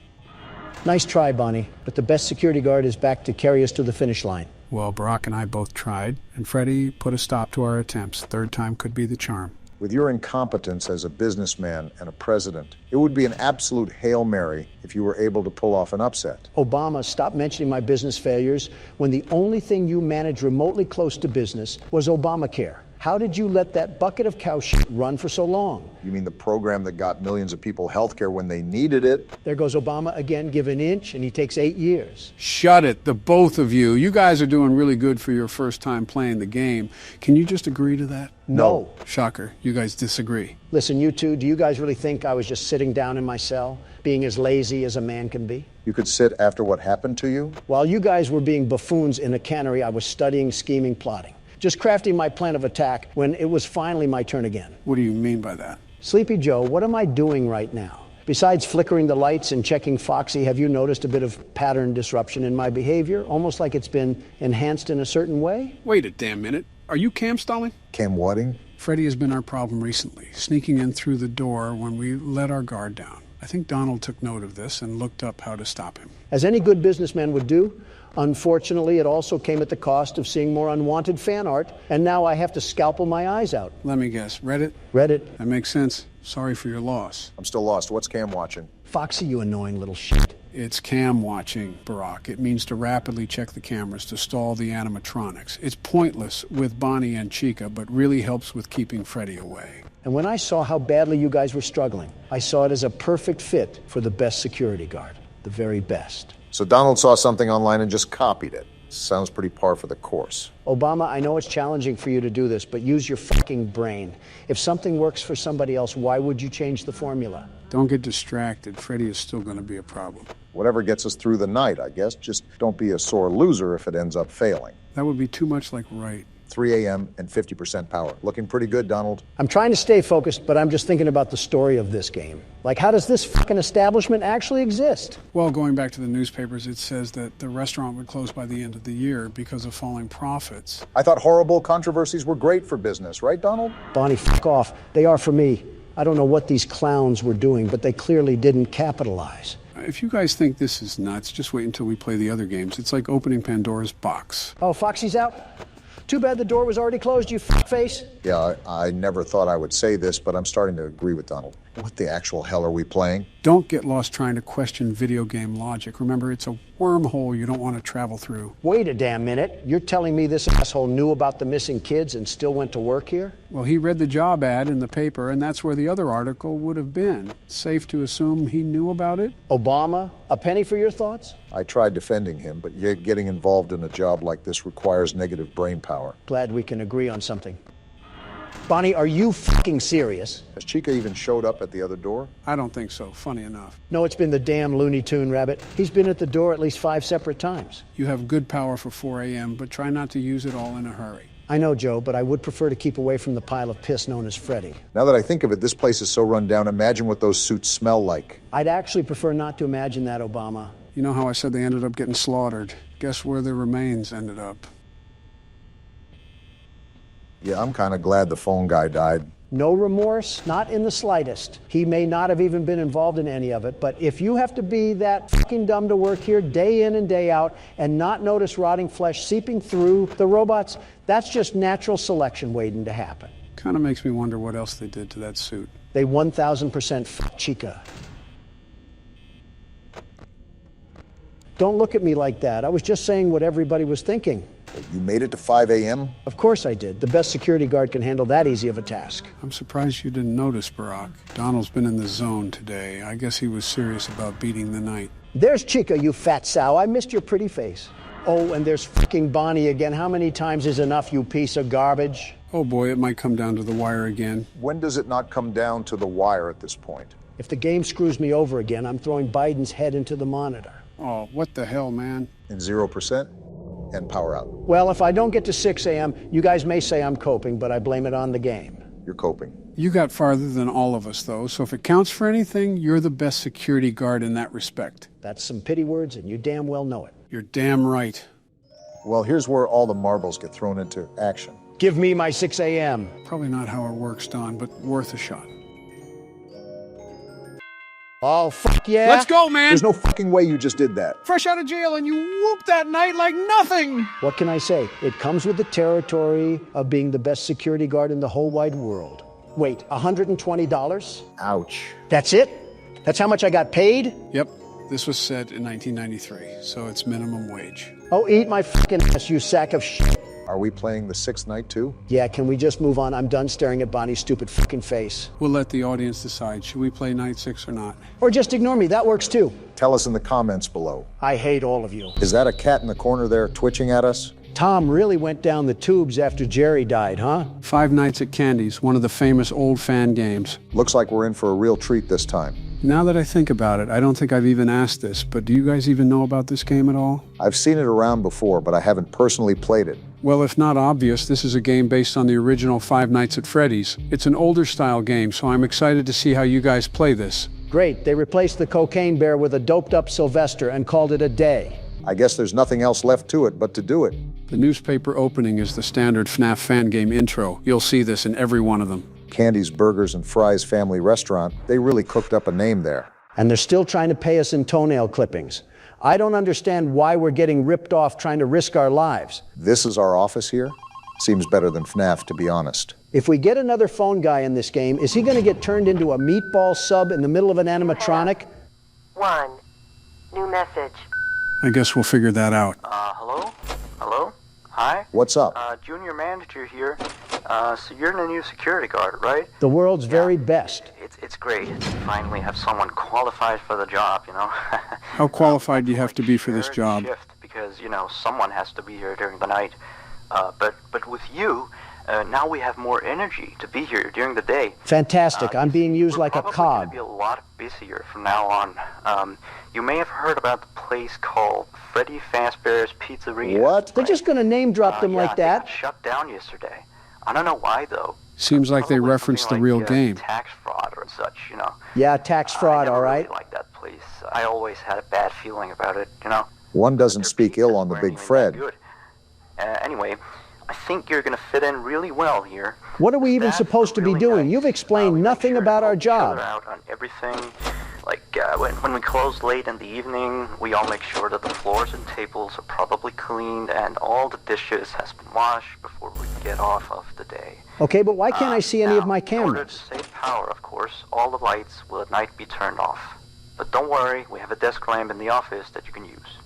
Nice try, Bonnie, but the best security guard is back to carry us to the finish line. Well, Barack and I both tried, and Freddie put a stop to our attempts. Third time could be the charm. With your incompetence as a businessman and a president, it would be an absolute Hail Mary if you were able to pull off an upset. Obama, stop mentioning my business failures when the only thing you managed remotely close to business was Obamacare. How did you let that bucket of cow shit run for so long? You mean the program that got millions of people health care when they needed it? There goes Obama again, give an inch, and he takes 8 years. Shut it, the both of you. You guys are doing really good for your first time playing the game. Can you just agree to that? No. Shocker, you guys disagree. Listen, you two, do you guys really think I was just sitting down in my cell, being as lazy as a man can be? You could sit after what happened to you? While you guys were being buffoons in a cannery, I was studying, scheming, plotting. Just crafting my plan of attack when it was finally my turn again. What do you mean by that? Sleepy Joe, what am I doing right now? Besides flickering the lights and checking Foxy, have you noticed a bit of pattern disruption in my behavior? Almost like it's been enhanced in a certain way? Wait a damn minute. Are you cam stalling? Cam whatting? Freddie has been our problem recently, sneaking in through the door when we let our guard down. I think Donald took note of this and looked up how to stop him. As any good businessman would do. Unfortunately, it also came at the cost of seeing more unwanted fan art, and now I have to scalpel my eyes out. Let me guess, Reddit? Reddit. That makes sense. Sorry for your loss. I'm still lost. What's Cam watching? Foxy, you annoying little shit. It's cam watching, Barack. It means to rapidly check the cameras to stall the animatronics. It's pointless with Bonnie and Chica, but really helps with keeping Freddy away. And when I saw how badly you guys were struggling, I saw it as a perfect fit for the best security guard. The very best. So Donald saw something online and just copied it. Sounds pretty par for the course. Obama, I know it's challenging for you to do this, but use your fucking brain. If something works for somebody else, why would you change the formula? Don't get distracted. Freddy is still going to be a problem. Whatever gets us through the night, I guess. Just don't be a sore loser if it ends up failing. That would be too much like right. 3 a.m. and 50% power. Looking pretty good, Donald. I'm trying to stay focused, but I'm just thinking about the story of this game. Like, how does this fucking establishment actually exist? Well, going back to the newspapers, it says that the restaurant would close by the end of the year because of falling profits. I thought horrible controversies were great for business, right, Donald? Bonnie, fuck off. They are for me. I don't know what these clowns were doing, but they clearly didn't capitalize. If you guys think this is nuts, just wait until we play the other games. It's like opening Pandora's box. Oh, Foxy's out? Too bad the door was already closed, you fuckface. Yeah, I never thought I would say this, but I'm starting to agree with Donald. What the actual hell are we playing? Don't get lost trying to question video game logic. Remember, it's a wormhole you don't want to travel through. Wait a damn minute. You're telling me this asshole knew about the missing kids and still went to work here? Well, he read the job ad in the paper, and that's where the other article would have been. Safe to assume he knew about it? Obama, a penny for your thoughts? I tried defending him, but yet getting involved in a job like this requires negative brain power. Glad we can agree on something. Bonnie, are you fucking serious? Has Chica even showed up at the other door? I don't think so, funny enough. No, it's been the damn Looney Tune rabbit. He's been at the door at least 5 separate times. You have good power for 4 a.m., but try not to use it all in a hurry. I know, Joe, but I would prefer to keep away from the pile of piss known as Freddy. Now that I think of it, this place is so run down. Imagine what those suits smell like. I'd actually prefer not to imagine that, Obama. You know how I said they ended up getting slaughtered? Guess where their remains ended up? Yeah, I'm kind of glad the phone guy died. No remorse, not in the slightest. He may not have even been involved in any of it, but if you have to be that fucking dumb to work here day in and day out and not notice rotting flesh seeping through the robots, that's just natural selection waiting to happen. Kind of makes me wonder what else they did to that suit. They 1,000% fucked Chica. Don't look at me like that. I was just saying what everybody was thinking. You made it to 5 a.m.? Of course I did. The best security guard can handle that easy of a task. I'm surprised you didn't notice, Barack. Donald's been in the zone today. I guess he was serious about beating the night. There's Chica, you fat sow. I missed your pretty face. Oh, and there's fucking Bonnie again. How many times is enough, you piece of garbage? Oh boy, it might come down to the wire again. When does it not come down to the wire at this point? If the game screws me over again, I'm throwing Biden's head into the monitor. Oh, what the hell, man? In 0%? And power out. Well, if I don't get to 6 a.m., you guys may say I'm coping, but I blame it on the game. You're coping. You got farther than all of us, though, so if it counts for anything, you're the best security guard in that respect. That's some pity words, and you damn well know it. You're damn right. Well, here's where all the marbles get thrown into action. Give me my 6 a.m. Probably not how it works, Don, but worth a shot. Oh, fuck yeah. Let's go, man. There's no fucking way you just did that. Fresh out of jail and you whooped that night like nothing. What can I say? It comes with the territory of being the best security guard in the whole wide world. Wait, $120? Ouch. That's it? That's how much I got paid? Yep. This was set in 1993, so it's minimum wage. Oh, eat my fucking ass, you sack of shit. Are we playing the sixth night too? Yeah, can we just move on? I'm done staring at Bonnie's stupid fucking face. We'll let the audience decide. Should we play night 6 or not? Or just ignore me, that works too. Tell us in the comments below. I hate all of you. Is that a cat in the corner there twitching at us? Tom really went down the tubes after Jerry died, huh? Five Nights at Candy's, one of the famous old fan games. Looks like we're in for a real treat this time. Now that I think about it, I don't think I've even asked this, but do you guys even know about this game at all? I've seen it around before, but I haven't personally played it. Well, if not obvious, this is a game based on the original Five Nights at Freddy's. It's an older style game, so I'm excited to see how you guys play this. Great, they replaced the cocaine bear with a doped up Sylvester and called it a day. I guess there's nothing else left to it but to do it. The newspaper opening is the standard FNAF fan game intro. You'll see this in every one of them. Candy's Burgers and Fries Family Restaurant, they really cooked up a name there. And they're still trying to pay us in toenail clippings. I don't understand why we're getting ripped off trying to risk our lives. This is our office here? Seems better than FNAF, to be honest. If we get another phone guy in this game, is he going to get turned into a meatball sub in the middle of an animatronic? 1. New message. I guess we'll figure that out. Hello? Hello? Hi? What's up? Junior manager here. So you're the new security guard, right? The world's very best. It's great to finally have someone qualified for the job, you know? How qualified do you have to be for this job? Shift, because, you know, someone has to be here during the night. But with you, now we have more energy to be here during the day. Fantastic. I'm being used like a cog. We're going to be a lot busier from now on. You may have heard about the place called Freddy Fazbear's Pizzeria. What? They're just going to name drop them like that? They got shut down yesterday. I don't know why, though. Seems like they referenced the real game. Tax fraud or such, you know. Yeah, tax fraud, all right. I never really liked that place. I always had a bad feeling about it, you know. One doesn't speak ill on the Big Fred. Anyway, I think you're going to fit in really well here. What are we even supposed to be doing? You've explained nothing about our job. Out on everything. Like, when we close late in the evening, we all make sure that the floors and tables are probably cleaned and all the dishes has been washed before we get off of the day. Okay, but why can't I see any of my cameras? In order to save power, of course, all the lights will at night be turned off. But don't worry, we have a desk lamp in the office that you can use.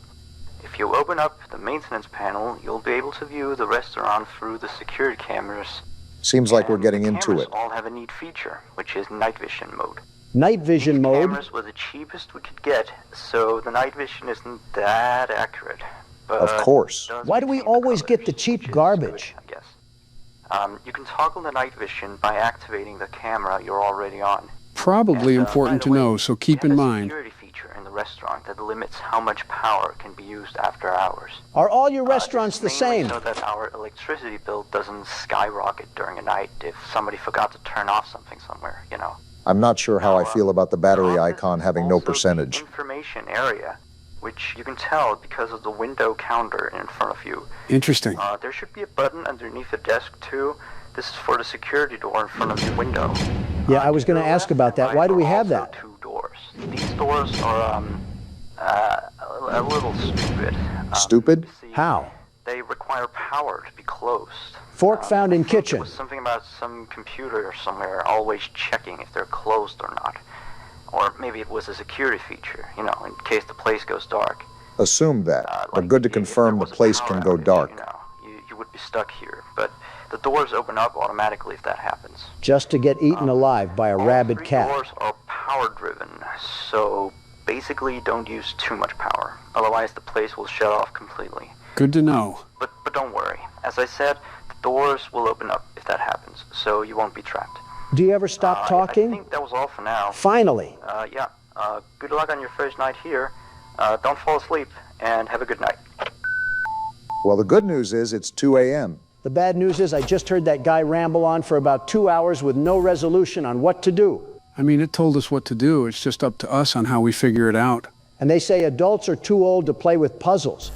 If you open up the maintenance panel, you'll be able to view the restaurant through the security cameras. Seems like we're getting into it. The cameras all have a neat feature, which is night vision mode. Night vision mode? The cameras were the cheapest we could get, so the night vision isn't that accurate. But of course. Why do we always get the cheap garbage? Good, I guess. You can toggle the night vision by activating the camera you're already on. Probably important to know, so keep in mind. Security feature in the restaurant that limits how much power can be used after hours. Are all your restaurants the same? So that our electricity bill doesn't skyrocket during a night if somebody forgot to turn off something somewhere, you know. I'm not sure how I feel about the battery icon having no percentage. The information area, which you can tell because of the window counter in front of you. Interesting. There should be a button underneath the desk too. This is for the security door in front of the window. Yeah, I was going to ask about that. Why do we have that? 2 doors. These doors are a little stupid. Stupid? How? They require power to be closed. Fork found in kitchen. It was something about some computer or somewhere always checking if they're closed or not. Or maybe it was a security feature, you know, in case the place goes dark. Assume that, but good to confirm the place can go dark. You know, you would be stuck here, but the doors open up automatically if that happens. Just to get eaten alive by a rabid cat. All 3 doors are power-driven, so basically don't use too much power. Otherwise the place will shut off completely. Good to know. But don't worry. As I said, the doors will open up if that happens, so you won't be trapped. Do you ever stop talking? I think that was all for now. Finally. Yeah. Good luck on your first night here. Don't fall asleep, and have a good night. Well, the good news is it's 2 a.m. The bad news is I just heard that guy ramble on for about 2 hours with no resolution on what to do. I mean, it told us what to do. It's just up to us on how we figure it out. And they say adults are too old to play with puzzles.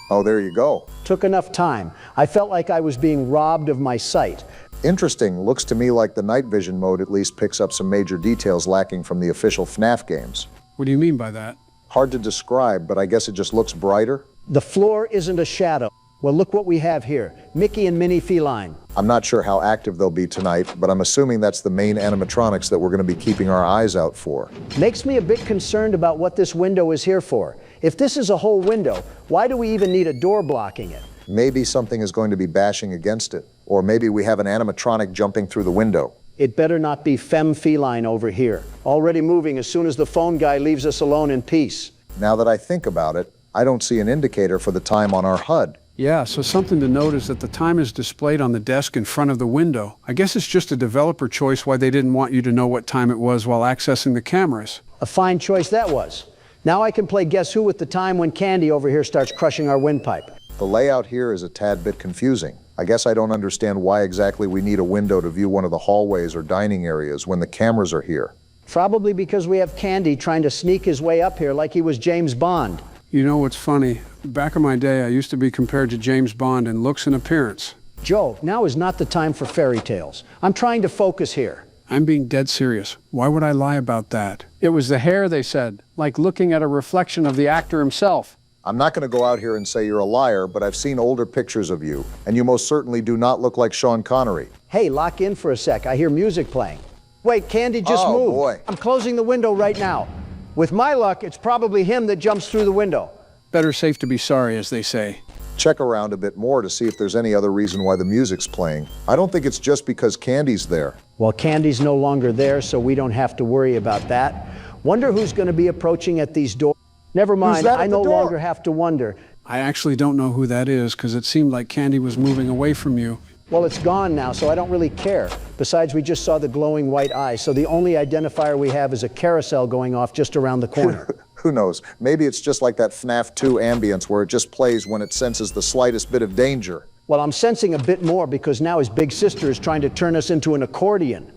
Oh, there you go. Took enough time. I felt like I was being robbed of my sight. Interesting. Looks to me like the night vision mode at least picks up some major details lacking from the official FNAF games. What do you mean by that? Hard to describe, but I guess it just looks brighter. The floor isn't a shadow. Well, look what we have here. Mickey and Minnie Feline. I'm not sure how active they'll be tonight, but I'm assuming that's the main animatronics that we're going to be keeping our eyes out for. Makes me a bit concerned about what this window is here for. If this is a whole window, why do we even need a door blocking it? Maybe something is going to be bashing against it. Or maybe we have an animatronic jumping through the window. It better not be femme feline over here. Already moving as soon as the phone guy leaves us alone in peace. Now that I think about it, I don't see an indicator for the time on our HUD. Yeah, so something to note is that the time is displayed on the desk in front of the window. I guess it's just a developer choice why they didn't want you to know what time it was while accessing the cameras. A fine choice that was. Now I can play Guess Who with the time when Candy over here starts crushing our windpipe. The layout here is a tad bit confusing. I guess I don't understand why exactly we need a window to view one of the hallways or dining areas when the cameras are here. Probably because we have Candy trying to sneak his way up here like he was James Bond. You know what's funny? Back in my day, I used to be compared to James Bond in looks and appearance. Joe, now is not the time for fairy tales. I'm trying to focus here. I'm being dead serious. Why would I lie about that? It was the hair, they said, like looking at a reflection of the actor himself. I'm not going to go out here and say you're a liar, but I've seen older pictures of you, and you most certainly do not look like Sean Connery. Hey, lock in for a sec. I hear music playing. Wait, Candy just moved. Oh, boy. I'm closing the window right now. With my luck, it's probably him that jumps through the window. Better safe to be sorry, as they say. Check around a bit more to see if there's any other reason why the music's playing. I don't think it's just because Candy's there. Well, Candy's no longer there, so we don't have to worry about that. Wonder who's going to be approaching at these doors. Never mind, I no longer have to wonder. I actually don't know who that is, because it seemed like Candy was moving away from you. Well, it's gone now, so I don't really care. Besides, we just saw the glowing white eye, so the only identifier we have is a carousel going off just around the corner. Who knows? Maybe it's just like that FNAF 2 ambience where it just plays when it senses the slightest bit of danger. Well, I'm sensing a bit more because now his big sister is trying to turn us into an accordion.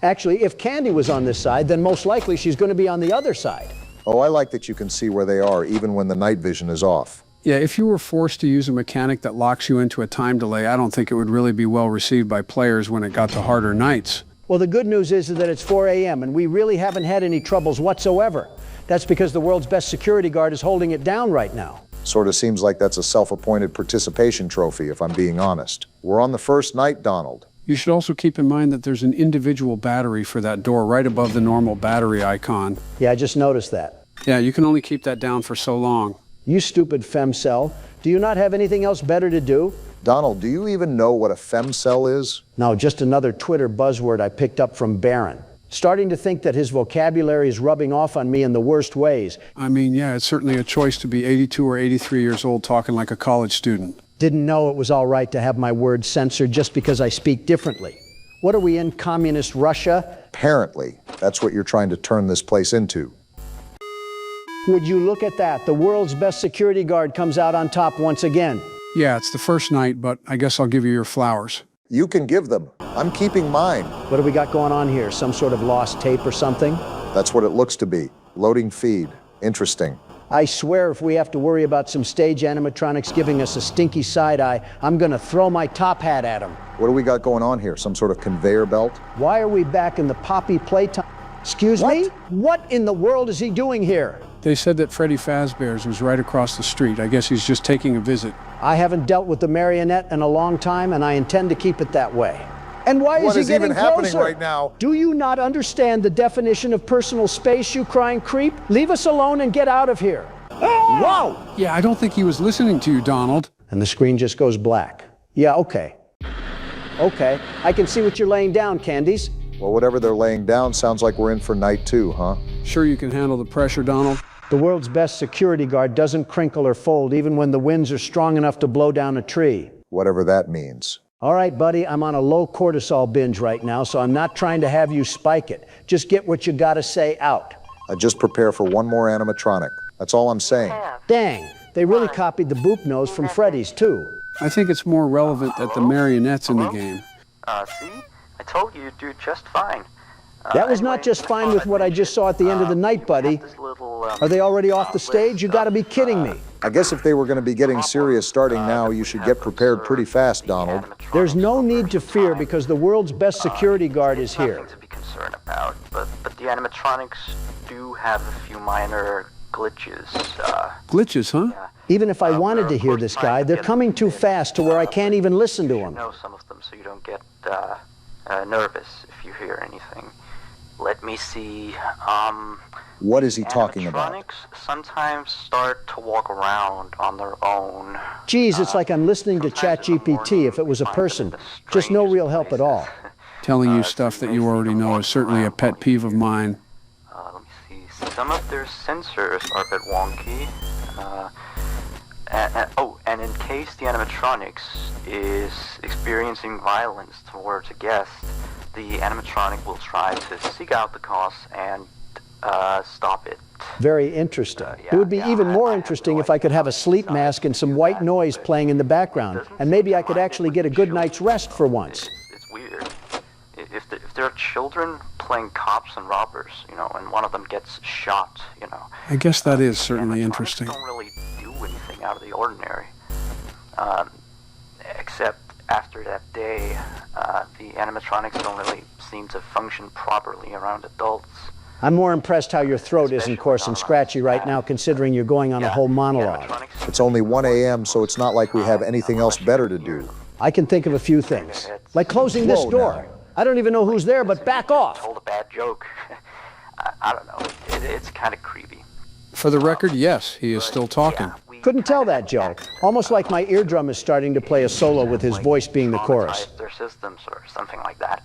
Actually, if Candy was on this side, then most likely she's going to be on the other side. Oh, I like that you can see where they are even when the night vision is off. Yeah, if you were forced to use a mechanic that locks you into a time delay, I don't think it would really be well received by players when it got to harder nights. Well, the good news is that it's 4 a.m. and we really haven't had any troubles whatsoever. That's because the world's best security guard is holding it down right now. Sort of seems like that's a self-appointed participation trophy, if I'm being honest. We're on the first night, Donald. You should also keep in mind that there's an individual battery for that door right above the normal battery icon. Yeah, I just noticed that. Yeah, you can only keep that down for so long. You stupid femcell. Do you not have anything else better to do? Donald, do you even know what a femcell is? No, just another Twitter buzzword I picked up from Barron. Starting to think that his vocabulary is rubbing off on me in the worst ways. I mean, yeah, it's certainly a choice to be 82 or 83 years old talking like a college student. Didn't know it was all right to have my words censored just because I speak differently. What are we in, communist Russia? Apparently, that's what you're trying to turn this place into. Would you look at that? The world's best security guard comes out on top once again. Yeah, it's the first night, but I guess I'll give you your flowers. You can give them. I'm keeping mine. What do we got going on here? Some sort of lost tape or something? That's what it looks to be. Loading feed. Interesting. I swear if we have to worry about some stage animatronics giving us a stinky side eye, I'm gonna throw my top hat at them. What do we got going on here? Some sort of conveyor belt? Why are we back in the Poppy Playtime? Excuse me? What in the world is he doing here? They said that Freddy Fazbear's was right across the street. I guess he's just taking a visit. I haven't dealt with the marionette in a long time, and I intend to keep it that way. And why is he getting closer? What is even happening right now? Do you not understand the definition of personal space, you crying creep? Leave us alone and get out of here. Whoa! Yeah, I don't think he was listening to you, Donald. And the screen just goes black. Yeah, okay. Okay, I can see what you're laying down, Candies. Well, whatever they're laying down sounds like we're in for night 2, huh? Sure you can handle the pressure, Donald? The world's best security guard doesn't crinkle or fold even when the winds are strong enough to blow down a tree. Whatever that means. All right, buddy, I'm on a low cortisol binge right now, so I'm not trying to have you spike it. Just get what you gotta say out. I just prepare for one more animatronic. That's all I'm saying. Dang, they really copied the boop nose from Freddy's, too. I think it's more relevant that the marionette's in the game. See? I told you you'd do just fine. That was not just fine with what I just saw at the end of the night, buddy. Are they already off the stage? You gotta be kidding me. I guess if they were going to be getting serious starting now, you should get prepared pretty fast, Donald. There's no need to fear because the world's best security guard is here. Nothing to be concerned about, but the animatronics do have a few minor glitches. Glitches, huh? Yeah. Even if I wanted to hear this guy, they're coming too fast to where I can't even listen to You him. know some of them so you don't get nervous if you hear anything. Let me see. What is he talking about? Animatronics sometimes What is he talking about? sometimes start to walk around on their own. Geez, it's like I'm listening to ChatGPT if it was a person. Just no real help at all. Telling you stuff that you already know is certainly a pet peeve of mine. Let me see. Some of their sensors are a bit wonky. And in case the animatronics is experiencing violence towards a guest, the animatronic will try to seek out the cause and stop it. Very interesting. It would be even more interesting if I could have a sleep mask and some white noise playing in the background, and maybe I could actually get a good night's rest for once. It's weird. If there are children playing cops and robbers, and one of them gets shot, I guess that is certainly interesting. don't really do anything out of the ordinary. Except after that day, the animatronics don't really seem to function properly around adults. I'm more impressed how your throat isn't coarse and scratchy right now, considering you're going on a whole monologue. It's only 1 a.m., so it's not like we have anything else better to do. I can think of a few things, like closing this Whoa, door. now. I don't even know who's there, but back off. Told a bad joke. I don't know. It's kind of creepy. For the record, yes, he is still talking. Couldn't tell that, Joe. Almost like my eardrum is starting to play a solo with his voice being the chorus. Their systems or something like that.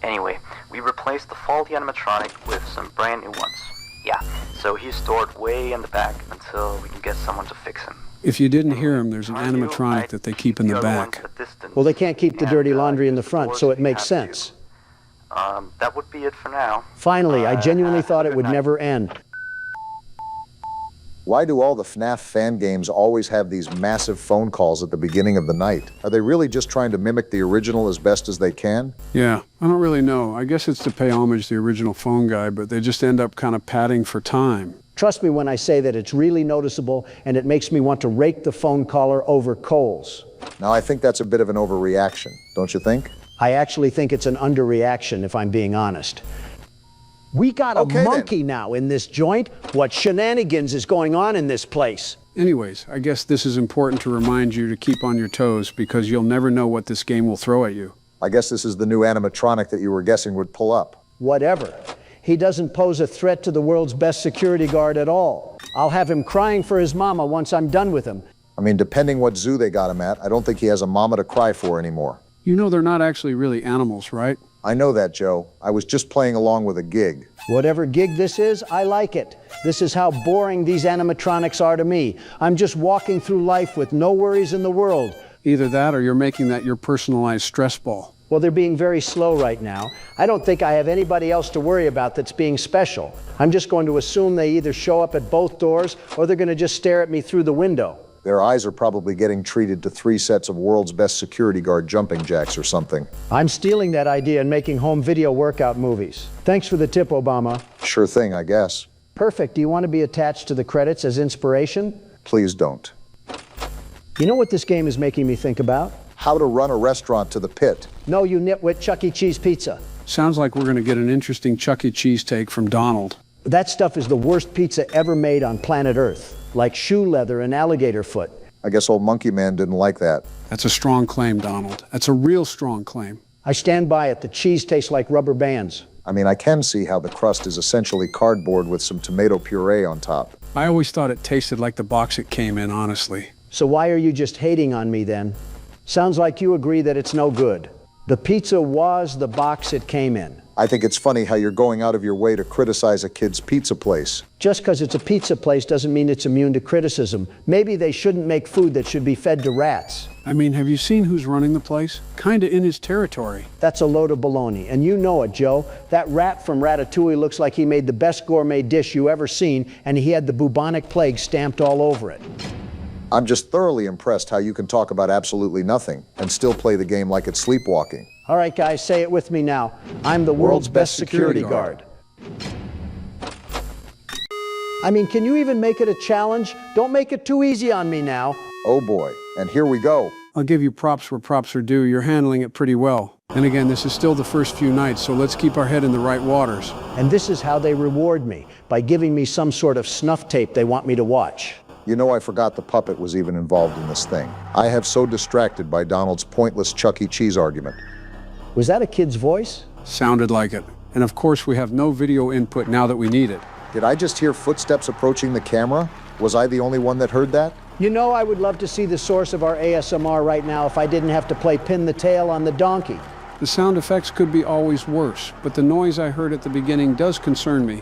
Anyway, we replaced the faulty animatronic with some brand new ones. Yeah, so he's stored way in the back until we can get someone to fix him. If you didn't hear him, there's an animatronic that they keep in the back. Well, they can't keep the dirty laundry in the front, so it makes sense. That would be it for now. Finally, I genuinely thought it would never end. Why do all the FNAF fan games always have these massive phone calls at the beginning of the night? Are they really just trying to mimic the original as best as they can? Yeah, I don't really know. I guess it's to pay homage to the original phone guy, but they just end up kind of padding for time. Trust me when I say that it's really noticeable, and it makes me want to rake the phone caller over coals. Now, I think that's a bit of an overreaction, don't you think? I actually think it's an underreaction, if I'm being honest. We got a monkey now in this joint. What shenanigans is going on in this place? Anyways, I guess this is important to remind you to keep on your toes because you'll never know what this game will throw at you. I guess this is the new animatronic that you were guessing would pull up. Whatever. He doesn't pose a threat to the world's best security guard at all. I'll have him crying for his mama once I'm done with him. I mean, depending what zoo they got him at, I don't think he has a mama to cry for anymore. You know they're not actually really animals, right? I know that, Joe. I was just playing along with a gig. Whatever gig this is, I like it. This is how boring these animatronics are to me. I'm just walking through life with no worries in the world. Either that or you're making that your personalized stress ball. Well, they're being very slow right now. I don't think I have anybody else to worry about that's being special. I'm just going to assume they either show up at both doors or they're going to just stare at me through the window. Their eyes are probably getting treated to 3 sets of world's best security guard jumping jacks or something. I'm stealing that idea and making home video workout movies. Thanks for the tip, Obama. Sure thing, I guess. Perfect. Do you want to be attached to the credits as inspiration? Please don't. You know what this game is making me think about? How to run a restaurant to the pit. No, you nitwit, Chuck E. Cheese pizza. Sounds like we're going to get an interesting Chuck E. Cheese take from Donald. That stuff is the worst pizza ever made on planet Earth. Like shoe leather and alligator foot. I guess old Monkey Man didn't like that. That's a strong claim, Donald. That's a real strong claim. I stand by it. The cheese tastes like rubber bands. I mean, I can see how the crust is essentially cardboard with some tomato puree on top. I always thought it tasted like the box it came in, honestly. So why are you just hating on me then? Sounds like you agree that it's no good. The pizza was the box it came in. I think it's funny how you're going out of your way to criticize a kid's pizza place. Just because it's a pizza place doesn't mean it's immune to criticism. Maybe they shouldn't make food that should be fed to rats. I mean, have you seen who's running the place? Kinda in his territory. That's a load of baloney, and you know it, Joe. That rat from Ratatouille looks like he made the best gourmet dish you ever seen, and he had the bubonic plague stamped all over it. I'm just thoroughly impressed how you can talk about absolutely nothing and still play the game like it's sleepwalking. All right, guys, say it with me now. I'm the world's best security guard. I mean, can you even make it a challenge? Don't make it too easy on me now. Oh boy, and here we go. I'll give you props where props are due. You're handling it pretty well. And again, this is still the first few nights, so let's keep our head in the right waters. And this is how they reward me, by giving me some sort of snuff tape they want me to watch. You know, I forgot the puppet was even involved in this thing. I have so distracted by Donald's pointless Chuck E. Cheese argument. Was that a kid's voice? Sounded like it. And of course, we have no video input now that we need it. Did I just hear footsteps approaching the camera? Was I the only one that heard that? You know, I would love to see the source of our ASMR right now if I didn't have to play pin the tail on the donkey. The sound effects could be always worse, but the noise I heard at the beginning does concern me.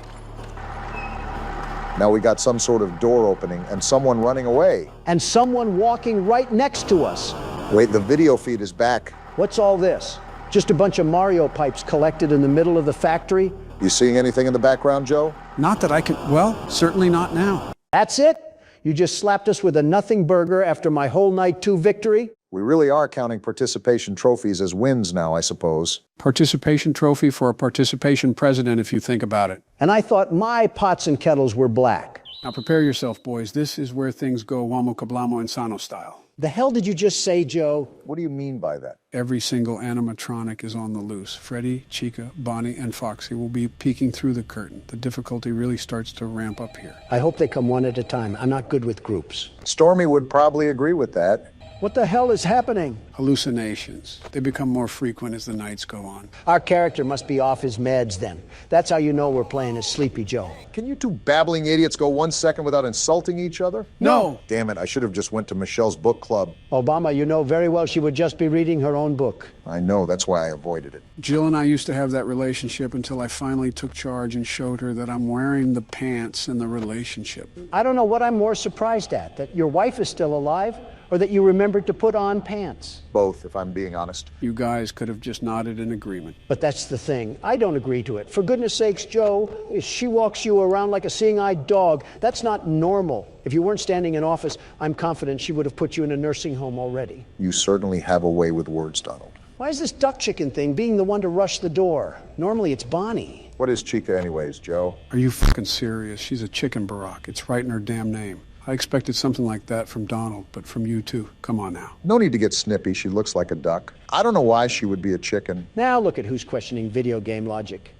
Now we got some sort of door opening and someone running away. And someone walking right next to us. Wait, the video feed is back. What's all this? Just a bunch of Mario pipes collected in the middle of the factory? You seeing anything in the background, Joe? Not that I can, well, certainly not now. That's it? You just slapped us with a nothing burger after my whole night 2 victory? We really are counting participation trophies as wins now, I suppose. Participation trophy for a participation president, if you think about it. And I thought my pots and kettles were black. Now prepare yourself, boys. This is where things go Wamo Kablamo Insano style. The hell did you just say, Joe? What do you mean by that? Every single animatronic is on the loose. Freddy, Chica, Bonnie, and Foxy will be peeking through the curtain. The difficulty really starts to ramp up here. I hope they come one at a time. I'm not good with groups. Stormy would probably agree with that. What the hell is happening? Hallucinations. They become more frequent as the nights go on. Our character must be off his meds then. That's how you know we're playing as Sleepy Joe. Can you two babbling idiots go 1 second without insulting each other? No. Damn it, I should have just went to Michelle's book club. Obama, you know very well she would just be reading her own book. I know, that's why I avoided it. Jill and I used to have that relationship until I finally took charge and showed her that I'm wearing the pants in the relationship. I don't know what I'm more surprised at, that your wife is still alive or that you remembered to put on pants. Both, if I'm being honest. You guys could have just nodded in agreement. But that's the thing. I don't agree to it. For goodness sakes, Joe, she walks you around like a seeing-eyed dog. That's not normal. If you weren't standing in office, I'm confident she would have put you in a nursing home already. You certainly have a way with words, Donald. Why is this duck chicken thing being the one to rush the door? Normally it's Bonnie. What is Chica anyways, Joe? Are you fucking serious? She's a chicken, Barack. It's right in her damn name. I expected something like that from Donald, but from you too. Come on now. No need to get snippy. She looks like a duck. I don't know why she would be a chicken. Now look at who's questioning video game logic.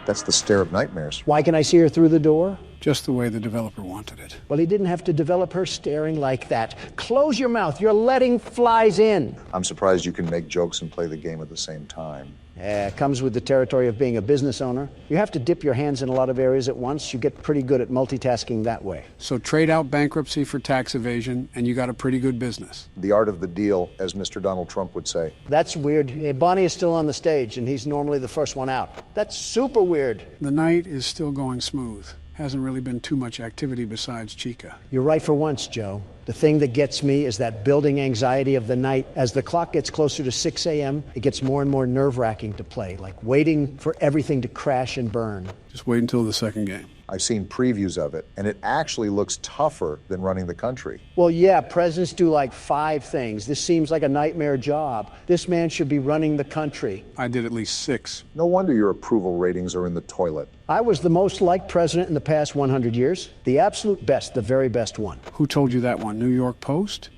That's the stare of nightmares. Why can I see her through the door? Just the way the developer wanted it. Well, he didn't have to develop her staring like that. Close your mouth. You're letting flies in. I'm surprised you can make jokes and play the game at the same time. Yeah, it comes with the territory of being a business owner. You have to dip your hands in a lot of areas at once. You get pretty good at multitasking that way. So trade out bankruptcy for tax evasion, and you got a pretty good business. The art of the deal, as Mr. Donald Trump would say. That's weird. Hey, Bonnie is still on the stage, and he's normally the first one out. That's super weird. The night is still going smooth. Hasn't really been too much activity besides Chica. You're right for once, Joe. The thing that gets me is that building anxiety of the night. As the clock gets closer to 6 a.m., it gets more and more nerve-wracking to play, like waiting for everything to crash and burn. Just wait until the second game. I've seen previews of it, and it actually looks tougher than running the country. Well, yeah, presidents do like 5 things. This seems like a nightmare job. This man should be running the country. I did at least 6. No wonder your approval ratings are in the toilet. I was the most liked president in the past 100 years. The absolute best, the very best one. Who told you that one? New York Post?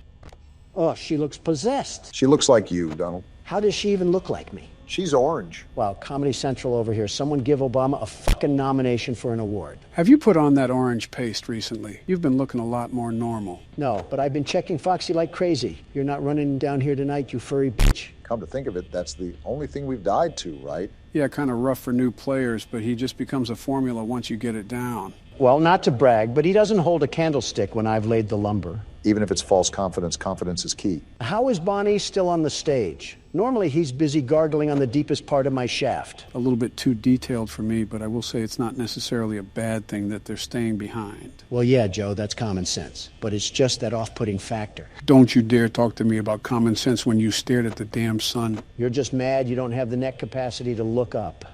Oh, she looks possessed. She looks like you, Donald. How does she even look like me? She's orange. Wow, Comedy Central over here. Someone give Obama a fucking nomination for an award. Have you put on that orange paste recently? You've been looking a lot more normal. No, but I've been checking Foxy like crazy. You're not running down here tonight, you furry bitch. Come to think of it, that's the only thing we've died to, right? Yeah, kind of rough for new players, but he just becomes a formula once you get it down. Well, not to brag, but he doesn't hold a candlestick when I've laid the lumber. Even if it's false confidence, confidence is key. How is Bonnie still on the stage? Normally he's busy gargling on the deepest part of my shaft. A little bit too detailed for me, but I will say it's not necessarily a bad thing that they're staying behind. Well, yeah, Joe, that's common sense. But it's just that off-putting factor. Don't you dare talk to me about common sense when you stared at the damn sun. You're just mad you don't have the neck capacity to look up.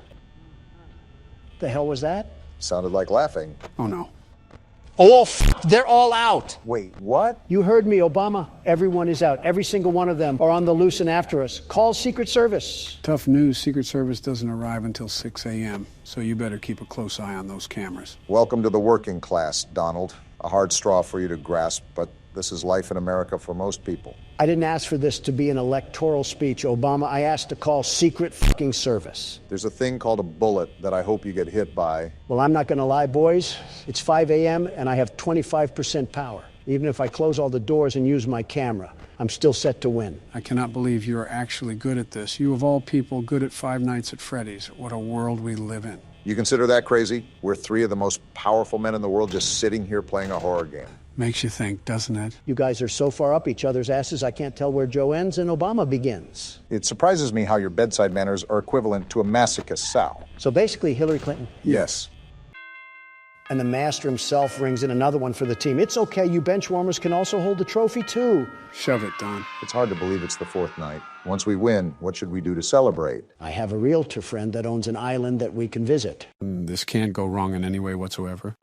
The hell was that? Sounded like laughing. Oh, no. Oh, they're all out. Wait, what? You heard me, Obama. Everyone is out. Every single one of them are on the loose and after us. Call Secret Service. Tough news. Secret Service doesn't arrive until 6 a.m., so you better keep a close eye on those cameras. Welcome to the working class, Donald. A hard straw for you to grasp, but this is life in America for most people. I didn't ask for this to be an electoral speech, Obama. I asked to call Secret fucking Service. There's a thing called a bullet that I hope you get hit by. Well, I'm not going to lie, boys. It's 5 a.m. and I have 25% power. Even if I close all the doors and use my camera, I'm still set to win. I cannot believe you are actually good at this. You of all people good at Five Nights at Freddy's. What a world we live in. You consider that crazy? We're three of the most powerful men in the world just sitting here playing a horror game. Makes you think, doesn't it? You guys are so far up each other's asses, I can't tell where Joe ends and Obama begins. It surprises me how your bedside manners are equivalent to a masochist sow. So basically, Hillary Clinton. Yes. And the master himself rings in another one for the team. It's okay, you bench warmers can also hold the trophy too. Shove it, Don. It's hard to believe it's the fourth night. Once we win, what should we do to celebrate? I have a realtor friend that owns an island that we can visit. This can't go wrong in any way whatsoever.